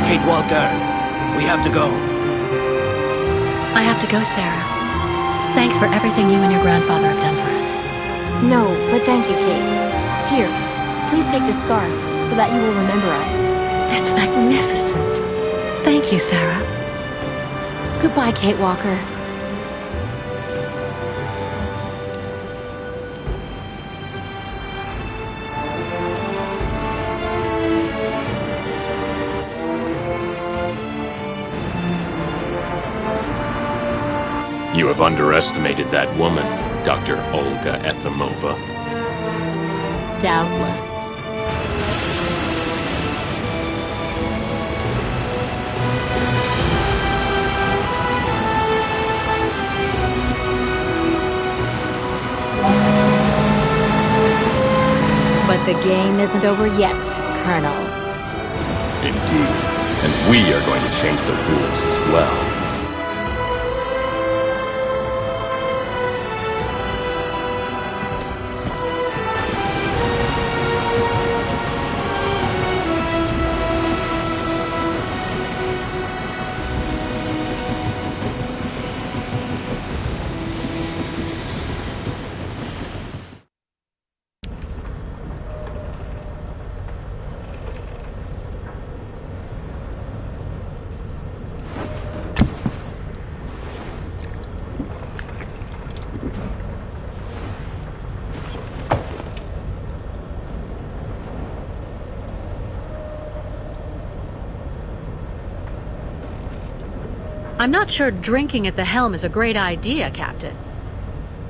Kate Walker, we have to go. I have to go, Sarah. Thanks for everything you and your grandfather have done for us. No, but thank you, Kate. Here, please take this scarf so that you will remember us. It's magnificent. Thank you, Sarah. Goodbye, Kate Walker. You have underestimated that woman, Dr. Olga Efimova. Doubtless. But the game isn't over yet, Colonel. Indeed. And we are going to change the rules as well. I'm not sure drinking at the helm is a great idea, Captain.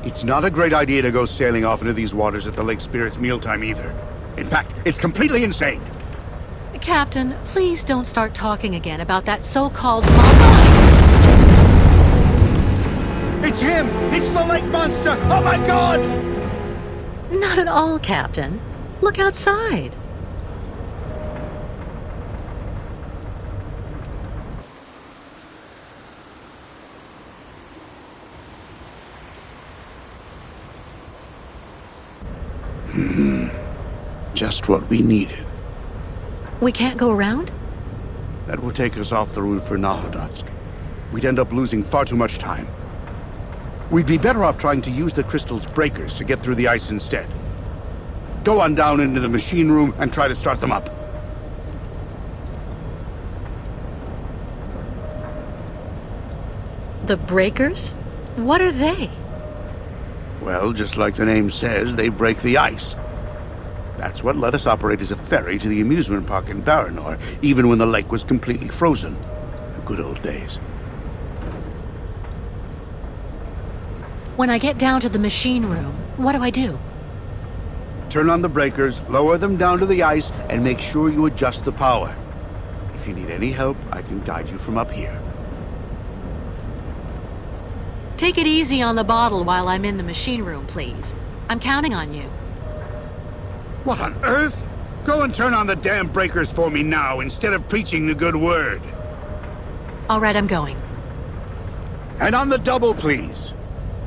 It's not a great idea to go sailing off into these waters at the Lake Spirit's mealtime either. In fact, it's completely insane. Captain, please don't start talking again about that so-called It's him! It's the lake monster! Oh my god! Not at all, Captain. Look outside. Just what we needed. We can't go around? That will take us off the route for Nahodotsk. We'd end up losing far too much time. We'd be better off trying to use the crystal's breakers to get through the ice instead. Go on down into the machine room and try to start them up. The breakers? What are they? Well, just like the name says, they break the ice. That's what let us operate as a ferry to the amusement park in Baranor, even when the lake was completely frozen. The good old days. When I get down to the machine room, what do I do? Turn on the breakers, lower them down to the ice, and make sure you adjust the power. If you need any help, I can guide you from up here. Take it easy on the bottle while I'm in the machine room, please. I'm counting on you. What on earth? Go and turn on the damn breakers for me now, instead of preaching the good word. All right, I'm going. And on the double, please.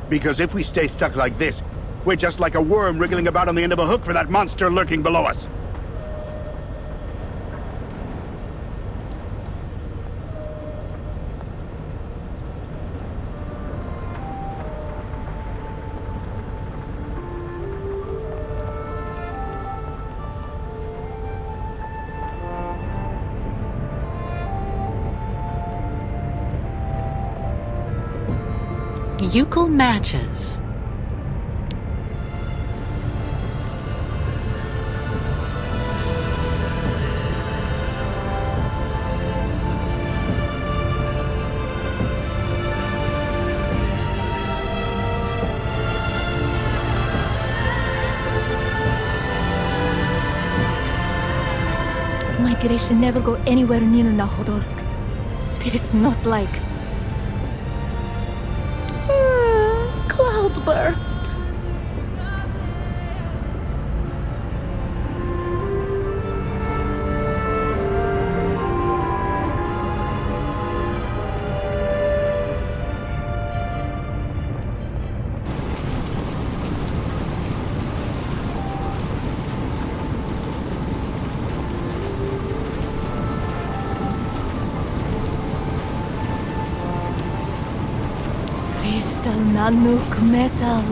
Because if we stay stuck like this, we're just like a worm wriggling about on the end of a hook for that monster lurking below us. Euchal matches. Migration never go anywhere near Nahodotsk. Spirits not like. Cloudburst. Crystal Nanook metal.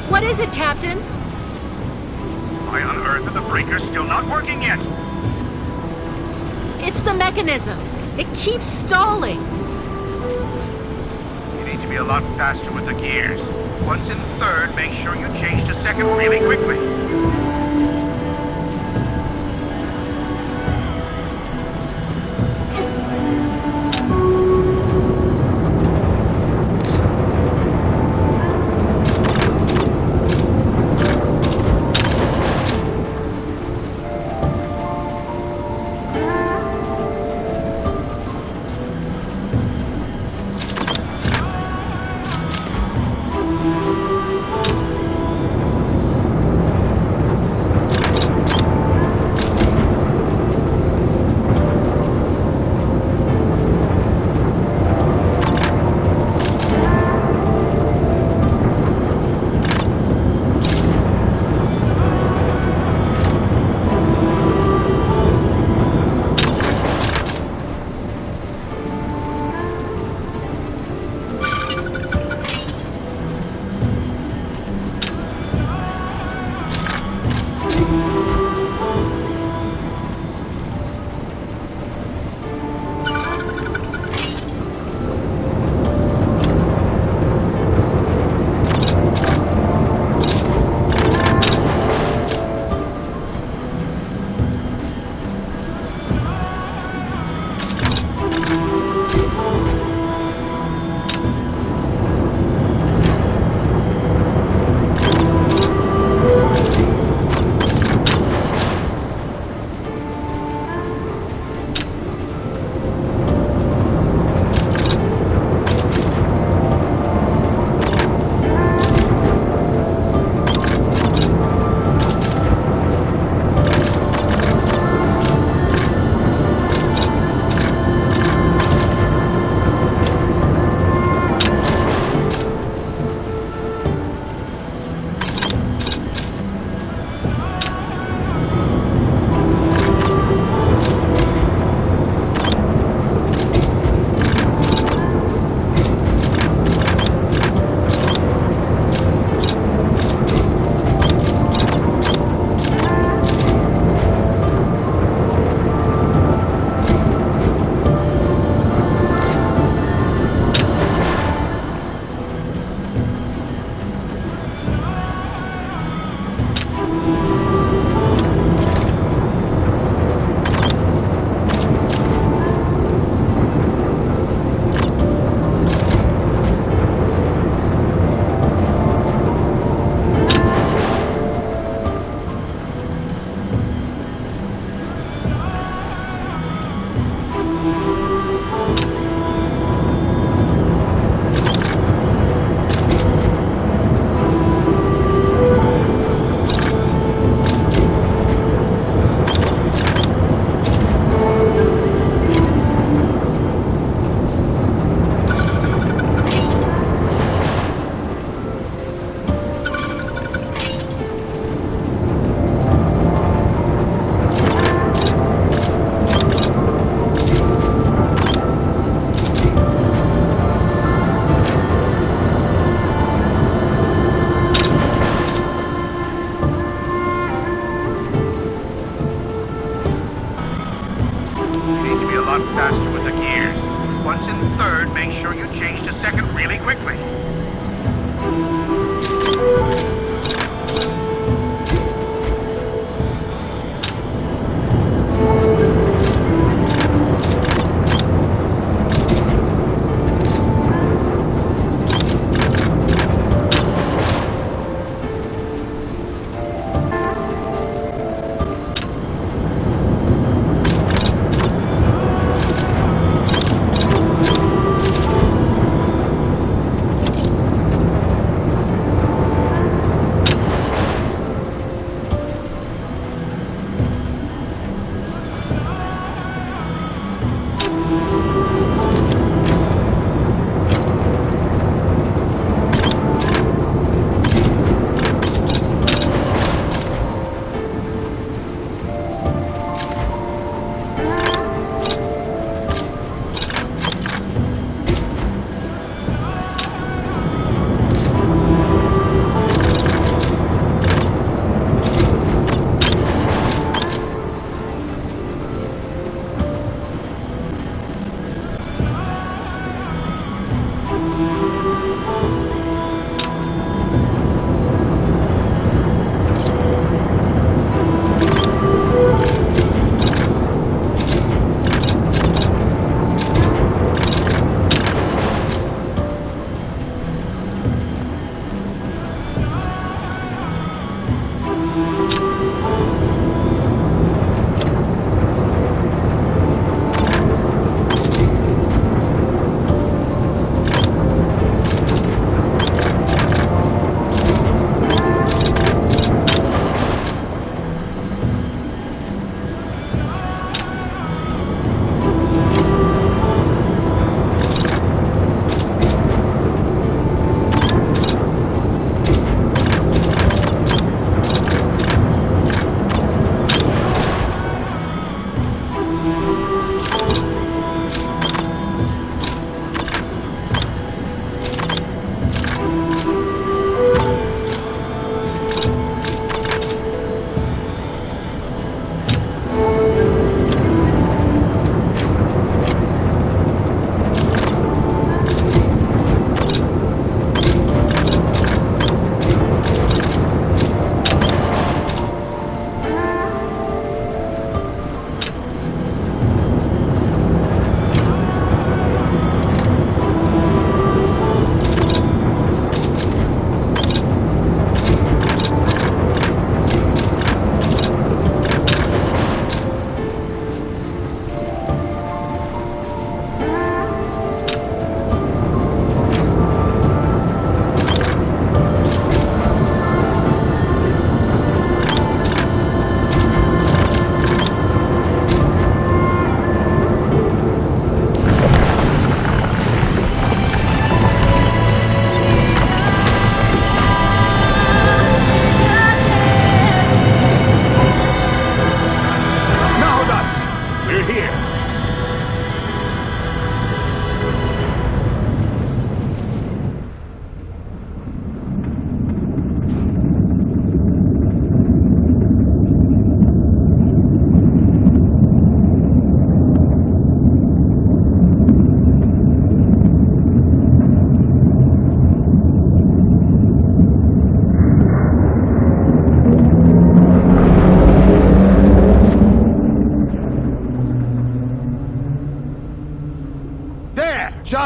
What is it, Captain? Why on earth are the breakers still not working yet? It's the mechanism. It keeps stalling. You need to be a lot faster with the gears. Once in third, make sure you change to second really quickly.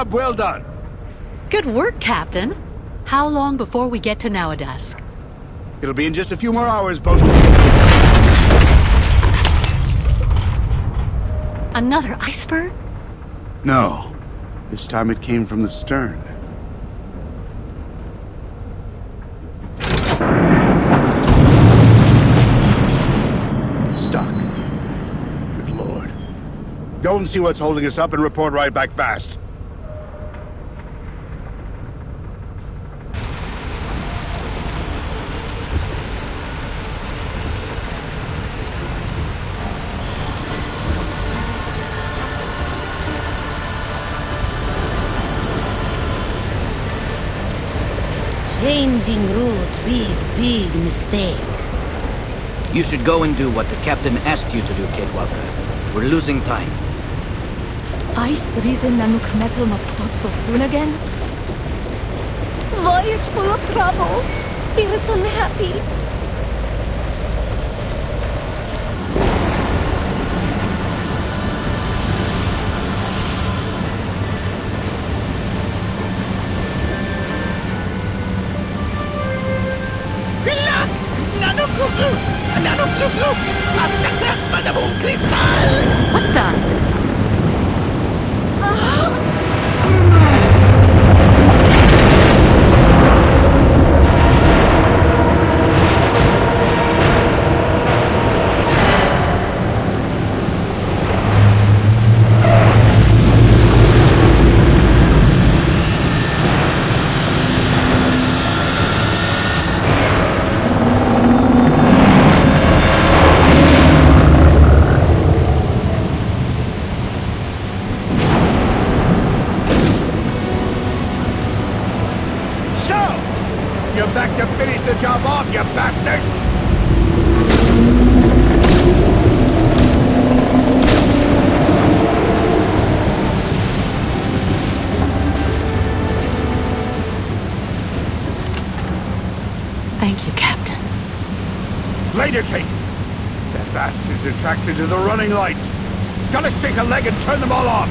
Job well done. Good work, Captain. How long before we get to Nowadusk? It'll be in just a few more hours, Bosun. Another iceberg? No. This time it came from the stern. Stuck. Good Lord. Go and see what's holding us up and report right back fast. Changing route, big mistake. You should go and do what the captain asked you to do, Kate Walker. We're losing time. Ice reason Nanook metal must stop so soon again? Voyage full of trouble. Spirits unhappy. ¡Hasta crack de un cristal! What the? You're back to finish the job off, you bastard! Thank you, Captain. Later, Kate! That bastard's attracted to the running lights. Gotta shake a leg and turn them all off!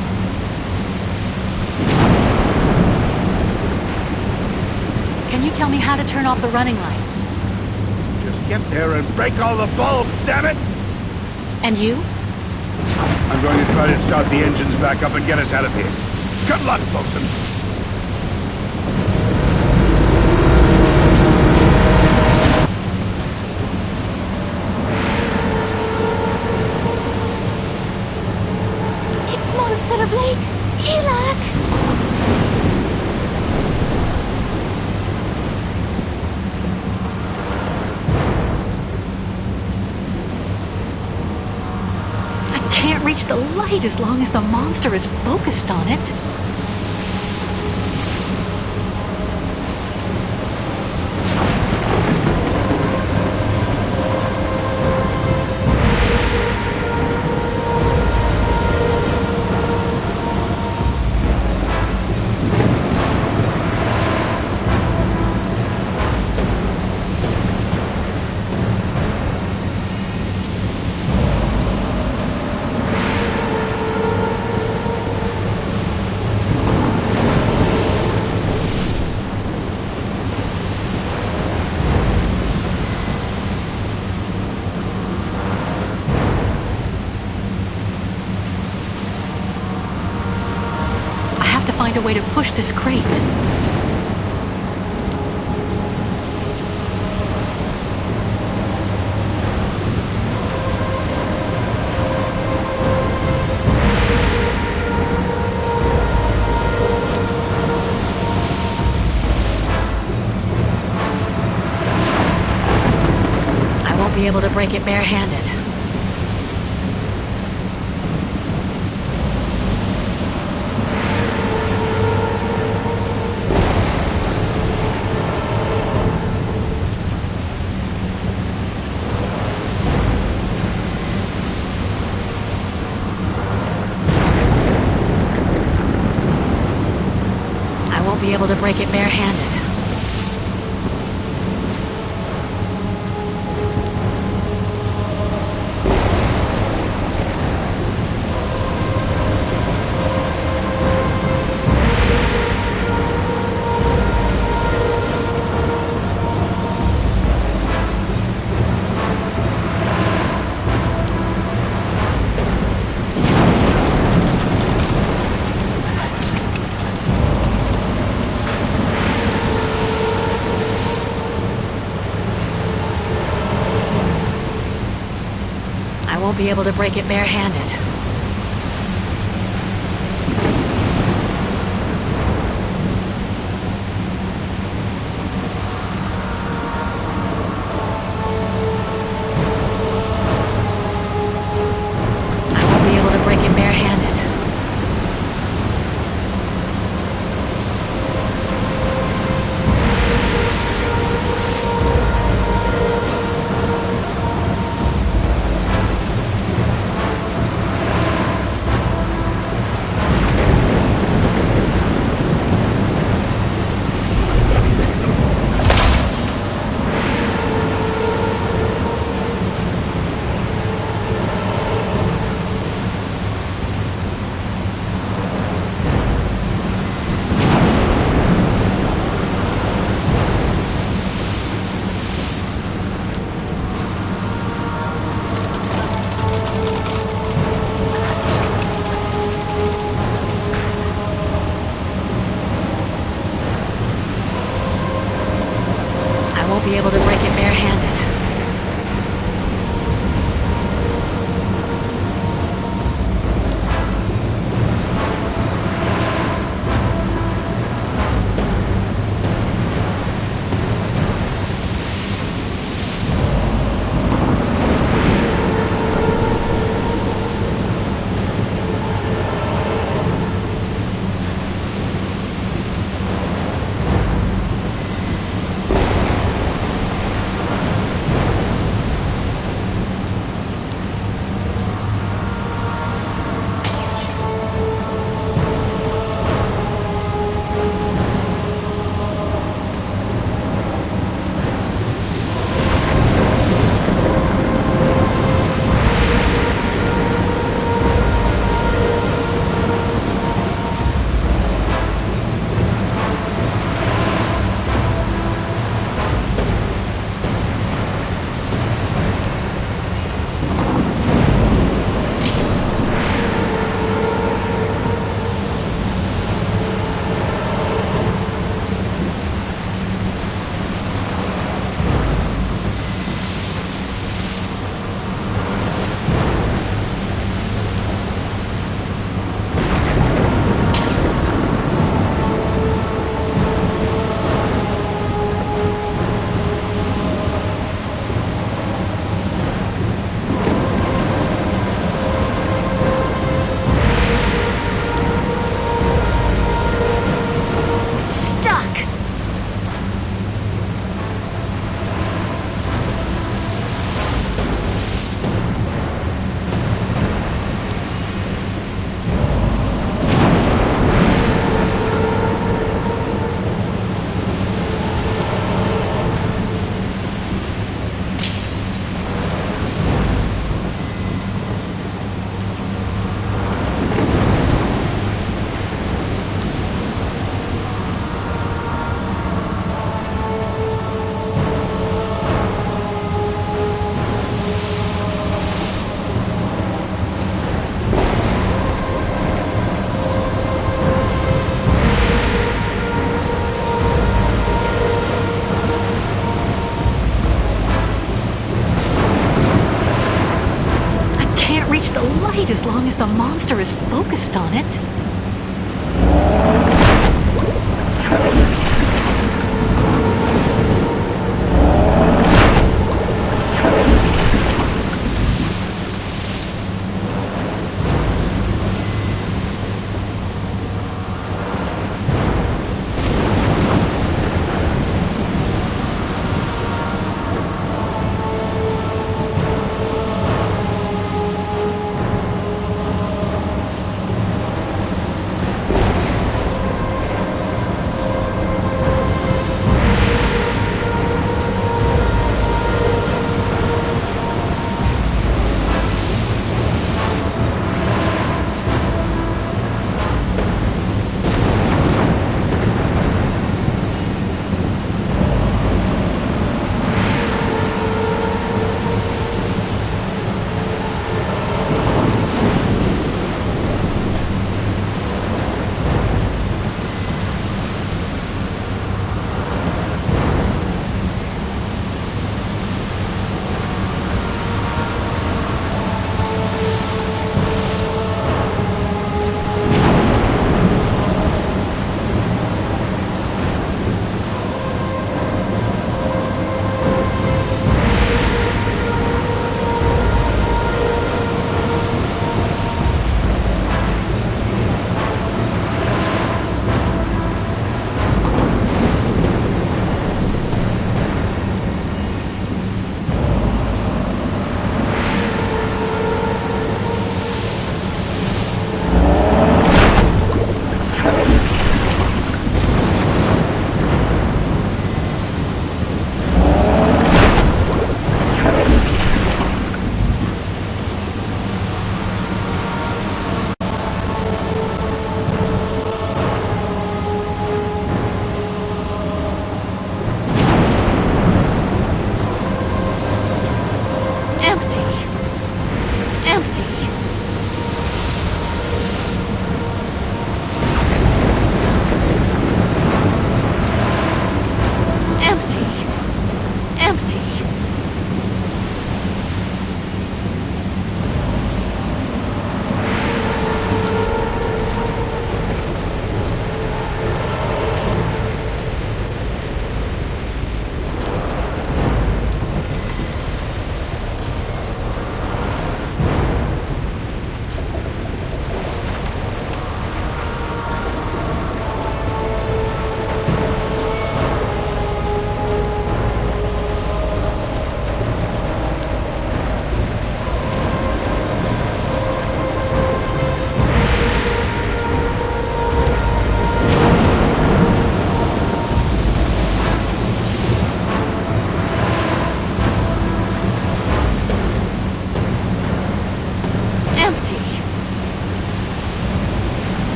Can you tell me how to turn off the running lights? Just get there and break all the bulbs, damn it! And you? I'm going to try to start the engines back up and get us out of here. Good luck, Bosun! It's Monster of Lake! Kilak! Can't reach the light as long as the monster is focused on it. Find a way to push this crate. I won't be able to break it barehanded. Be able to break it barehanded. won't be able to break it barehanded. I won't be able to break it barehanded. I won't be able to break it barehanded. The light as long as the monster is focused on it.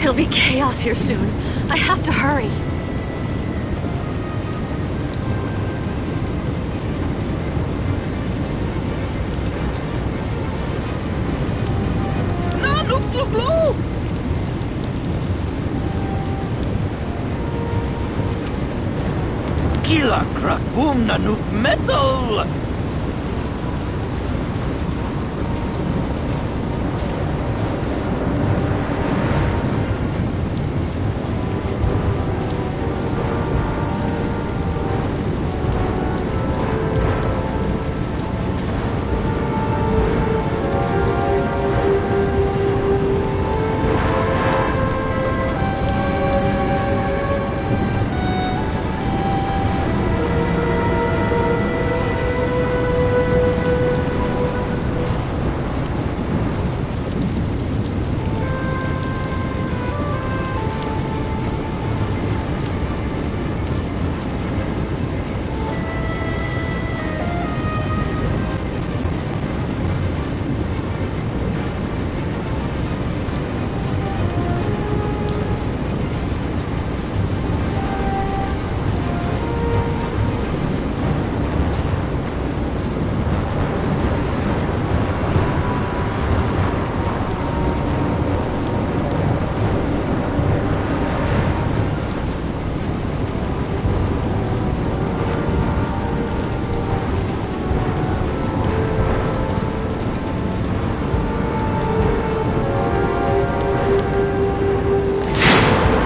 It'll be chaos here soon. I have to hurry. Kila krak boom na nuk metal!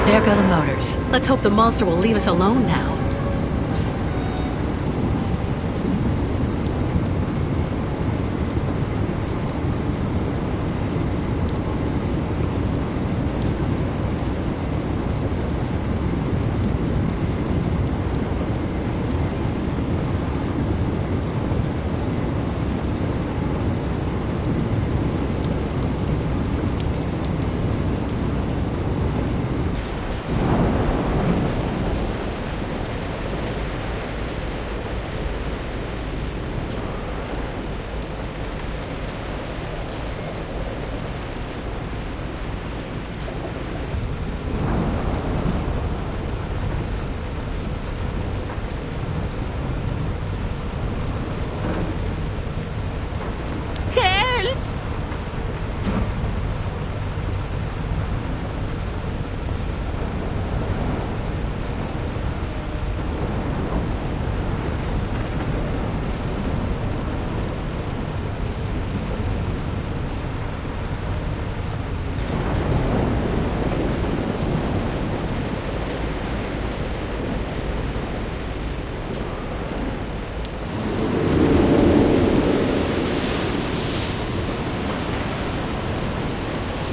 There go the motors. Let's hope the monster will leave us alone now.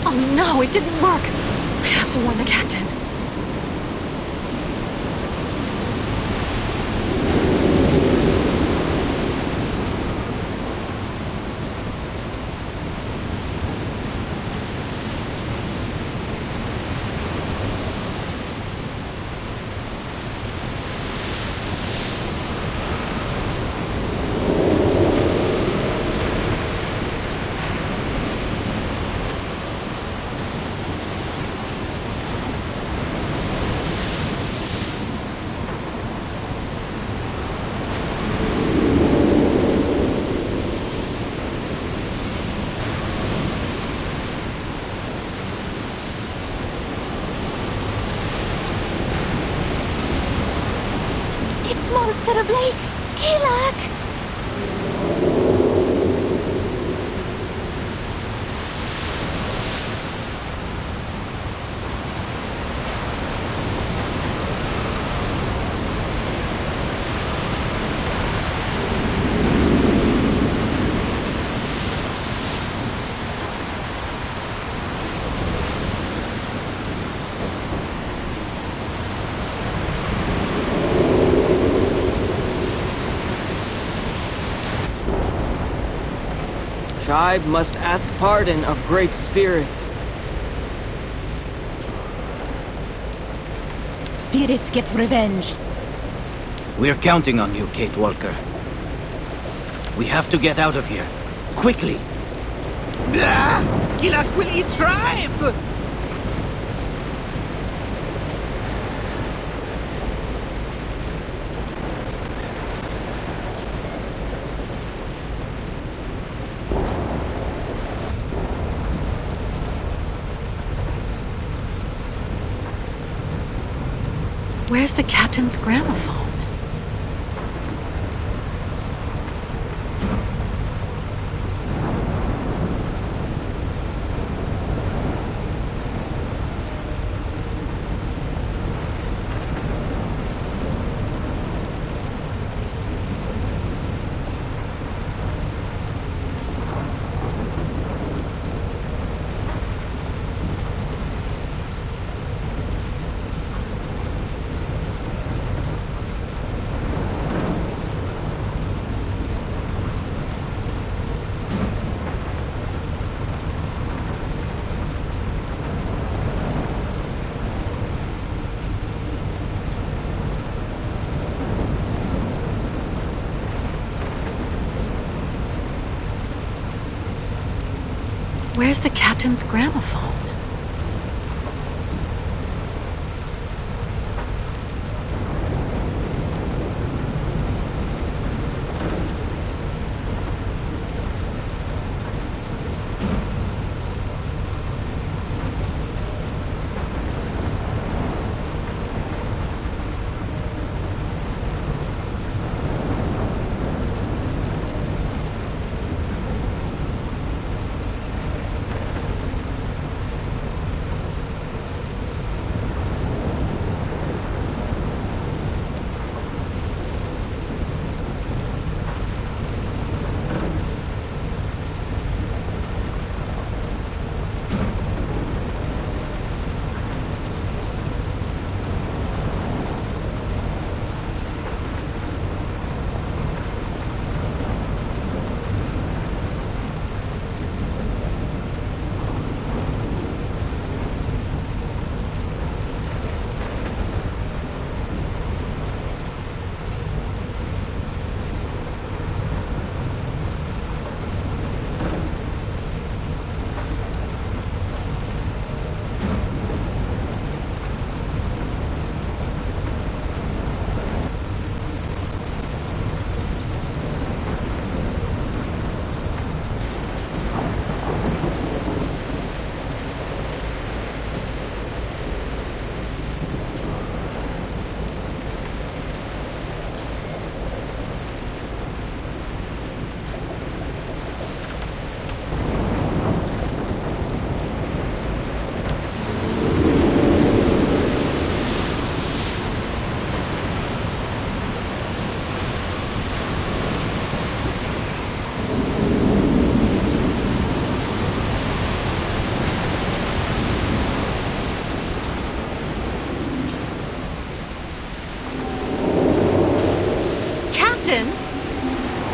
Oh no, it didn't work. I have to warn the captain. Monster of Lake! Kilak! Tribe must ask pardon of great spirits. Spirits get revenge. We're counting on you, Kate Walker. We have to get out of here. Quickly! Kilak will eat tribe! Where's the captain's gramophone? Where's the captain's gramophone?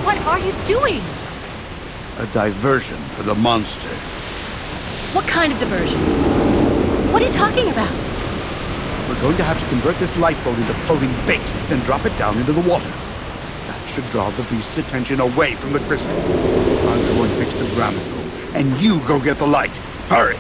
What are you doing? A diversion for the monster. What kind of diversion? What are you talking about? We're going to have to convert this lifeboat into floating bait, then drop it down into the water. That should draw the beast's attention away from the crystal. I'll go and fix the gramophone, and you go get the light. Hurry!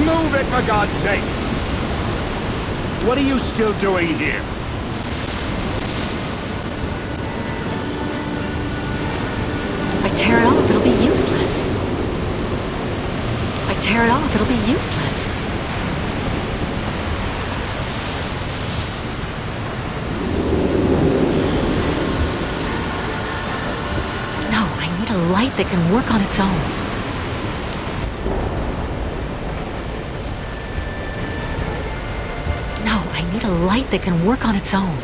Move it, for God's sake! What are you still doing here? If I tear it off, it'll be useless. If I tear it off, it'll be useless. No, I need a light that can work on its own. I need a light that can work on its own.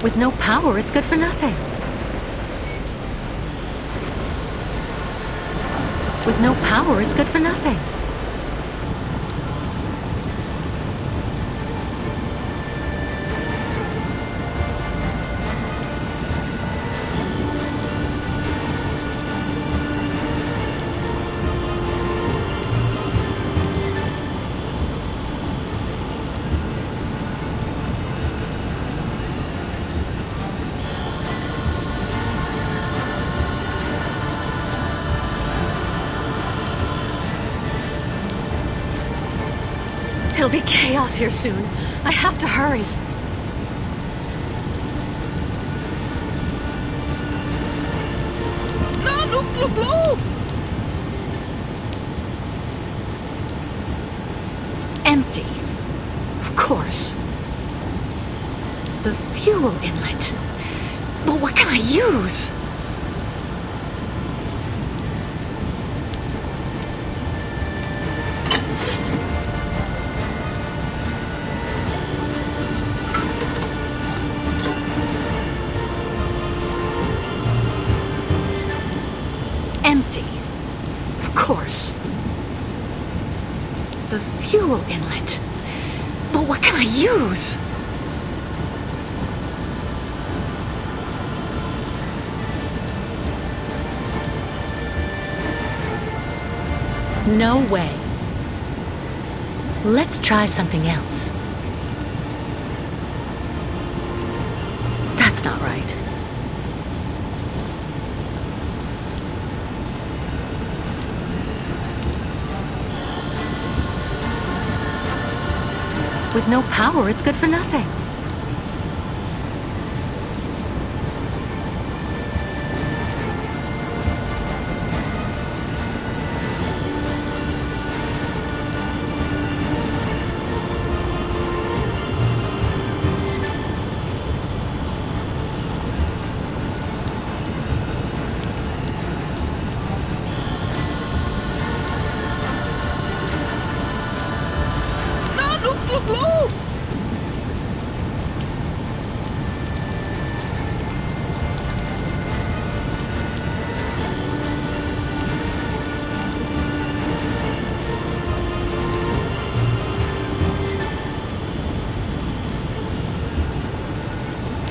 With no power, it's good for nothing. With no power, it's good for nothing. It'll be chaos here soon. I have to hurry. No, look, look, look! Empty. Of course. The fuel inlet. But what can I use? Empty. Of course. The fuel inlet. But what can I use? No way. Let's try something else. That's not right. With no power, it's good for nothing. Look, look!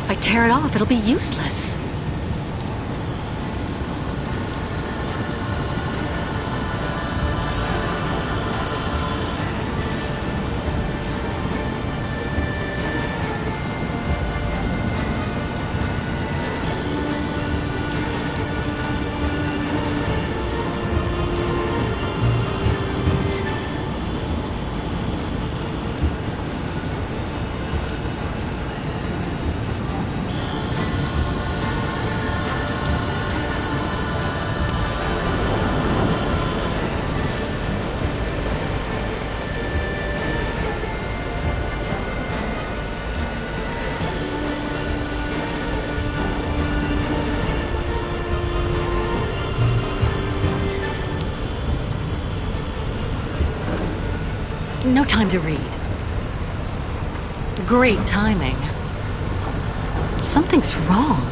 If I tear it off, it'll be useless. No time to read. Great timing. Something's wrong.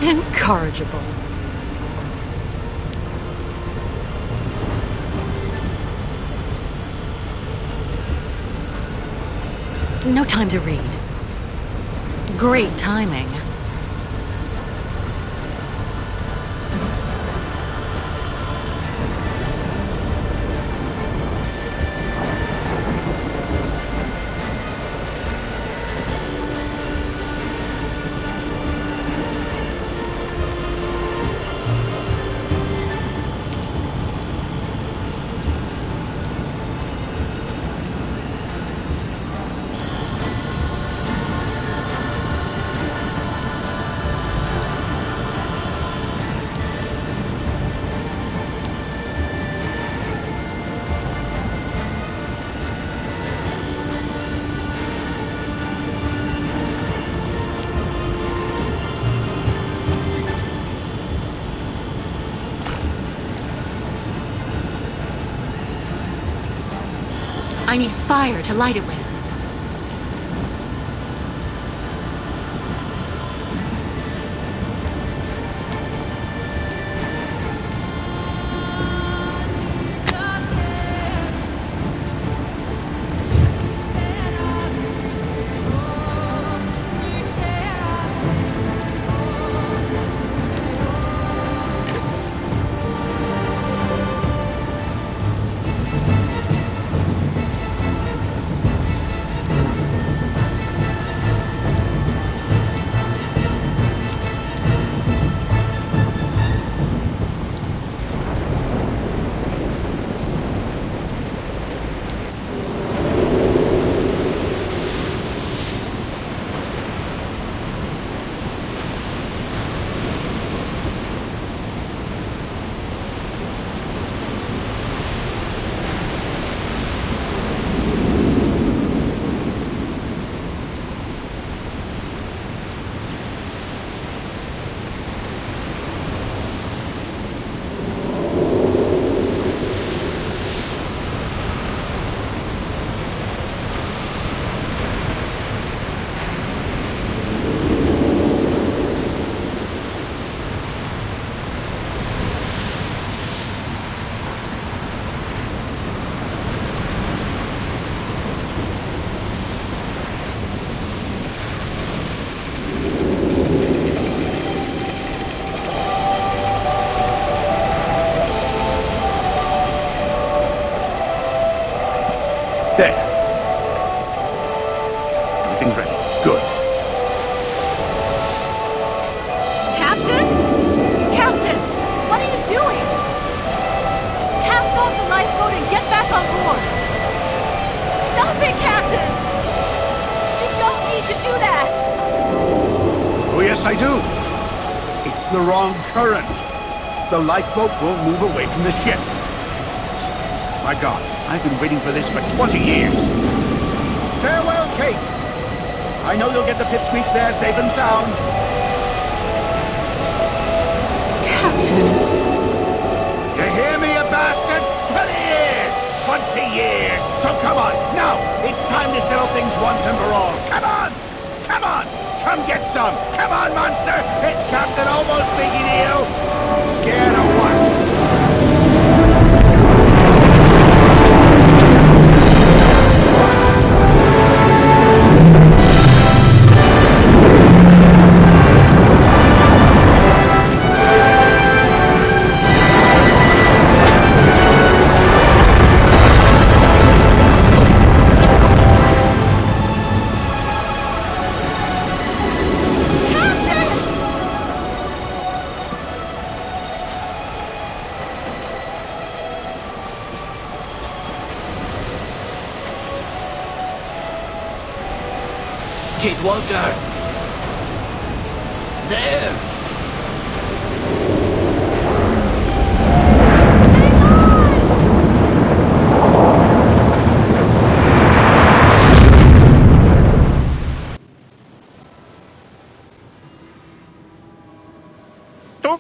Incorrigible. No time to read. Great timing. I need fire to light it with. do? It's the wrong current. The lifeboat won't move away from the ship. My God, I've been waiting for this for 20 years. Farewell, Kate. I know you'll get the pipsqueaks there safe and sound. Captain. You hear me, you bastard? 20 years! 20 years! So come on, now! It's time to settle things once and for all. Come on! Come on! Come get some! Come on, monster! It's Captain Obo speaking to you! Scared of what? Kate Walker! There! To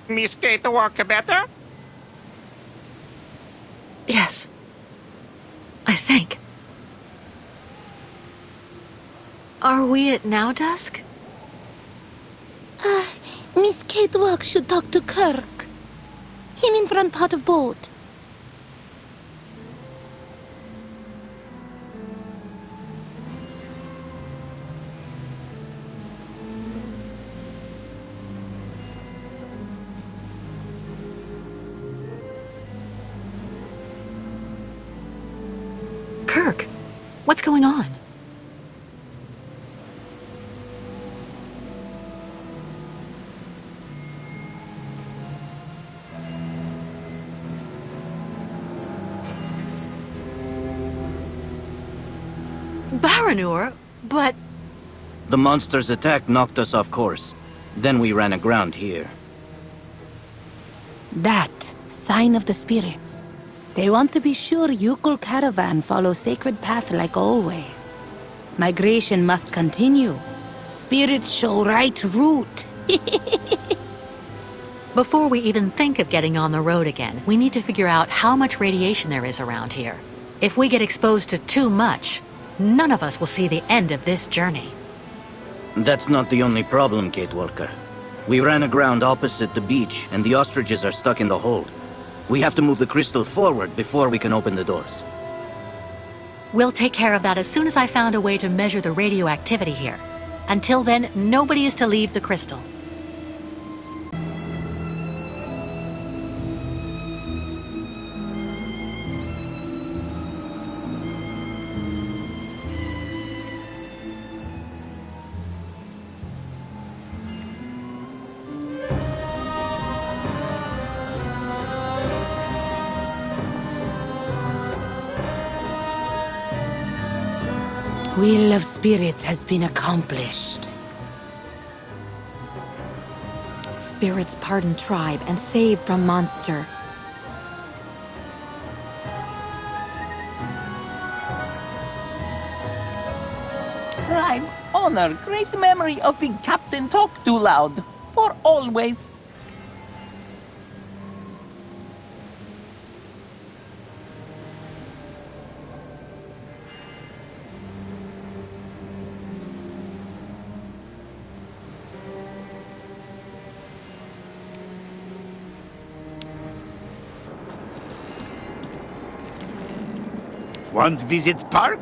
Miss Kate Walker better? Yes. I think. Are we at now dusk? Miss Kate Walk should talk to Kirk. Him in front part of boat. Kirk, what's going on? Baranur, but... The monster's attack knocked us off course. Then we ran aground here. That sign of the spirits. They want to be sure Yukul caravan follows sacred path like always. Migration must continue. Spirits show right route. Before we even think of getting on the road again, we need to figure out how much radiation there is around here. If we get exposed to too much, none of us will see the end of this journey. That's not the only problem, Kate Walker. We ran aground opposite the beach, and the ostriches are stuck in the hold. We have to move the crystal forward before we can open the doors. We'll take care of that as soon as I found a way to measure the radioactivity here. Until then, nobody is to leave the crystal. Will of spirits has been accomplished. Spirits pardon tribe and save from monster. Prime, honor, great memory of big captain talk too loud. For always. Want visit park?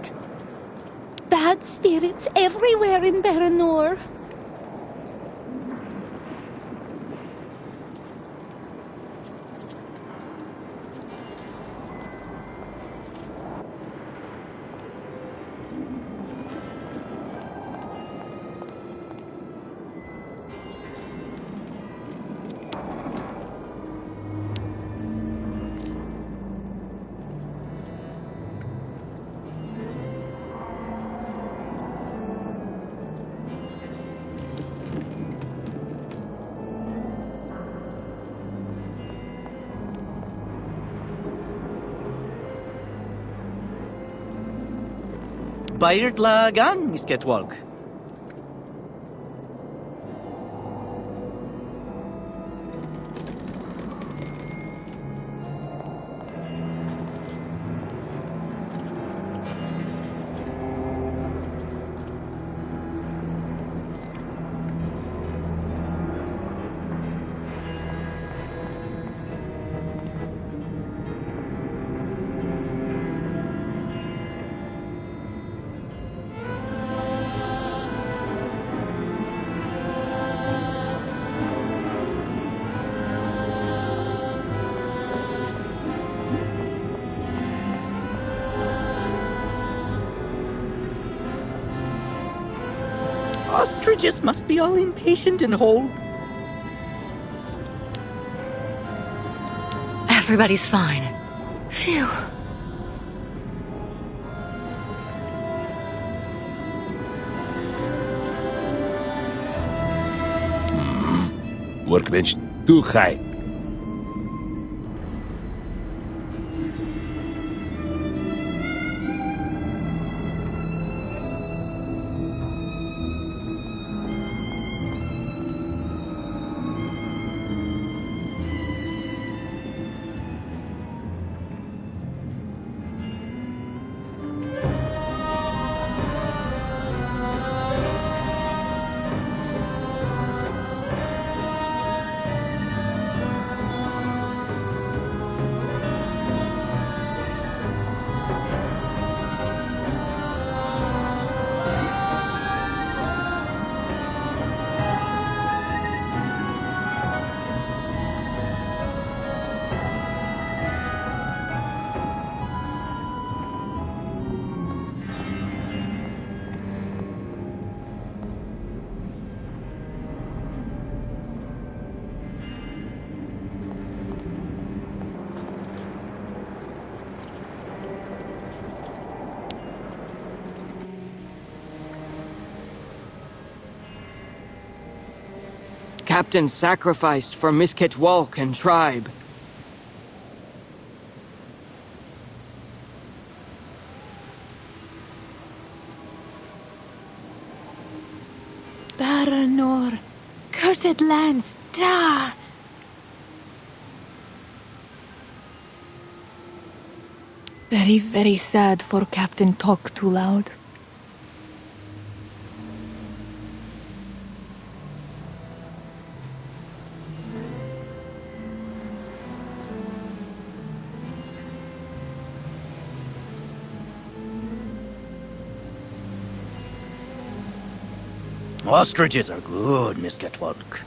Bad spirits everywhere in Baranur. Bayert lagan, Miss Catwalk. Ostriches must be all impatient and whole. Everybody's fine. Phew. Workbench too high. Captain sacrificed for Miss Catwalk and tribe. Baranor, cursed lands, da! Very, very sad for Captain Talk Too Loud. Ostriches are good, Miss Catwalk.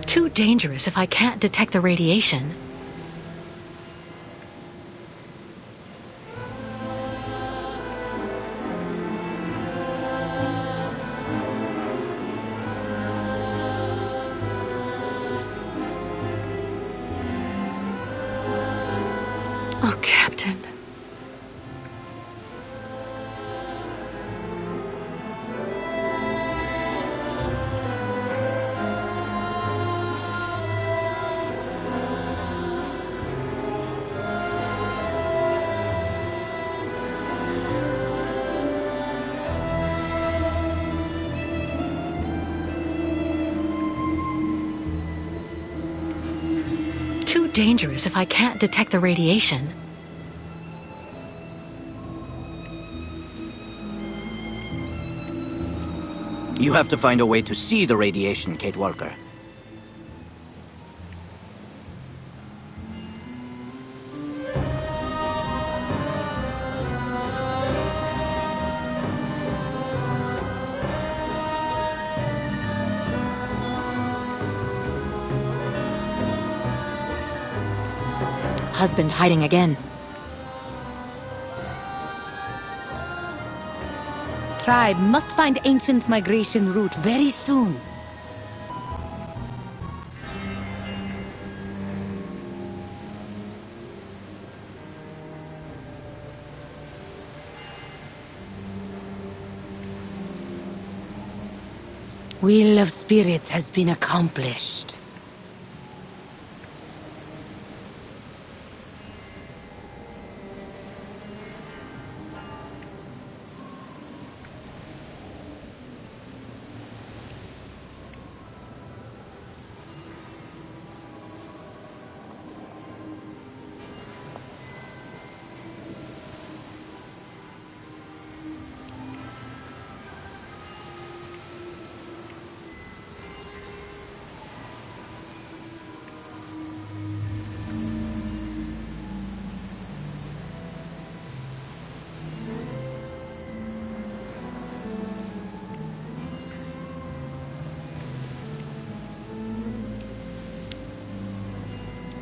Too dangerous if I can't detect the radiation. Oh, Captain. Too dangerous if I can't detect the radiation. You have to find a way to see the radiation, Kate Walker. Husband hiding again. Tribe must find ancient migration route very soon. Will of spirits has been accomplished.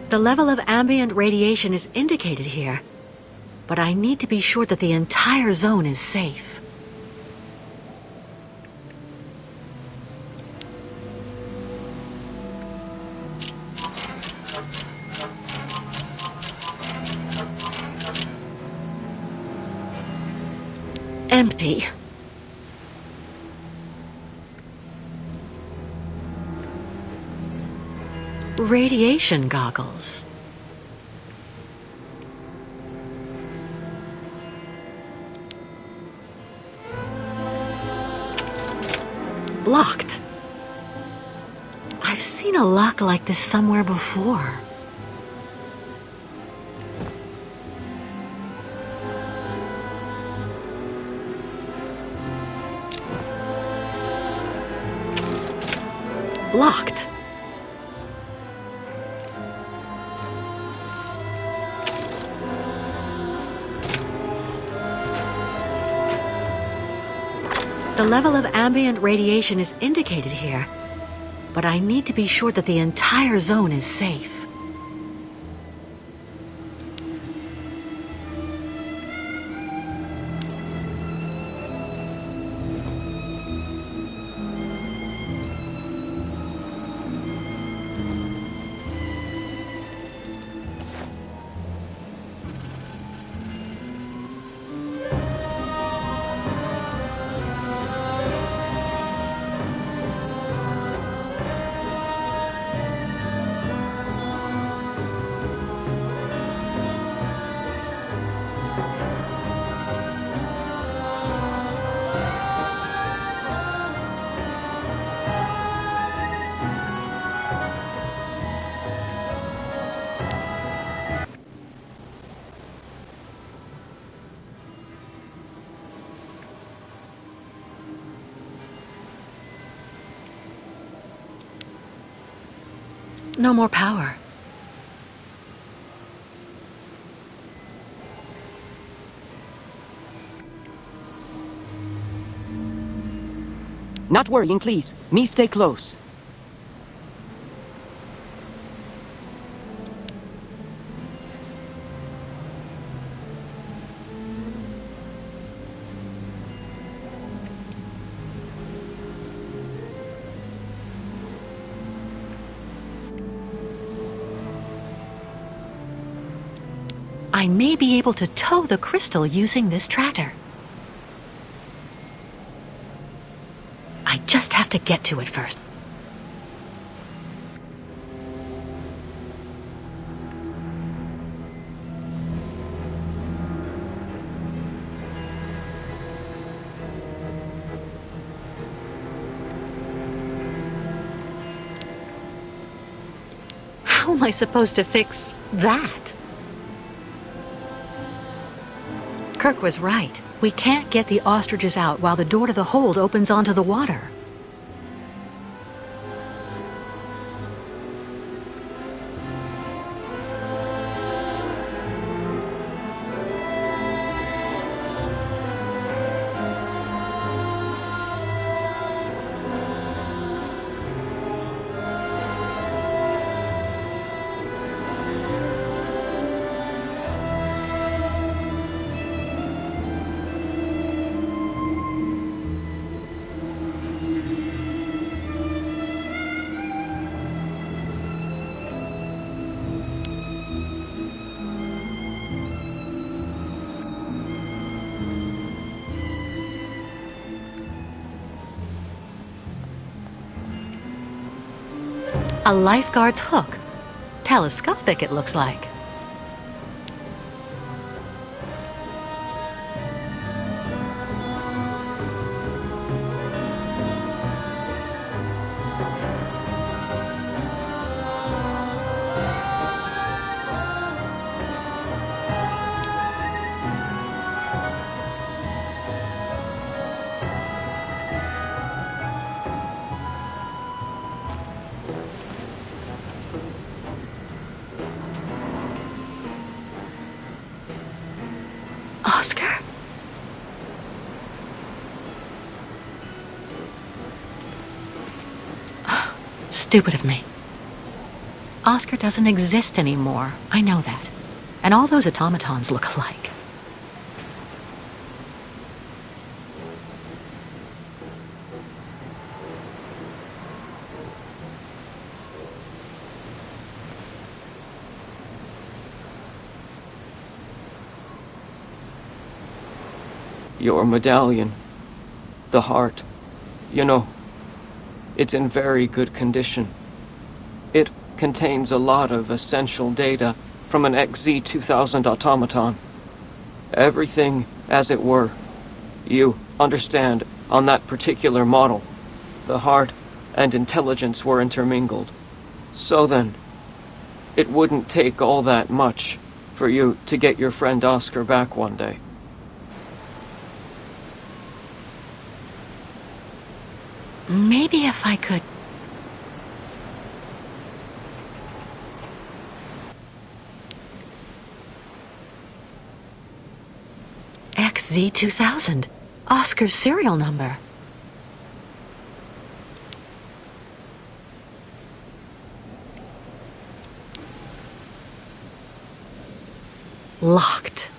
The level of ambient radiation is indicated here, but I need to be sure that the entire zone is safe. Empty. Radiation goggles. Locked. I've seen a lock like this somewhere before. Locked. The level of ambient radiation is indicated here, but I need to be sure that the entire zone is safe. No more power. Not worrying, please. Me stay close. I may be able to tow the crystal using this tractor. I just have to get to it first. How am I supposed to fix that? Kirk was right. We can't get the ostriches out while the door to the hold opens onto the water. A lifeguard's hook. Telescopic, it looks like. Oscar? Stupid of me. Oscar doesn't exist anymore. I know that. And all those automatons look alike. Your medallion. The heart. You know, it's in very good condition. It contains a lot of essential data from an XZ-2000 automaton. Everything as it were. You understand, on that particular model, the heart and intelligence were intermingled. So then, it wouldn't take all that much for you to get your friend Oscar back one day. Maybe if I could... XZ-2000. Oscar's serial number. Locked.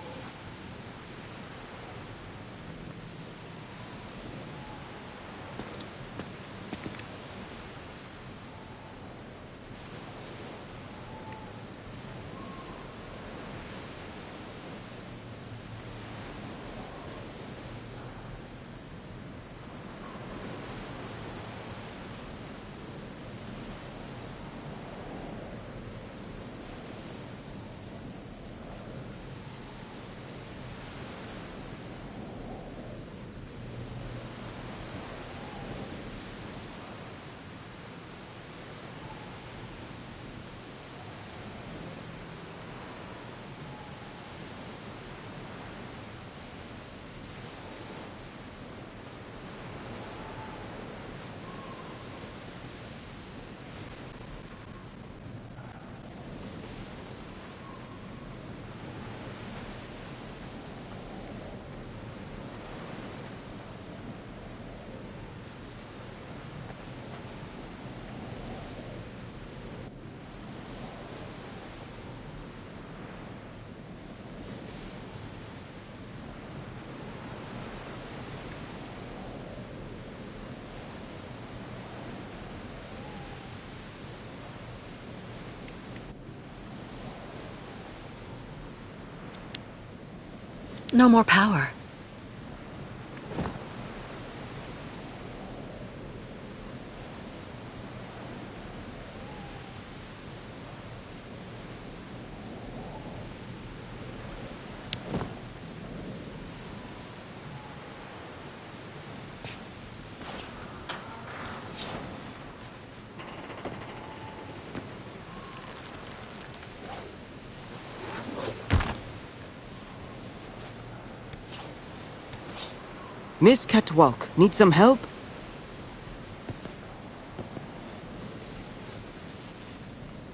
No more power. Miss Catwalk, need some help?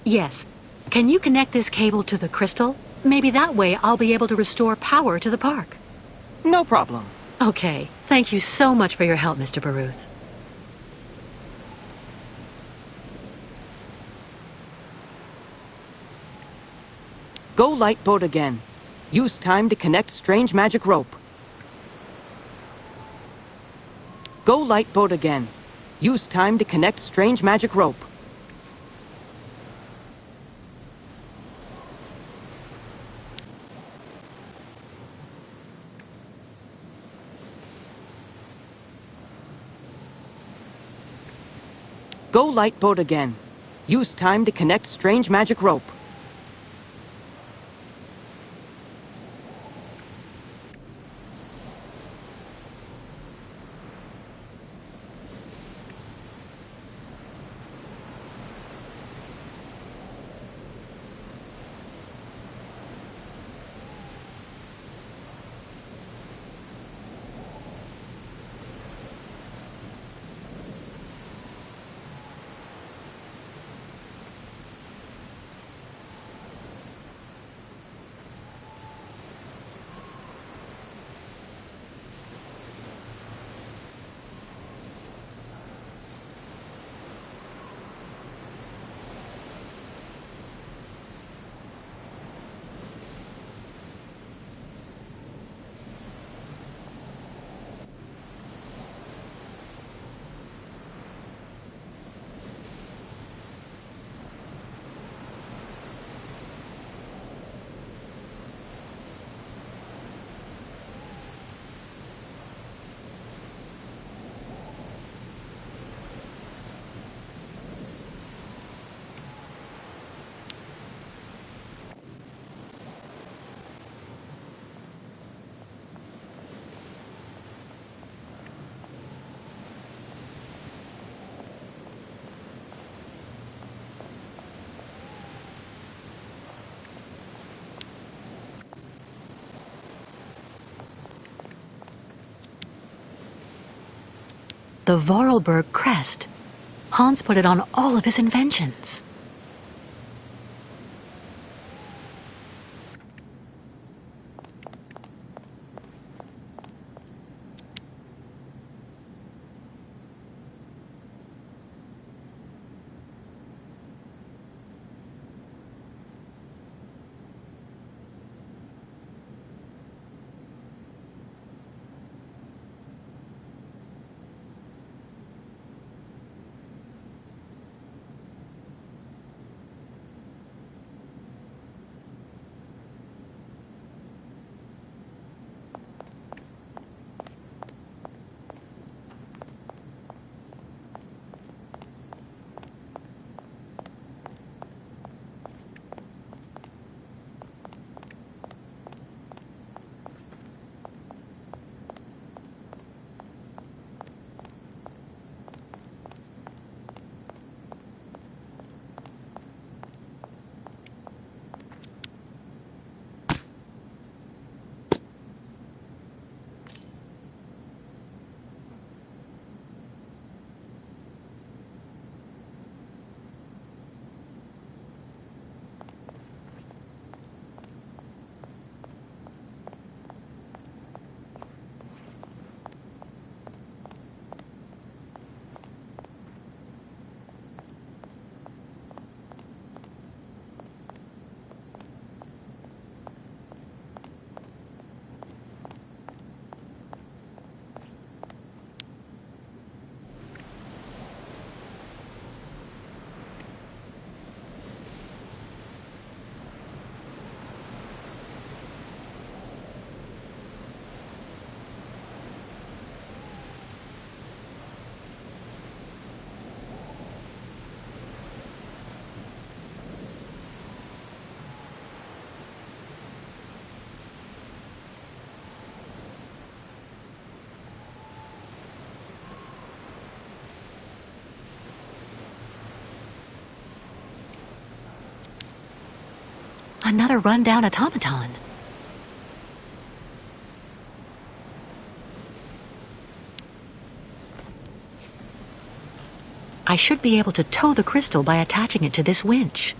Yes. Can you connect this cable to the crystal? Maybe that way I'll be able to restore power to the park. No problem. Okay. Thank you so much for your help, Mr. Baruth. Go light boat again. Use time to connect strange magic rope. Go light boat again. Use time to connect strange magic rope. Go light boat again. Use time to connect strange magic rope. The Vorarlberg crest. Hans put it on all of his inventions. Another rundown automaton. I should be able to tow the crystal by attaching it to this winch.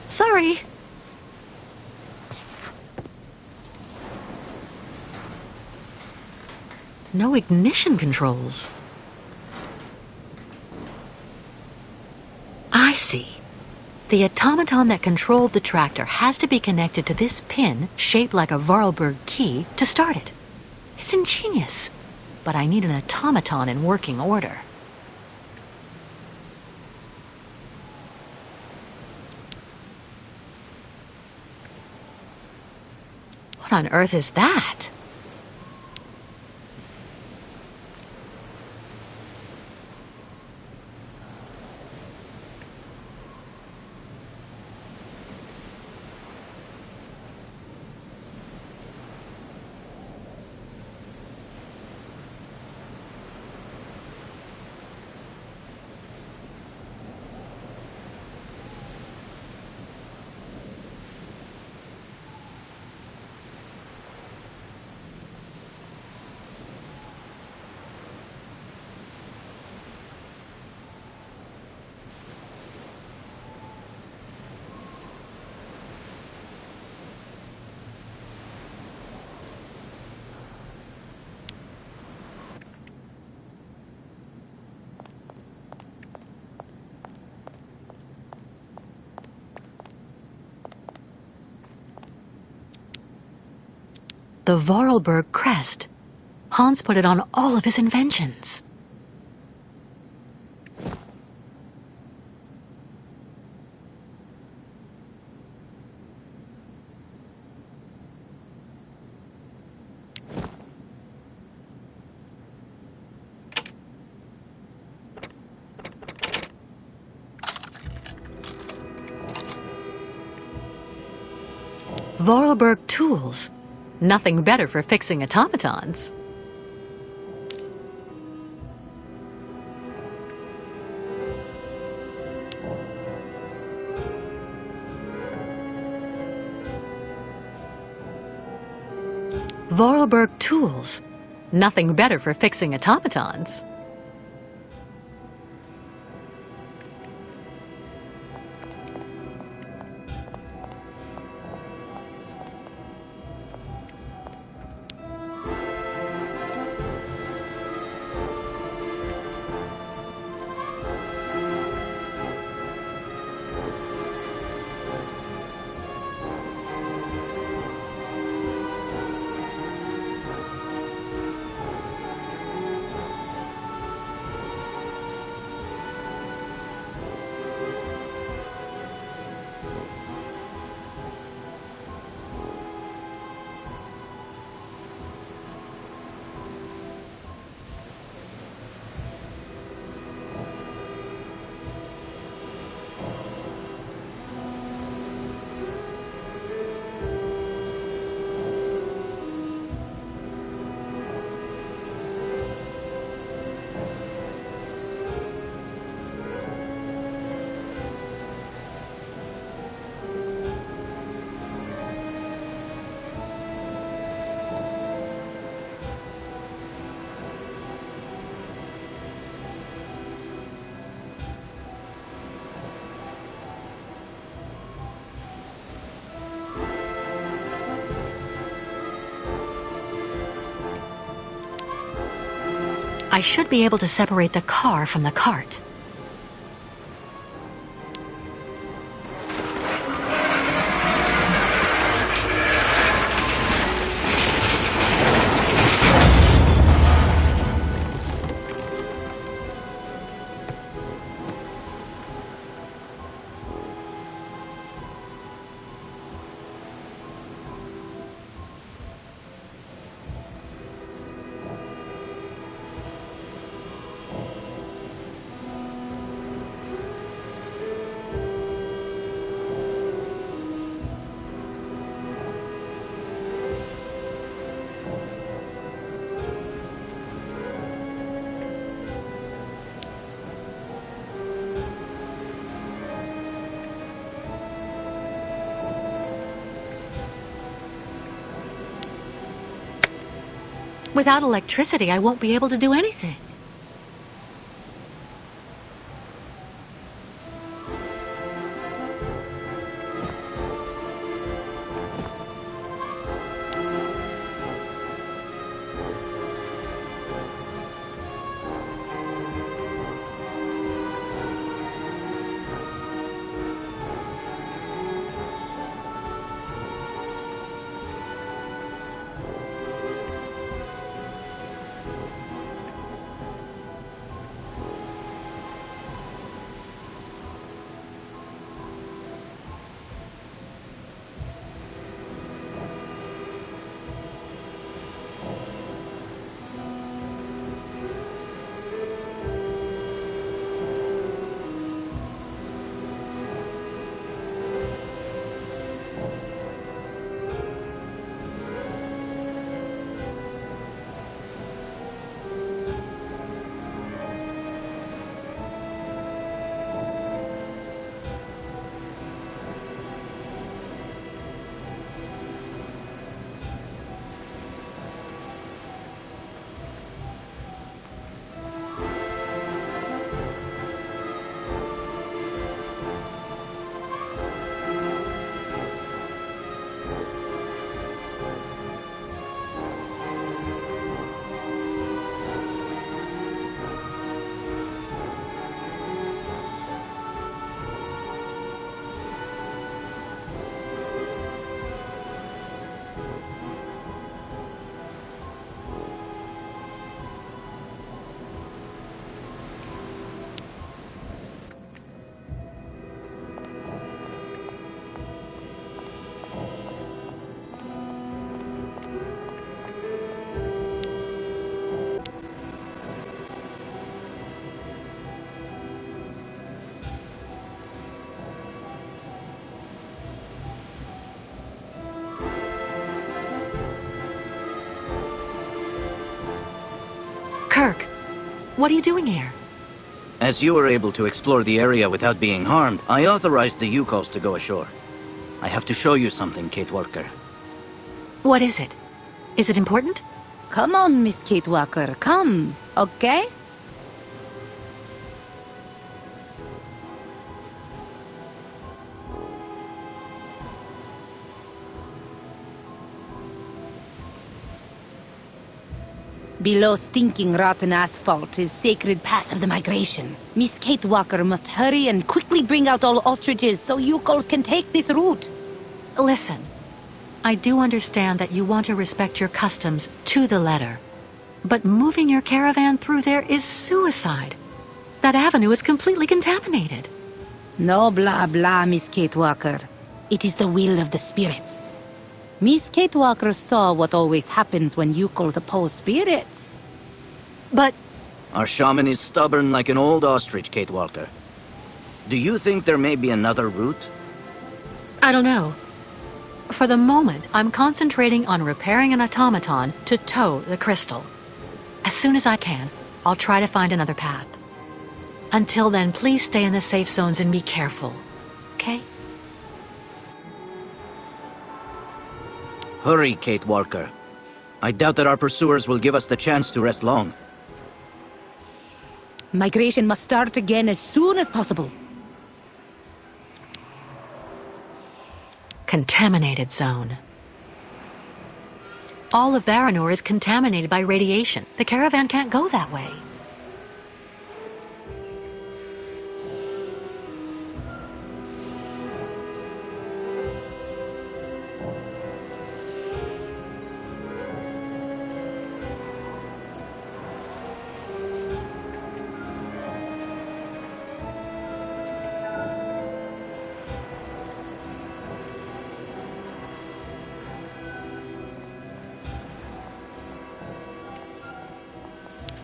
Sorry. No ignition controls. I see. The automaton that controlled the tractor has to be connected to this pin, shaped like a Vorarlberg key, to start it. It's ingenious, but I need an automaton in working order. What on earth is that? The Vorarlberg crest. Hans put it on all of his inventions. Vorarlberg tools. Nothing better for fixing automatons. Vorarlberg tools. Nothing better for fixing automatons. I should be able to separate the car from the cart. Without electricity, I won't be able to do anything. Kirk, what are you doing here? As you were able to explore the area without being harmed, I authorized the Yukos to go ashore. I have to show you something, Kate Walker. What is it? Is it important? Come on, Miss Kate Walker, come, okay? Below stinking rotten asphalt is sacred path of the migration. Miss Kate Walker must hurry and quickly bring out all ostriches so Yukos can take this route. Listen, I do understand that you want to respect your customs to the letter. But moving your caravan through there is suicide. That avenue is completely contaminated. No blah blah, Miss Kate Walker. It is the will of the spirits. Miss Kate Walker saw what always happens when Yukos oppose spirits. But... Our shaman is stubborn like an old ostrich, Kate Walker. Do you think there may be another route? I don't know. For the moment, I'm concentrating on repairing an automaton to tow the crystal. As soon as I can, I'll try to find another path. Until then, please stay in the safe zones and be careful, okay? Hurry, Kate Walker. I doubt that our pursuers will give us the chance to rest long. Migration must start again as soon as possible. Contaminated zone. All of Baranor is contaminated by radiation. The caravan can't go that way.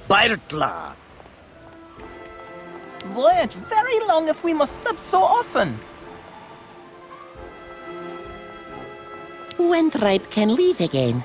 Bairtla! Voyage very long if we must stop so often. Wendripe can leave again.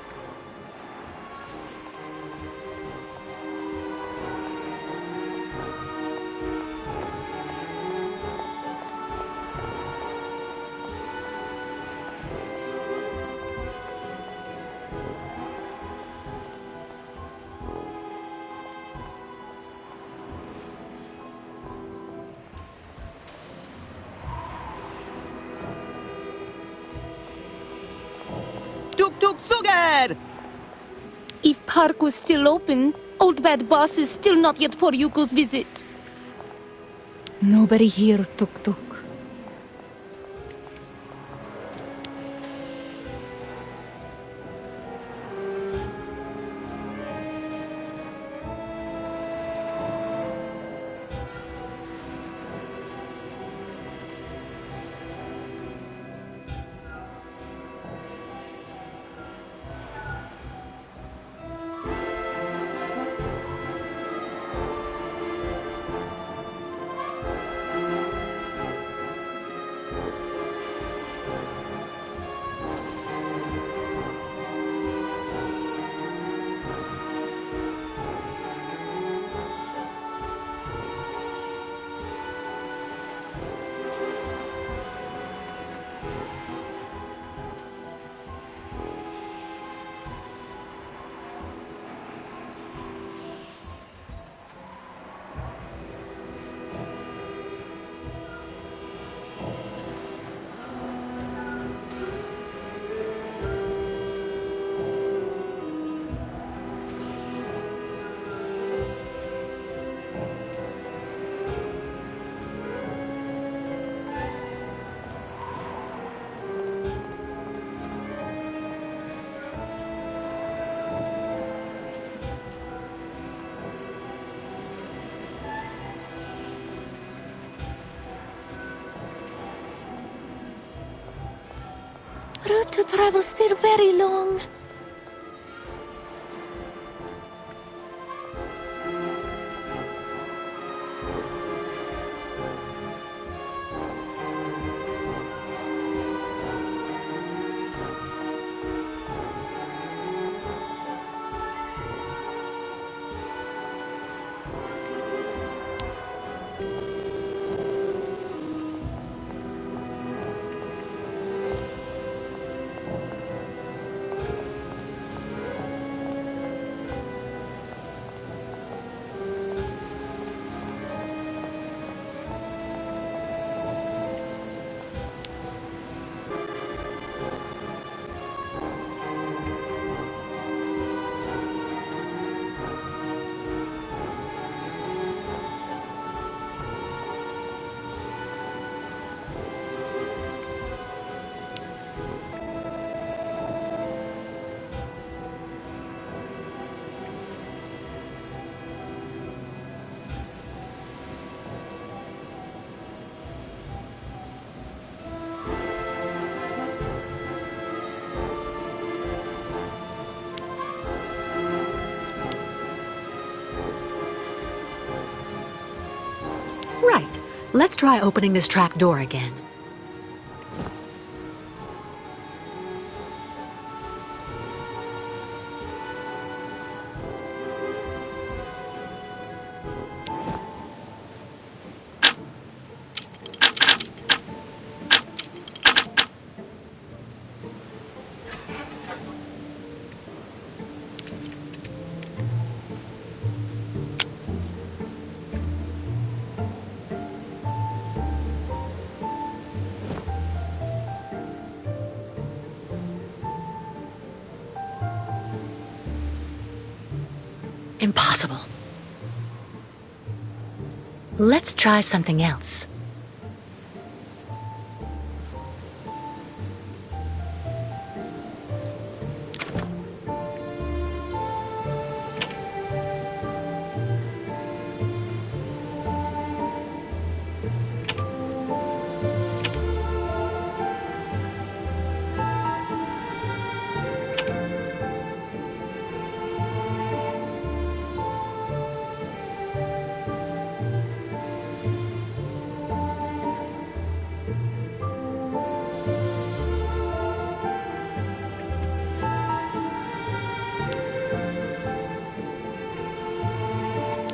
Sugar! If park was still open, old bad boss is still not yet for Yuko's visit. Nobody here, Tuk Tuk. route to travel still very long. Right. Let's try opening this trap door again. Impossible. Let's try something else.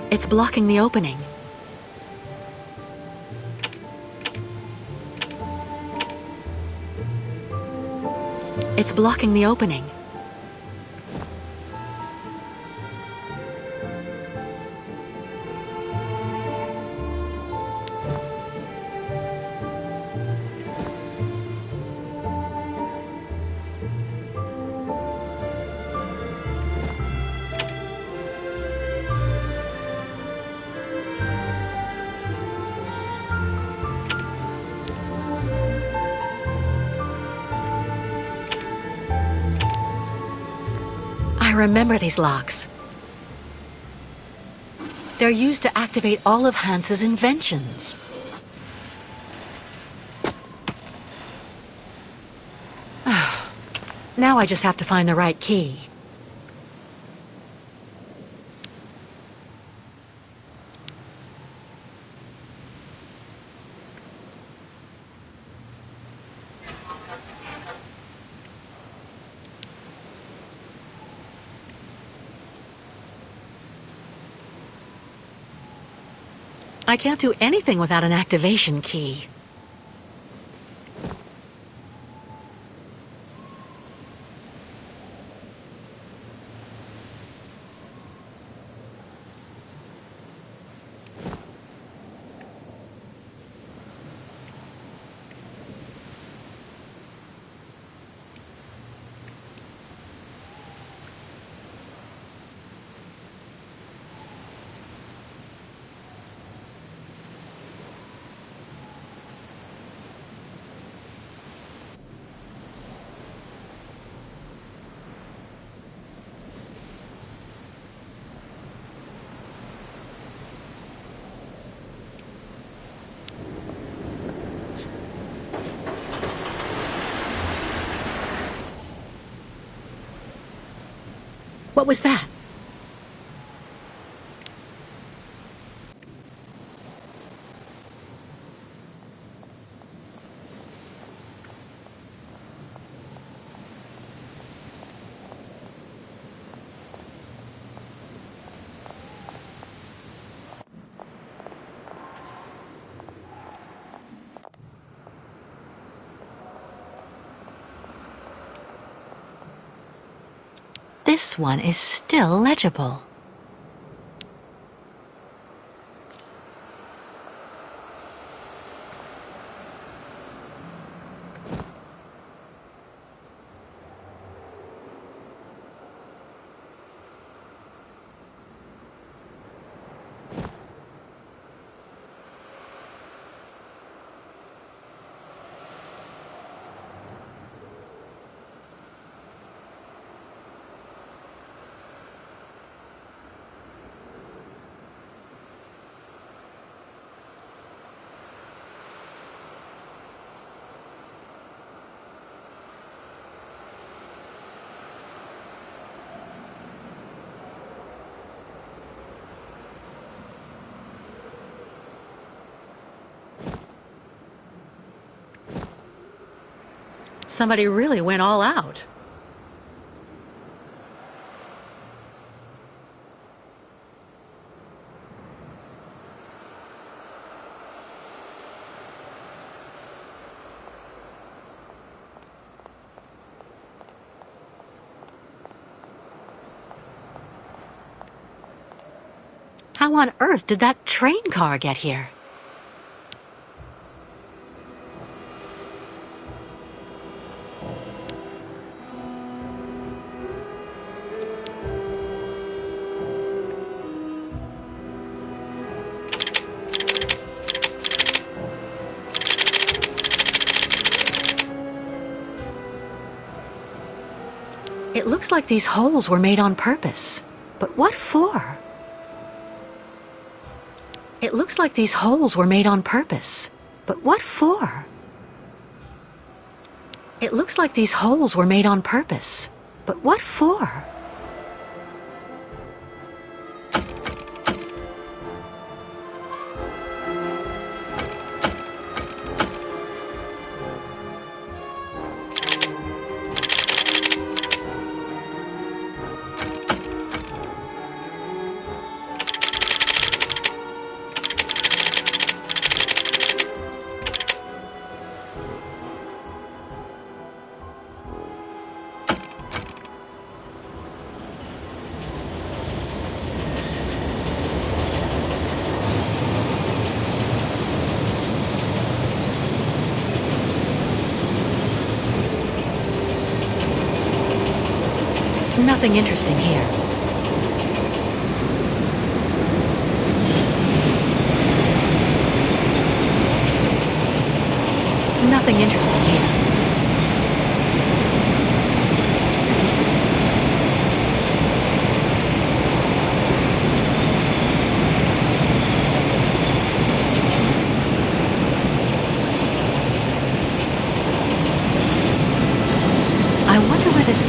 It's blocking the opening. It's blocking the opening. I remember these locks. They're used to activate all of Hans's inventions. Now I just have to find the right key. I can't do anything without an activation key. What was that? This one is still legible. Somebody really went all out. How on earth did that train car get here? It looks like these holes were made on purpose. But what for? It looks like these holes were made on purpose. But what for? It looks like these holes were made on purpose. But what for? Nothing interesting here. Nothing interesting here. I wonder where this...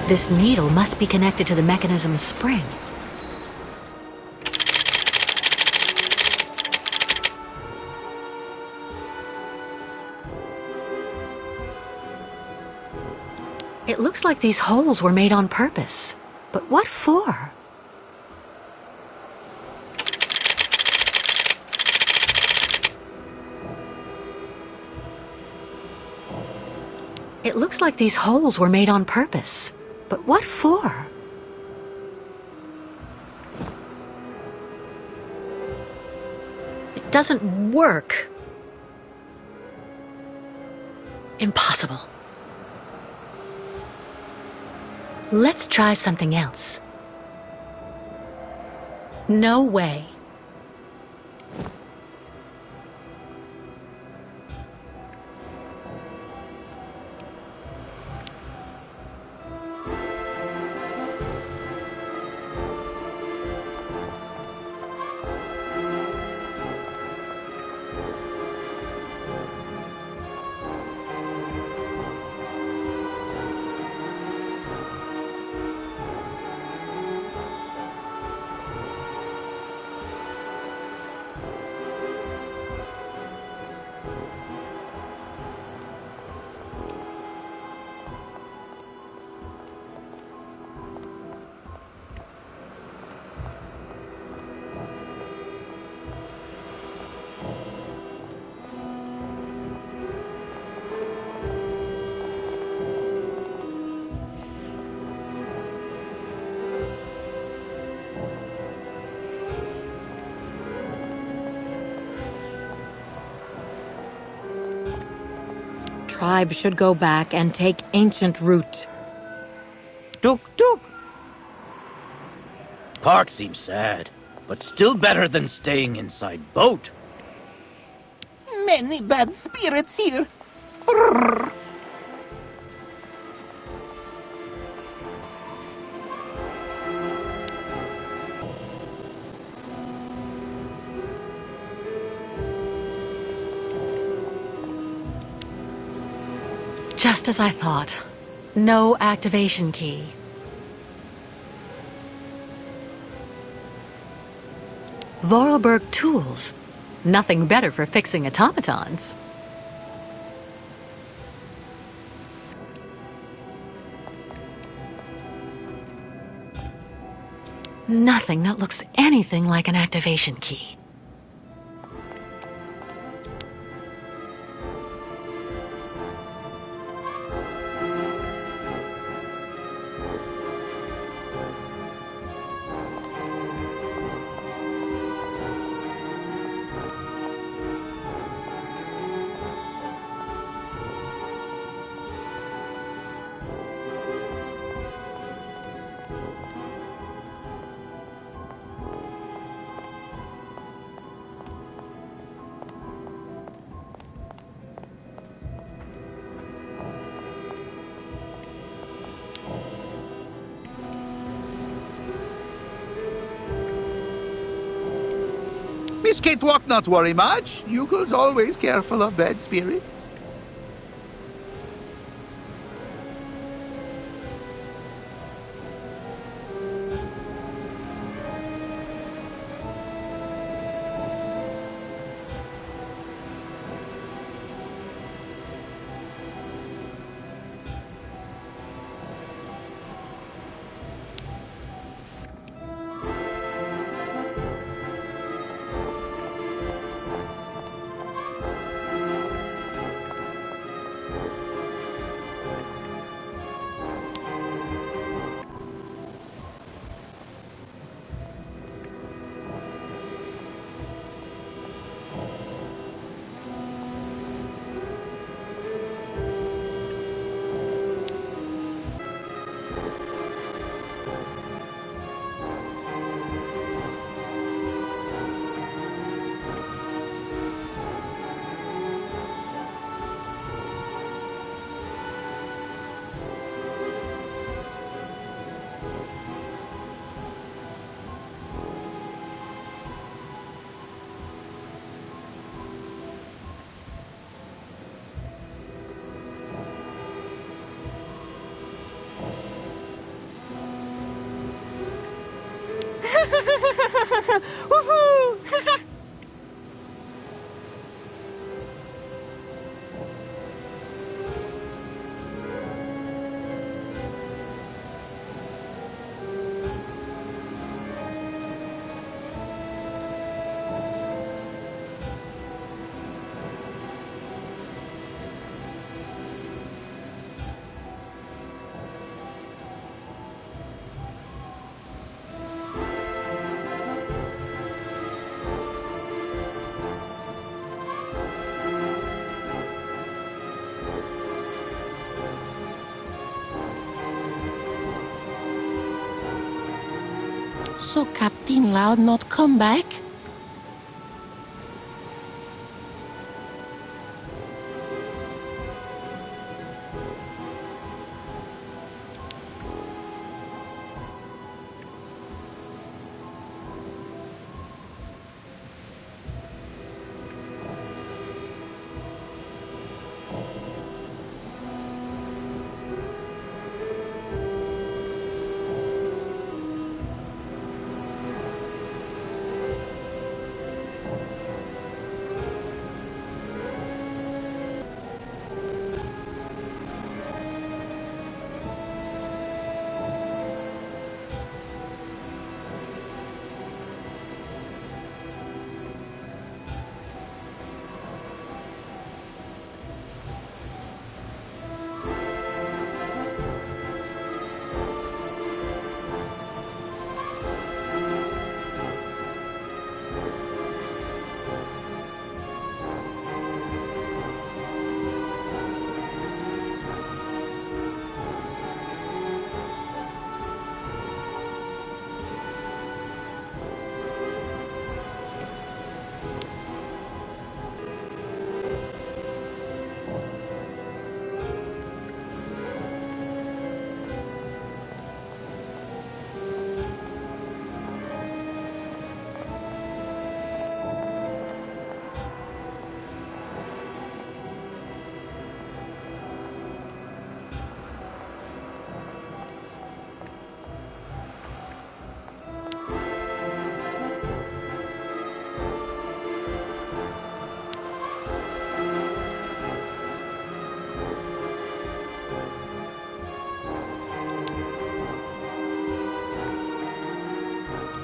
This needle must be connected to the mechanism's spring. It looks like these holes were made on purpose. But what for? It looks like these holes were made on purpose. But what for? It doesn't work. Impossible. Let's try something else. No way. tribe should go back and take ancient root. Tuk tuk! Park seems sad, but still better than staying inside boat. Many bad spirits here. Just as I thought. No activation key. Vorarlberg tools. Nothing better for fixing automatons. Nothing that looks anything like an activation key. Miss Catewalk not worry much. Yukel's always careful of bad spirits. Woohoo! So Captain Loud not come back?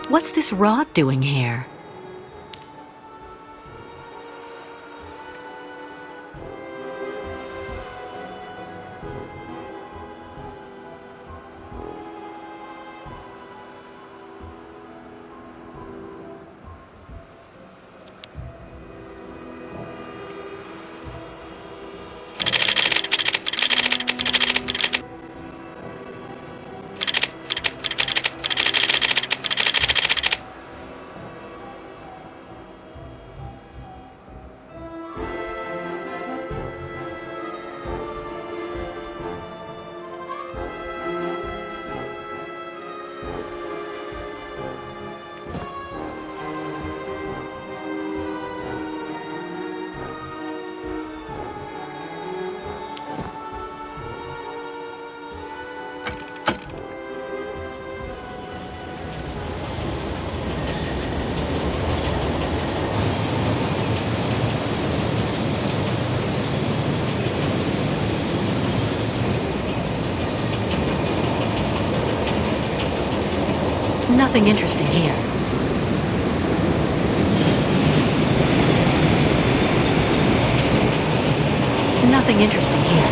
What's this rod doing here? Nothing interesting here. Nothing interesting here.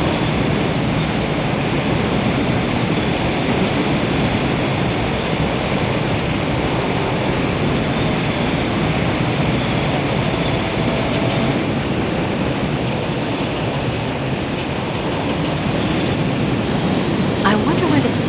I wonder where the...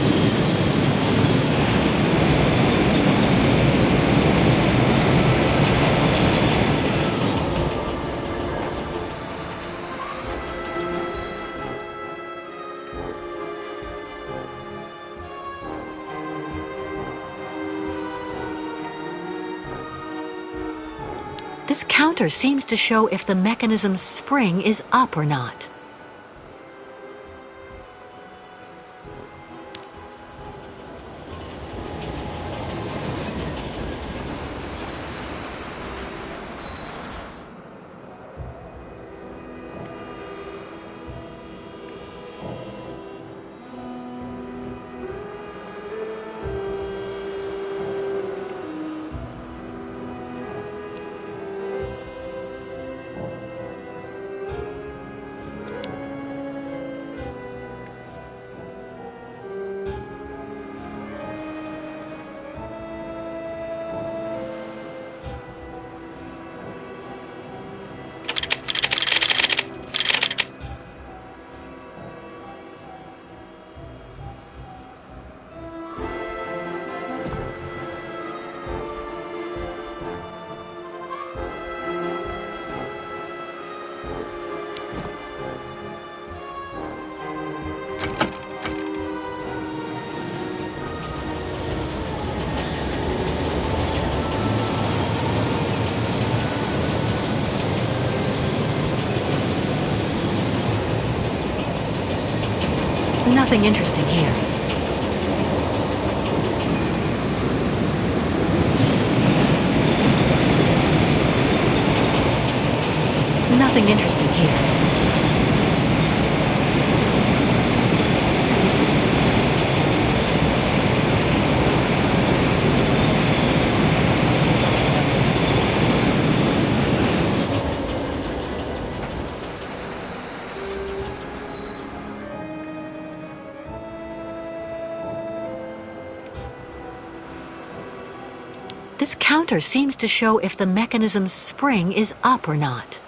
This counter seems to show if the mechanism's spring is up or not. Nothing interesting here. Nothing interesting here. This counter seems to show if the mechanism's spring is up or not.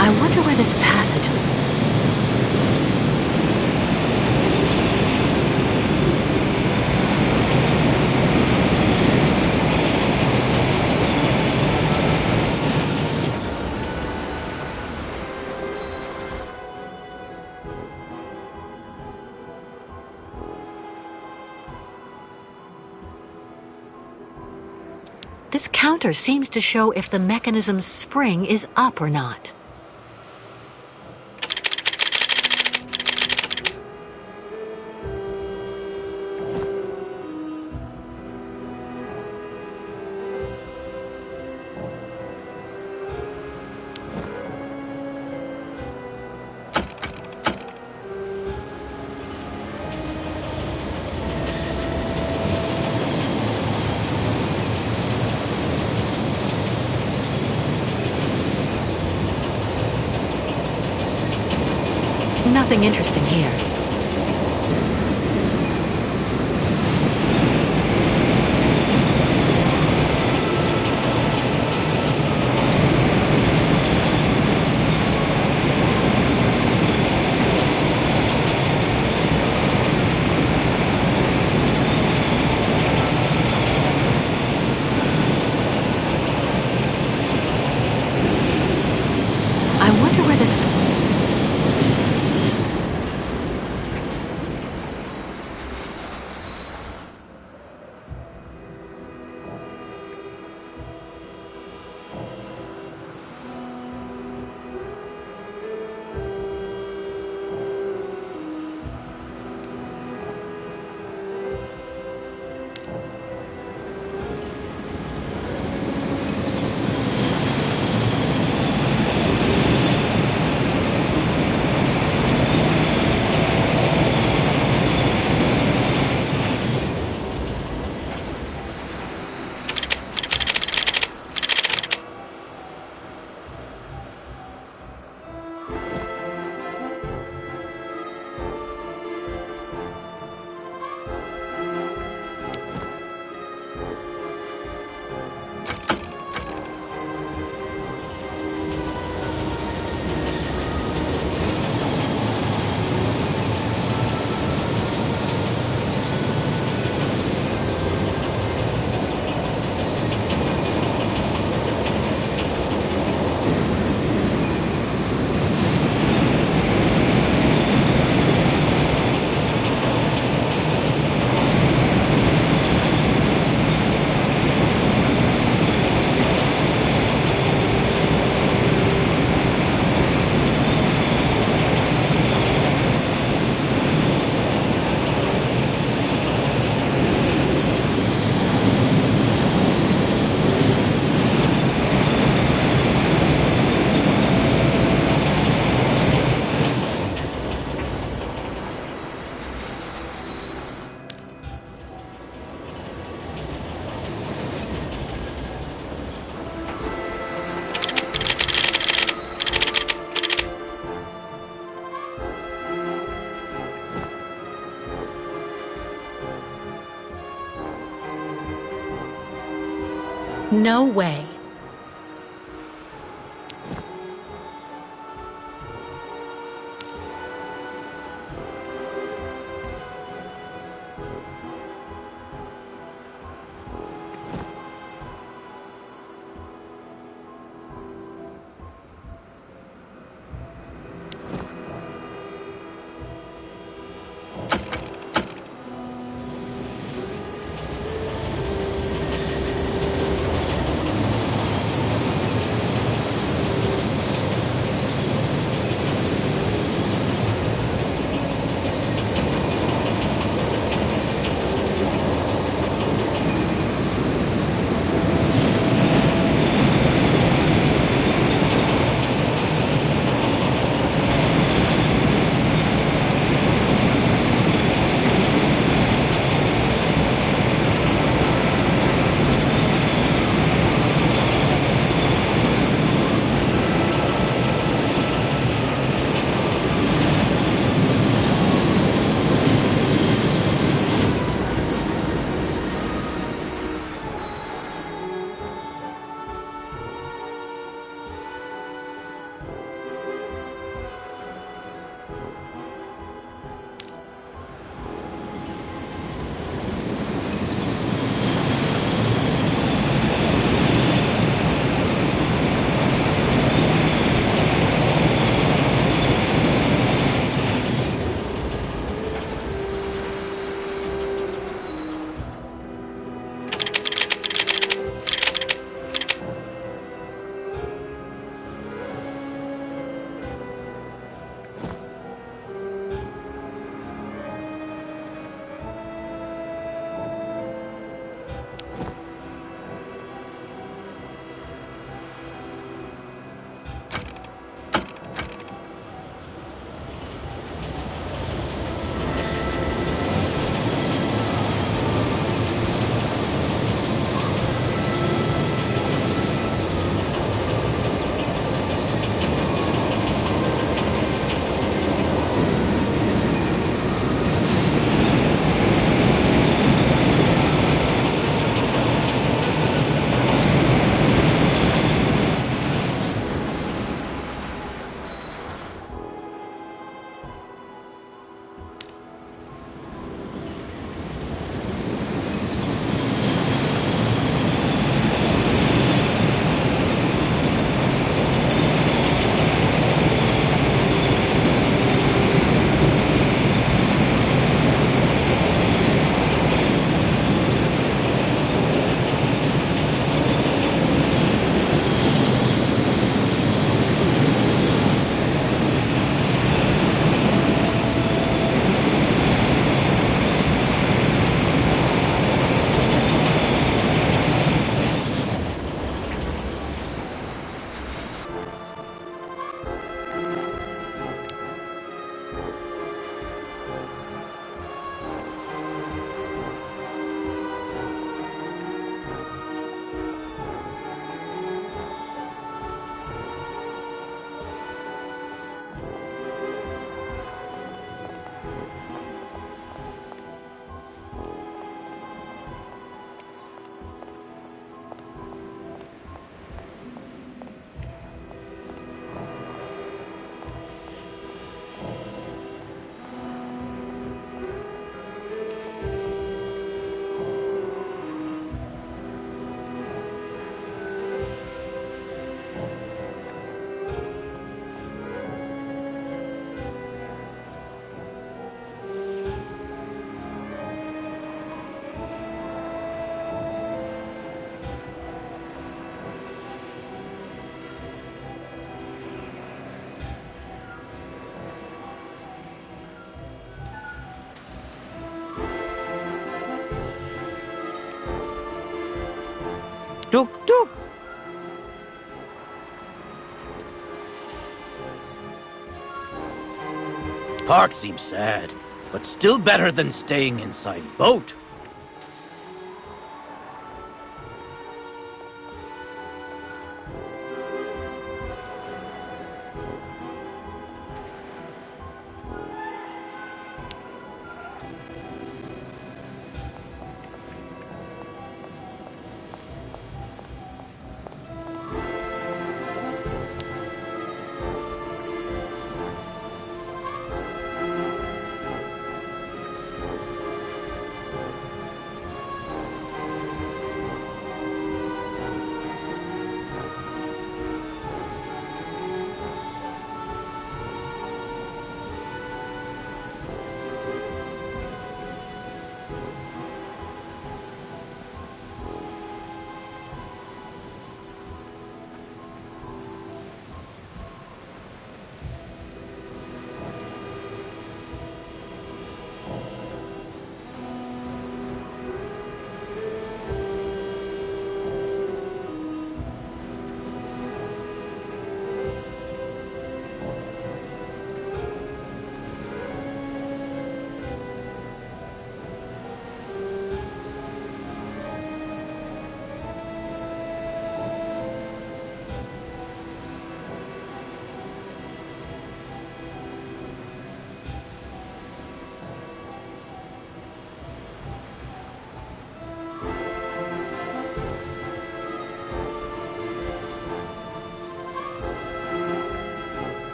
I wonder where this passage leads. This counter seems to show if the mechanism's spring is up or not. nothing interesting here. I wonder where this... No way. Tuk tuk! Park seems sad, but still better than staying inside boat.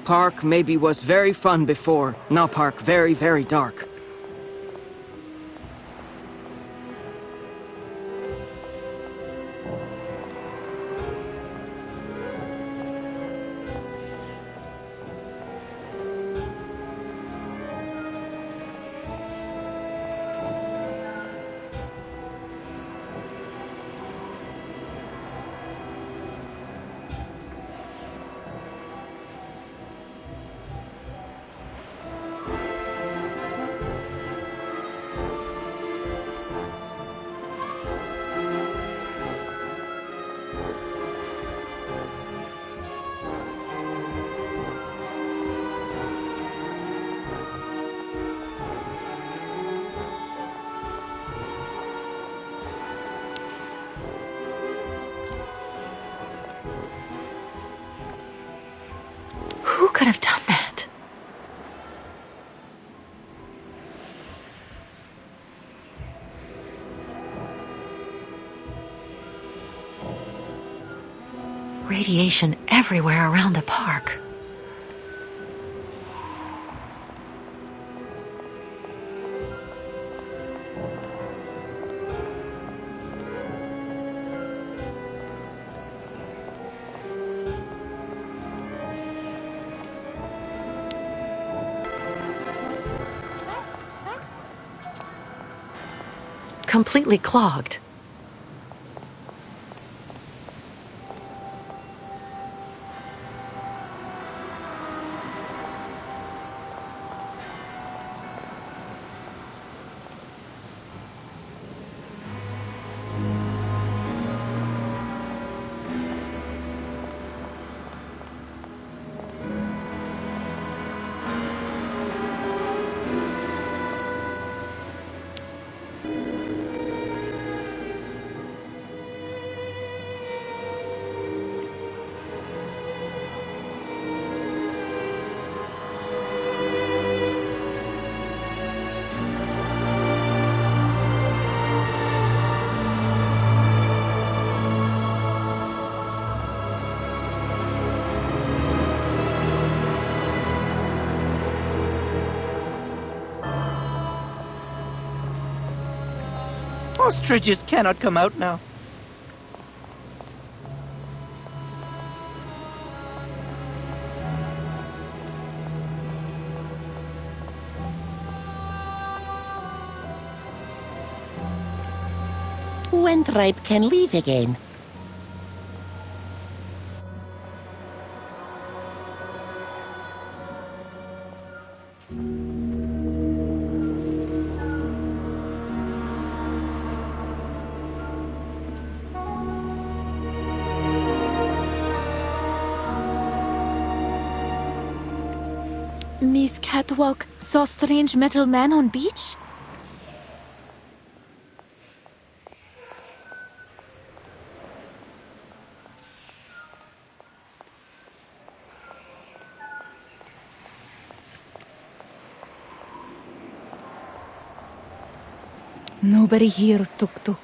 park maybe was very fun before. Now park very, very dark. Who could have done that? Radiation everywhere around the park. Completely clogged. Ostriches cannot come out now. When Tribe can leave again. Miss Catwalk saw strange metal man on beach? Nobody here, Tuk Tuk.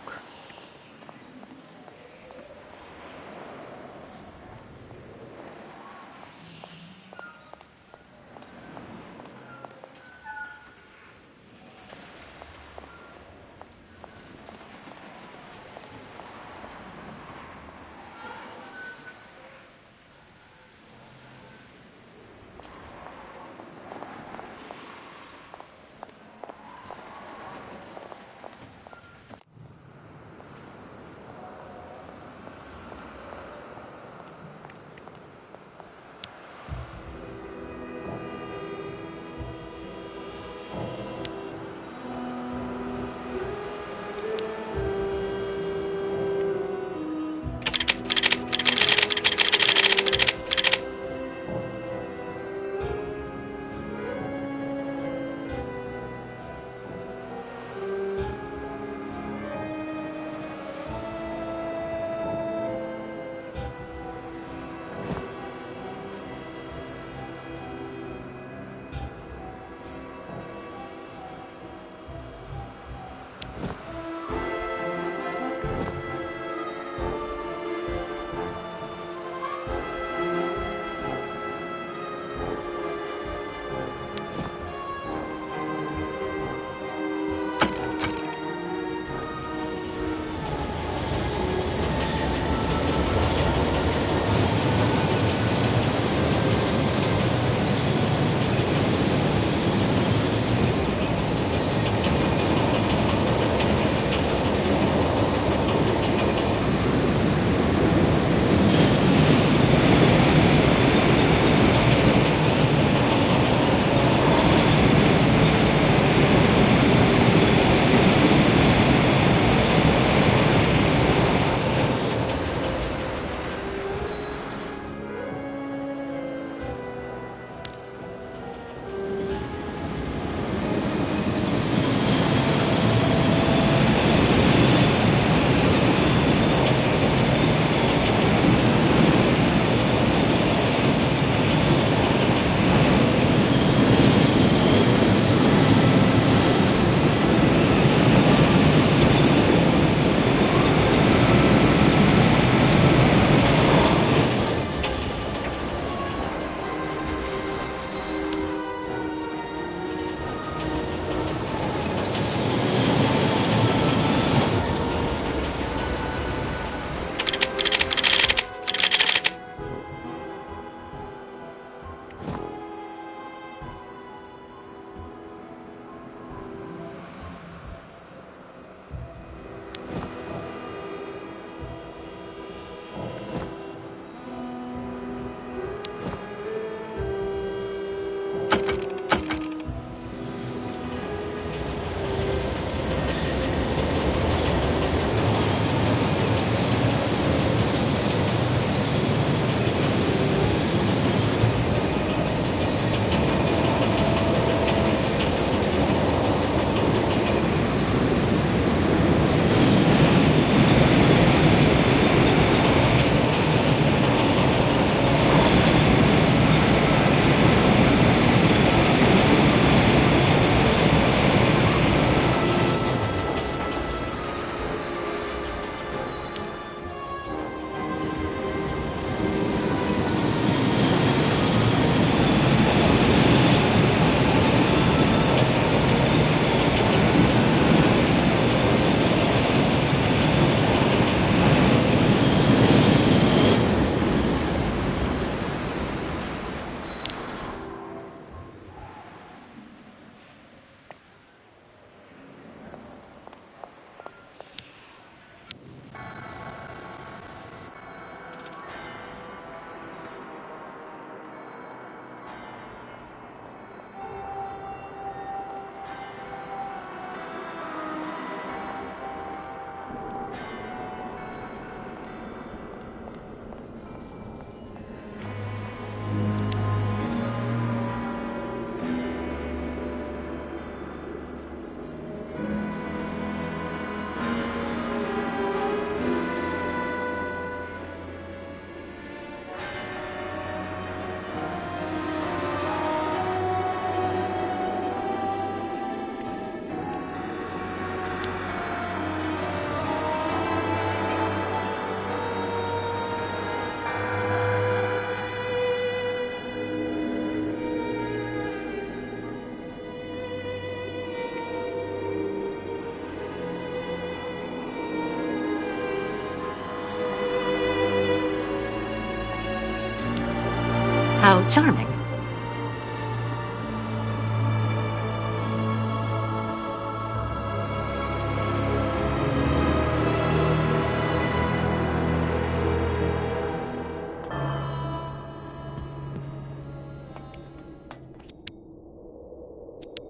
How charming.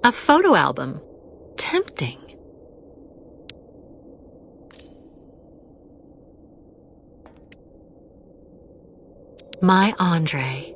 A photo album. Tempting. My Andre.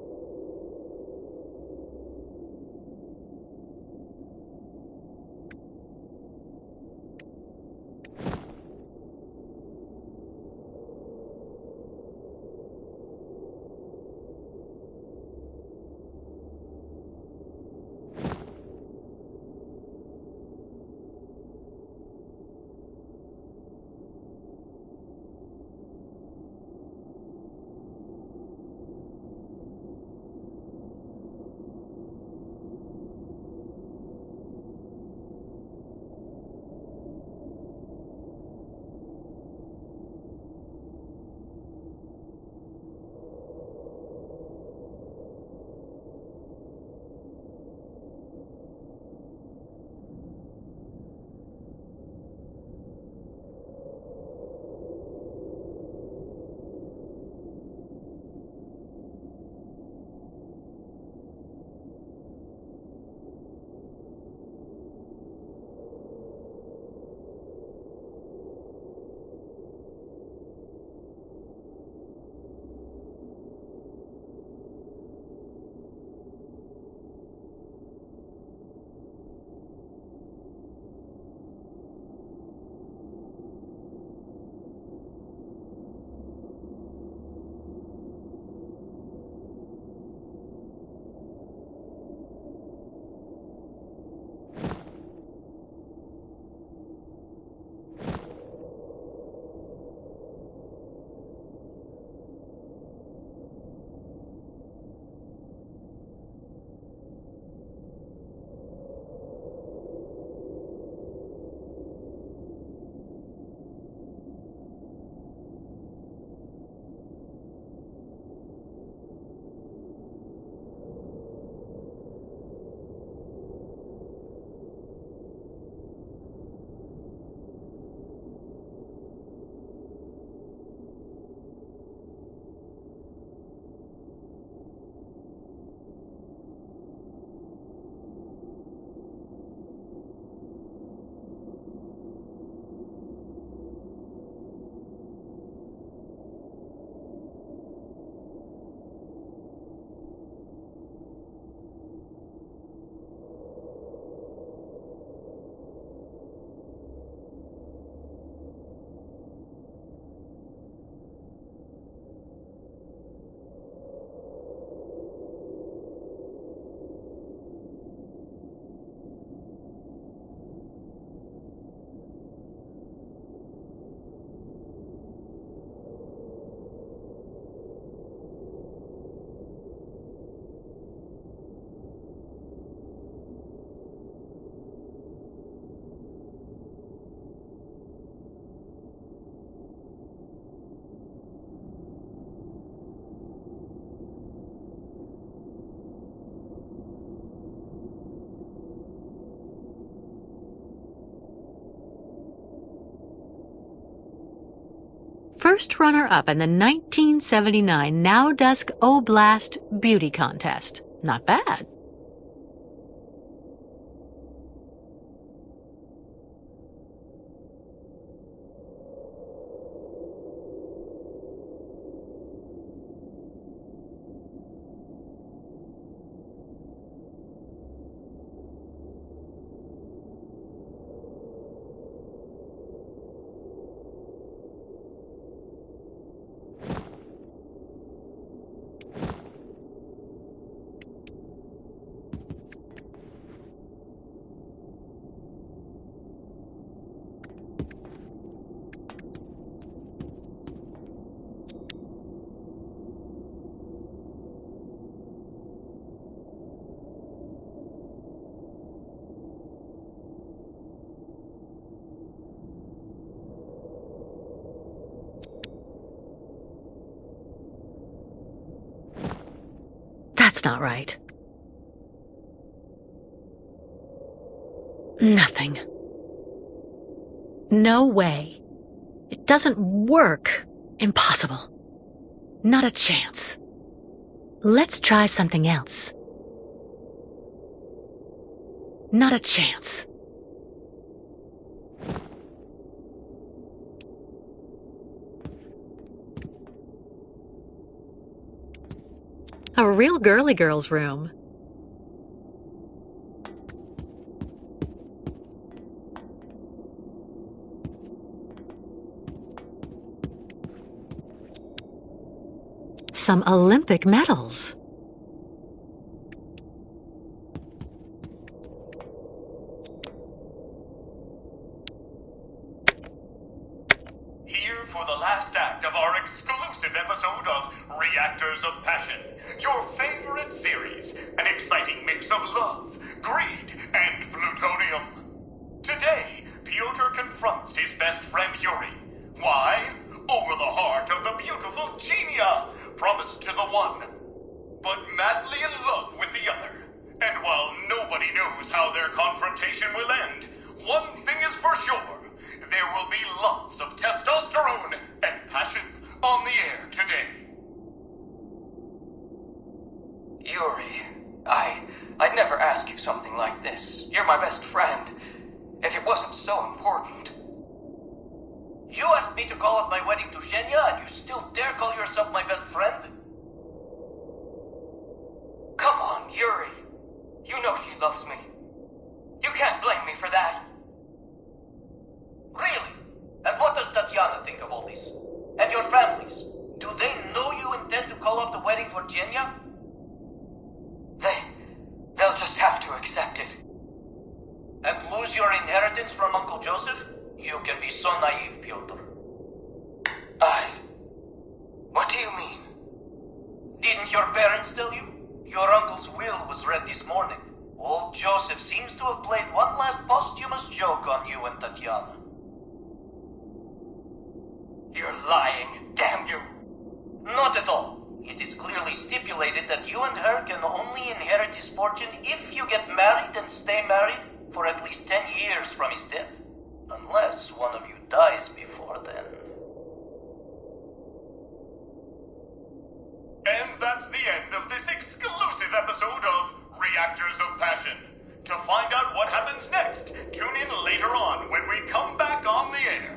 First runner-up in the 1979 Now Dusk Oblast Beauty Contest. Not bad. That's not right. Nothing. No way. It doesn't work. Impossible. Not a chance. Let's try something else. Not a chance. A real girly girl's room. Some Olympic medals. Here for the last act of our exclusive episode of Reactors of Passion, your favorite series, an exciting mix of love, greed, and plutonium. Today, Pyotr confronts his best friend Yuri. Why? Over the heart of the beautiful Genia, promised to the one, but madly in love with the other. And while nobody knows how their confrontation will end, one thing is for sure. There will be lots of testosterone and passion on the air today. Yuri, I'd never ask you something like this. You're my best friend. If it wasn't so important. You asked me to call at my wedding to Zhenya, and you still dare call yourself my best friend? Come on, Yuri. You know she loves me. You can't blame me for that. Really? And what does Tatiana think of all this? And your families? Do they know you intend to call off the wedding for Zhenya? They'll just have to accept it. And lose your inheritance from Uncle Joseph? You can be so naive, Pyotr. What do you mean? Didn't your parents tell you? Your uncle's will was read this morning. Old Joseph seems to have played one last posthumous joke on you and Tatiana. You're lying, damn you! Not at all. It is clearly stipulated that you and her can only inherit his fortune if you get married and stay married for at least 10 years from his death. Unless one of you dies before then. And that's the end of this exclusive episode of Reactors of Passion. To find out what happens next, tune in later on when we come back on the air.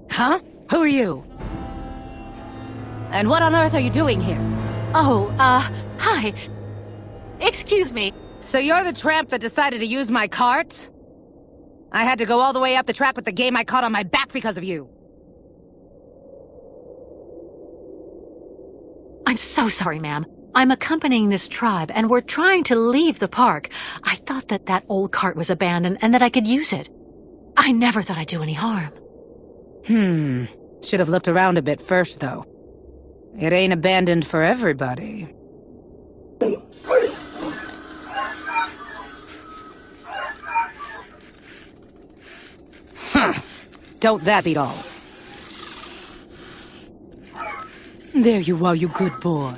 Huh? Who are you? And what on earth are you doing here? Oh, hi. Excuse me. So you're the tramp that decided to use my cart? I had to go all the way up the track with the game I caught on my back because of you. I'm so sorry, ma'am. I'm accompanying this tribe, and we're trying to leave the park. I thought that old cart was abandoned and that I could use it. I never thought I'd do any harm. Should have looked around a bit first, though. It ain't abandoned for everybody. Don't that beat all? There you are, you good boy.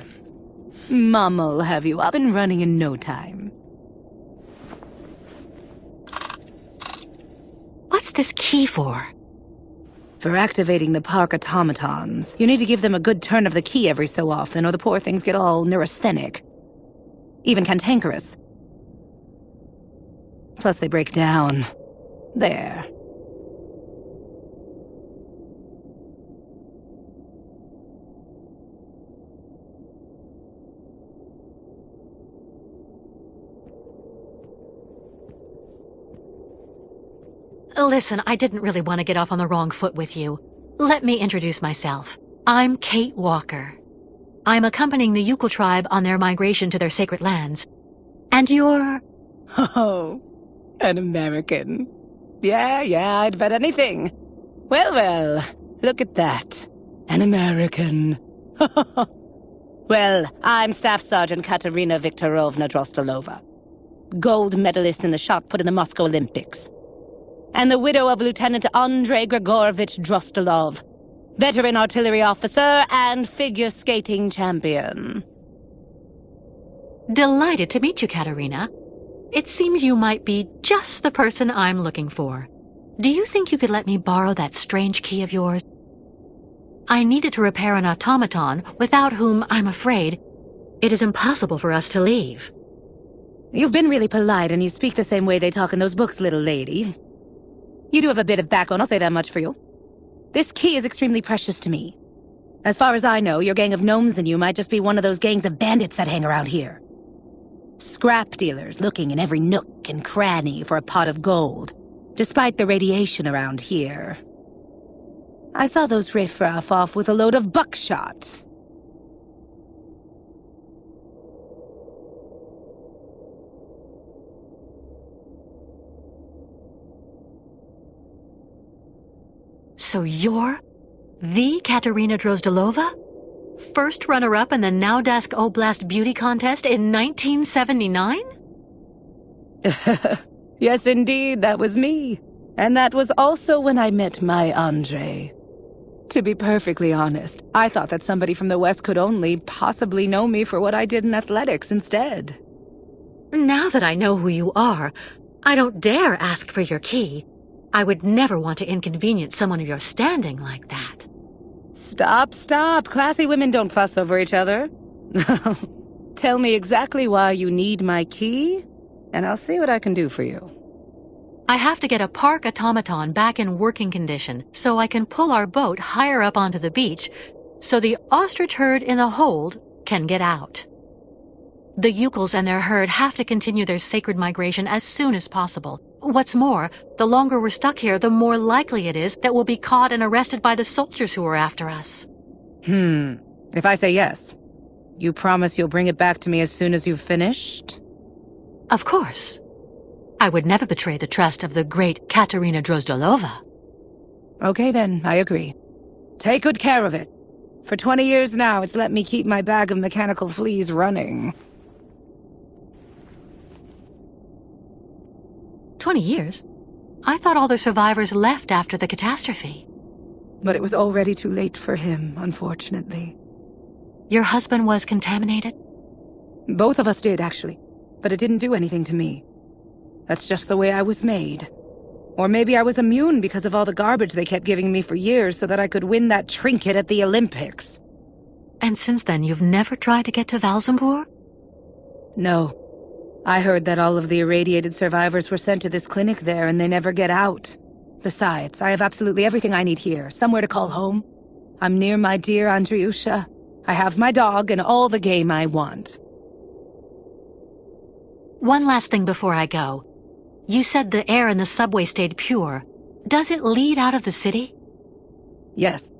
Mama'll have you up and running in no time. What's this key for? For activating the park automatons. You need to give them a good turn of the key every so often, or the poor things get all neurasthenic. Even cantankerous. Plus they break down. There. Listen, I didn't really want to get off on the wrong foot with you. Let me introduce myself. I'm Kate Walker. I'm accompanying the Yukon tribe on their migration to their sacred lands. And you're... Oh, an American. Yeah, I'd bet anything. Well, look at that. An American. Well, I'm Staff Sergeant Katerina Viktorovna Drostelova. Gold medalist in the shot put in the Moscow Olympics. And the widow of Lieutenant Andrei Grigorovich Drostelov, veteran artillery officer and figure skating champion. Delighted to meet you, Katerina. It seems you might be just the person I'm looking for. Do you think you could let me borrow that strange key of yours? I needed to repair an automaton, without whom, I'm afraid, it is impossible for us to leave. You've been really polite, and you speak the same way they talk in those books, little lady. You do have a bit of backbone, I'll say that much for you. This key is extremely precious to me. As far as I know, your gang of gnomes and you might just be one of those gangs of bandits that hang around here. Scrap dealers looking in every nook and cranny for a pot of gold, despite the radiation around here. I saw those riffraff off with a load of buckshot. So you're the Katerina Drozdelova? First runner-up in the Naudask Oblast Beauty Contest in 1979? Yes, indeed, that was me. And that was also when I met my Andrei. To be perfectly honest, I thought that somebody from the West could only possibly know me for what I did in athletics instead. Now that I know who you are, I don't dare ask for your key. I would never want to inconvenience someone of your standing like that. Stop. Classy women don't fuss over each other. Tell me exactly why you need my key, and I'll see what I can do for you. I have to get a park automaton back in working condition so I can pull our boat higher up onto the beach so the ostrich herd in the hold can get out. The Yukels and their herd have to continue their sacred migration as soon as possible. What's more, the longer we're stuck here, the more likely it is that we'll be caught and arrested by the soldiers who are after us. If I say yes, you promise you'll bring it back to me as soon as you've finished? Of course. I would never betray the trust of the great Katerina Drozdelova. Okay then, I agree. Take good care of it. For 20 years now, it's let me keep my bag of mechanical fleas running. 20 years? I thought all the survivors left after the catastrophe. But it was already too late for him, unfortunately. Your husband was contaminated? Both of us did, actually. But it didn't do anything to me. That's just the way I was made. Or maybe I was immune because of all the garbage they kept giving me for years so that I could win that trinket at the Olympics. And since then, you've never tried to get to Valsambur? No. I heard that all of the irradiated survivors were sent to this clinic there and they never get out. Besides, I have absolutely everything I need here, somewhere to call home. I'm near my dear Andriusha. I have my dog and all the game I want. One last thing before I go. You said the air in the subway stayed pure. Does it lead out of the city? Yes.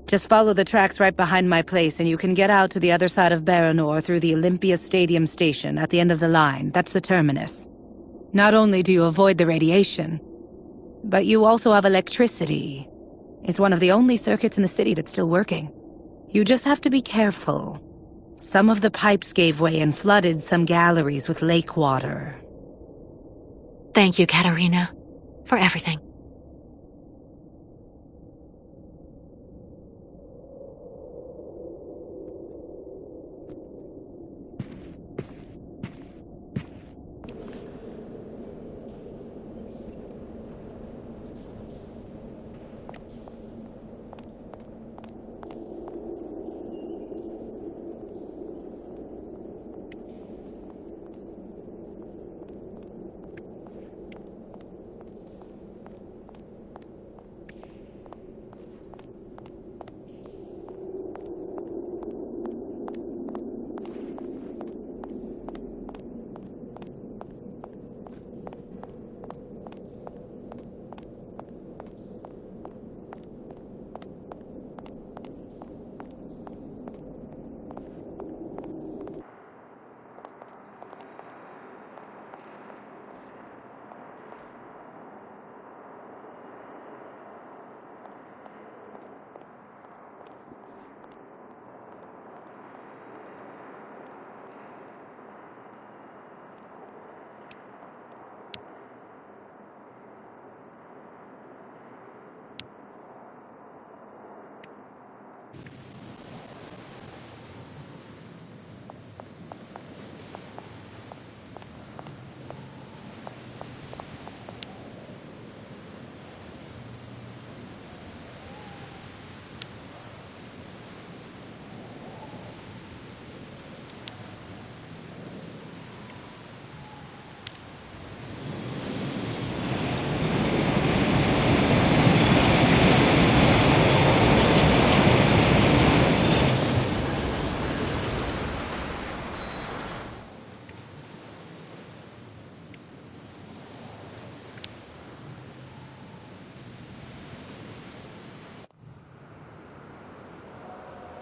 Just follow the tracks right behind my place and you can get out to the other side of Baranor through the Olympia Stadium station at the end of the line. That's the terminus. Not only do you avoid the radiation, but you also have electricity. It's one of the only circuits in the city that's still working. You just have to be careful. Some of the pipes gave way and flooded some galleries with lake water. Thank you, Katerina, for everything.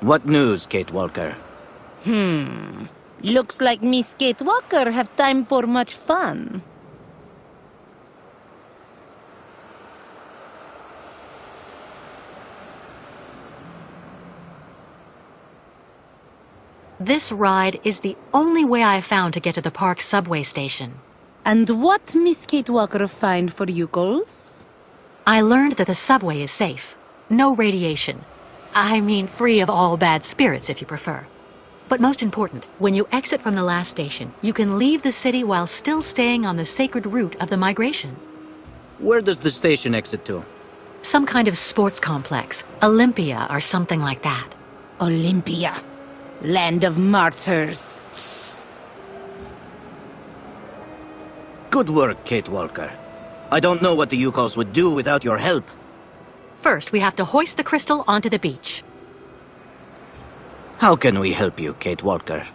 What news, Kate Walker? Looks like Miss Kate Walker have time for much fun. This ride is the only way I've found to get to the park subway station. And what Miss Kate Walker find for you girls? I learned that the subway is safe. No radiation. I mean, free of all bad spirits, if you prefer. But most important, when you exit from the last station, you can leave the city while still staying on the sacred route of the migration. Where does the station exit to? Some kind of sports complex. Olympia or something like that. Olympia. Land of martyrs. Good work, Kate Walker. I don't know what the Yukos would do without your help. First, we have to hoist the crystal onto the beach. How can we help you, Kate Walker?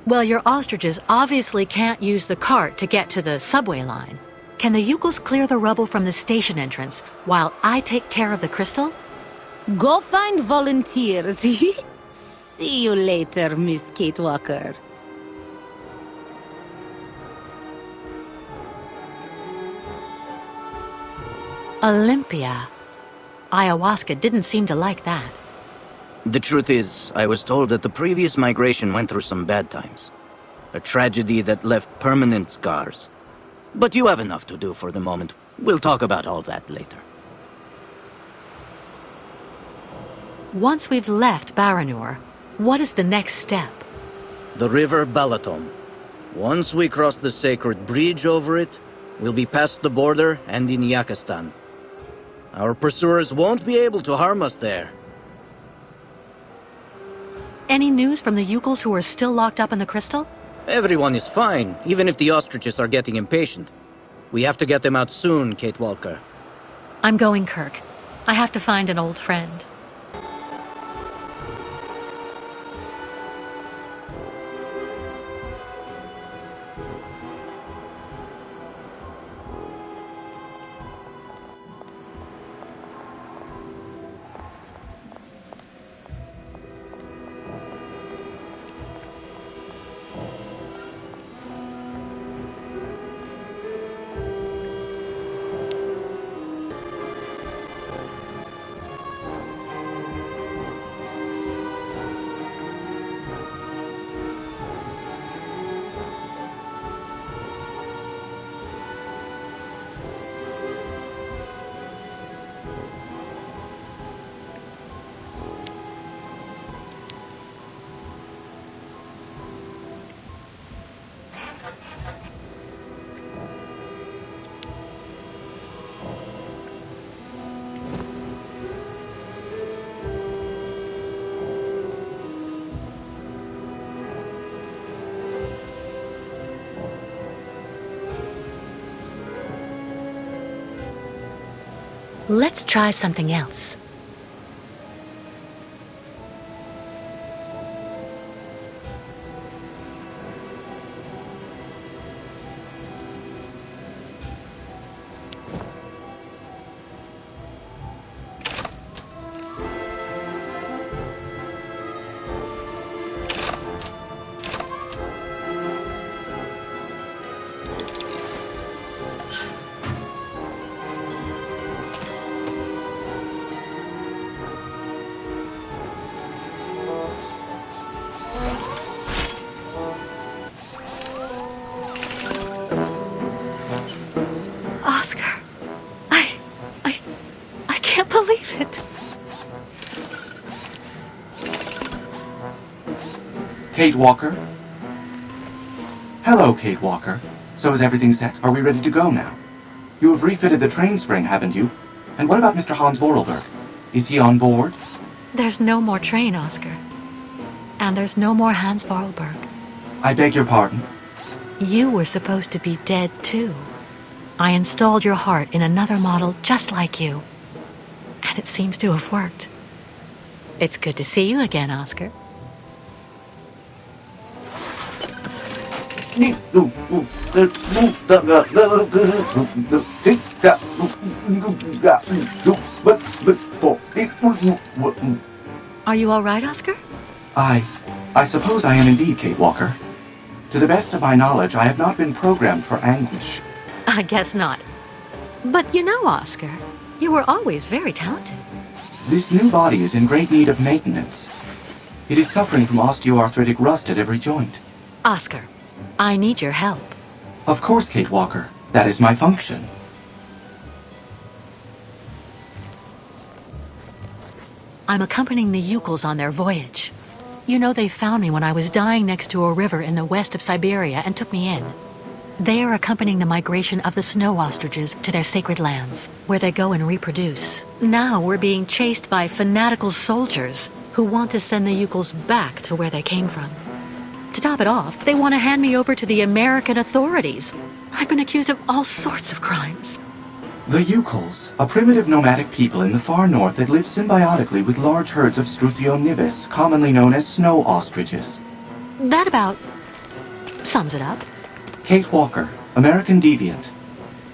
Well, your ostriches obviously can't use the cart to get to the subway line. Can the Yukos clear the rubble from the station entrance while I take care of the crystal? Go find volunteers. See you later, Miss Kate Walker. Olympia. Ayahuasca didn't seem to like that. The truth is, I was told that the previous migration went through some bad times. A tragedy that left permanent scars. But you have enough to do for the moment. We'll talk about all that later. Once we've left Baranur, what is the next step? The river Balaton. Once we cross the sacred bridge over it, we'll be past the border and in Yakistan. Our pursuers won't be able to harm us there. Any news from the Yukos who are still locked up in the crystal? Everyone is fine, even if the ostriches are getting impatient. We have to get them out soon, Kate Walker. I'm going, Kirk. I have to find an old friend. Let's try something else. Kate Walker? Hello, Kate Walker. So is everything set? Are we ready to go now? You have refitted the train spring, haven't you? And what about Mr. Hans Vorarlberg? Is he on board? There's no more train, Oscar. And there's no more Hans Vorarlberg. I beg your pardon? You were supposed to be dead, too. I installed your heart in another model just like you. And it seems to have worked. It's good to see you again, Oscar. Are you all right, Oscar? I suppose I am indeed, Kate Walker. To the best of my knowledge, I have not been programmed for anguish. I guess not. But you know, Oscar, you were always very talented. This new body is in great need of maintenance. It is suffering from osteoarthritic rust at every joint. Oscar, I need your help. Of course, Kate Walker. That is my function. I'm accompanying the Yukels on their voyage. You know, they found me when I was dying next to a river in the west of Syberia and took me in. They are accompanying the migration of the snow ostriches to their sacred lands, where they go and reproduce. Now we're being chased by fanatical soldiers who want to send the Yukels back to where they came from. To top it off, they want to hand me over to the American authorities. I've been accused of all sorts of crimes. The Yukels, a primitive nomadic people in the far north that live symbiotically with large herds of Struthio nivis, commonly known as snow ostriches. That about sums it up. Kate Walker, American deviant.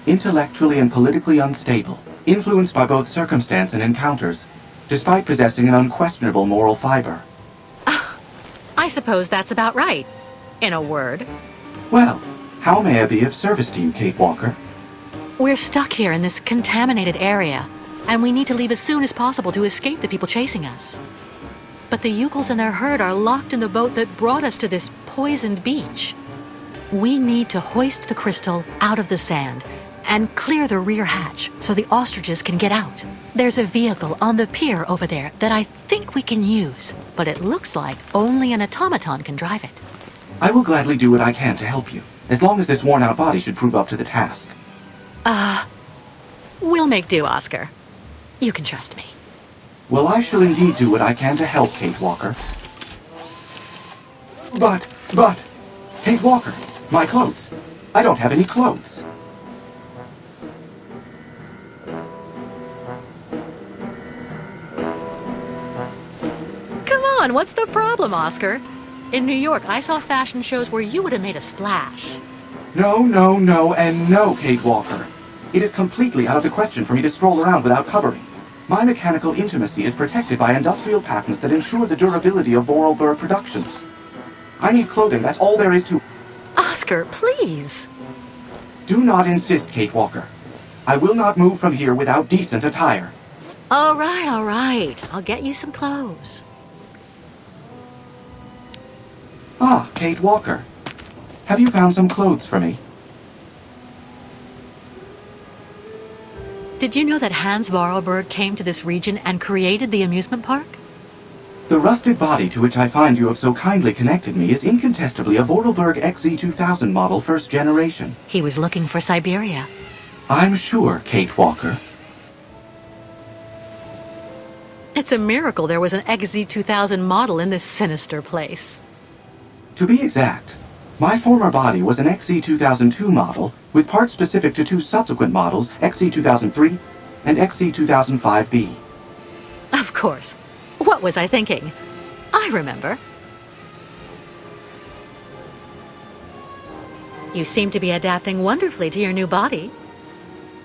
Intellectually and politically unstable, influenced by both circumstance and encounters, despite possessing an unquestionable moral fiber. I suppose that's about right, in a word. Well, how may I be of service to you, Kate Walker? We're stuck here in this contaminated area, and we need to leave as soon as possible to escape the people chasing us. But the Yukels and their herd are locked in the boat that brought us to this poisoned beach. We need to hoist the crystal out of the sand and clear the rear hatch so the ostriches can get out. There's a vehicle on the pier over there that I think we can use, but it looks like only an automaton can drive it. I will gladly do what I can to help you, as long as this worn-out body should prove up to the task. We'll make do, Oscar. You can trust me. Well, I shall indeed do what I can to help, Kate Walker. But, Kate Walker, my clothes. I don't have any clothes. Come on, what's the problem, Oscar? In New York, I saw fashion shows where you would have made a splash. No, and no, Kate Walker. It is completely out of the question for me to stroll around without covering. My mechanical intimacy is protected by industrial patents that ensure the durability of Vorarlberg productions. I need clothing, that's all there is to... Oscar, please. Do not insist, Kate Walker. I will not move from here without decent attire. All right. I'll get you some clothes. Ah, Kate Walker. Have you found some clothes for me? Did you know that Hans Vorarlberg came to this region and created the amusement park? The rusted body to which I find you have so kindly connected me is incontestably a Vorarlberg XZ2000 model first generation. He was looking for Syberia. I'm sure, Kate Walker. It's a miracle there was an XZ2000 model in this sinister place. To be exact, my former body was an XZ2002 model with parts specific to two subsequent models, XZ2003 and XZ2005B. Of course. What was I thinking? I remember. You seem to be adapting wonderfully to your new body.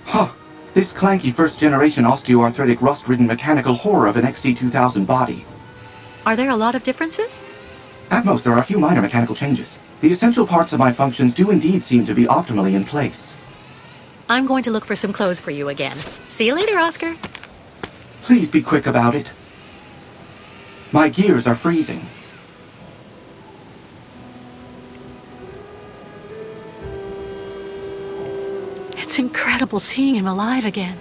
Huh. This clanky first-generation osteoarthritic rust-ridden mechanical horror of an XZ2000 body. Are there a lot of differences? At most, there are a few minor mechanical changes. The essential parts of my functions do indeed seem to be optimally in place. I'm going to look for some clothes for you again. See you later, Oscar. Please be quick about it. My gears are freezing. It's incredible seeing him alive again.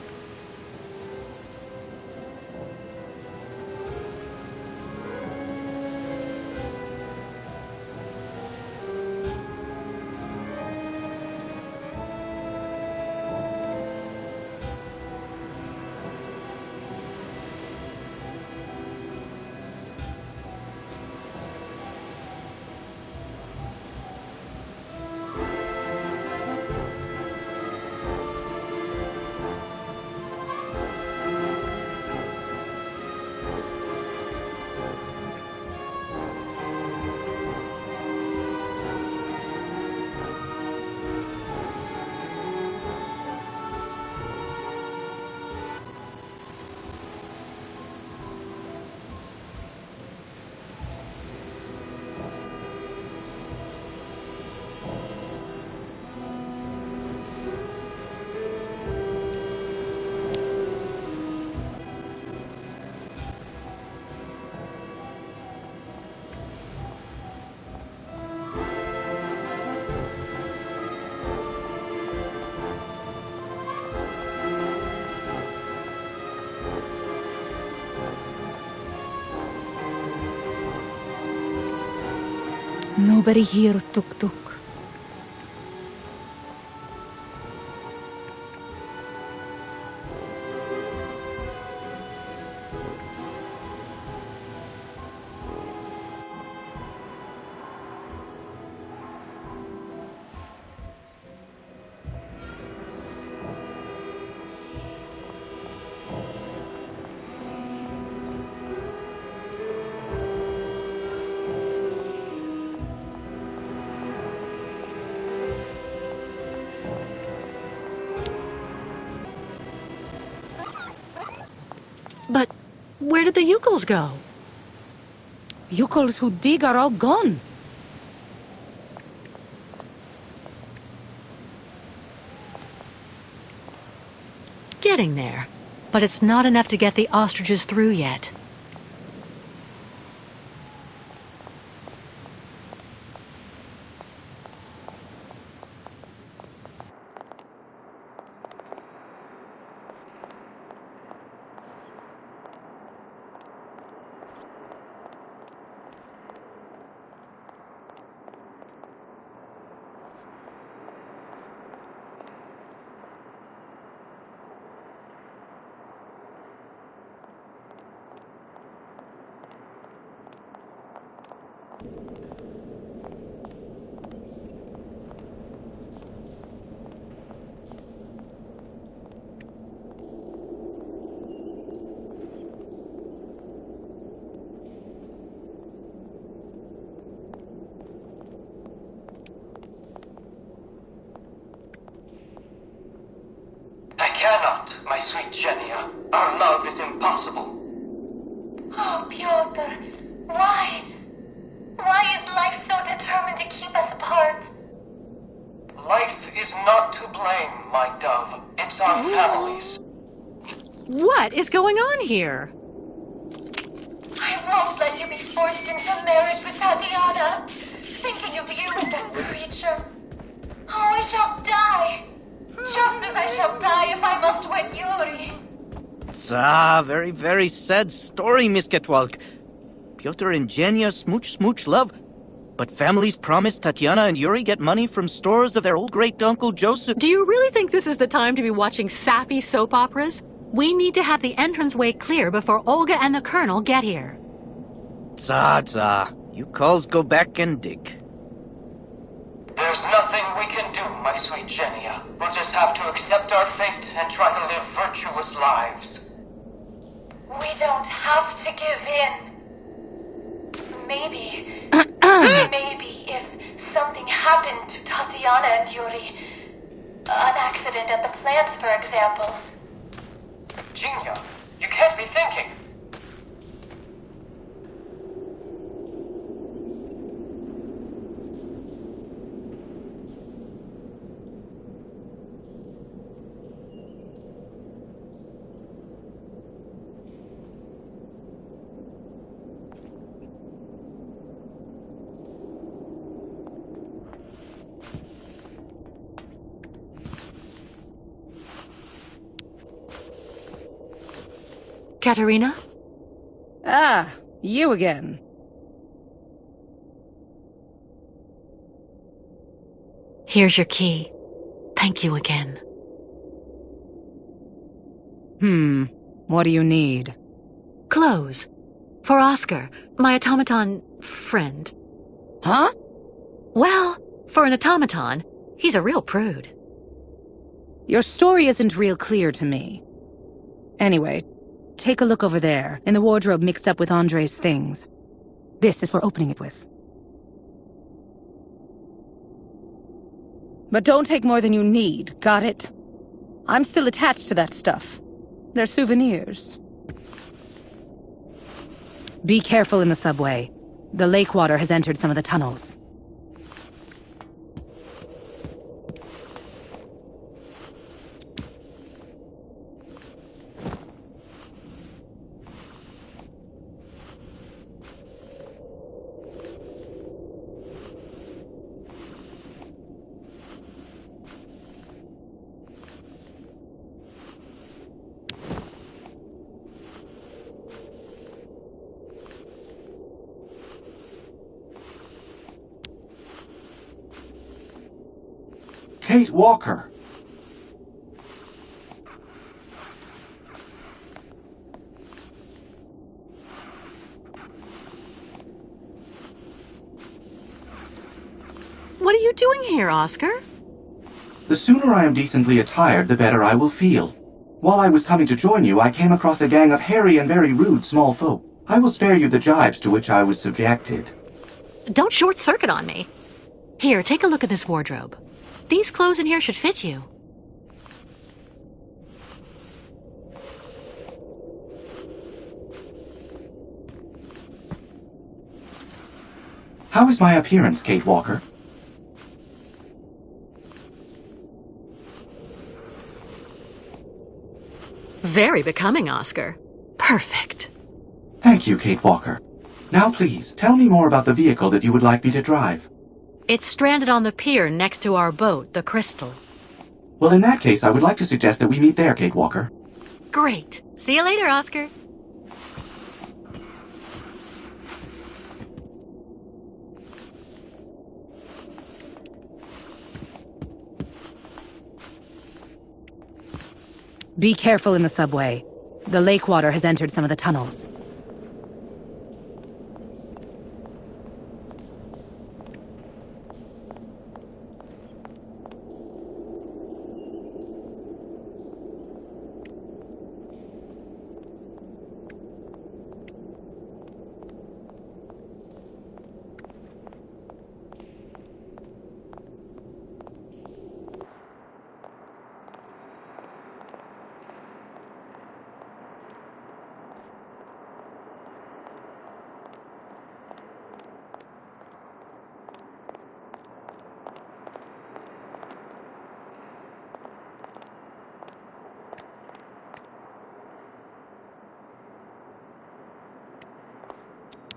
Nobody here, Tuk Tuk. But where did the Yukels go? Yukels who dig are all gone. Getting there. But it's not enough to get the ostriches through yet. I cannot, my sweet Genia. Our love is impossible. Oh, Pyotr, why? Why is life so determined to keep us apart? Life is not to blame, my dove. It's our families. What is going on here? I won't let you be forced into marriage with Tatiana. Thinking of you as that creature. Oh, I shall die. Just as I shall die if I must wed Yuri. Very, very sad story, Miss Ketwalk. Pyotr and Genya smooch love. But families promised Tatiana and Yuri get money from stores of their old great-uncle Joseph. Do you really think this is the time to be watching sappy soap operas? We need to have the entranceway clear before Olga and the Colonel get here. You calls go back and dig. There's nothing we can do, my sweet Genia. We'll just have to accept our fate and try to live virtuous lives. We don't have to give in. Maybe if something happened to Tatiana and Yuri, an accident at the plant, for example. Genia, you can't be thinking. Katerina? Ah, you again. Here's your key. Thank you again. What do you need? Clothes. For Oscar, my automaton friend. Huh? Well, for an automaton, he's a real prude. Your story isn't real clear to me. Anyway, take a look over there, in the wardrobe mixed up with Andre's things. This is for opening it with. But don't take more than you need, got it? I'm still attached to that stuff. They're souvenirs. Be careful in the subway. The lake water has entered some of the tunnels. Kate Walker! What are you doing here, Oscar? The sooner I am decently attired, the better I will feel. While I was coming to join you, I came across a gang of hairy and very rude small folk. I will spare you the jibes to which I was subjected. Don't short circuit on me. Here, take a look at this wardrobe. These clothes in here should fit you. How is my appearance, Kate Walker? Very becoming, Oscar. Perfect. Thank you, Kate Walker. Now please, tell me more about the vehicle that you would like me to drive. It's stranded on the pier next to our boat, the Crystal. Well, in that case, I would like to suggest that we meet there, Kate Walker. Great. See you later, Oscar. Be careful in the subway. The lake water has entered some of the tunnels.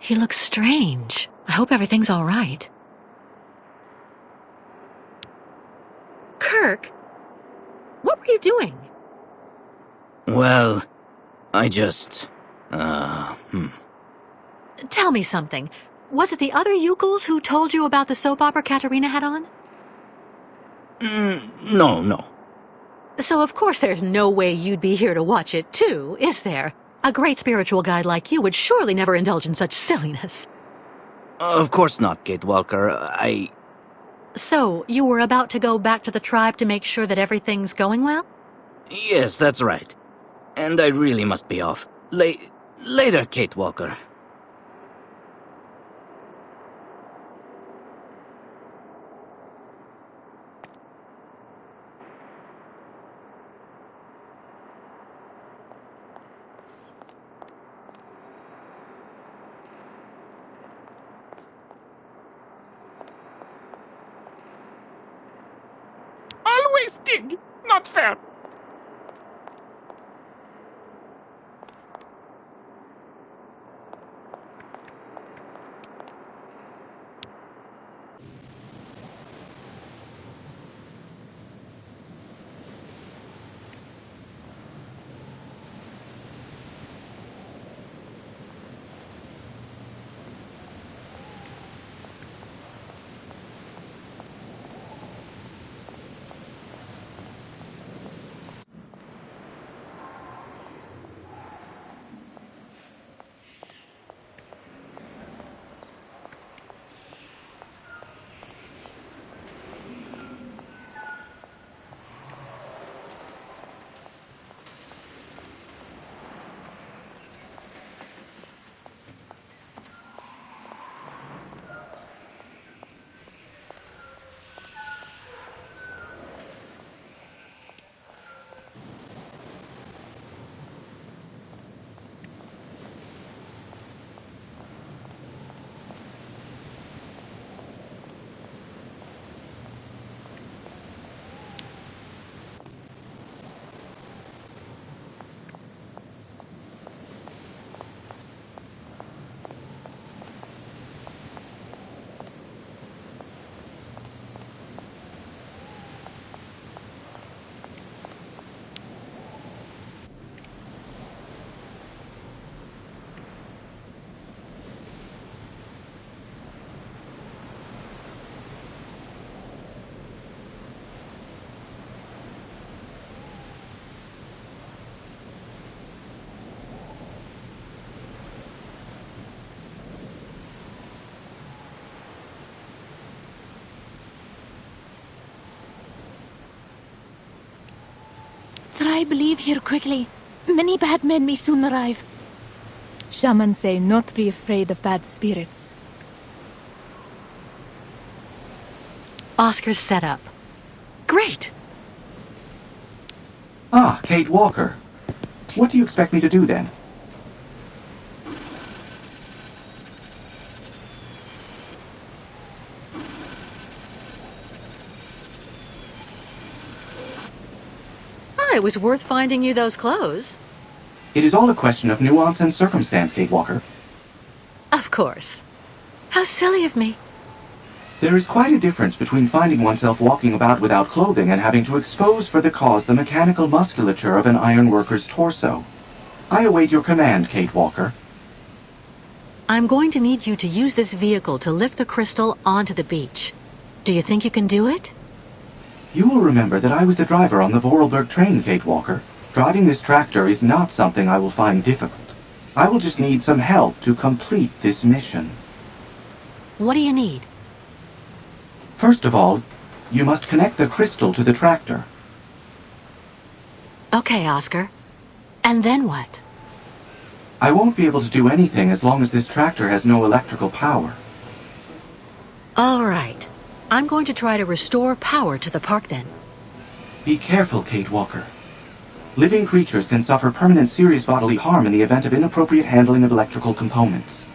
He looks strange. I hope everything's all right. Kirk, what were you doing? Well, I just... Tell me something. Was it the other Ukels who told you about the soap opera Katerina had on? No. So of course there's no way you'd be here to watch it too, is there? A great spiritual guide like you would surely never indulge in such silliness. Of course not, Kate Walker. So, you were about to go back to the tribe to make sure that everything's going well? Yes, that's right. And I really must be off. Later, Kate Walker. Always dig. Not fair. tribe leave here quickly. Many bad men may soon arrive. Shamans say not be afraid of bad spirits. Oscar's set up. Great! Ah, Kate Walker. What do you expect me to do then? It was worth finding you those clothes. It is all a question of nuance and circumstance, Kate Walker. Of course. How silly of me. There is quite a difference between finding oneself walking about without clothing and having to expose for the cause the mechanical musculature of an ironworker's torso. I await your command, Kate Walker. I'm going to need you to use this vehicle to lift the crystal onto the beach. Do you think you can do it? You will remember that I was the driver on the Vorarlberg train, Kate Walker. Driving this tractor is not something I will find difficult. I will just need some help to complete this mission. What do you need? First of all, you must connect the crystal to the tractor. Okay, Oscar. And then what? I won't be able to do anything as long as this tractor has no electrical power. All right. I'm going to try to restore power to the park then. Be careful, Kate Walker. Living creatures can suffer permanent serious bodily harm in the event of inappropriate handling of electrical components.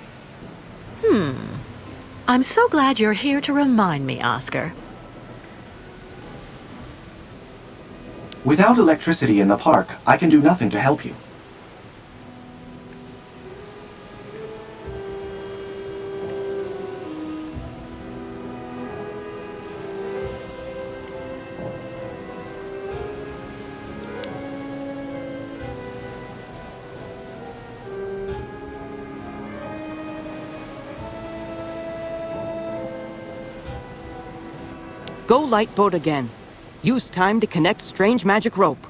I'm so glad you're here to remind me, Oscar. Without electricity in the park, I can do nothing to help you. Go light boat again. Use time to connect strange magic rope.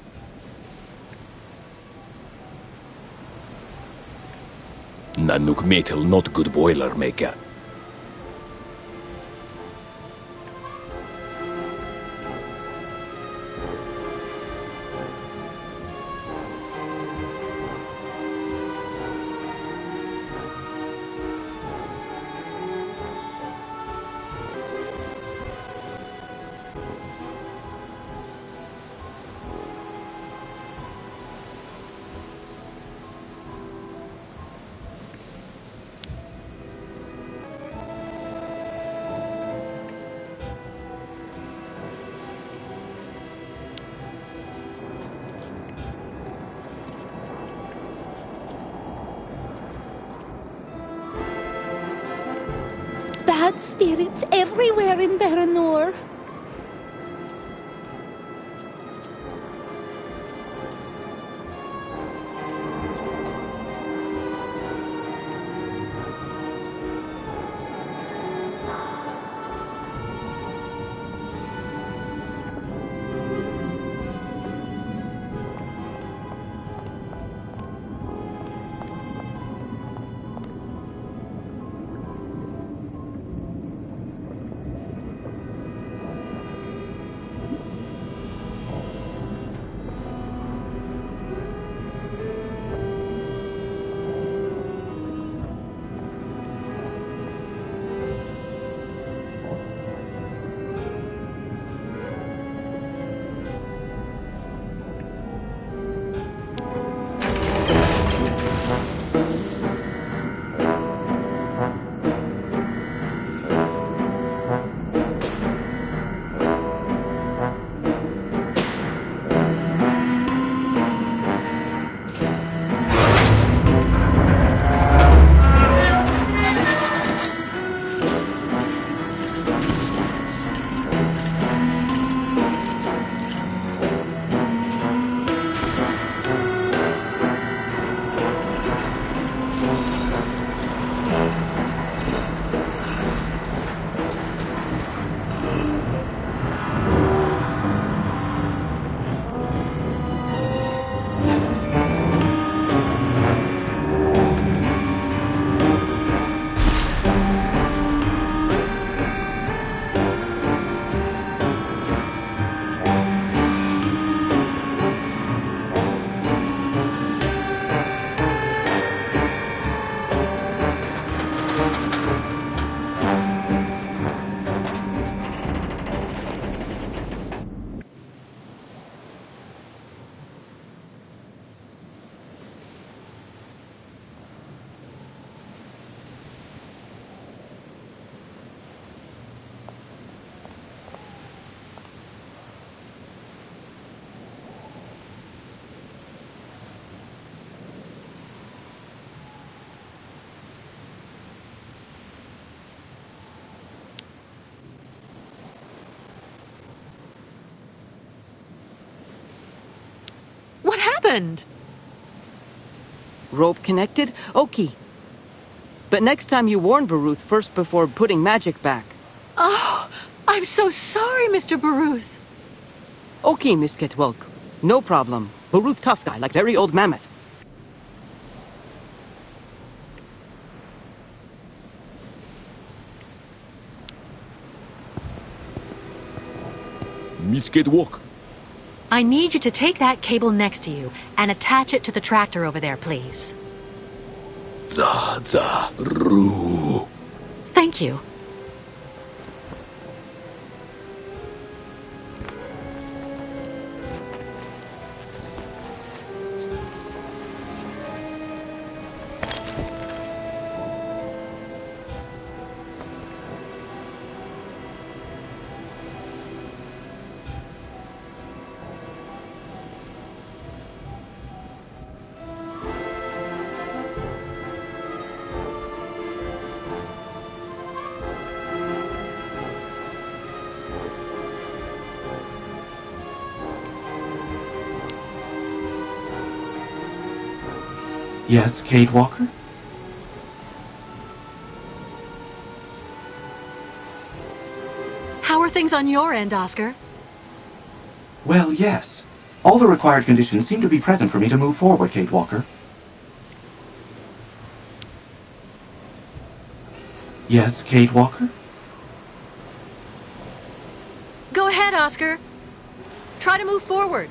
Nanook metal not good boiler maker. Bad spirits everywhere in Baranor. happened? Rope connected? Okay. But next time you warn Baruth first before putting magic back. Oh, I'm so sorry, Mr. Baruth. Okay, Miss Ketwelk. No problem. Baruth tough guy, like very old mammoth. Miss Ketwalk. I need you to take that cable next to you and attach it to the tractor over there, please. Roo. Thank you. Yes, Kate Walker? How are things on your end, Oscar? Well, yes. All the required conditions seem to be present for me to move forward, Kate Walker. Yes, Kate Walker? Go ahead, Oscar. Try to move forward.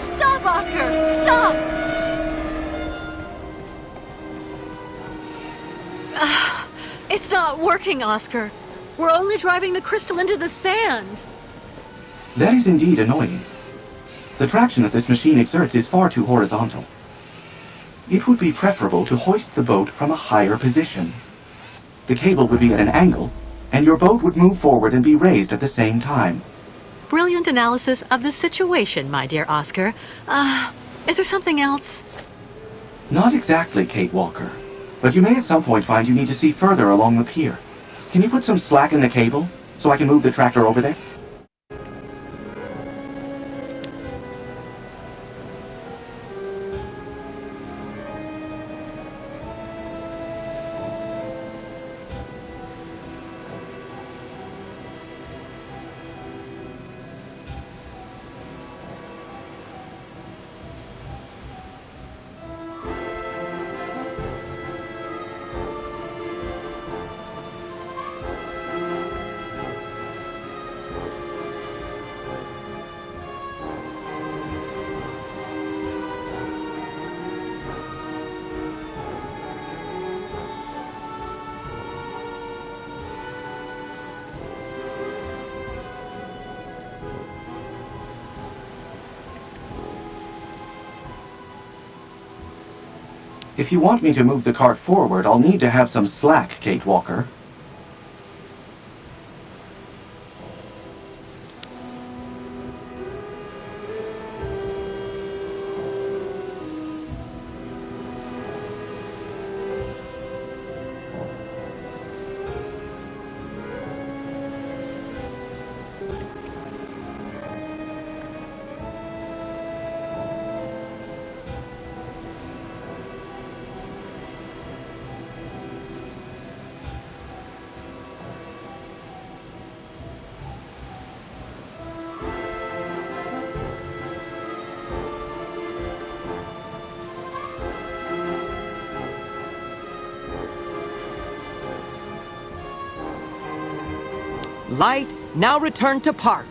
Stop, Oscar! Stop! It's not working, Oscar. We're only driving the crystal into the sand. That is indeed annoying. The traction that this machine exerts is far too horizontal. It would be preferable to hoist the boat from a higher position. The cable would be at an angle, and your boat would move forward and be raised at the same time. Brilliant analysis of the situation, my dear Oscar. Is there something else? Not exactly, Kate Walker. But you may at some point find you need to see further along the pier. Can you put some slack in the cable, so I can move the tractor over there? If you want me to move the cart forward, I'll need to have some slack, Kate Walker. Light, now return to park.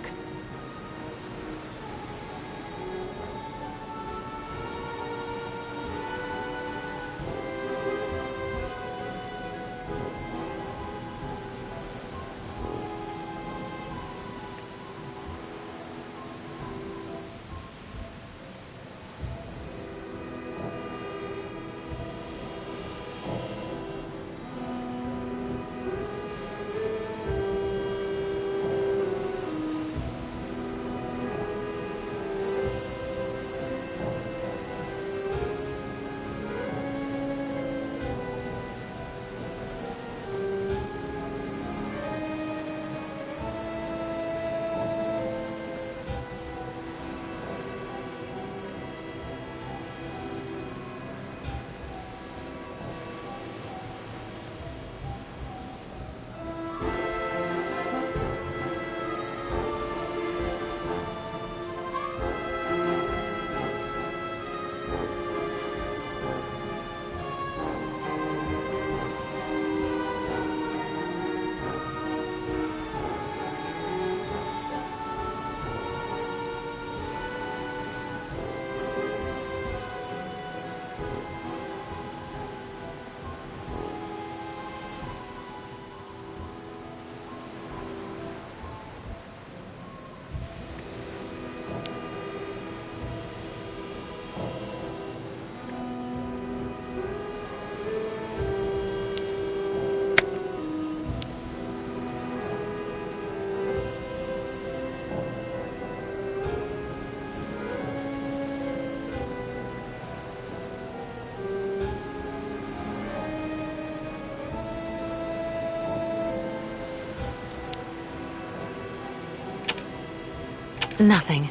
Nothing.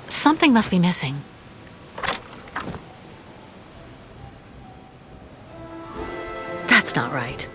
Something must be missing. That's not right.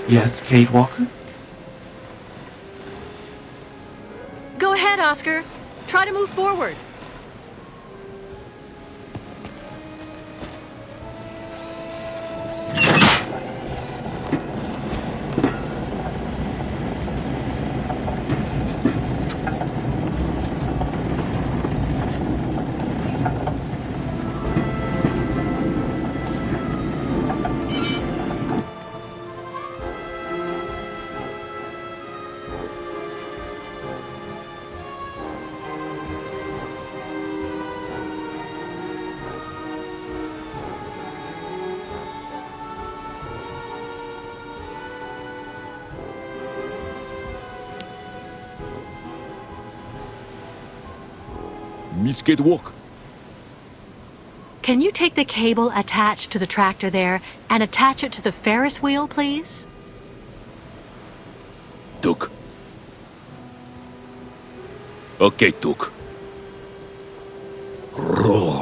Yes, Kate Walker? Go ahead, Oscar. Try to move forward. Miss Kate Walker. Can you take the cable attached to the tractor there and attach it to the Ferris wheel, please? Duke. Okay, Duke. Roll.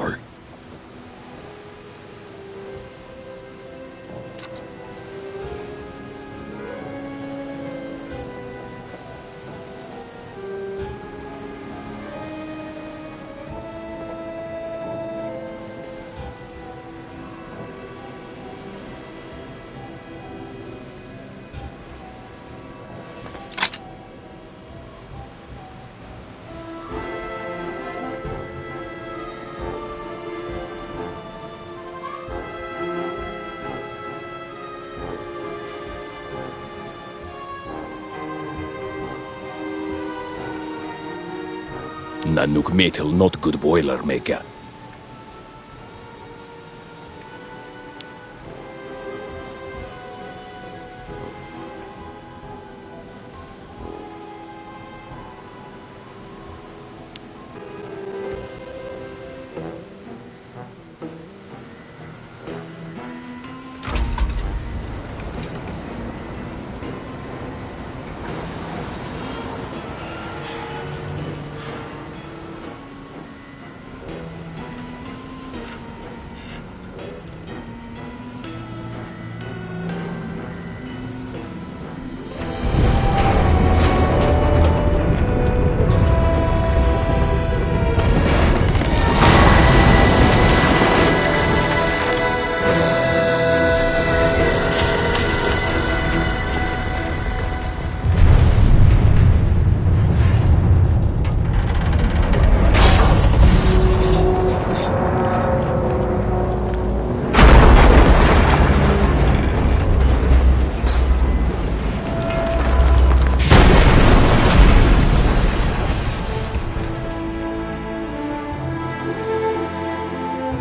Nanook metal not good boiler maker.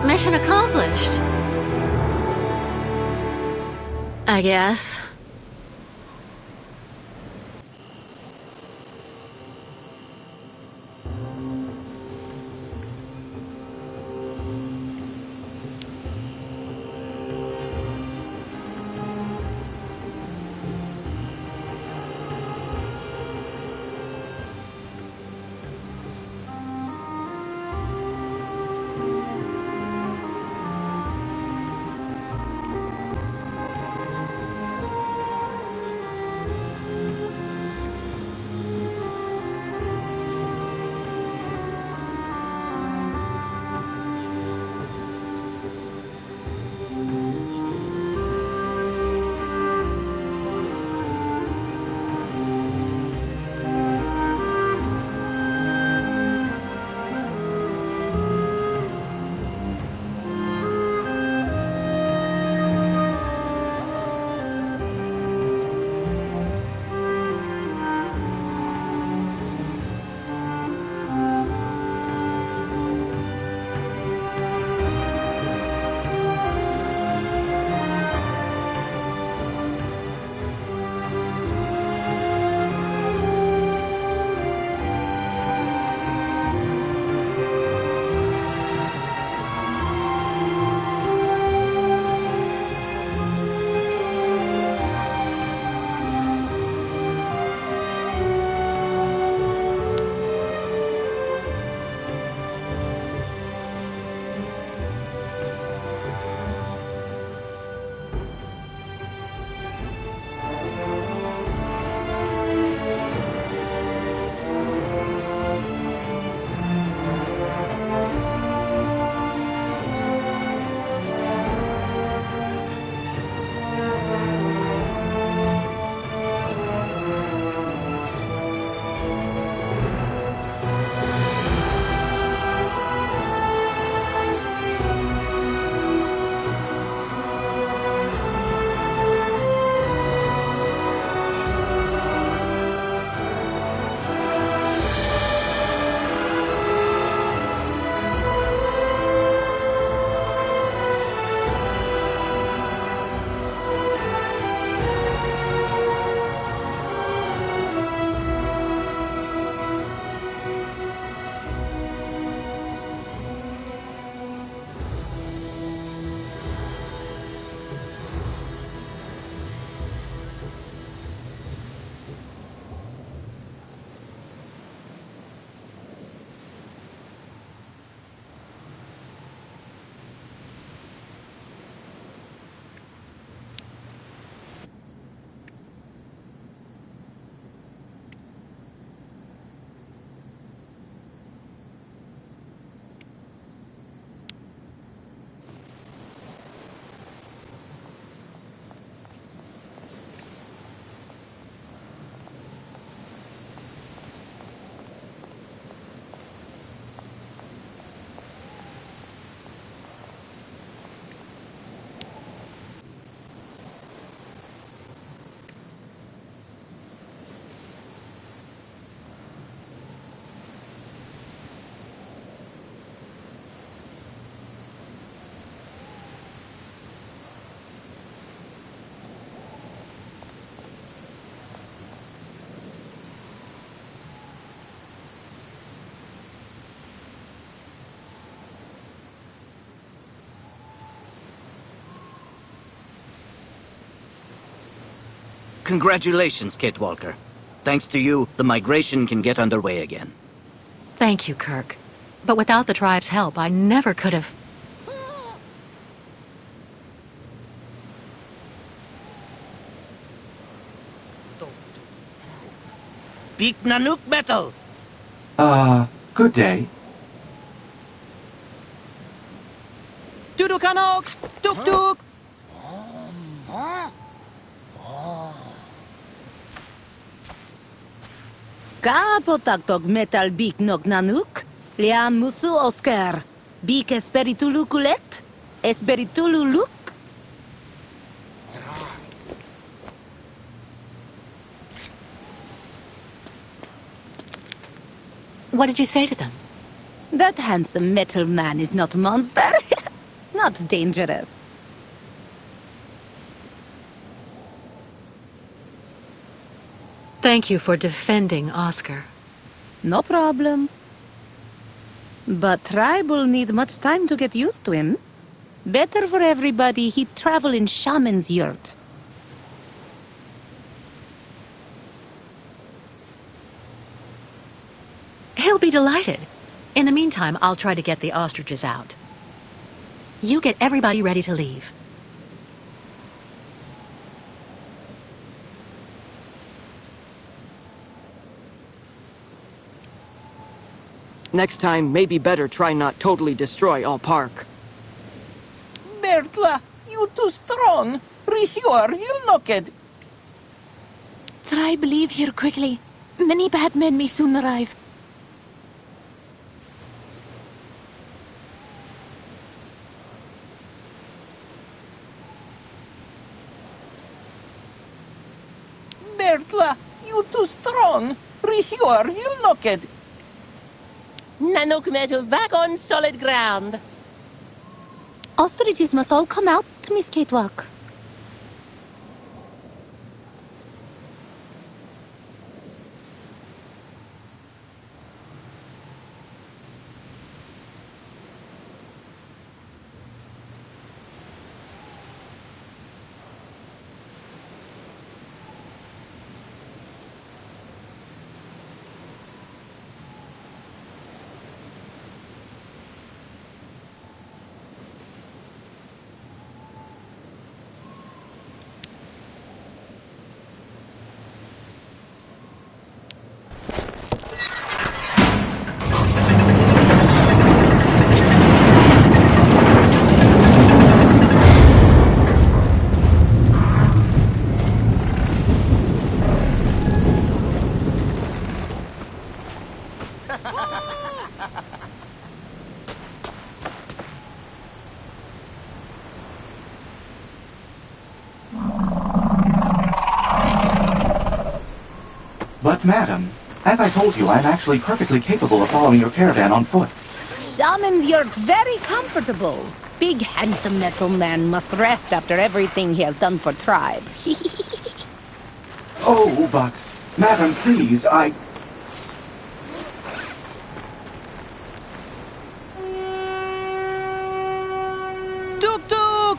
Mission accomplished. I guess. Congratulations, Kate Walker. Thanks to you, the migration can get underway again. Thank you, Kirk. But without the tribe's help, I never could have... Big Nanook metal. Good day. Dudukanox! Duk duk! Kapotaktok metal big nok Nanook. Liam musu Oscar. Big esperitulu kulet. Esperitulu luk. What did you say to them? That handsome metal man is not a monster. Not dangerous. Thank you for defending Oscar. No problem. But tribe will need much time to get used to him. Better for everybody he'd travel in shaman's yurt. He'll be delighted. In the meantime, I'll try to get the ostriches out. You get everybody ready to leave. Next time, maybe better try not totally destroy all park. Bertla, you too strong. Rihior, you look at. Tribe leave here quickly. Many bad men may soon arrive. Bertla, you too strong. Rihior, you look at. Nanook metal back on solid ground. Ostriches must all come out, Miss Catewalk. But, madam, as I told you, I'm actually perfectly capable of following your caravan on foot. Shaman's yurt very comfortable. Big handsome metal man must rest after everything he has done for tribe. Oh, but, madam, please, I... Duk duk!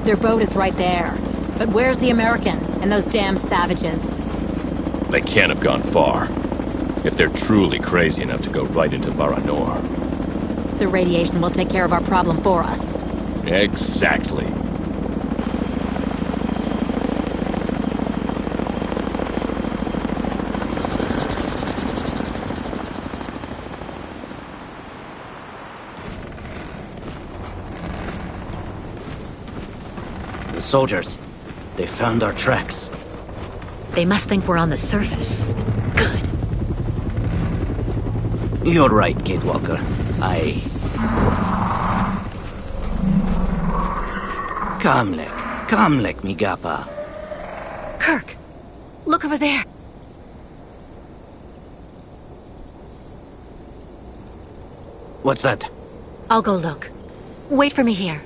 Their boat is right there. But where's the American and those damn savages? They can't have gone far. If they're truly crazy enough to go right into Baranor. The radiation will take care of our problem for us. Exactly. The soldiers. They found our tracks. They must think we're on the surface. Good. You're right, Kate Walker. Kamlek, mi gapa. Kirk, look over there. What's that? I'll go look. Wait for me here.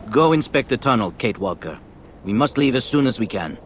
Go inspect the tunnel, Kate Walker. We must leave as soon as we can.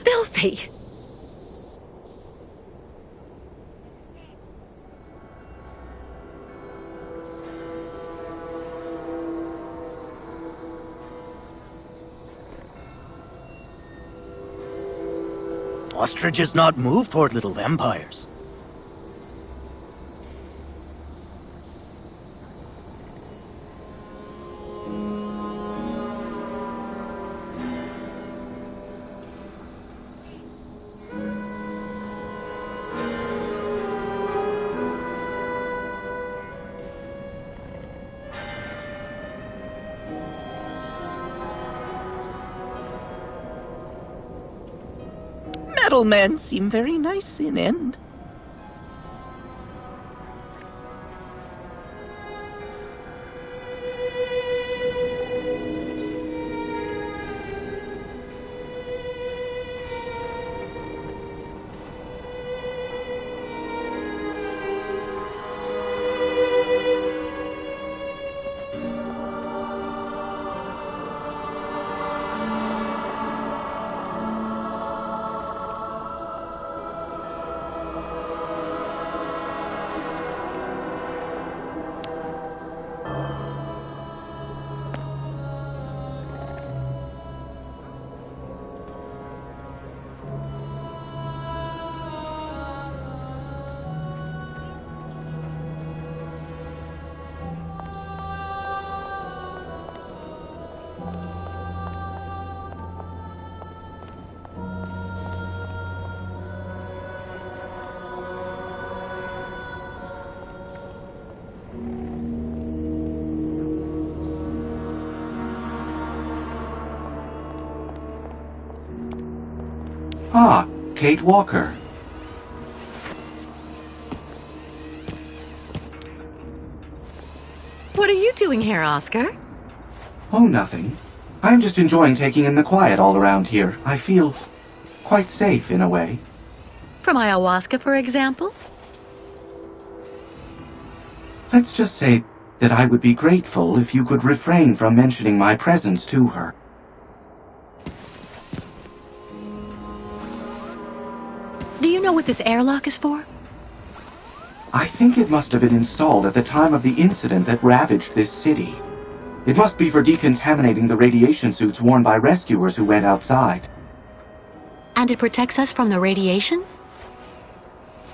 Filthy. Ostriches not move, poor little vampires. Metal men seem very nice in end. Ah, Kate Walker. What are you doing here, Oscar? Oh, nothing. I'm just enjoying taking in the quiet all around here. I feel quite safe in a way. From ayahuasca, for example? Let's just say that I would be grateful if you could refrain from mentioning my presence to her. Do you know what this airlock is for? I think it must have been installed at the time of the incident that ravaged this city. It must be for decontaminating the radiation suits worn by rescuers who went outside. And it protects us from the radiation?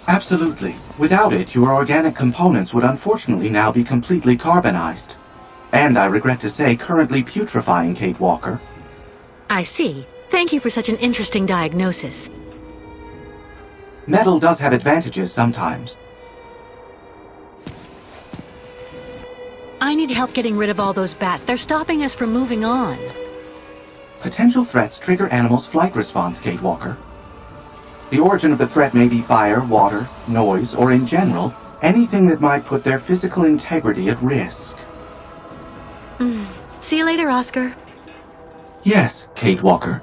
Absolutely. Without it, your organic components would unfortunately now be completely carbonized. And I regret to say, currently putrefying, Kate Walker. I see. Thank you for such an interesting diagnosis. Metal does have advantages sometimes. I need help getting rid of all those bats. They're stopping us from moving on. Potential threats trigger animals' flight response, Kate Walker. The origin of the threat may be fire, water, noise, or in general, anything that might put their physical integrity at risk. See you later, Oscar. Yes, Kate Walker.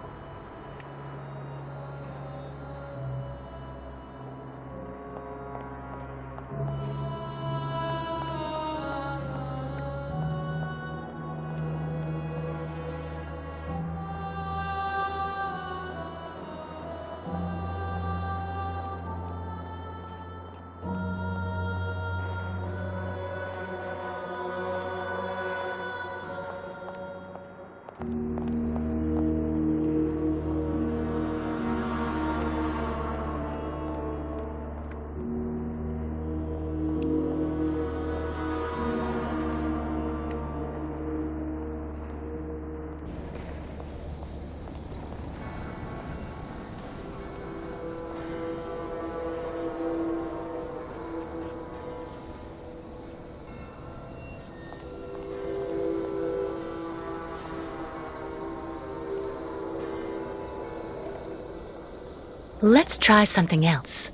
Let's try something else.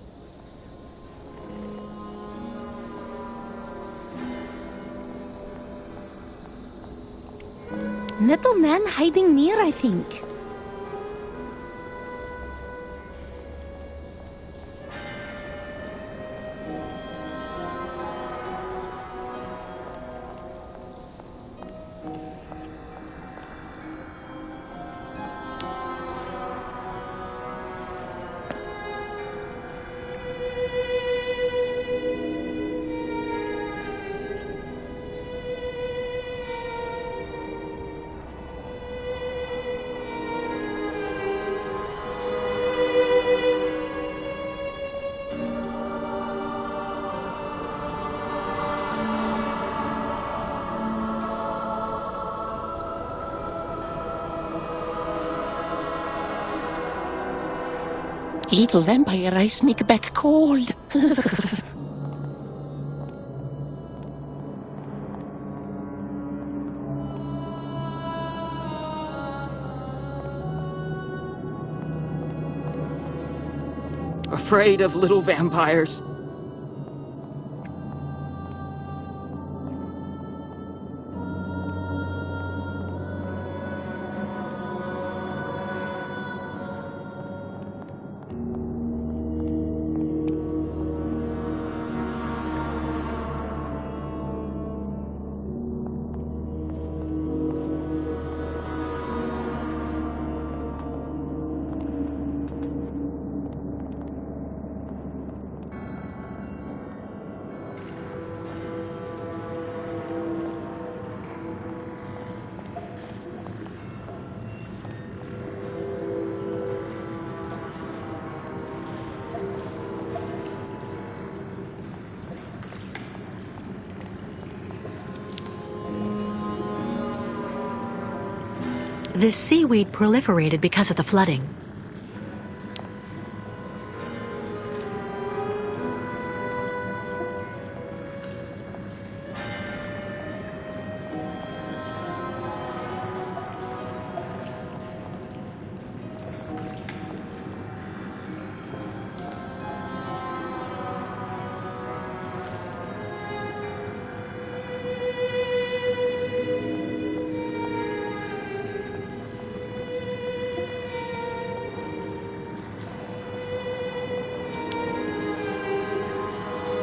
Little man hiding near, I think. Little vampire ice make back cold. Afraid of little vampires. This seaweed proliferated because of the flooding.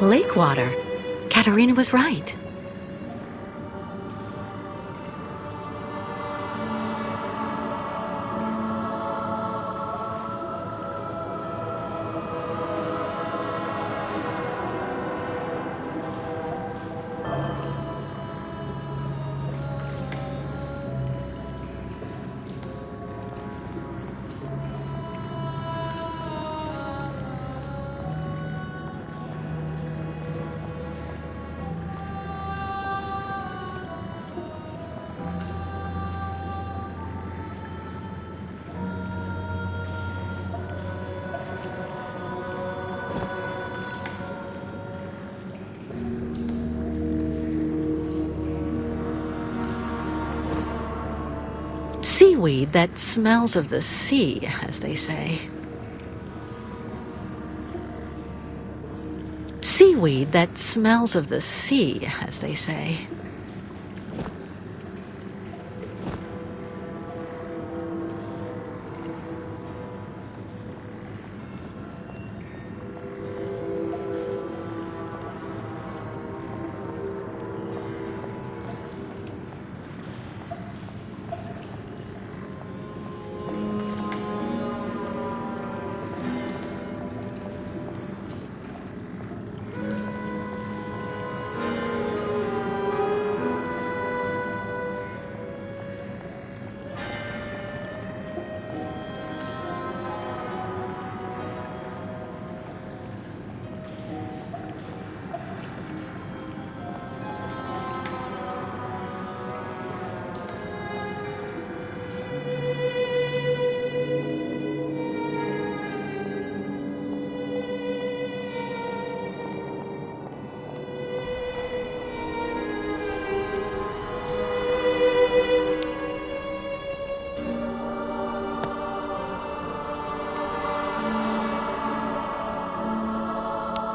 Lake water. Katerina was right. Seaweed that smells of the sea, as they say. Seaweed that smells of the sea, as they say.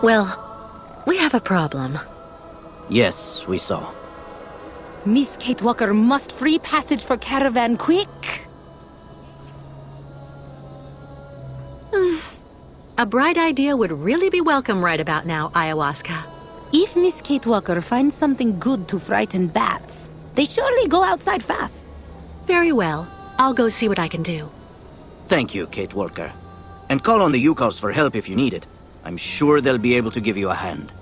Well, we have a problem. Yes, we saw. Miss Kate Walker must free passage for caravan quick. A bright idea would really be welcome right about now, Ayahuasca. If Miss Kate Walker finds something good to frighten bats, they surely go outside fast. Very well. I'll go see what I can do. Thank you, Kate Walker. And call on the Yukos for help if you need it. I'm sure they'll be able to give you a hand.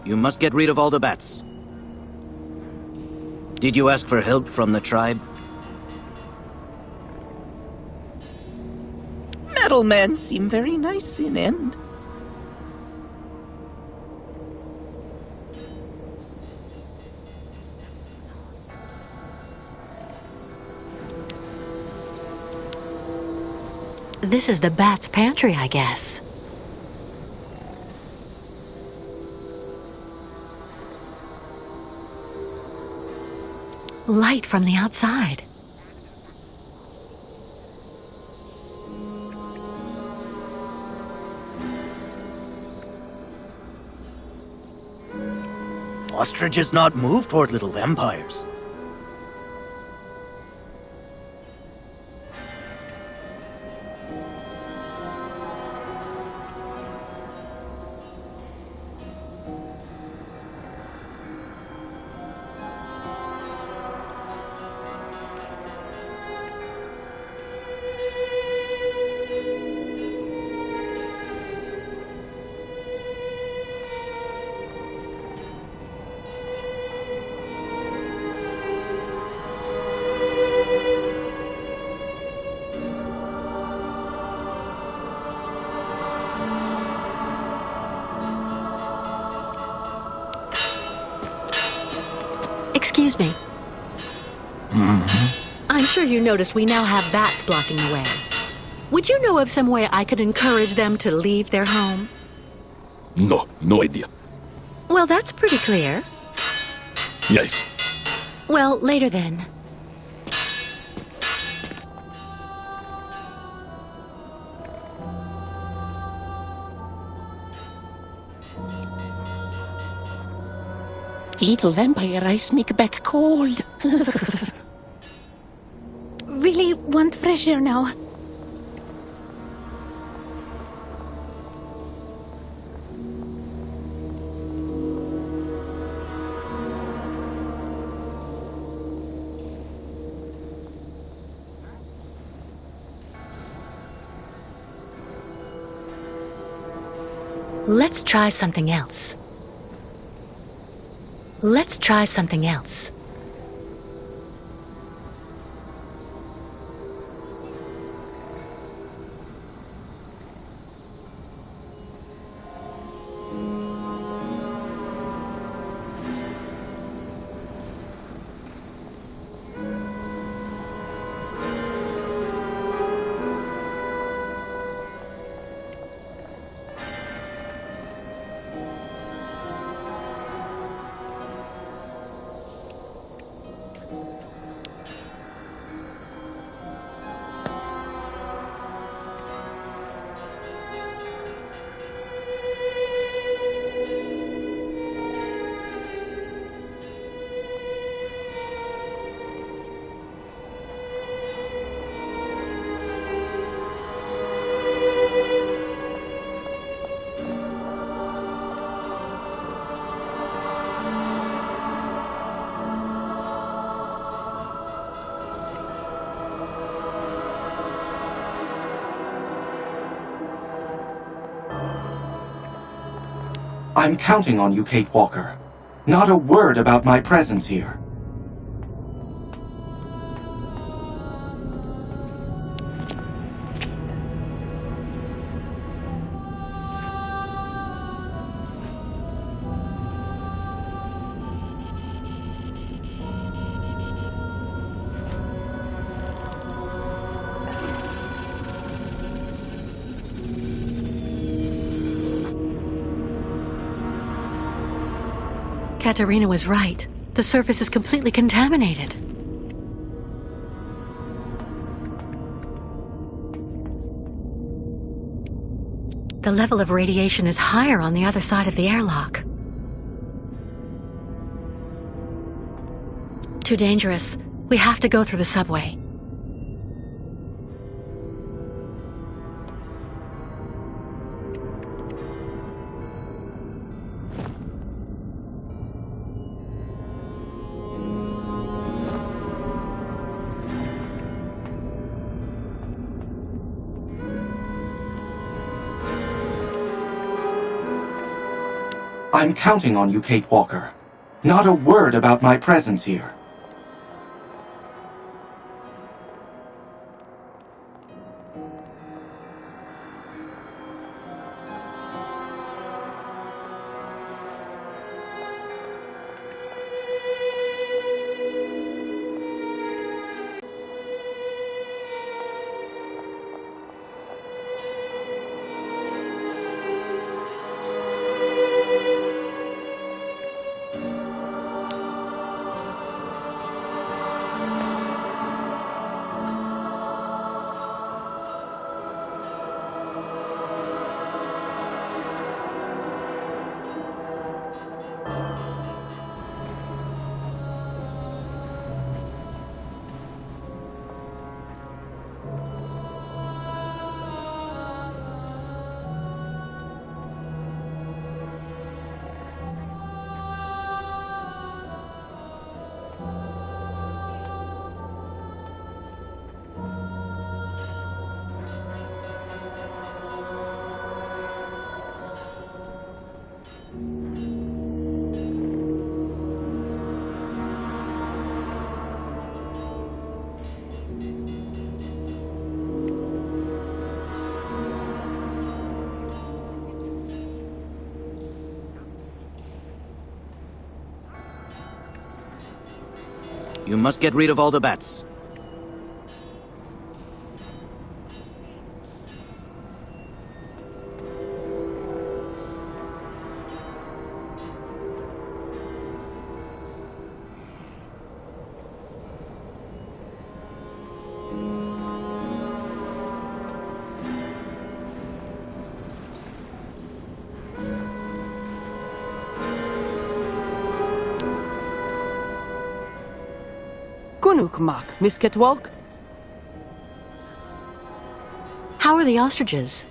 You must get rid of all the bats. Did you ask for help from the tribe? Metal men seem very nice in end. This is the bat's pantry, I guess. Light from the outside. Ostriches not move toward little vampires. Excuse me. I'm sure you noticed we now have bats blocking the way. Would you know of some way I could encourage them to leave their home? No idea. Well, that's pretty clear. Yes. Well, later then. Little vampire ice make back cold. Really want fresh air now. Let's try something else. Let's try something else. I'm counting on you, Kate Walker. Not a word about my presence here. Katerina was right. The surface is completely contaminated. The level of radiation is higher on the other side of the airlock. Too dangerous. We have to go through the subway. I'm counting on you, Kate Walker. Not a word about my presence here. You must get rid of all the bats. Gunukmak, Miss Ketwalk. How are the ostriches?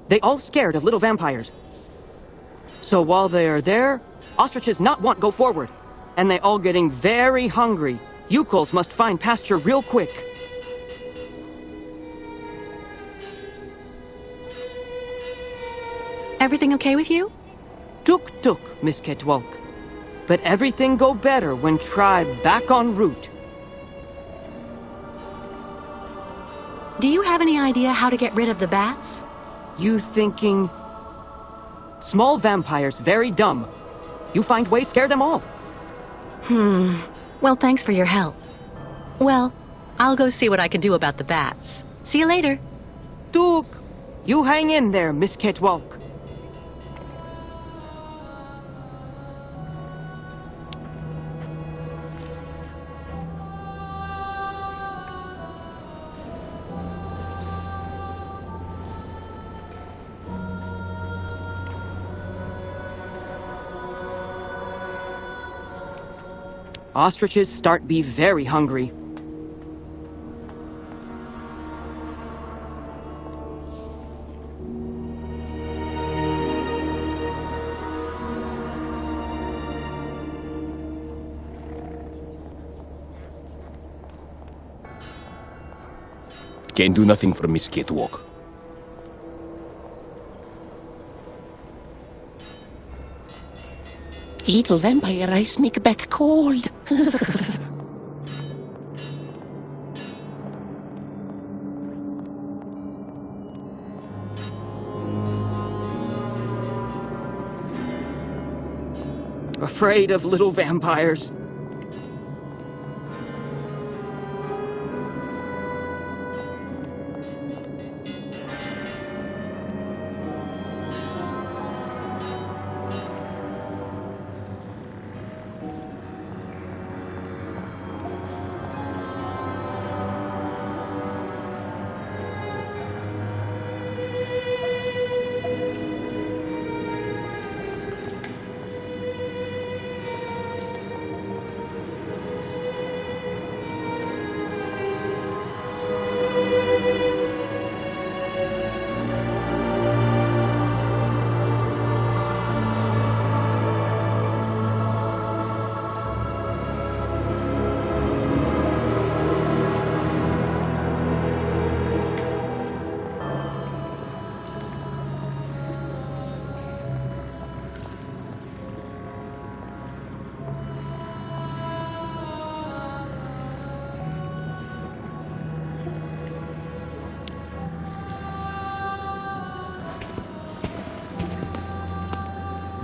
They all scared of little vampires. So while they are there, ostriches not want go forward. And they all getting very hungry. Yukos must find pasture real quick. Everything okay with you? Tuk, Miss Ketwalk. But everything go better when tribe back en route. Do you have any idea how to get rid of the bats? You thinking... Small vampires, very dumb. You find ways scare them all. Well, thanks for your help. Well, I'll go see what I can do about the bats. See you later. Tuk, you hang in there, Miss Ketwalk. Ostriches start be very hungry. Can do nothing for Miss Catwalk. Little vampire ice make back cold. Afraid of little vampires.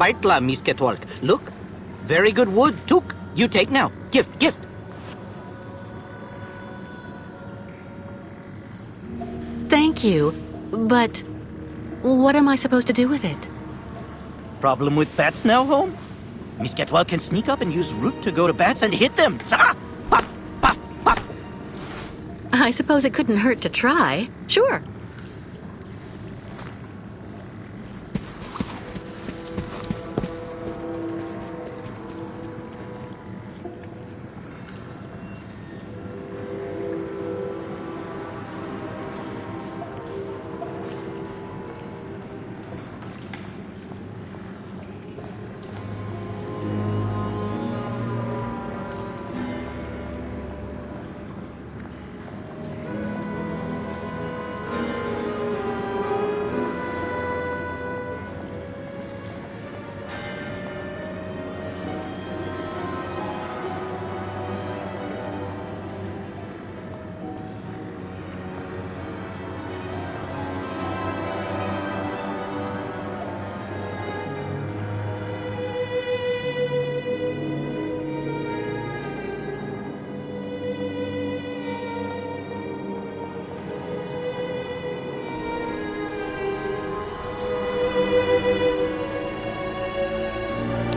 Baitla, Misketwalk. Look. Very good wood. Took. You take now. Gift. Thank you, but what am I supposed to do with it? Problem with bats now, home? Misketwalk can sneak up and use root to go to bats and hit them. Zah! Puff, puff, puff. I suppose it couldn't hurt to try. Sure.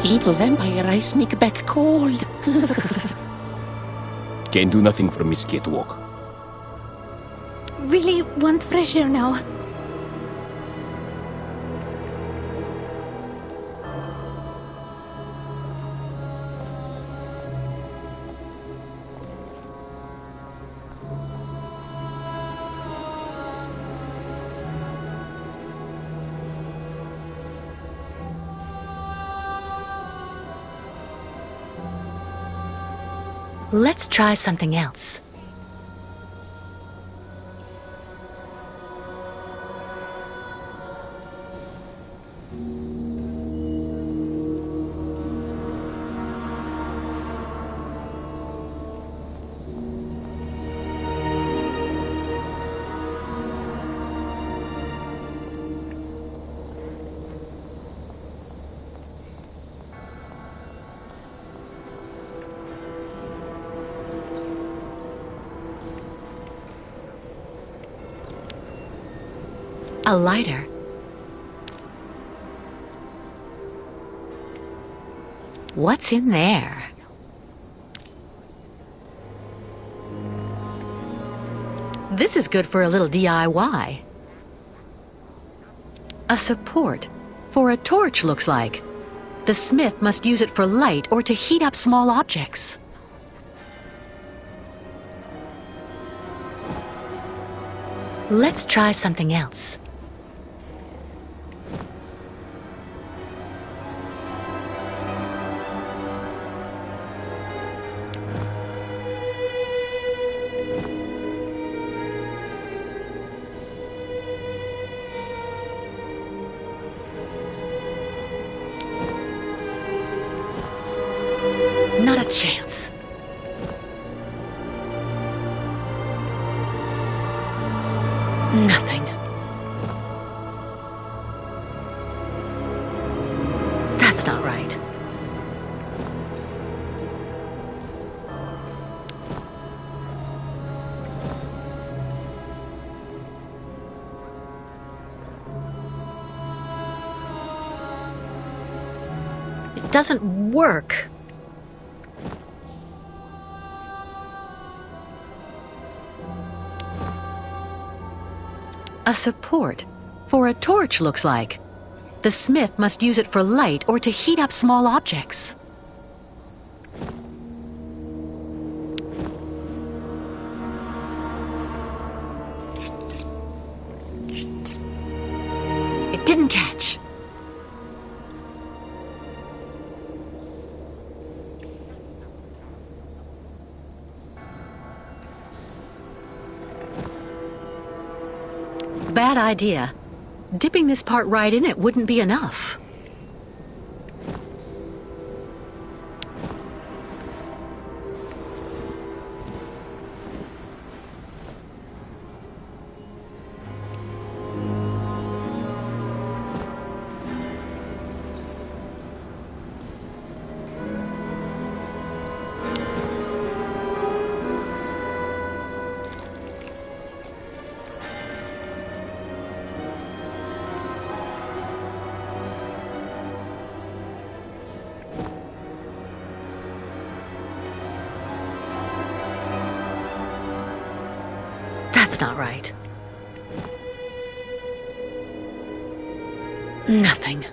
Little vampire ice make back cold. Can't do nothing for Miss Catwalk. Really want fresh air now. Let's try something else. A lighter. What's in there? This is good for a little DIY. A support for a torch, looks like. The smith must use it for light or to heat up small objects. Let's try something else. Not a chance. Nothing. That's not right. It doesn't work. A support for a torch, looks like. The smith must use it for light or to heat up small objects. It didn't catch. Bad idea. Dipping this part right in it wouldn't be enough. That's not right. Nothing.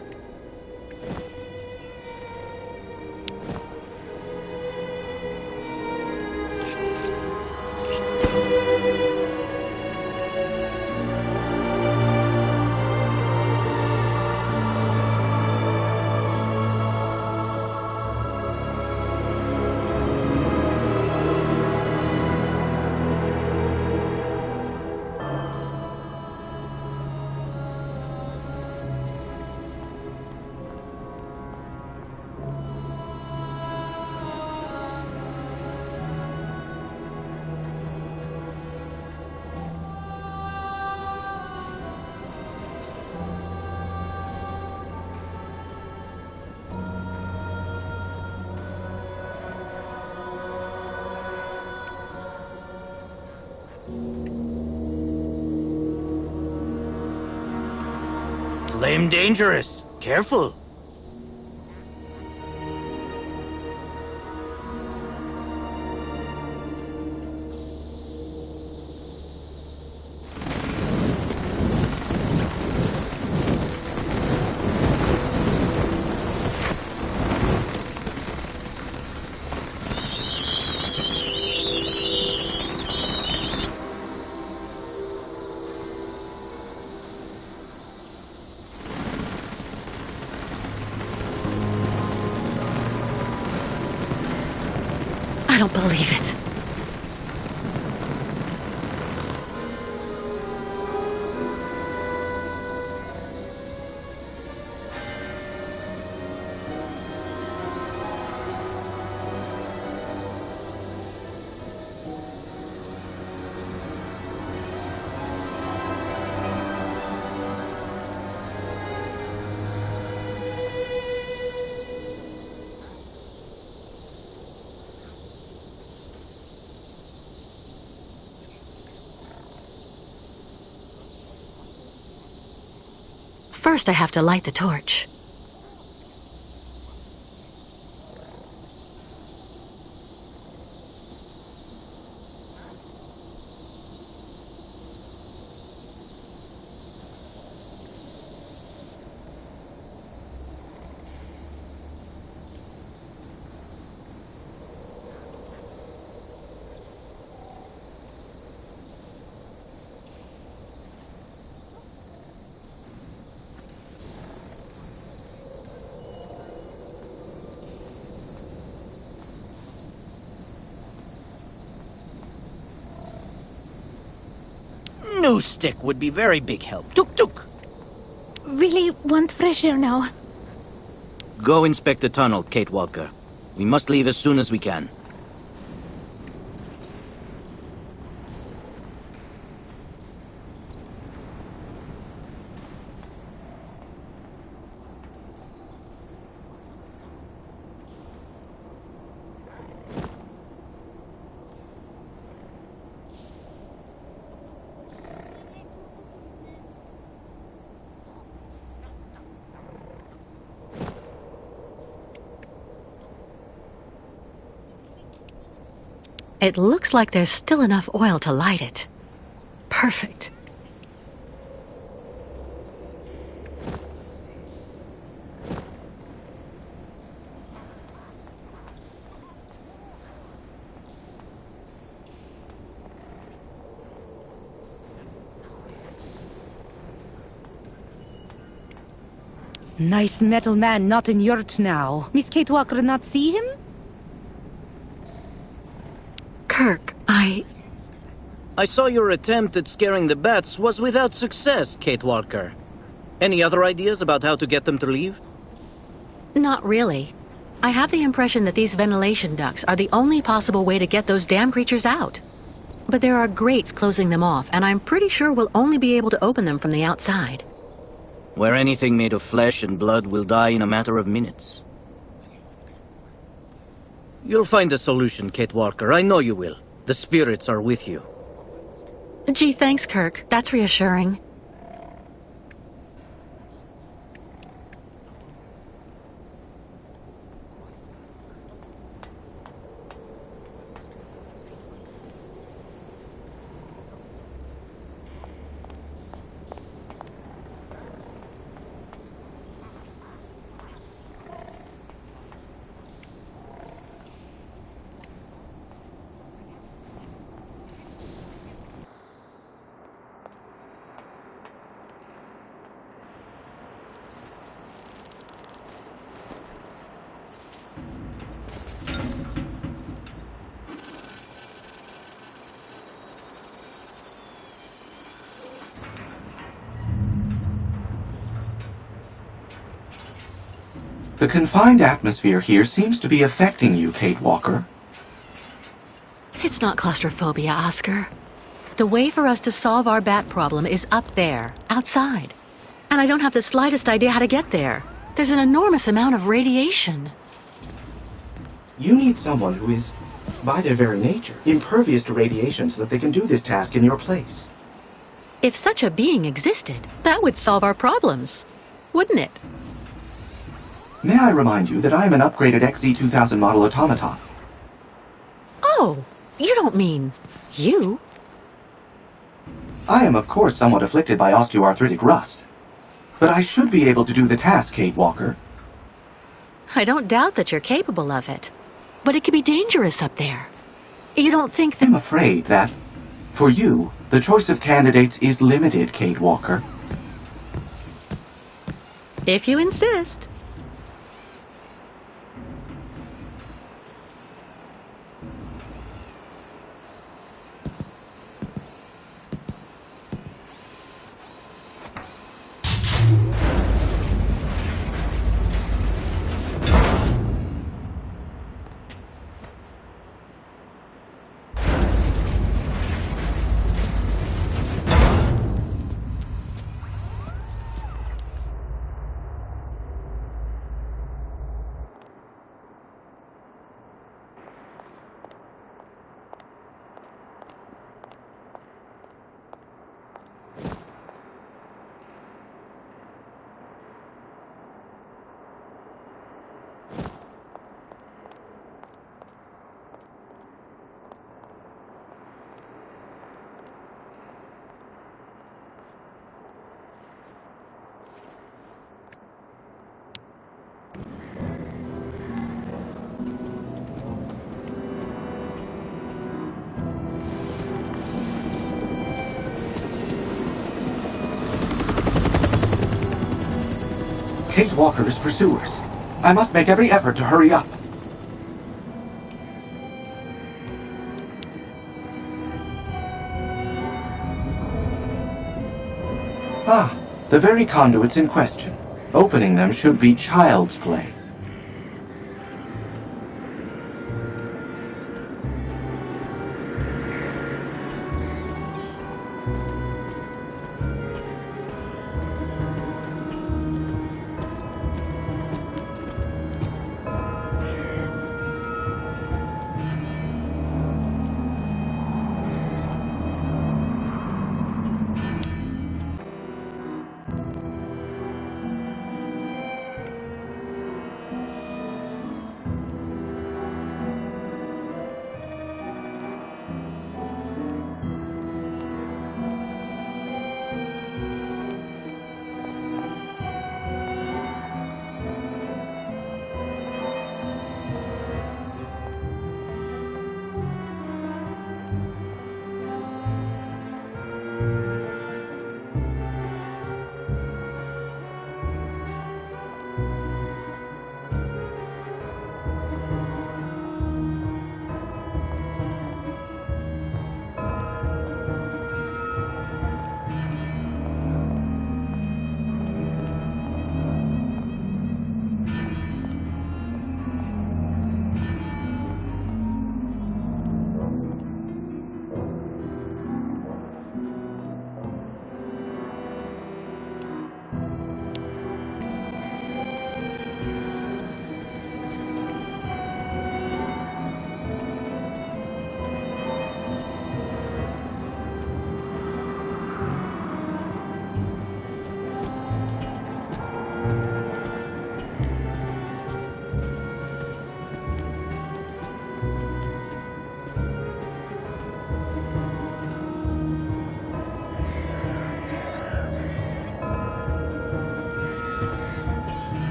Flame dangerous. Careful. I don't believe it. First, I have to light the torch. New stick would be very big help. Tuk tuk! Really want fresh air now. Go inspect the tunnel, Kate Walker. We must leave as soon as we can. It looks like there's still enough oil to light it. Perfect. Nice metal man not in yurt now. Miss Kate Walker not see him? Kirk, I saw your attempt at scaring the bats was without success, Kate Walker. Any other ideas about how to get them to leave? Not really. I have the impression that these ventilation ducts are the only possible way to get those damn creatures out. But there are grates closing them off, and I'm pretty sure we'll only be able to open them from the outside. Where anything made of flesh and blood will die in a matter of minutes. You'll find a solution, Kate Walker. I know you will. The spirits are with you. Gee, thanks, Kirk. That's reassuring. The confined atmosphere here seems to be affecting you, Kate Walker. It's not claustrophobia, Oscar. The way for us to solve our bat problem is up there, outside. And I don't have the slightest idea how to get there. There's an enormous amount of radiation. You need someone who is, by their very nature, impervious to radiation so that they can do this task in your place. If such a being existed, that would solve our problems, wouldn't it? May I remind you that I am an upgraded XZ2000 model automaton? Oh, you don't mean you? I am, of course, somewhat afflicted by osteoarthritic rust. But I should be able to do the task, Kate Walker. I don't doubt that you're capable of it. But it can be dangerous up there. You don't think that— I'm afraid that, for you, the choice of candidates is limited, Kate Walker. If you insist. Kate Walker's pursuers. I must make every effort to hurry up. Ah, the very conduits in question. Opening them should be child's play.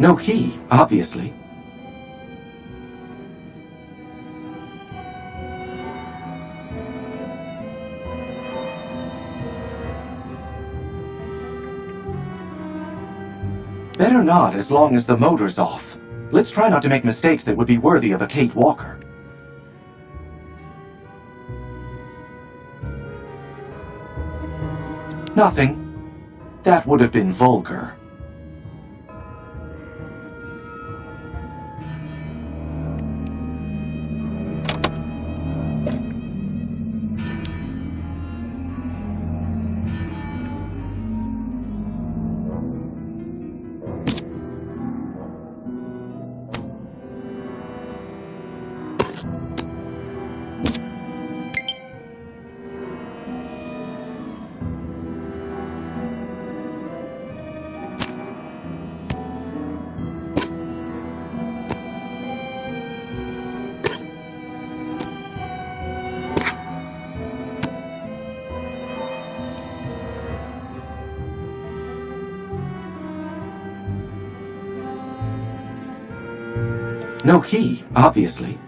No key, obviously. Better not, as long as the motor's off. Let's try not to make mistakes that would be worthy of a Kate Walker. Nothing. That would have been vulgar. No key, obviously.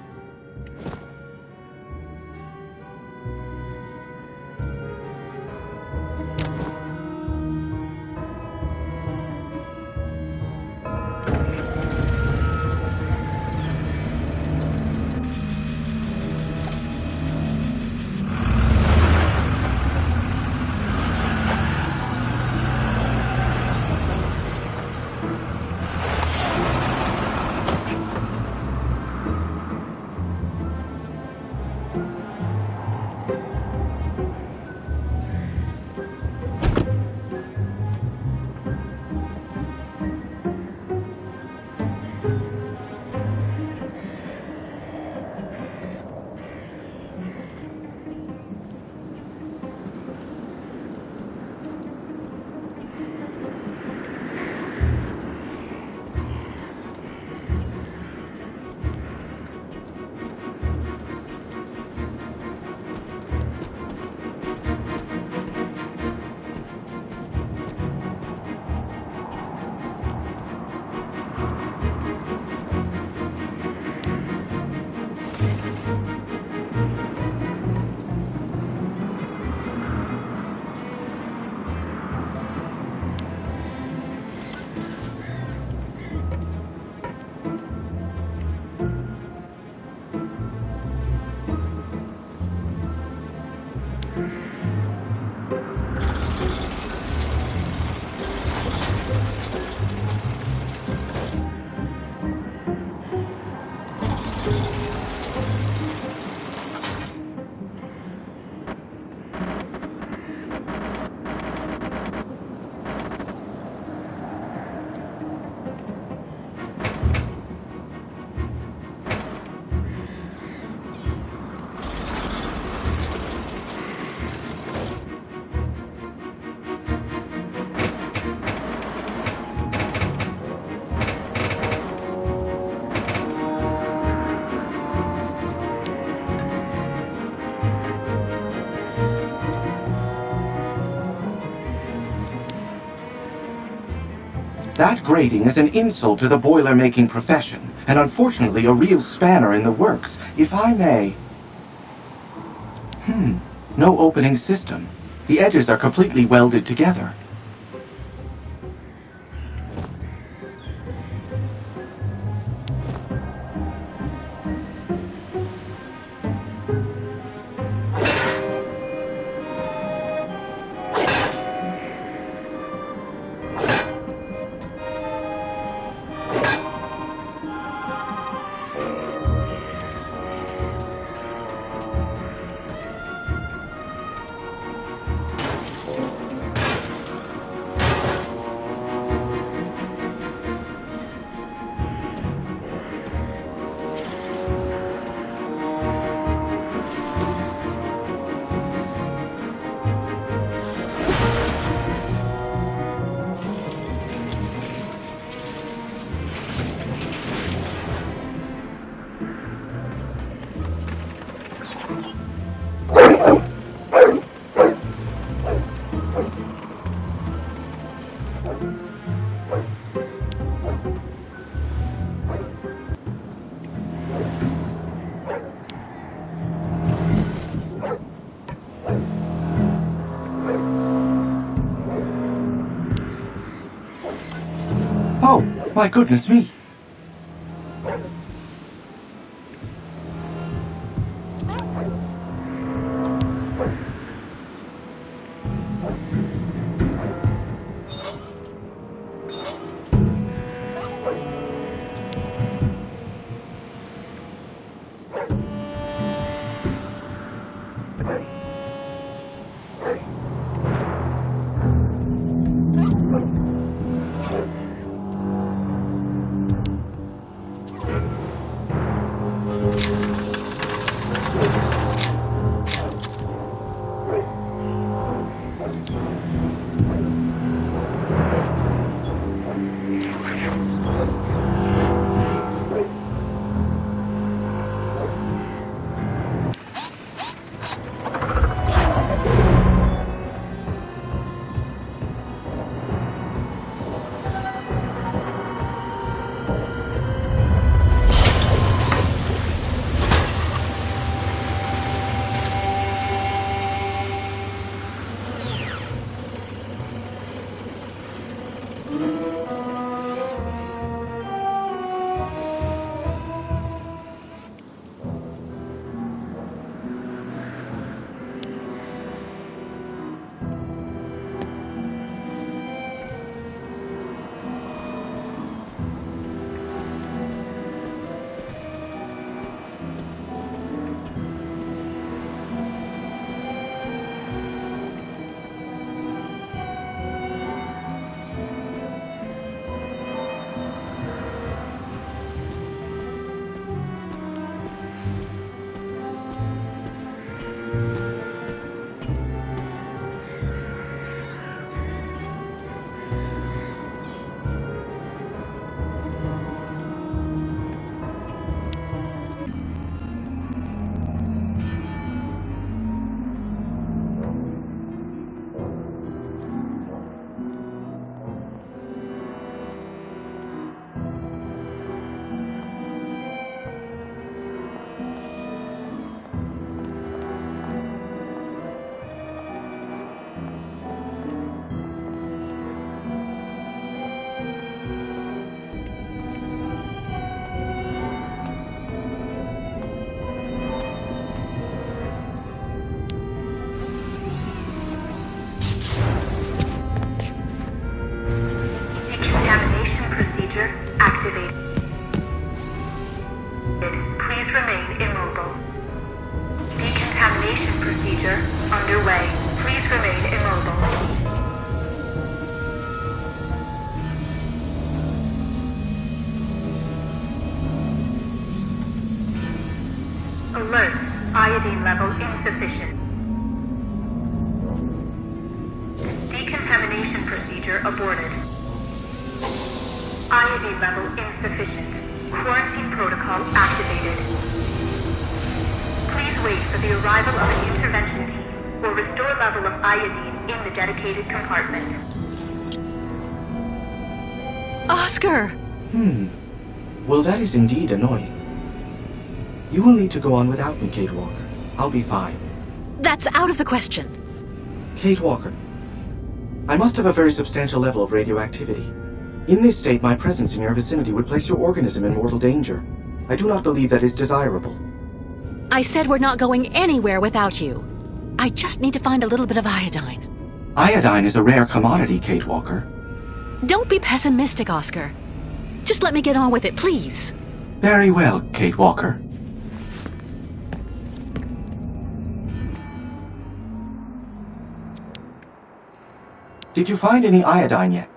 That grating is an insult to the boiler-making profession, and unfortunately a real spanner in the works, if I may. No opening system. The edges are completely welded together. Oh, my goodness me. Alert. Iodine level insufficient. Decontamination procedure aborted. Iodine level insufficient. Quarantine protocol activated. Please wait for the arrival of an intervention team or restore level of iodine in the dedicated compartment. Oscar! Well, that is indeed annoying. You will need to go on without me, Kate Walker. I'll be fine. That's out of the question. Kate Walker, I must have a very substantial level of radioactivity. In this state, my presence in your vicinity would place your organism in mortal danger. I do not believe that is desirable. I said we're not going anywhere without you. I just need to find a little bit of iodine. Iodine is a rare commodity, Kate Walker. Don't be pessimistic, Oscar. Just let me get on with it, please. Very well, Kate Walker. Did you find any iodine yet?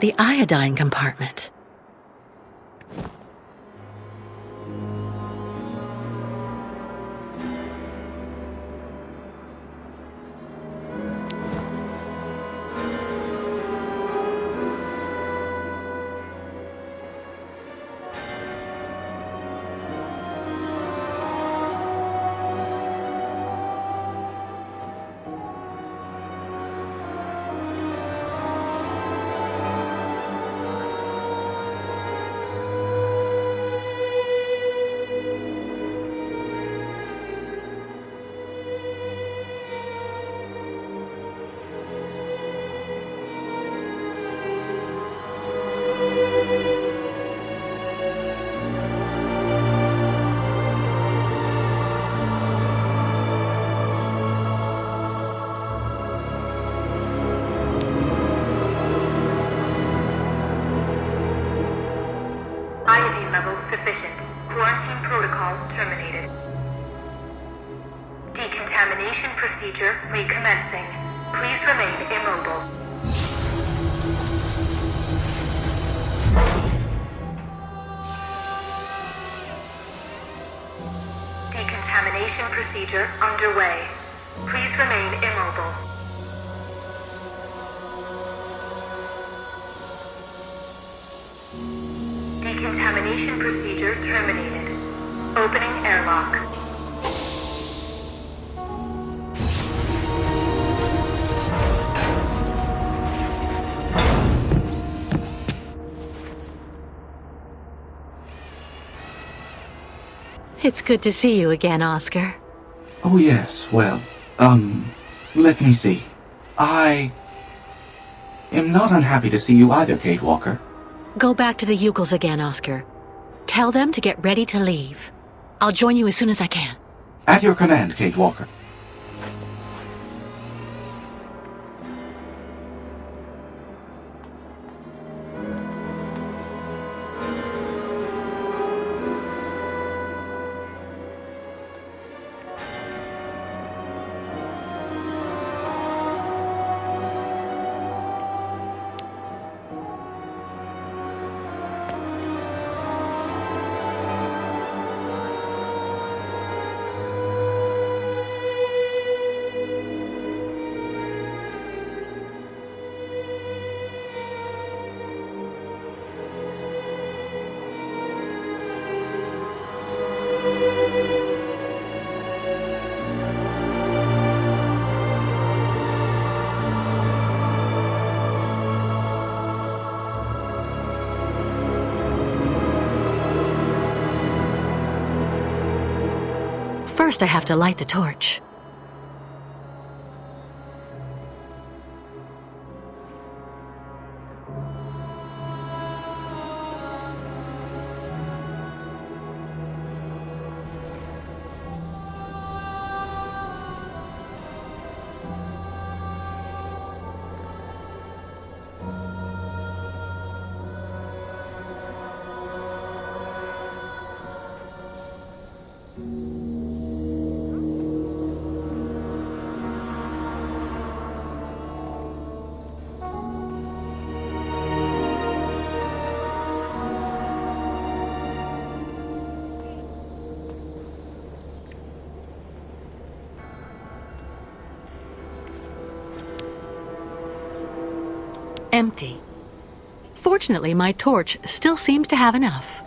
The iodine compartment. oxygen levels sufficient. Quarantine protocol terminated. Decontamination procedure recommencing. Please remain immobile. Decontamination procedure underway. Please remain immobile. Decontamination procedure terminated. Opening airlock. It's good to see you again, Oscar. Oh yes, well, let me see. I am not unhappy to see you either, Kate Walker. Go back to the Yukels again, Oscar. Tell them to get ready to leave. I'll join you as soon as I can. At your command, Kate Walker. First, I have to light the torch. Empty. Fortunately, my torch still seems to have enough.